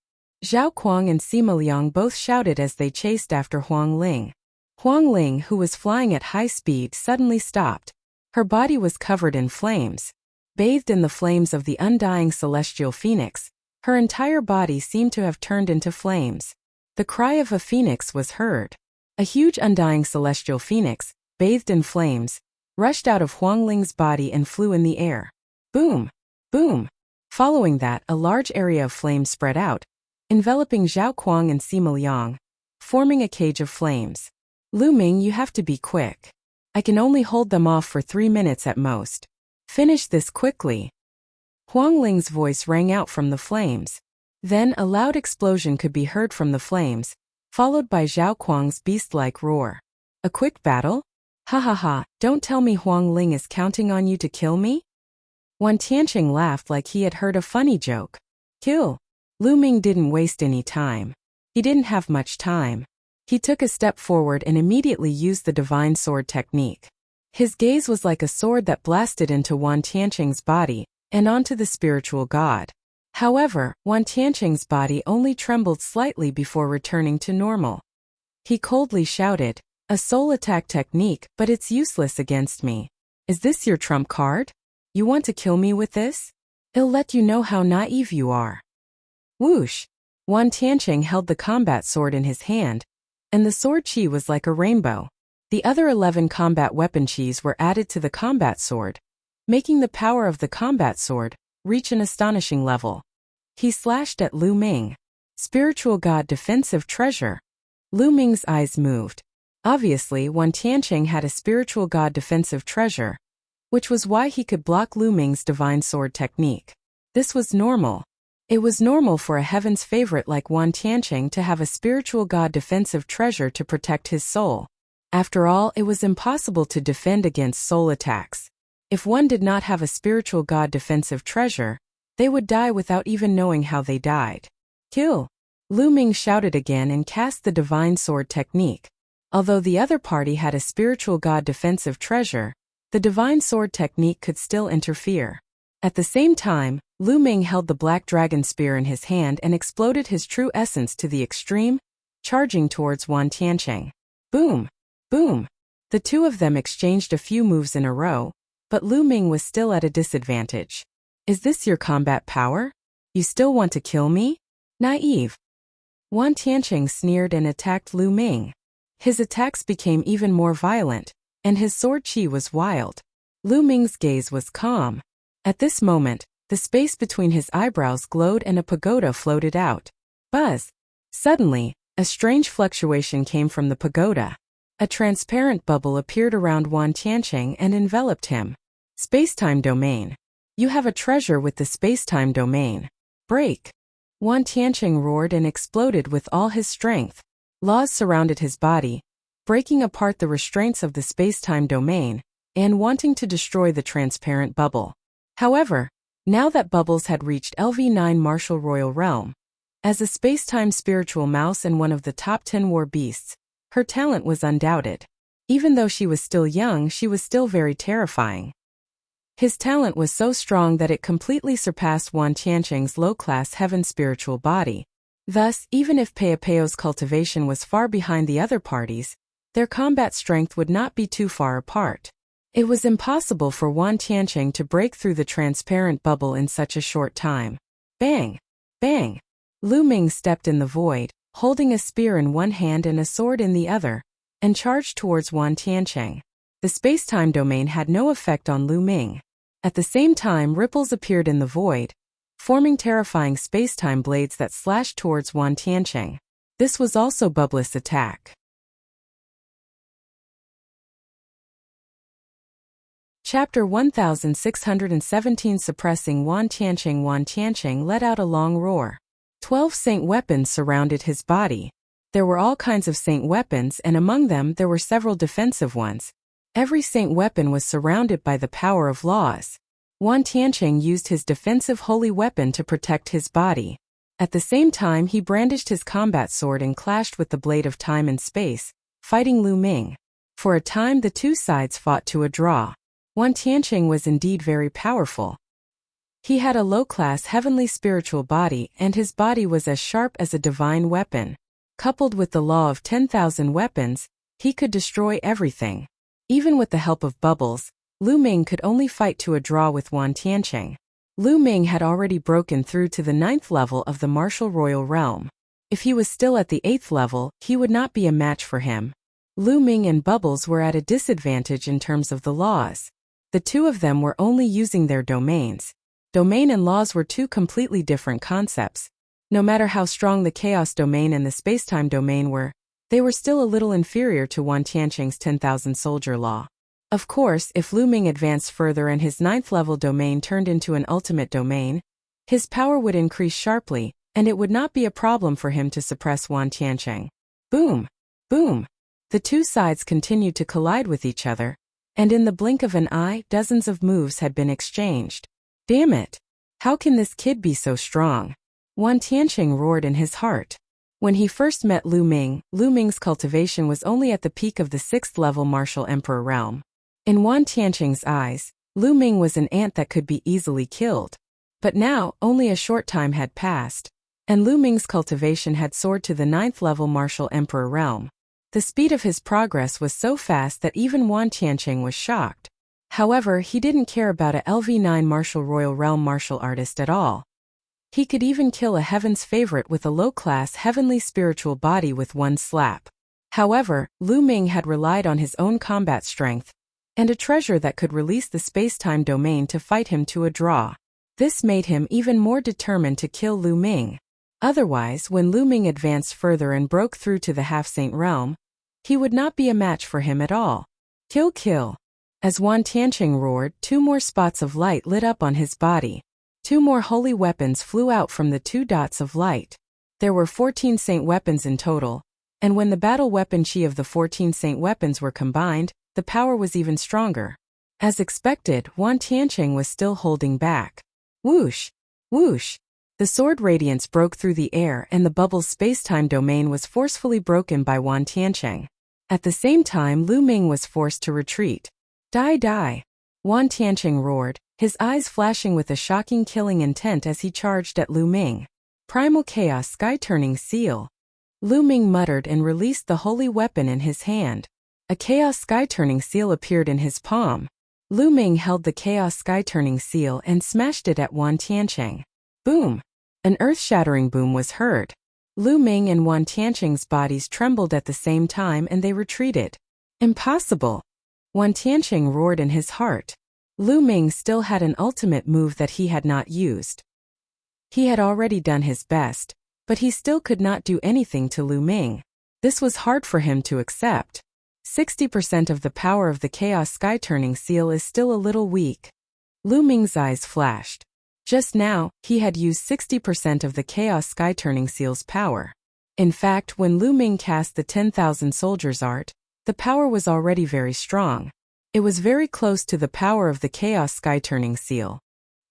Zhao Kuang and Sima Liang both shouted as they chased after Huang Ling. Huang Ling, who was flying at high speed, suddenly stopped. Her body was covered in flames. Bathed in the flames of the undying celestial phoenix, her entire body seemed to have turned into flames. The cry of a phoenix was heard. A huge undying celestial phoenix, bathed in flames, rushed out of Huang Ling's body and flew in the air. Boom! Boom! Following that, a large area of flames spread out, enveloping Zhao Kuang and Sima Liang, forming a cage of flames. Lu Ming, you have to be quick. I can only hold them off for 3 minutes at most. Finish this quickly. Huang Ling's voice rang out from the flames. Then a loud explosion could be heard from the flames, followed by Zhao Kuang's beast-like roar. A quick battle? Ha ha ha, don't tell me Huang Ling is counting on you to kill me? Wan Tianqing laughed like he had heard a funny joke. Kill. Lu Ming didn't waste any time. He didn't have much time. He took a step forward and immediately used the divine sword technique. His gaze was like a sword that blasted into Wan Tianqing's body and onto the spiritual god. However, Wan Tianqing's body only trembled slightly before returning to normal. He coldly shouted, a soul attack technique, but it's useless against me. Is this your trump card? You want to kill me with this? It'll let you know how naive you are. Whoosh! Wan Tianqing held the combat sword in his hand, and the sword Qi was like a rainbow. The other 11 combat weapon Qis were added to the combat sword, making the power of the combat sword reach an astonishing level. He slashed at Lu Ming. Spiritual God defensive treasure. Lu Ming's eyes moved. Obviously, Wan Tianqing had a spiritual god defensive treasure, which was why he could block Lu Ming's divine sword technique. This was normal. It was normal for a heaven's favorite like Wan Tianqing to have a spiritual god defensive treasure to protect his soul. After all, it was impossible to defend against soul attacks. If one did not have a spiritual god defensive treasure, they would die without even knowing how they died. Kill! Lu Ming shouted again and cast the divine sword technique. Although the other party had a spiritual god defensive treasure, the divine sword technique could still interfere. At the same time, Lu Ming held the black dragon spear in his hand and exploded his true essence to the extreme, charging towards Wan Tianqing. Boom! Boom! The two of them exchanged a few moves in a row, but Lu Ming was still at a disadvantage. Is this your combat power? You still want to kill me? Naive. Wan Tianqing sneered and attacked Lu Ming. His attacks became even more violent, and his sword Qi was wild. Lu Ming's gaze was calm. At this moment, the space between his eyebrows glowed and a pagoda floated out. Buzz! Suddenly, a strange fluctuation came from the pagoda. A transparent bubble appeared around Wan Tianqing and enveloped him. Spacetime domain. You have a treasure with the spacetime domain. Break. Wan Tianqing roared and exploded with all his strength. Laws surrounded his body, breaking apart the restraints of the space-time domain, and wanting to destroy the transparent bubble. However, now that Bubbles had reached LV9 Martial Royal Realm, as a space-time spiritual mouse and one of the top 10 war beasts, her talent was undoubted. Even though she was still young, she was still very terrifying. His talent was so strong that it completely surpassed Wan Tianqing's low-class heaven spiritual body. Thus, even if Peopeo's cultivation was far behind the other parties, their combat strength would not be too far apart. It was impossible for Wan Tianqing to break through the transparent bubble in such a short time. Bang! Bang! Lu Ming stepped in the void, holding a spear in one hand and a sword in the other, and charged towards Wan Tianqing. The space-time domain had no effect on Lu Ming. At the same time, ripples appeared in the void, forming terrifying space-time blades that slashed towards Wan Tianqing. This was also Bubbles' attack. Chapter 1617 Suppressing Wan Tianqing. Wan Tianqing let out a long roar. 12 saint weapons surrounded his body. There were all kinds of saint weapons, and among them there were several defensive ones. Every saint weapon was surrounded by the power of laws. Wan Tianqing used his defensive holy weapon to protect his body. At the same time, he brandished his combat sword and clashed with the blade of time and space, fighting Lu Ming. For a time the two sides fought to a draw. Wan Tianqing was indeed very powerful. He had a low-class heavenly spiritual body, and his body was as sharp as a divine weapon. Coupled with the law of 10,000 weapons, he could destroy everything. Even with the help of Bubbles, Lu Ming could only fight to a draw with Wan Tianqing. Lu Ming had already broken through to the 9th level of the Martial Royal Realm. If he was still at the 8th level, he would not be a match for him. Lu Ming and Bubbles were at a disadvantage in terms of the laws. The two of them were only using their domains. Domain and laws were two completely different concepts. No matter how strong the chaos domain and the spacetime domain were, they were still a little inferior to Wan Tianqing's 10,000 soldier law. Of course, if Lu Ming advanced further and his 9th level domain turned into an ultimate domain, his power would increase sharply, and it would not be a problem for him to suppress Wan Tianqing. Boom! Boom! The two sides continued to collide with each other, and in the blink of an eye, dozens of moves had been exchanged. Damn it! How can this kid be so strong? Wan Tianqing roared in his heart. When he first met Lu Ming's cultivation was only at the peak of the 6th level Martial Emperor realm. In Wan Tianqing's eyes, Lu Ming was an ant that could be easily killed. But now, only a short time had passed, and Lu Ming's cultivation had soared to the 9th level Martial Emperor realm. The speed of his progress was so fast that even Wan Tianqing was shocked. However, he didn't care about a LV9 Martial Royal Realm martial artist at all. He could even kill a heaven's favorite with a low-class heavenly spiritual body with one slap. However, Lu Ming had relied on his own combat strength, and a treasure that could release the space-time domain to fight him to a draw. This made him even more determined to kill Lu Ming. Otherwise, when Lu Ming advanced further and broke through to the half-saint realm, he would not be a match for him at all. Kill, kill. As Wan Tianqing roared, 2 more spots of light lit up on his body. 2 more holy weapons flew out from the 2 dots of light. There were 14 saint weapons in total, and when the battle weapon chi of the 14 saint weapons were combined, the power was even stronger. As expected, Wan Tianqing was still holding back. Whoosh! Whoosh! The sword radiance broke through the air and the bubble's space-time domain was forcefully broken by Wan Tianqing. At the same time, Lu Ming was forced to retreat. Die, die! Wan Tianqing roared, his eyes flashing with a shocking killing intent as he charged at Lu Ming. Primal Chaos Sky-Turning Seal. Lu Ming muttered and released the holy weapon in his hand. A Chaos Sky-Turning Seal appeared in his palm. Lu Ming held the Chaos Sky-Turning Seal and smashed it at Wan Tianqing. Boom! An earth-shattering boom was heard. Lu Ming and Wan Tianqing's bodies trembled at the same time and they retreated. Impossible! Wan Tianqing roared in his heart. Lu Ming still had an ultimate move that he had not used. He had already done his best, but he still could not do anything to Lu Ming. This was hard for him to accept. 60% of the power of the Chaos Sky-Turning Seal is still a little weak. Lu Ming's eyes flashed. Just now, he had used 60% of the Chaos Sky-Turning Seal's power. In fact, when Lu Ming cast the 10,000 Soldiers art, the power was already very strong. It was very close to the power of the Chaos Sky-Turning Seal.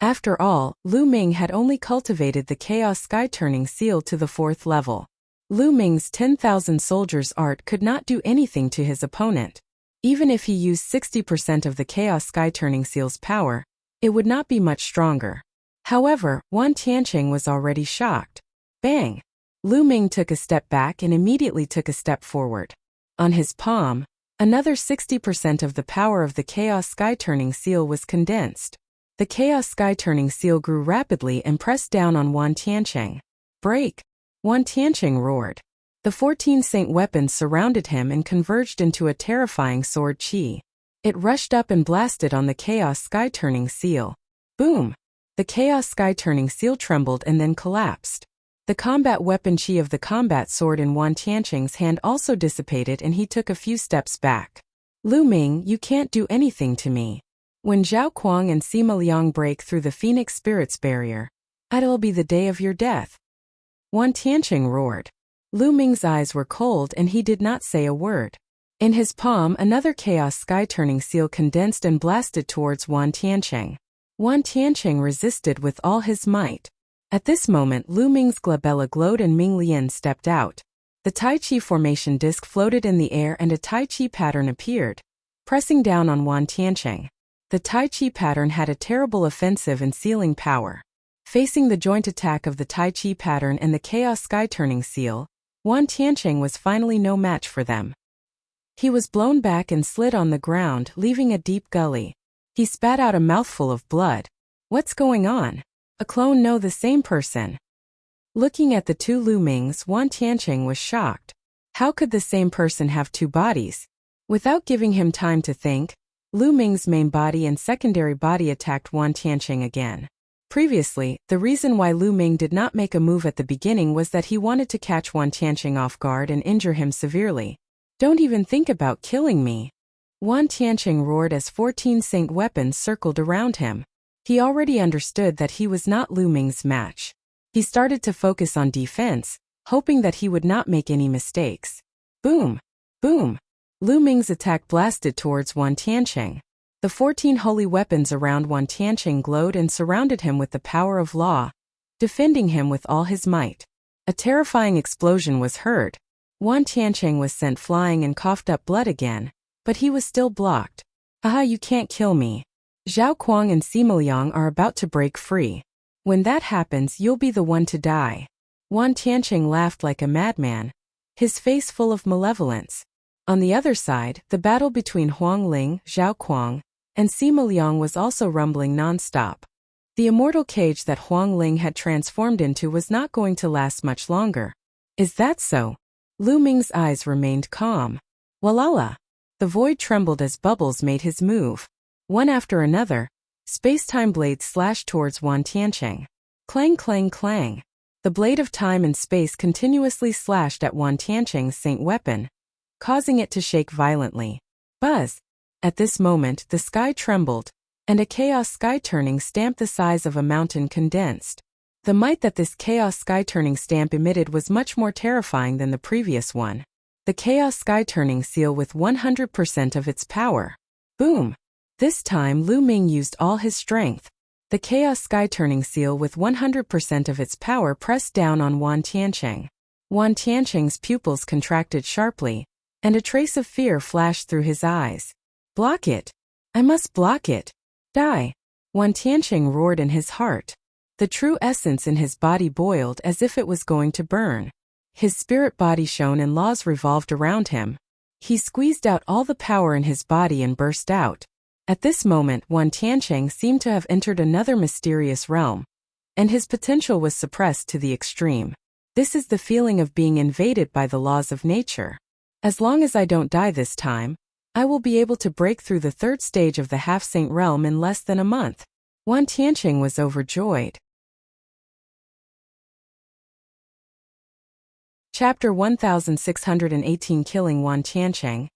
After all, Lu Ming had only cultivated the Chaos Sky-Turning Seal to the 4th level. Lu Ming's 10,000 Soldiers art could not do anything to his opponent. Even if he used 60% of the Chaos Sky-Turning Seal's power, it would not be much stronger. However, Wan Tianqing was already shocked. Bang! Lu Ming took a step back and immediately took a step forward. On his palm, another 60% of the power of the Chaos Sky-Turning Seal was condensed. The Chaos Sky-Turning Seal grew rapidly and pressed down on Wan Tianqing. Break! Wan Tianqing roared. The 14 saint weapons surrounded him and converged into a terrifying sword chi. It rushed up and blasted on the Chaos Sky-Turning Seal. Boom! The Chaos Sky-Turning Seal trembled and then collapsed. The combat weapon chi of the combat sword in Wan Tianqing's hand also dissipated and he took a few steps back. Lu Ming, you can't do anything to me. When Zhao Kuang and Sima Liang break through the Phoenix Spirit's barrier, it'll be the day of your death. Wan Tianqing roared. Lu Ming's eyes were cold and he did not say a word. In his palm, another Chaos Sky-Turning Seal condensed and blasted towards Wan Tianqing. Wan Tianqing resisted with all his might. At this moment, Lu Ming's glabella glowed and Ming Lian stepped out. The Tai Chi formation disc floated in the air and a Tai Chi pattern appeared, pressing down on Wan Tianqing. The Tai Chi pattern had a terrible offensive and sealing power. Facing the joint attack of the Tai Chi pattern and the Chaos Sky-Turning Seal, Wan Tianqing was finally no match for them. He was blown back and slid on the ground, leaving a deep gully. He spat out a mouthful of blood. What's going on? A clone? No, the same person. Looking at the two Lu Mings, Wan Tianqing was shocked. How could the same person have two bodies? Without giving him time to think, Lu Ming's main body and secondary body attacked Wan Tianqing again. Previously, the reason why Lu Ming did not make a move at the beginning was that he wanted to catch Wan Tianqing off guard and injure him severely. Don't even think about killing me. Wan Tianqing roared as 14 saint weapons circled around him. He already understood that he was not Lu Ming's match. He started to focus on defense, hoping that he would not make any mistakes. Boom! Boom! Lu Ming's attack blasted towards Wan Tianqing. The 14 holy weapons around Wan Tianqing glowed and surrounded him with the power of law, defending him with all his might. A terrifying explosion was heard. Wan Tianqing was sent flying and coughed up blood again, but he was still blocked. Aha, you can't kill me. Zhao Kuang and Sima Liang are about to break free. When that happens, you'll be the one to die. Wan Tianqing laughed like a madman, his face full of malevolence. On the other side, the battle between Huang Ling, Zhao Kuang, and Sima Liang was also rumbling non-stop. The immortal cage that Huang Ling had transformed into was not going to last much longer. Is that so? Lu Ming's eyes remained calm. Walala! The void trembled as Bubbles made his move. One after another, space-time blades slashed towards Wan Tianqing. Clang, clang, clang. The blade of time and space continuously slashed at Wan Tianqing's saint weapon, causing it to shake violently. Buzz! At this moment, the sky trembled, and a Chaos Sky-Turning stamp the size of a mountain condensed. The might that this Chaos Sky-Turning stamp emitted was much more terrifying than the previous one. The Chaos Sky-Turning Seal with 100% of its power. Boom! This time Lu Ming used all his strength. The Chaos Sky-Turning Seal with 100% of its power pressed down on Wan Tianqing. Wan Tianqing's pupils contracted sharply, and a trace of fear flashed through his eyes. Block it! I must block it! Die! Wan Tianqing roared in his heart. The true essence in his body boiled as if it was going to burn. His spirit body shone and laws revolved around him. He squeezed out all the power in his body and burst out. At this moment, Wan Tianqing seemed to have entered another mysterious realm, and his potential was suppressed to the extreme. This is the feeling of being invaded by the laws of nature. As long as I don't die this time, I will be able to break through the third stage of the half-saint realm in less than a month. Wan Tianqing was overjoyed. Chapter 1618 Killing Wan Tianqing.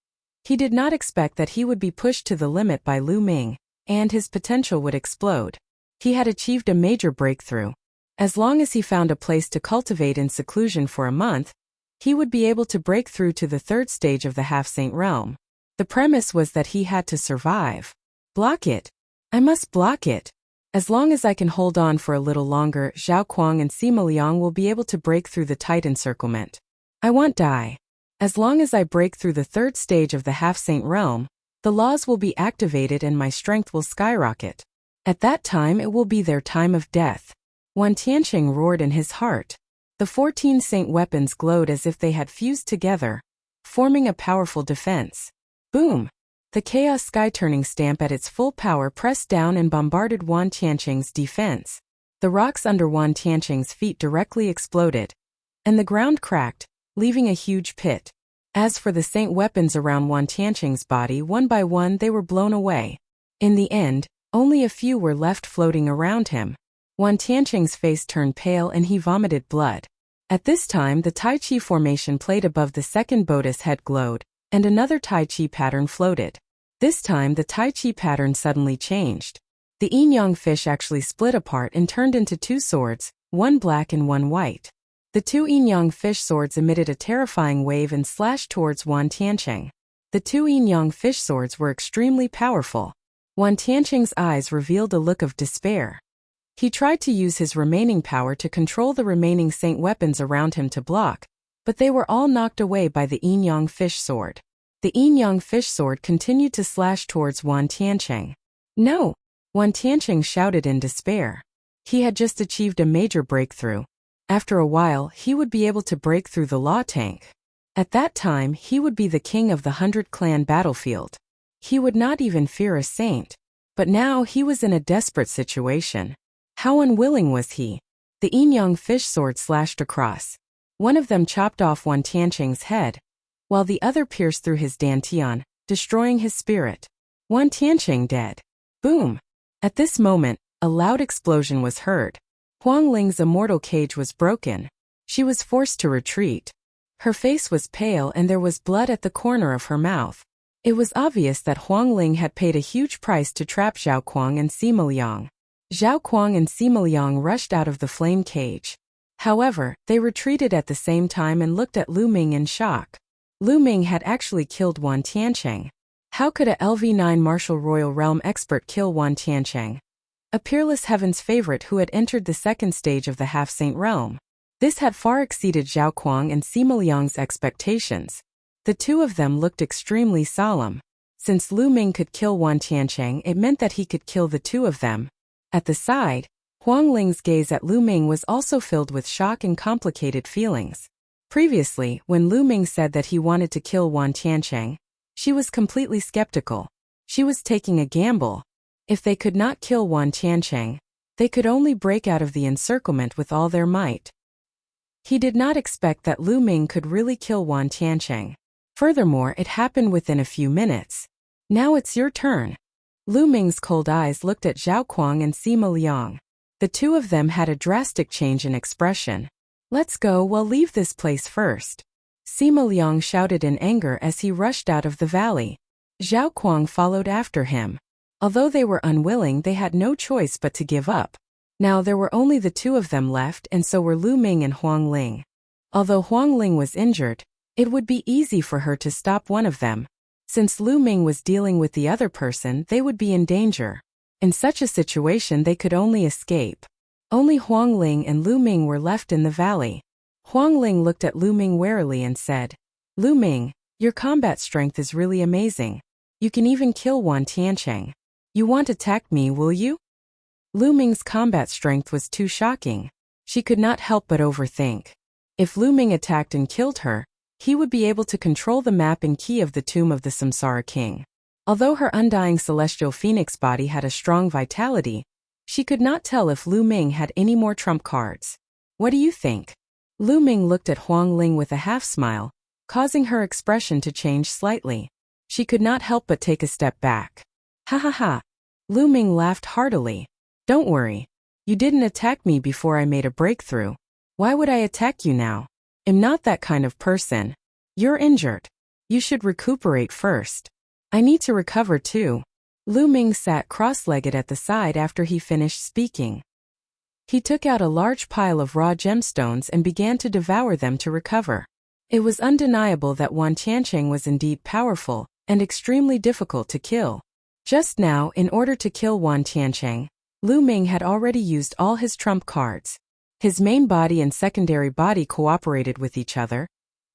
He did not expect that he would be pushed to the limit by Lu Ming, and his potential would explode. He had achieved a major breakthrough. As long as he found a place to cultivate in seclusion for a month, he would be able to break through to the third stage of the half-saint realm. The premise was that he had to survive. Block it. I must block it. As long as I can hold on for a little longer, Zhao Kuang and Sima Liang will be able to break through the tight encirclement. I won't die. As long as I break through the third stage of the half-saint realm, the laws will be activated and my strength will skyrocket. At that time it will be their time of death. Wan Tianqing roared in his heart. The 14 saint weapons glowed as if they had fused together, forming a powerful defense. Boom! The chaos sky-turning stamp at its full power pressed down and bombarded Wan Tianqing's defense. The rocks under Wan Tianqing's feet directly exploded, and the ground cracked, leaving a huge pit. As for the saint weapons around Wan Tianqing's body, one by one they were blown away. In the end, only a few were left floating around him. Wan Tianqing's face turned pale and he vomited blood. At this time the Tai Chi formation plate above the second Buddha's head glowed, and another Tai Chi pattern floated. This time the Tai Chi pattern suddenly changed. The yin-yang fish actually split apart and turned into two swords, one black and one white. The two yin-yang fish swords emitted a terrifying wave and slashed towards Wan Tianqing. The two yin-yang fish swords were extremely powerful. Wan Tianqing's eyes revealed a look of despair. He tried to use his remaining power to control the remaining saint weapons around him to block, but they were all knocked away by the yin-yang fish sword. The yin-yang fish sword continued to slash towards Wan Tianqing. No! Wan Tianqing shouted in despair. He had just achieved a major breakthrough. After a while, he would be able to break through the law tank. At that time, he would be the king of the 100-clan battlefield. He would not even fear a saint. But now he was in a desperate situation. How unwilling was he? The yin-yang fish sword slashed across. One of them chopped off Wan Tianqing's head, while the other pierced through his dantian, destroying his spirit. Wan Tianqing dead. Boom! At this moment, a loud explosion was heard. Huang Ling's immortal cage was broken. She was forced to retreat. Her face was pale and there was blood at the corner of her mouth. It was obvious that Huang Ling had paid a huge price to trap Zhao Kuang and Sima Liang. Zhao Kuang and Sima Liang rushed out of the flame cage. However, they retreated at the same time and looked at Lu Ming in shock. Lu Ming had actually killed Wan Tianqing. How could a LV9 martial royal realm expert kill Wan Tianqing? A peerless heaven's favorite who had entered the second stage of the half-saint realm. This had far exceeded Zhao Kuang and Sima Liang's expectations. The two of them looked extremely solemn. Since Lu Ming could kill Wan Tianqing, it meant that he could kill the two of them. At the side, Huang Ling's gaze at Lu Ming was also filled with shock and complicated feelings. Previously, when Lu Ming said that he wanted to kill Wan Tianqing, she was completely skeptical. She was taking a gamble. If they could not kill Wan Tianqing, they could only break out of the encirclement with all their might. He did not expect that Lu Ming could really kill Wan Tianqing. Furthermore, it happened within a few minutes. Now it's your turn. Lu Ming's cold eyes looked at Zhao Kuang and Sima Liang. The two of them had a drastic change in expression. Let's go, we'll leave this place first. Sima Liang shouted in anger as he rushed out of the valley. Zhao Kuang followed after him. Although they were unwilling, they had no choice but to give up. Now there were only the two of them left, and so were Lu Ming and Huang Ling. Although Huang Ling was injured, it would be easy for her to stop one of them. Since Lu Ming was dealing with the other person, they would be in danger. In such a situation they could only escape. Only Huang Ling and Lu Ming were left in the valley. Huang Ling looked at Lu Ming warily and said, Lu Ming, your combat strength is really amazing. You can even kill Wan Tianqing. You won't attack me, will you? Lu Ming's combat strength was too shocking. She could not help but overthink. If Lu Ming attacked and killed her, he would be able to control the map and key of the tomb of the Samsara King. Although her undying celestial phoenix body had a strong vitality, she could not tell if Lu Ming had any more trump cards. What do you think? Lu Ming looked at Huang Ling with a half-smile, causing her expression to change slightly. She could not help but take a step back. Ha ha ha. Lu Ming laughed heartily. Don't worry. You didn't attack me before I made a breakthrough. Why would I attack you now? I'm not that kind of person. You're injured. You should recuperate first. I need to recover too. Lu Ming sat cross-legged at the side after he finished speaking. He took out a large pile of raw gemstones and began to devour them to recover. It was undeniable that Wan Tiancheng was indeed powerful and extremely difficult to kill. Just now, in order to kill Wan Tiancheng, Lu Ming had already used all his trump cards. His main body and secondary body cooperated with each other,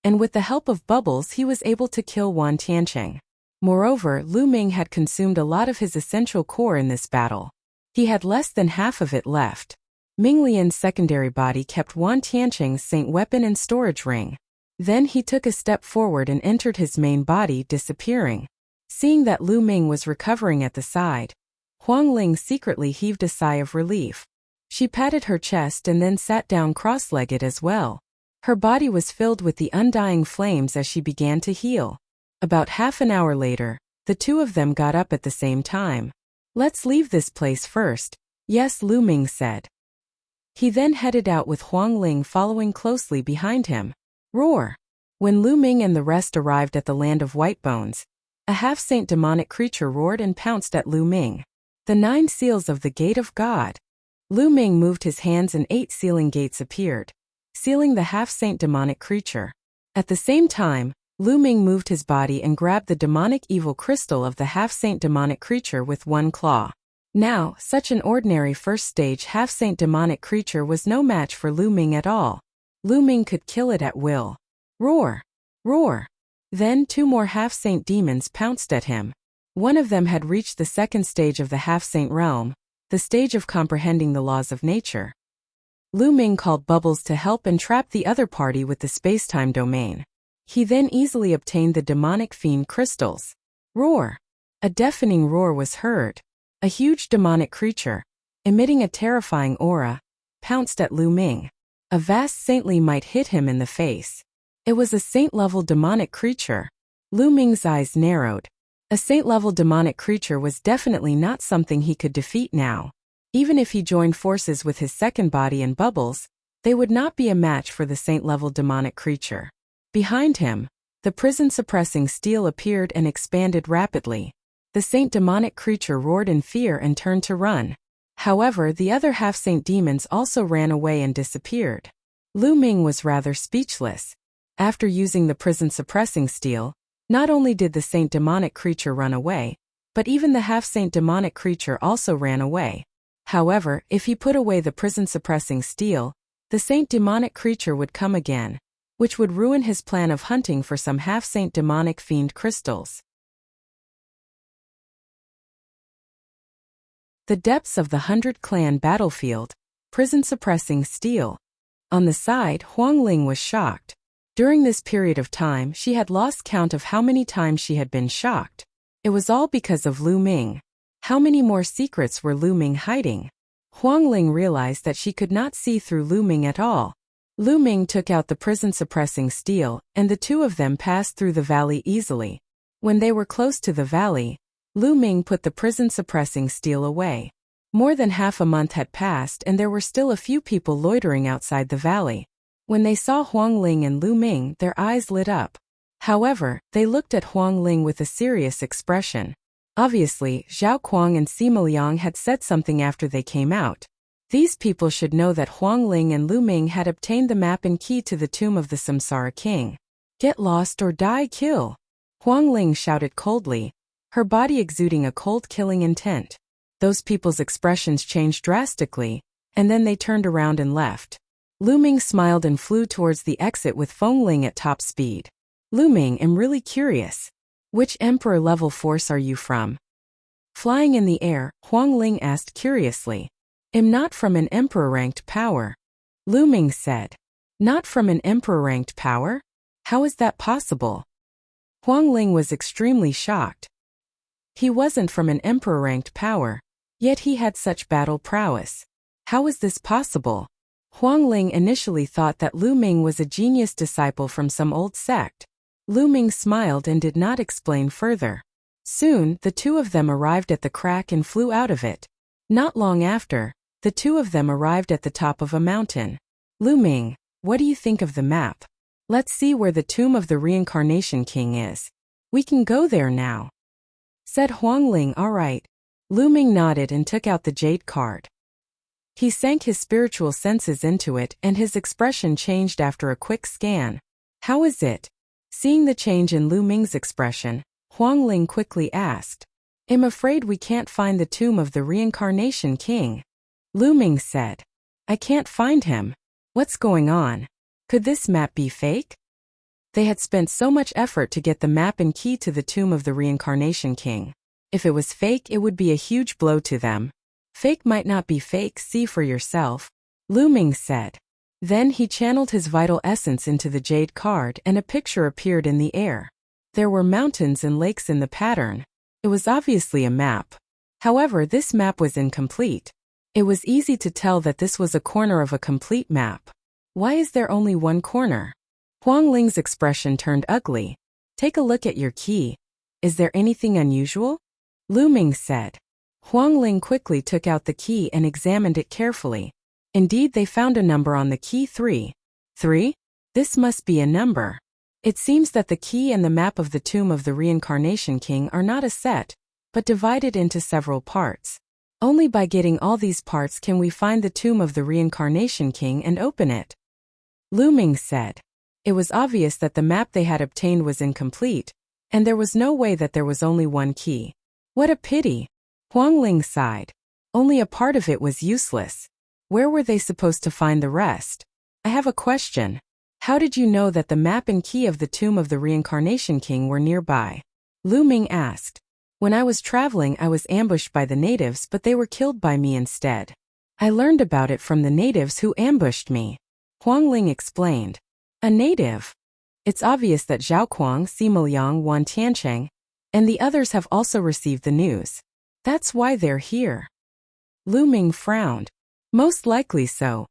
and with the help of bubbles he was able to kill Wan Tiancheng. Moreover, Lu Ming had consumed a lot of his essential core in this battle. He had less than half of it left. Ming Lian's secondary body kept Wan Tiancheng's saint weapon and storage ring. Then he took a step forward and entered his main body, disappearing. Seeing that Lu Ming was recovering at the side, Huang Ling secretly heaved a sigh of relief. She patted her chest and then sat down cross-legged as well. Her body was filled with the undying flames as she began to heal. About half an hour later, the two of them got up at the same time. "Let's leave this place first." "Yes," Lu Ming said. He then headed out with Huang Ling following closely behind him. Roar! When Lu Ming and the rest arrived at the land of white bones, a half-saint demonic creature roared and pounced at Lu Ming. The 9 seals of the Gate of God. Lu Ming moved his hands and 8 sealing gates appeared, sealing the half-saint demonic creature. At the same time, Lu Ming moved his body and grabbed the demonic evil crystal of the half-saint demonic creature with one claw. Now, such an ordinary first-stage half-saint demonic creature was no match for Lu Ming at all. Lu Ming could kill it at will. Roar! Roar! Then 2 more half-saint demons pounced at him. One of them had reached the second stage of the half-saint realm, the stage of comprehending the laws of nature. Lu Ming called Bubbles to help and trap the other party with the space-time domain. He then easily obtained the demonic fiend crystals. Roar! A deafening roar was heard. A huge demonic creature, emitting a terrifying aura, pounced at Lu Ming. A vast saintly might hit him in the face. It was a saint-level demonic creature. Lu Ming's eyes narrowed. A saint-level demonic creature was definitely not something he could defeat now. Even if he joined forces with his second body and Bubbles, they would not be a match for the saint-level demonic creature. Behind him, the prison-suppressing steel appeared and expanded rapidly. The saint demonic creature roared in fear and turned to run. However, the other half-saint demons also ran away and disappeared. Lu Ming was rather speechless. After using the prison-suppressing steel, not only did the saint demonic creature run away, but even the half-saint demonic creature also ran away. However, if he put away the prison-suppressing steel, the saint demonic creature would come again, which would ruin his plan of hunting for some half-saint demonic fiend crystals. The depths of the 100 Clan battlefield, prison-suppressing steel. On the side, Huang Ling was shocked. During this period of time she had lost count of how many times she had been shocked. It was all because of Lu Ming. How many more secrets were Lu Ming hiding? Huang Ling realized that she could not see through Lu Ming at all. Lu Ming took out the prison-suppressing steel, and the two of them passed through the valley easily. When they were close to the valley, Lu Ming put the prison-suppressing steel away. More than half a month had passed and there were still a few people loitering outside the valley. When they saw Huang Ling and Lu Ming, their eyes lit up. However, they looked at Huang Ling with a serious expression. Obviously, Zhao Kuang and Sima Liang had said something after they came out. These people should know that Huang Ling and Lu Ming had obtained the map and key to the tomb of the Samsara King. Get lost or die, kill! Huang Ling shouted coldly, her body exuding a cold killing intent. Those people's expressions changed drastically, and then they turned around and left. Lu Ming smiled and flew towards the exit with Feng Ling at top speed. Lu Ming, I'm really curious. Which emperor-level force are you from? Flying in the air, Huang Ling asked curiously. I'm not from an emperor-ranked power. Lu Ming said. Not from an emperor-ranked power? How is that possible? Huang Ling was extremely shocked. He wasn't from an emperor-ranked power, yet he had such battle prowess. How is this possible? Huang Ling initially thought that Lu Ming was a genius disciple from some old sect. Lu Ming smiled and did not explain further. Soon, the two of them arrived at the crack and flew out of it. Not long after, the two of them arrived at the top of a mountain. Lu Ming, what do you think of the map? Let's see where the tomb of the Reincarnation King is. We can go there now. said Huangling. All right. Lu Ming nodded and took out the jade card. He sank his spiritual senses into it and his expression changed after a quick scan. How is it? Seeing the change in Lu Ming's expression, Huangling quickly asked. I'm afraid we can't find the tomb of the reincarnation king. Lu Ming said. I can't find him. What's going on? Could this map be fake? They had spent so much effort to get the map and key to the tomb of the reincarnation king. If it was fake, it would be a huge blow to them. Fake might not be fake, see for yourself, Lu Ming said. Then he channeled his vital essence into the jade card and a picture appeared in the air. There were mountains and lakes in the pattern. It was obviously a map. However, this map was incomplete. It was easy to tell that this was a corner of a complete map. Why is there only one corner? Huangling's expression turned ugly. Take a look at your key. Is there anything unusual? Lu Ming said. Huangling quickly took out the key and examined it carefully. Indeed, they found a number on the key 3. 3? This must be a number. It seems that the key and the map of the tomb of the reincarnation king are not a set, but divided into several parts. Only by getting all these parts can we find the tomb of the reincarnation king and open it. Lu Ming said. It was obvious that the map they had obtained was incomplete, and there was no way that there was only one key. What a pity. Huangling sighed. Only a part of it was useless. Where were they supposed to find the rest? I have a question. How did you know that the map and key of the tomb of the reincarnation king were nearby? Lu Ming asked. When I was traveling, I was ambushed by the natives, but they were killed by me instead. I learned about it from the natives who ambushed me. Huangling explained. A native? It's obvious that Zhao Kuang, Sima Liang, Wan Tiancheng, and the others have also received the news. That's why they're here. Lu Ming frowned. Most likely so.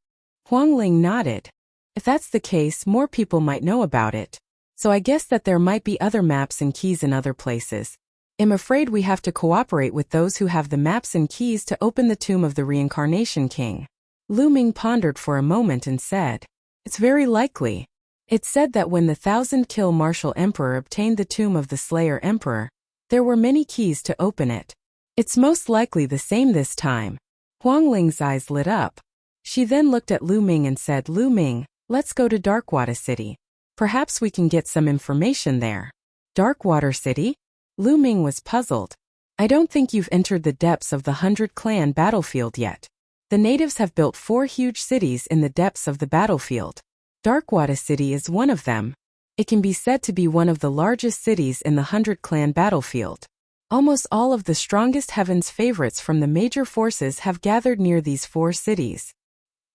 Huangling nodded. If that's the case, more people might know about it. So I guess that there might be other maps and keys in other places. I'm afraid we have to cooperate with those who have the maps and keys to open the tomb of the reincarnation king. Lu Ming pondered for a moment and said. It's very likely. It's said that when the 1,000-kill martial emperor obtained the tomb of the slayer emperor, there were many keys to open it. It's most likely the same this time. Huangling's eyes lit up. She then looked at Lu Ming and said, Lu Ming, let's go to Darkwater City. Perhaps we can get some information there. Darkwater City? Lu Ming was puzzled. I don't think you've entered the depths of the 100-clan battlefield yet. The natives have built 4 huge cities in the depths of the battlefield. Darkwater City is one of them. It can be said to be one of the largest cities in the 100-clan battlefield. Almost all of the strongest heaven's favorites from the major forces have gathered near these 4 cities.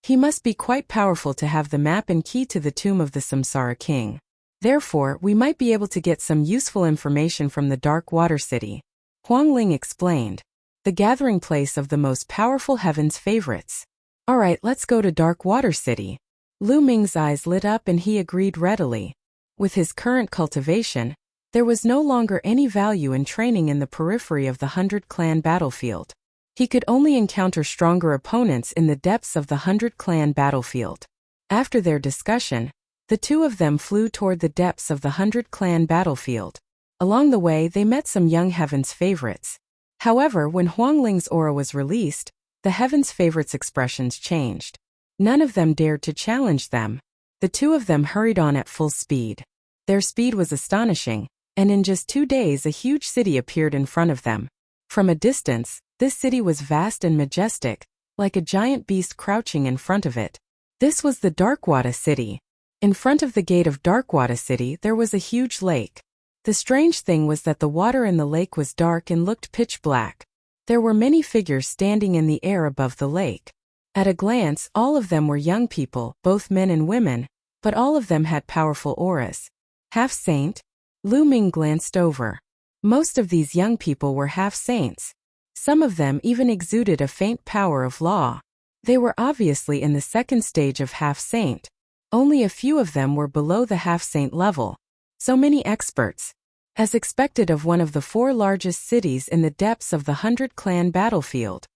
He must be quite powerful to have the map and key to the tomb of the Samsara king. Therefore, we might be able to get some useful information from the Darkwater City. Huangling explained. The gathering place of the most powerful heaven's favorites. All right, let's go to Darkwater City. Lu Ming's eyes lit up and he agreed readily. With his current cultivation, there was no longer any value in training in the periphery of the 100-clan battlefield. He could only encounter stronger opponents in the depths of the 100-clan battlefield. After their discussion, the two of them flew toward the depths of the 100-clan battlefield. Along the way, they met some young heaven's favorites. However, when Huangling's aura was released, the heaven's favorites' expressions changed. None of them dared to challenge them. The two of them hurried on at full speed. Their speed was astonishing, and in just 2 days a huge city appeared in front of them. From a distance, this city was vast and majestic, like a giant beast crouching in front of it. This was the Darkwater City. In front of the gate of Darkwater City there was a huge lake. The strange thing was that the water in the lake was dark and looked pitch black. There were many figures standing in the air above the lake. At a glance, all of them were young people, both men and women, but all of them had powerful auras. Half-saint? Lu Ming glanced over. Most of these young people were half-saints. Some of them even exuded a faint power of law. They were obviously in the second stage of half-saint. Only a few of them were below the half-saint level. So many experts. As expected of one of the 4 largest cities in the depths of the 100-clan battlefield.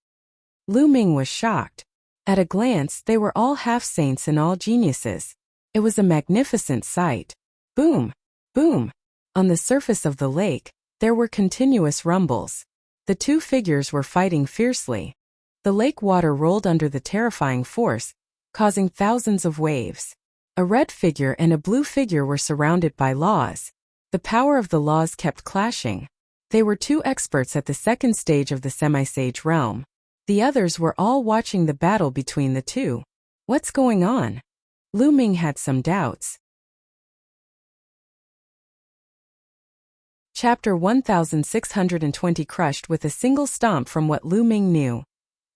Lu Ming was shocked. At a glance, they were all half-saints and all geniuses. It was a magnificent sight. Boom! Boom! On the surface of the lake, There were continuous rumbles. The two figures were fighting fiercely. The lake water rolled under the terrifying force, causing thousands of waves. A red figure and a blue figure were surrounded by laws. The power of the laws kept clashing. They were two experts at the second stage of the semi-sage realm. The others were all watching the battle between the two. What's going on? Lu Ming had some doubts. Chapter 1620 crushed with a single stomp. From what Lu Ming knew,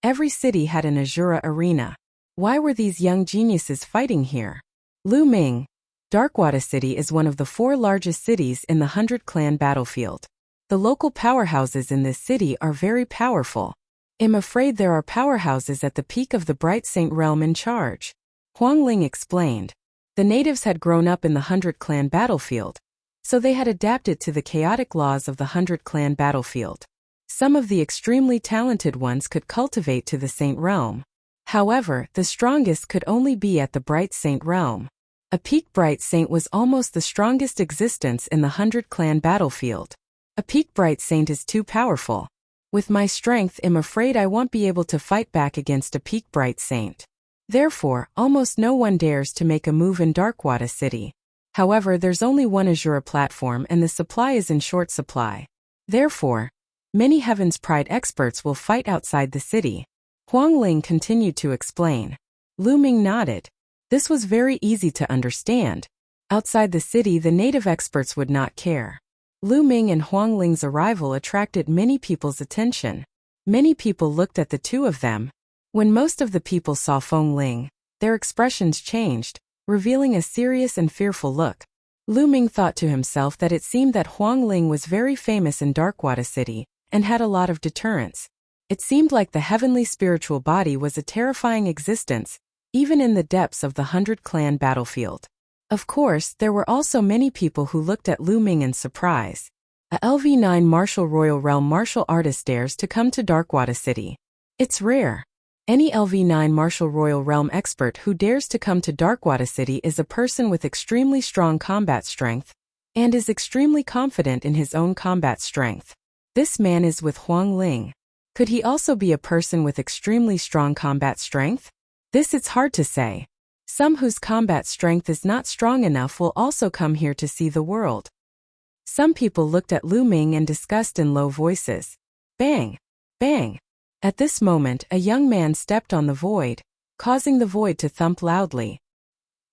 every city had an Azura arena. Why were these young geniuses fighting here? Lu Ming. Darkwater City is one of the 4 largest cities in the 100-clan battlefield. The local powerhouses in this city are very powerful. I'm afraid there are powerhouses at the peak of the Bright Saint realm in charge. Huang Ling explained. The natives had grown up in the 100-clan battlefield, so they had adapted to the chaotic laws of the 100-clan battlefield. Some of the extremely talented ones could cultivate to the Saint realm. However, the strongest could only be at the Bright Saint realm. A peak Bright Saint was almost the strongest existence in the 100-clan battlefield. A peak Bright Saint is too powerful. With my strength, I'm afraid I won't be able to fight back against a peak Bright Saint. Therefore, almost no one dares to make a move in Darkwater City. However, there's only one Azura platform and the supply is in short supply. Therefore, many Heaven's Pride experts will fight outside the city. Huang Ling continued to explain. Lu Ming nodded. This was very easy to understand. Outside the city, the native experts would not care. Lu Ming and Huang Ling's arrival attracted many people's attention. Many people looked at the two of them. When most of the people saw Feng Ling, their expressions changed, revealing a serious and fearful look. Lu Ming thought to himself that it seemed that Huang Ling was very famous in Darkwater City and had a lot of deterrence. It seemed like the heavenly spiritual body was a terrifying existence, even in the depths of the 100-clan battlefield. Of course, there were also many people who looked at Lu Ming in surprise. A LV9 martial royal realm martial artist dares to come to Darkwater City. It's rare. Any LV9 martial royal realm expert who dares to come to Darkwater City is a person with extremely strong combat strength and is extremely confident in his own combat strength. This man is with Huang Ling. Could he also be a person with extremely strong combat strength? This it's hard to say. Some whose combat strength is not strong enough will also come here to see the world. Some people looked at Lu Ming and discussed in low voices. Bang! Bang! At this moment, a young man stepped on the void, causing the void to thump loudly.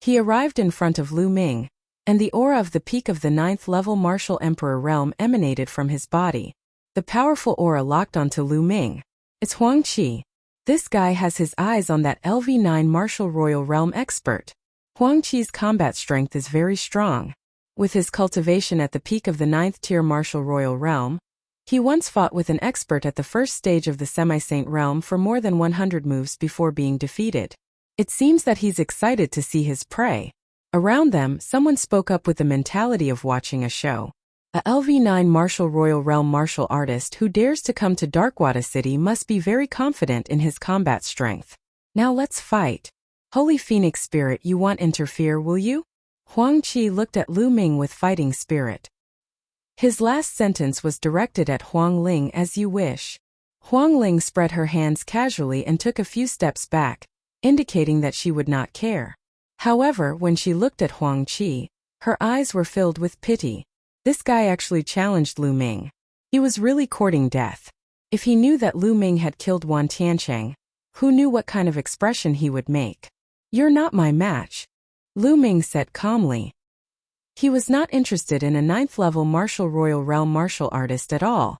He arrived in front of Lu Ming, and the aura of the peak of the 9th-level martial emperor realm emanated from his body. The powerful aura locked onto Lu Ming. It's Huang Qi. This guy has his eyes on that LV9 martial royal realm expert. Huang Qi's combat strength is very strong. With his cultivation at the peak of the 9th-tier martial royal realm, he once fought with an expert at the first stage of the semi-saint realm for more than 100 moves before being defeated. It seems that he's excited to see his prey. Around them, someone spoke up with the mentality of watching a show. A LV9 martial royal realm martial artist who dares to come to Darkwater City must be very confident in his combat strength. Now let's fight. Holy Phoenix Spirit, you won't interfere, will you? Huang Qi looked at Lu Ming with fighting spirit. His last sentence was directed at Huang Ling. As you wish. Huang Ling spread her hands casually and took a few steps back, indicating that she would not care. However, when she looked at Huang Qi, her eyes were filled with pity. This guy actually challenged Lu Ming. He was really courting death. If he knew that Lu Ming had killed Wan Tiancheng, who knew what kind of expression he would make? You're not my match, Lu Ming said calmly. He was not interested in a 9th-level martial royal realm martial artist at all.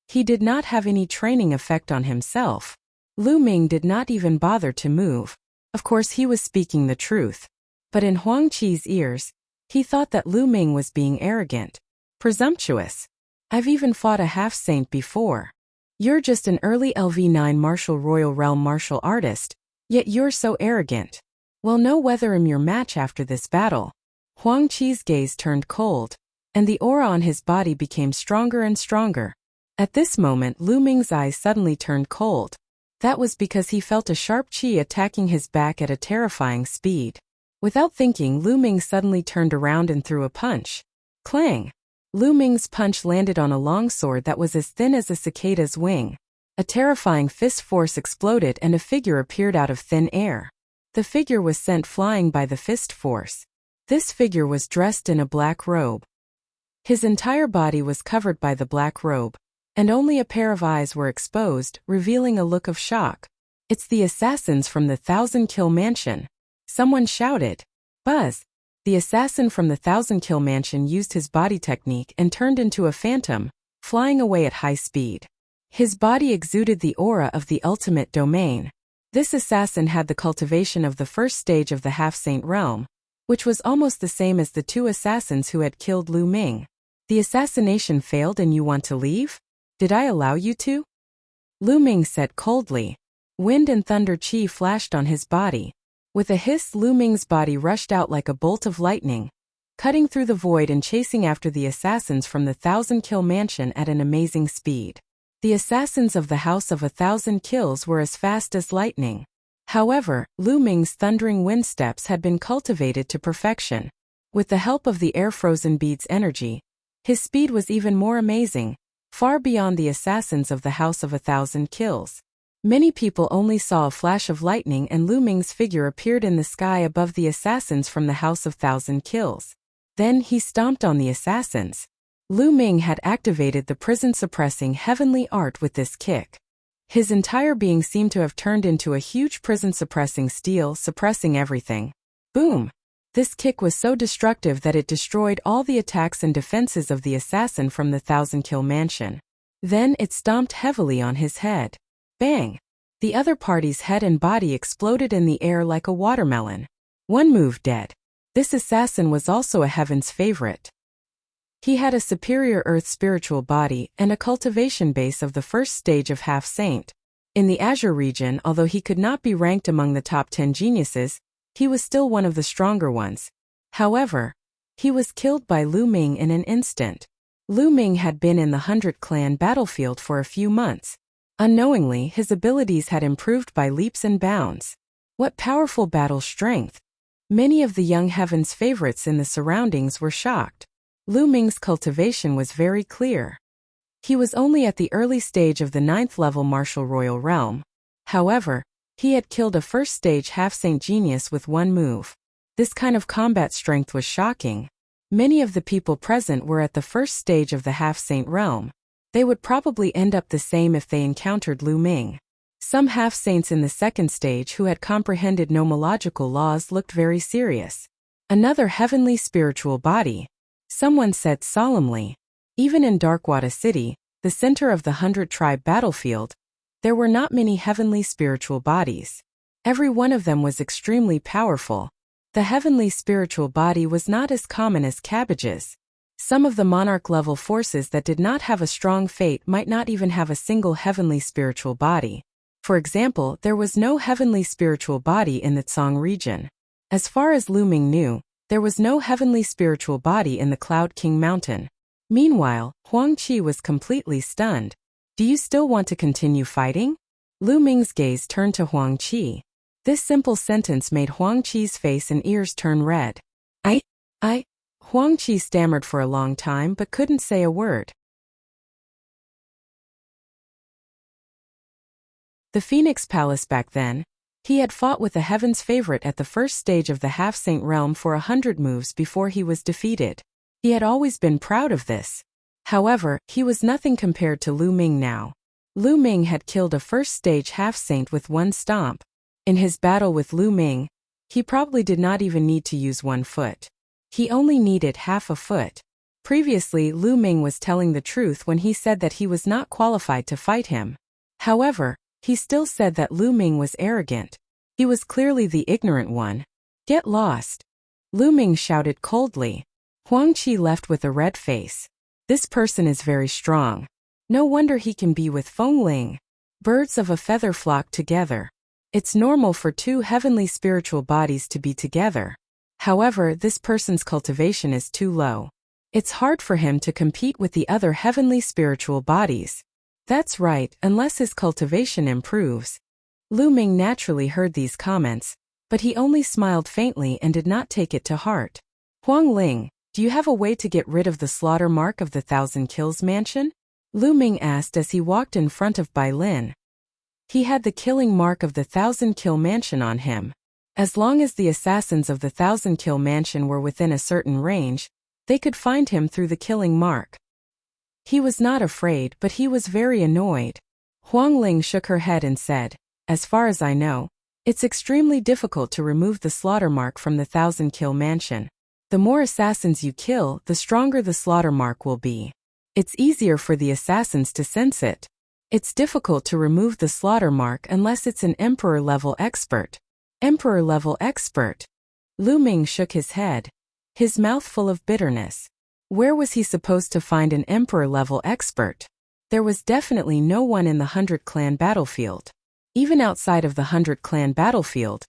He did not have any training effect on himself. Lu Ming did not even bother to move. Of course he was speaking the truth. But in Huang Qi's ears, he thought that Lu Ming was being arrogant, presumptuous. I've even fought a half-saint before. You're just an early LV9 martial royal realm martial artist, yet you're so arrogant. We'll know whether I'm your match after this battle. Huang Qi's gaze turned cold, and the aura on his body became stronger and stronger. At this moment, Lu Ming's eyes suddenly turned cold. That was because he felt a sharp qi attacking his back at a terrifying speed. Without thinking, Lu Ming suddenly turned around and threw a punch. Clang! Lu Ming's punch landed on a long sword that was as thin as a cicada's wing. A terrifying fist force exploded and a figure appeared out of thin air. The figure was sent flying by the fist force. This figure was dressed in a black robe. His entire body was covered by the black robe, and only a pair of eyes were exposed, revealing a look of shock. "It's the assassins from the Thousand Kill Mansion," someone shouted. Buzz! The assassin from the Thousand Kill Mansion used his body technique and turned into a phantom, flying away at high speed. His body exuded the aura of the ultimate domain. This assassin had the cultivation of the first stage of the half-saint realm, which was almost the same as the two assassins who had killed Lu Ming. "The assassination failed and you want to leave? Did I allow you to?" Lu Ming said coldly. Wind and thunder chi flashed on his body. With a hiss, Lu Ming's body rushed out like a bolt of lightning, cutting through the void and chasing after the assassins from the Thousand Kill Mansion at an amazing speed. The assassins of the House of 1,000 Kills were as fast as lightning. However, Lu Ming's thundering wind steps had been cultivated to perfection. With the help of the air-frozen bead's energy, his speed was even more amazing, far beyond the assassins of the House of 1,000 Kills. Many people only saw a flash of lightning and Lu Ming's figure appeared in the sky above the assassins from the House of 1,000 Kills. Then he stomped on the assassins. Lu Ming had activated the prison-suppressing heavenly art with this kick. His entire being seemed to have turned into a huge prison-suppressing steel, suppressing everything. Boom! This kick was so destructive that it destroyed all the attacks and defenses of the assassin from the Thousand Kill Mansion. Then it stomped heavily on his head. Bang! The other party's head and body exploded in the air like a watermelon. One move dead. This assassin was also a heaven's favorite. He had a superior earth spiritual body and a cultivation base of the first stage of half-saint. In the Azure region, although he could not be ranked among the top 10 geniuses, he was still one of the stronger ones. However, he was killed by Lu Ming in an instant. Lu Ming had been in the 100 Clan battlefield for a few months. Unknowingly, his abilities had improved by leaps and bounds. What powerful battle strength! Many of the young heaven's favorites in the surroundings were shocked. Lu Ming's cultivation was very clear. He was only at the early stage of the 9th level martial royal realm. However, he had killed a first-stage half-saint genius with one move. This kind of combat strength was shocking. Many of the people present were at the first stage of the half-saint realm. They would probably end up the same if they encountered Lu Ming. Some half-saints in the second stage who had comprehended nomological laws looked very serious. Another heavenly spiritual body. Someone said solemnly. Even in Darkwada City, the center of the 100 tribe battlefield, there were not many heavenly spiritual bodies. Every one of them was extremely powerful. The heavenly spiritual body was not as common as cabbages. Some of the monarch-level forces that did not have a strong fate might not even have a single heavenly spiritual body. For example, there was no heavenly spiritual body in the Tsang region. As far as Lu Ming knew, there was no heavenly spiritual body in the Cloud King Mountain. Meanwhile, Huang Qi was completely stunned. "Do you still want to continue fighting?" Lu Ming's gaze turned to Huang Qi. This simple sentence made Huang Qi's face and ears turn red. I. Huang Qi stammered for a long time but couldn't say a word. The Phoenix Palace back then. He had fought with the Heaven's favorite at the first stage of the half-saint realm for 100 moves before he was defeated. He had always been proud of this. However, he was nothing compared to Lu Ming now. Lu Ming had killed a first-stage half-saint with one stomp. In his battle with Lu Ming, he probably did not even need to use one foot. He only needed half a foot. Previously, Lu Ming was telling the truth when he said that he was not qualified to fight him. However, he still said that Lu Ming was arrogant. He was clearly the ignorant one. "Get lost!" Lu Ming shouted coldly. Huang Qi left with a red face. This person is very strong. No wonder he can be with Feng Ling. Birds of a feather flock together. It's normal for two heavenly spiritual bodies to be together. However, this person's cultivation is too low. It's hard for him to compete with the other heavenly spiritual bodies. That's right, unless his cultivation improves. Lu Ming naturally heard these comments, but he only smiled faintly and did not take it to heart. "Huang Ling, Do you have a way to get rid of the slaughter mark of the Thousand Kills mansion? Lu Ming asked as he walked in front of Bai Lin. He had the killing mark of the Thousand Kill mansion on him. As long as the assassins of the Thousand Kill mansion were within a certain range, they could find him through the killing mark. He was not afraid, but he was very annoyed. Huang Ling shook her head and said, "As far as I know, it's extremely difficult to remove the slaughter mark from the Thousand Kill mansion. The more assassins you kill, the stronger the slaughter mark will be. It's easier for the assassins to sense it. It's difficult to remove the slaughter mark unless it's an emperor-level expert." Emperor-level expert? Lu Ming shook his head, his mouth full of bitterness. Where was he supposed to find an emperor-level expert? There was definitely no one in the 100 Clan battlefield. Even outside of the 100 Clan battlefield,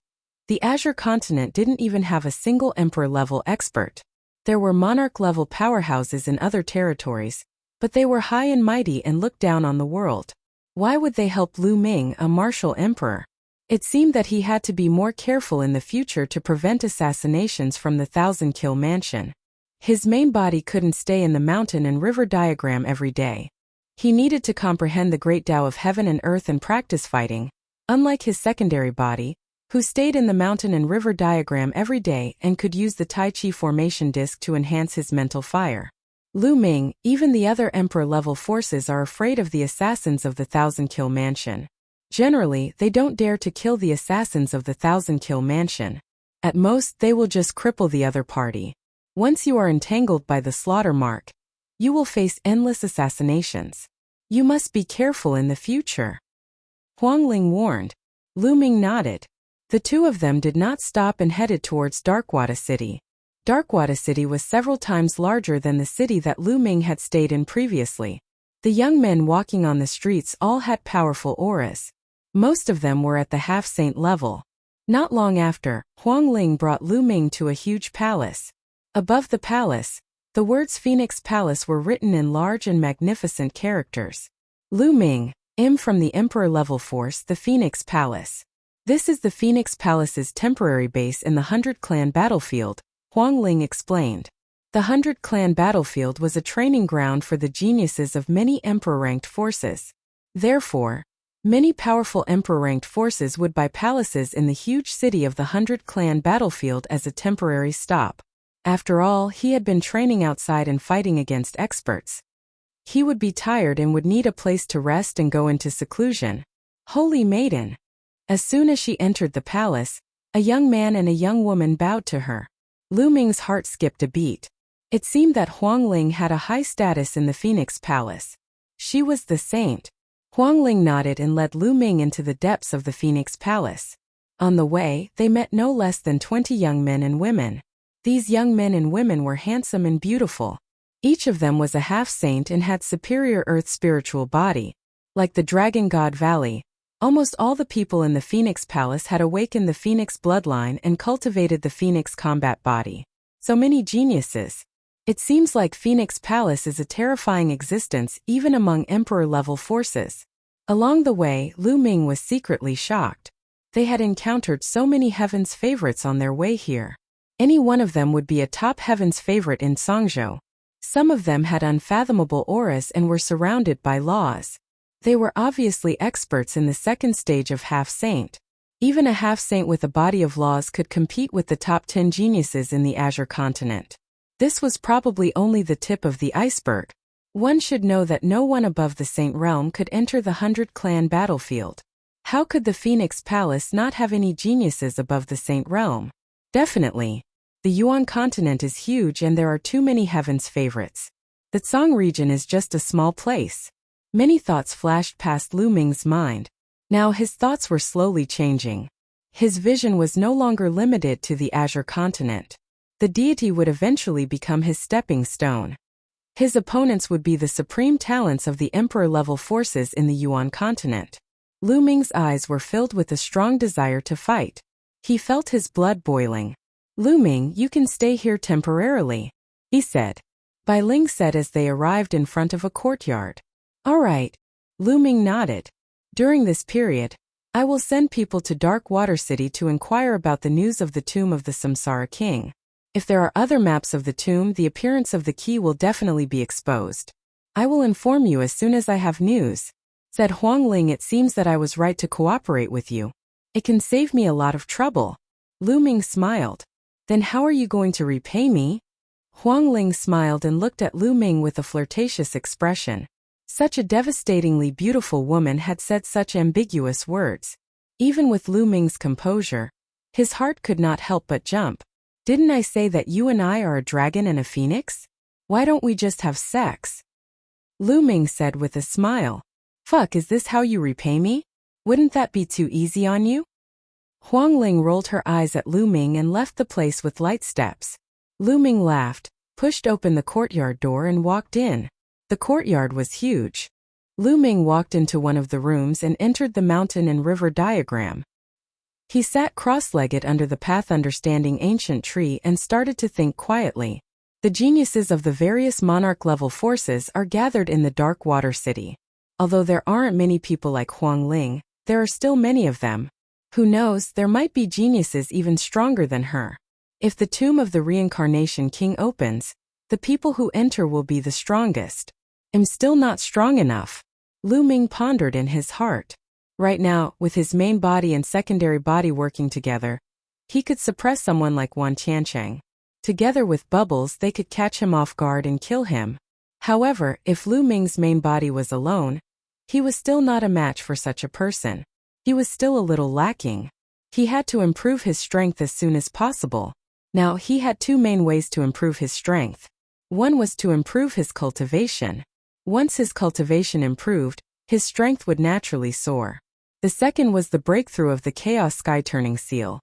the Azure continent didn't even have a single emperor-level expert. There were monarch-level powerhouses in other territories, but they were high and mighty and looked down on the world. Why would they help Lu Ming, a martial emperor? It seemed that he had to be more careful in the future to prevent assassinations from the Thousand Kill mansion. His main body couldn't stay in the mountain and river diagram every day. He needed to comprehend the great Tao of heaven and earth and practice fighting, unlike his secondary body, who stayed in the mountain and river diagram every day and could use the Tai Chi formation disc to enhance his mental fire. Lu Ming, even the other emperor-level forces are afraid of the assassins of the Thousand Kill mansion. Generally, they don't dare to kill the assassins of the Thousand Kill mansion. At most, they will just cripple the other party. Once you are entangled by the slaughter mark, you will face endless assassinations. You must be careful in the future. Huang Ling warned. Lu Ming nodded. The two of them did not stop and headed towards Darkwada City. Darkwada City was several times larger than the city that Lu Ming had stayed in previously. The young men walking on the streets all had powerful auras. Most of them were at the half-saint level. Not long after, Huang Ling brought Lu Ming to a huge palace. Above the palace, the words Phoenix Palace were written in large and magnificent characters. Lu Ming, from the Emperor-level force, the Phoenix Palace. This is the Phoenix Palace's temporary base in the 100 Clan battlefield, Huang Ling explained. The 100 Clan battlefield was a training ground for the geniuses of many Emperor-ranked forces. Therefore, many powerful Emperor-ranked forces would buy palaces in the huge city of the 100 Clan battlefield as a temporary stop. After all, he had been training outside and fighting against experts. He would be tired and would need a place to rest and go into seclusion. Holy Maiden! As soon as she entered the palace, a young man and a young woman bowed to her. Lu Ming's heart skipped a beat. It seemed that Huang Ling had a high status in the Phoenix Palace. She was the saint. Huang Ling nodded and led Lu Ming into the depths of the Phoenix Palace. On the way, they met no less than 20 young men and women. These young men and women were handsome and beautiful. Each of them was a half-saint and had superior earth spiritual body. Like the Dragon God Valley, almost all the people in the Phoenix Palace had awakened the Phoenix bloodline and cultivated the Phoenix combat body. So many geniuses. It seems like Phoenix Palace is a terrifying existence even among Emperor-level forces. Along the way, Lu Ming was secretly shocked. They had encountered so many Heaven's favorites on their way here. Any one of them would be a top Heaven's favorite in Songzhou. Some of them had unfathomable auras and were surrounded by laws. They were obviously experts in the second stage of half-saint. Even a half-saint with a body of laws could compete with the top 10 geniuses in the Azure continent. This was probably only the tip of the iceberg. One should know that no one above the Saint Realm could enter the 100 Clan battlefield. How could the Phoenix Palace not have any geniuses above the Saint Realm? Definitely. The Yuan continent is huge and there are too many Heaven's favorites. The Tsang region is just a small place. Many thoughts flashed past Lu Ming's mind. Now his thoughts were slowly changing. His vision was no longer limited to the Azure continent. The deity would eventually become his stepping stone. His opponents would be the supreme talents of the Emperor-level forces in the Yuan continent. Lu Ming's eyes were filled with a strong desire to fight. He felt his blood boiling. Lu Ming, you can stay here temporarily, he said. Bai Ling said as they arrived in front of a courtyard. All right. Lu Ming nodded. During this period, I will send people to Dark Water City to inquire about the news of the tomb of the Samsara King. If there are other maps of the tomb, the appearance of the key will definitely be exposed. I will inform you as soon as I have news, said Huang Ling. It seems that I was right to cooperate with you. It can save me a lot of trouble. Lu Ming smiled. Then how are you going to repay me? Huang Ling smiled and looked at Lu Ming with a flirtatious expression. Such a devastatingly beautiful woman had said such ambiguous words. Even with Lu Ming's composure, his heart could not help but jump. Didn't I say that you and I are a dragon and a phoenix? Why don't we just have sex? Lu Ming said with a smile. Fuck, is this how you repay me? Wouldn't that be too easy on you? Huang Ling rolled her eyes at Lu Ming and left the place with light steps. Lu Ming laughed, pushed open the courtyard door and walked in. The courtyard was huge. Lu Ming walked into one of the rooms and entered the mountain and river diagram. He sat cross-legged under the path understanding ancient tree and started to think quietly. The geniuses of the various monarch-level forces are gathered in the Dark Water City. Although there aren't many people like Huang Ling, there are still many of them. Who knows, there might be geniuses even stronger than her. If the tomb of the reincarnation king opens, the people who enter will be the strongest. I'm still not strong enough, Lu Ming pondered in his heart. Right now, with his main body and secondary body working together, he could suppress someone like Wan Qiancheng. Together with Bubbles, they could catch him off guard and kill him. However, if Lu Ming's main body was alone, he was still not a match for such a person. He was still a little lacking. He had to improve his strength as soon as possible. Now, he had two main ways to improve his strength. One was to improve his cultivation. Once his cultivation improved, his strength would naturally soar. The second was the breakthrough of the Chaos Sky Turning Seal.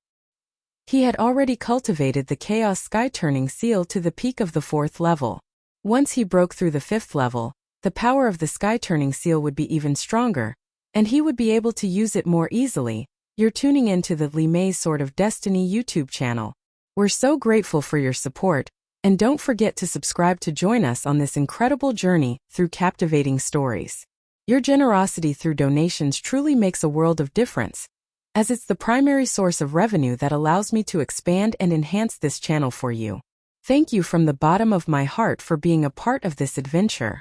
He had already cultivated the Chaos Sky Turning Seal to the peak of the 4th level. Once he broke through the 5th level, the power of the Sky Turning Seal would be even stronger, and he would be able to use it more easily. You're tuning into the Li Mei's Sword of Destiny YouTube channel. We're so grateful for your support, and don't forget to subscribe to join us on this incredible journey through captivating stories. Your generosity through donations truly makes a world of difference, as it's the primary source of revenue that allows me to expand and enhance this channel for you. Thank you from the bottom of my heart for being a part of this adventure.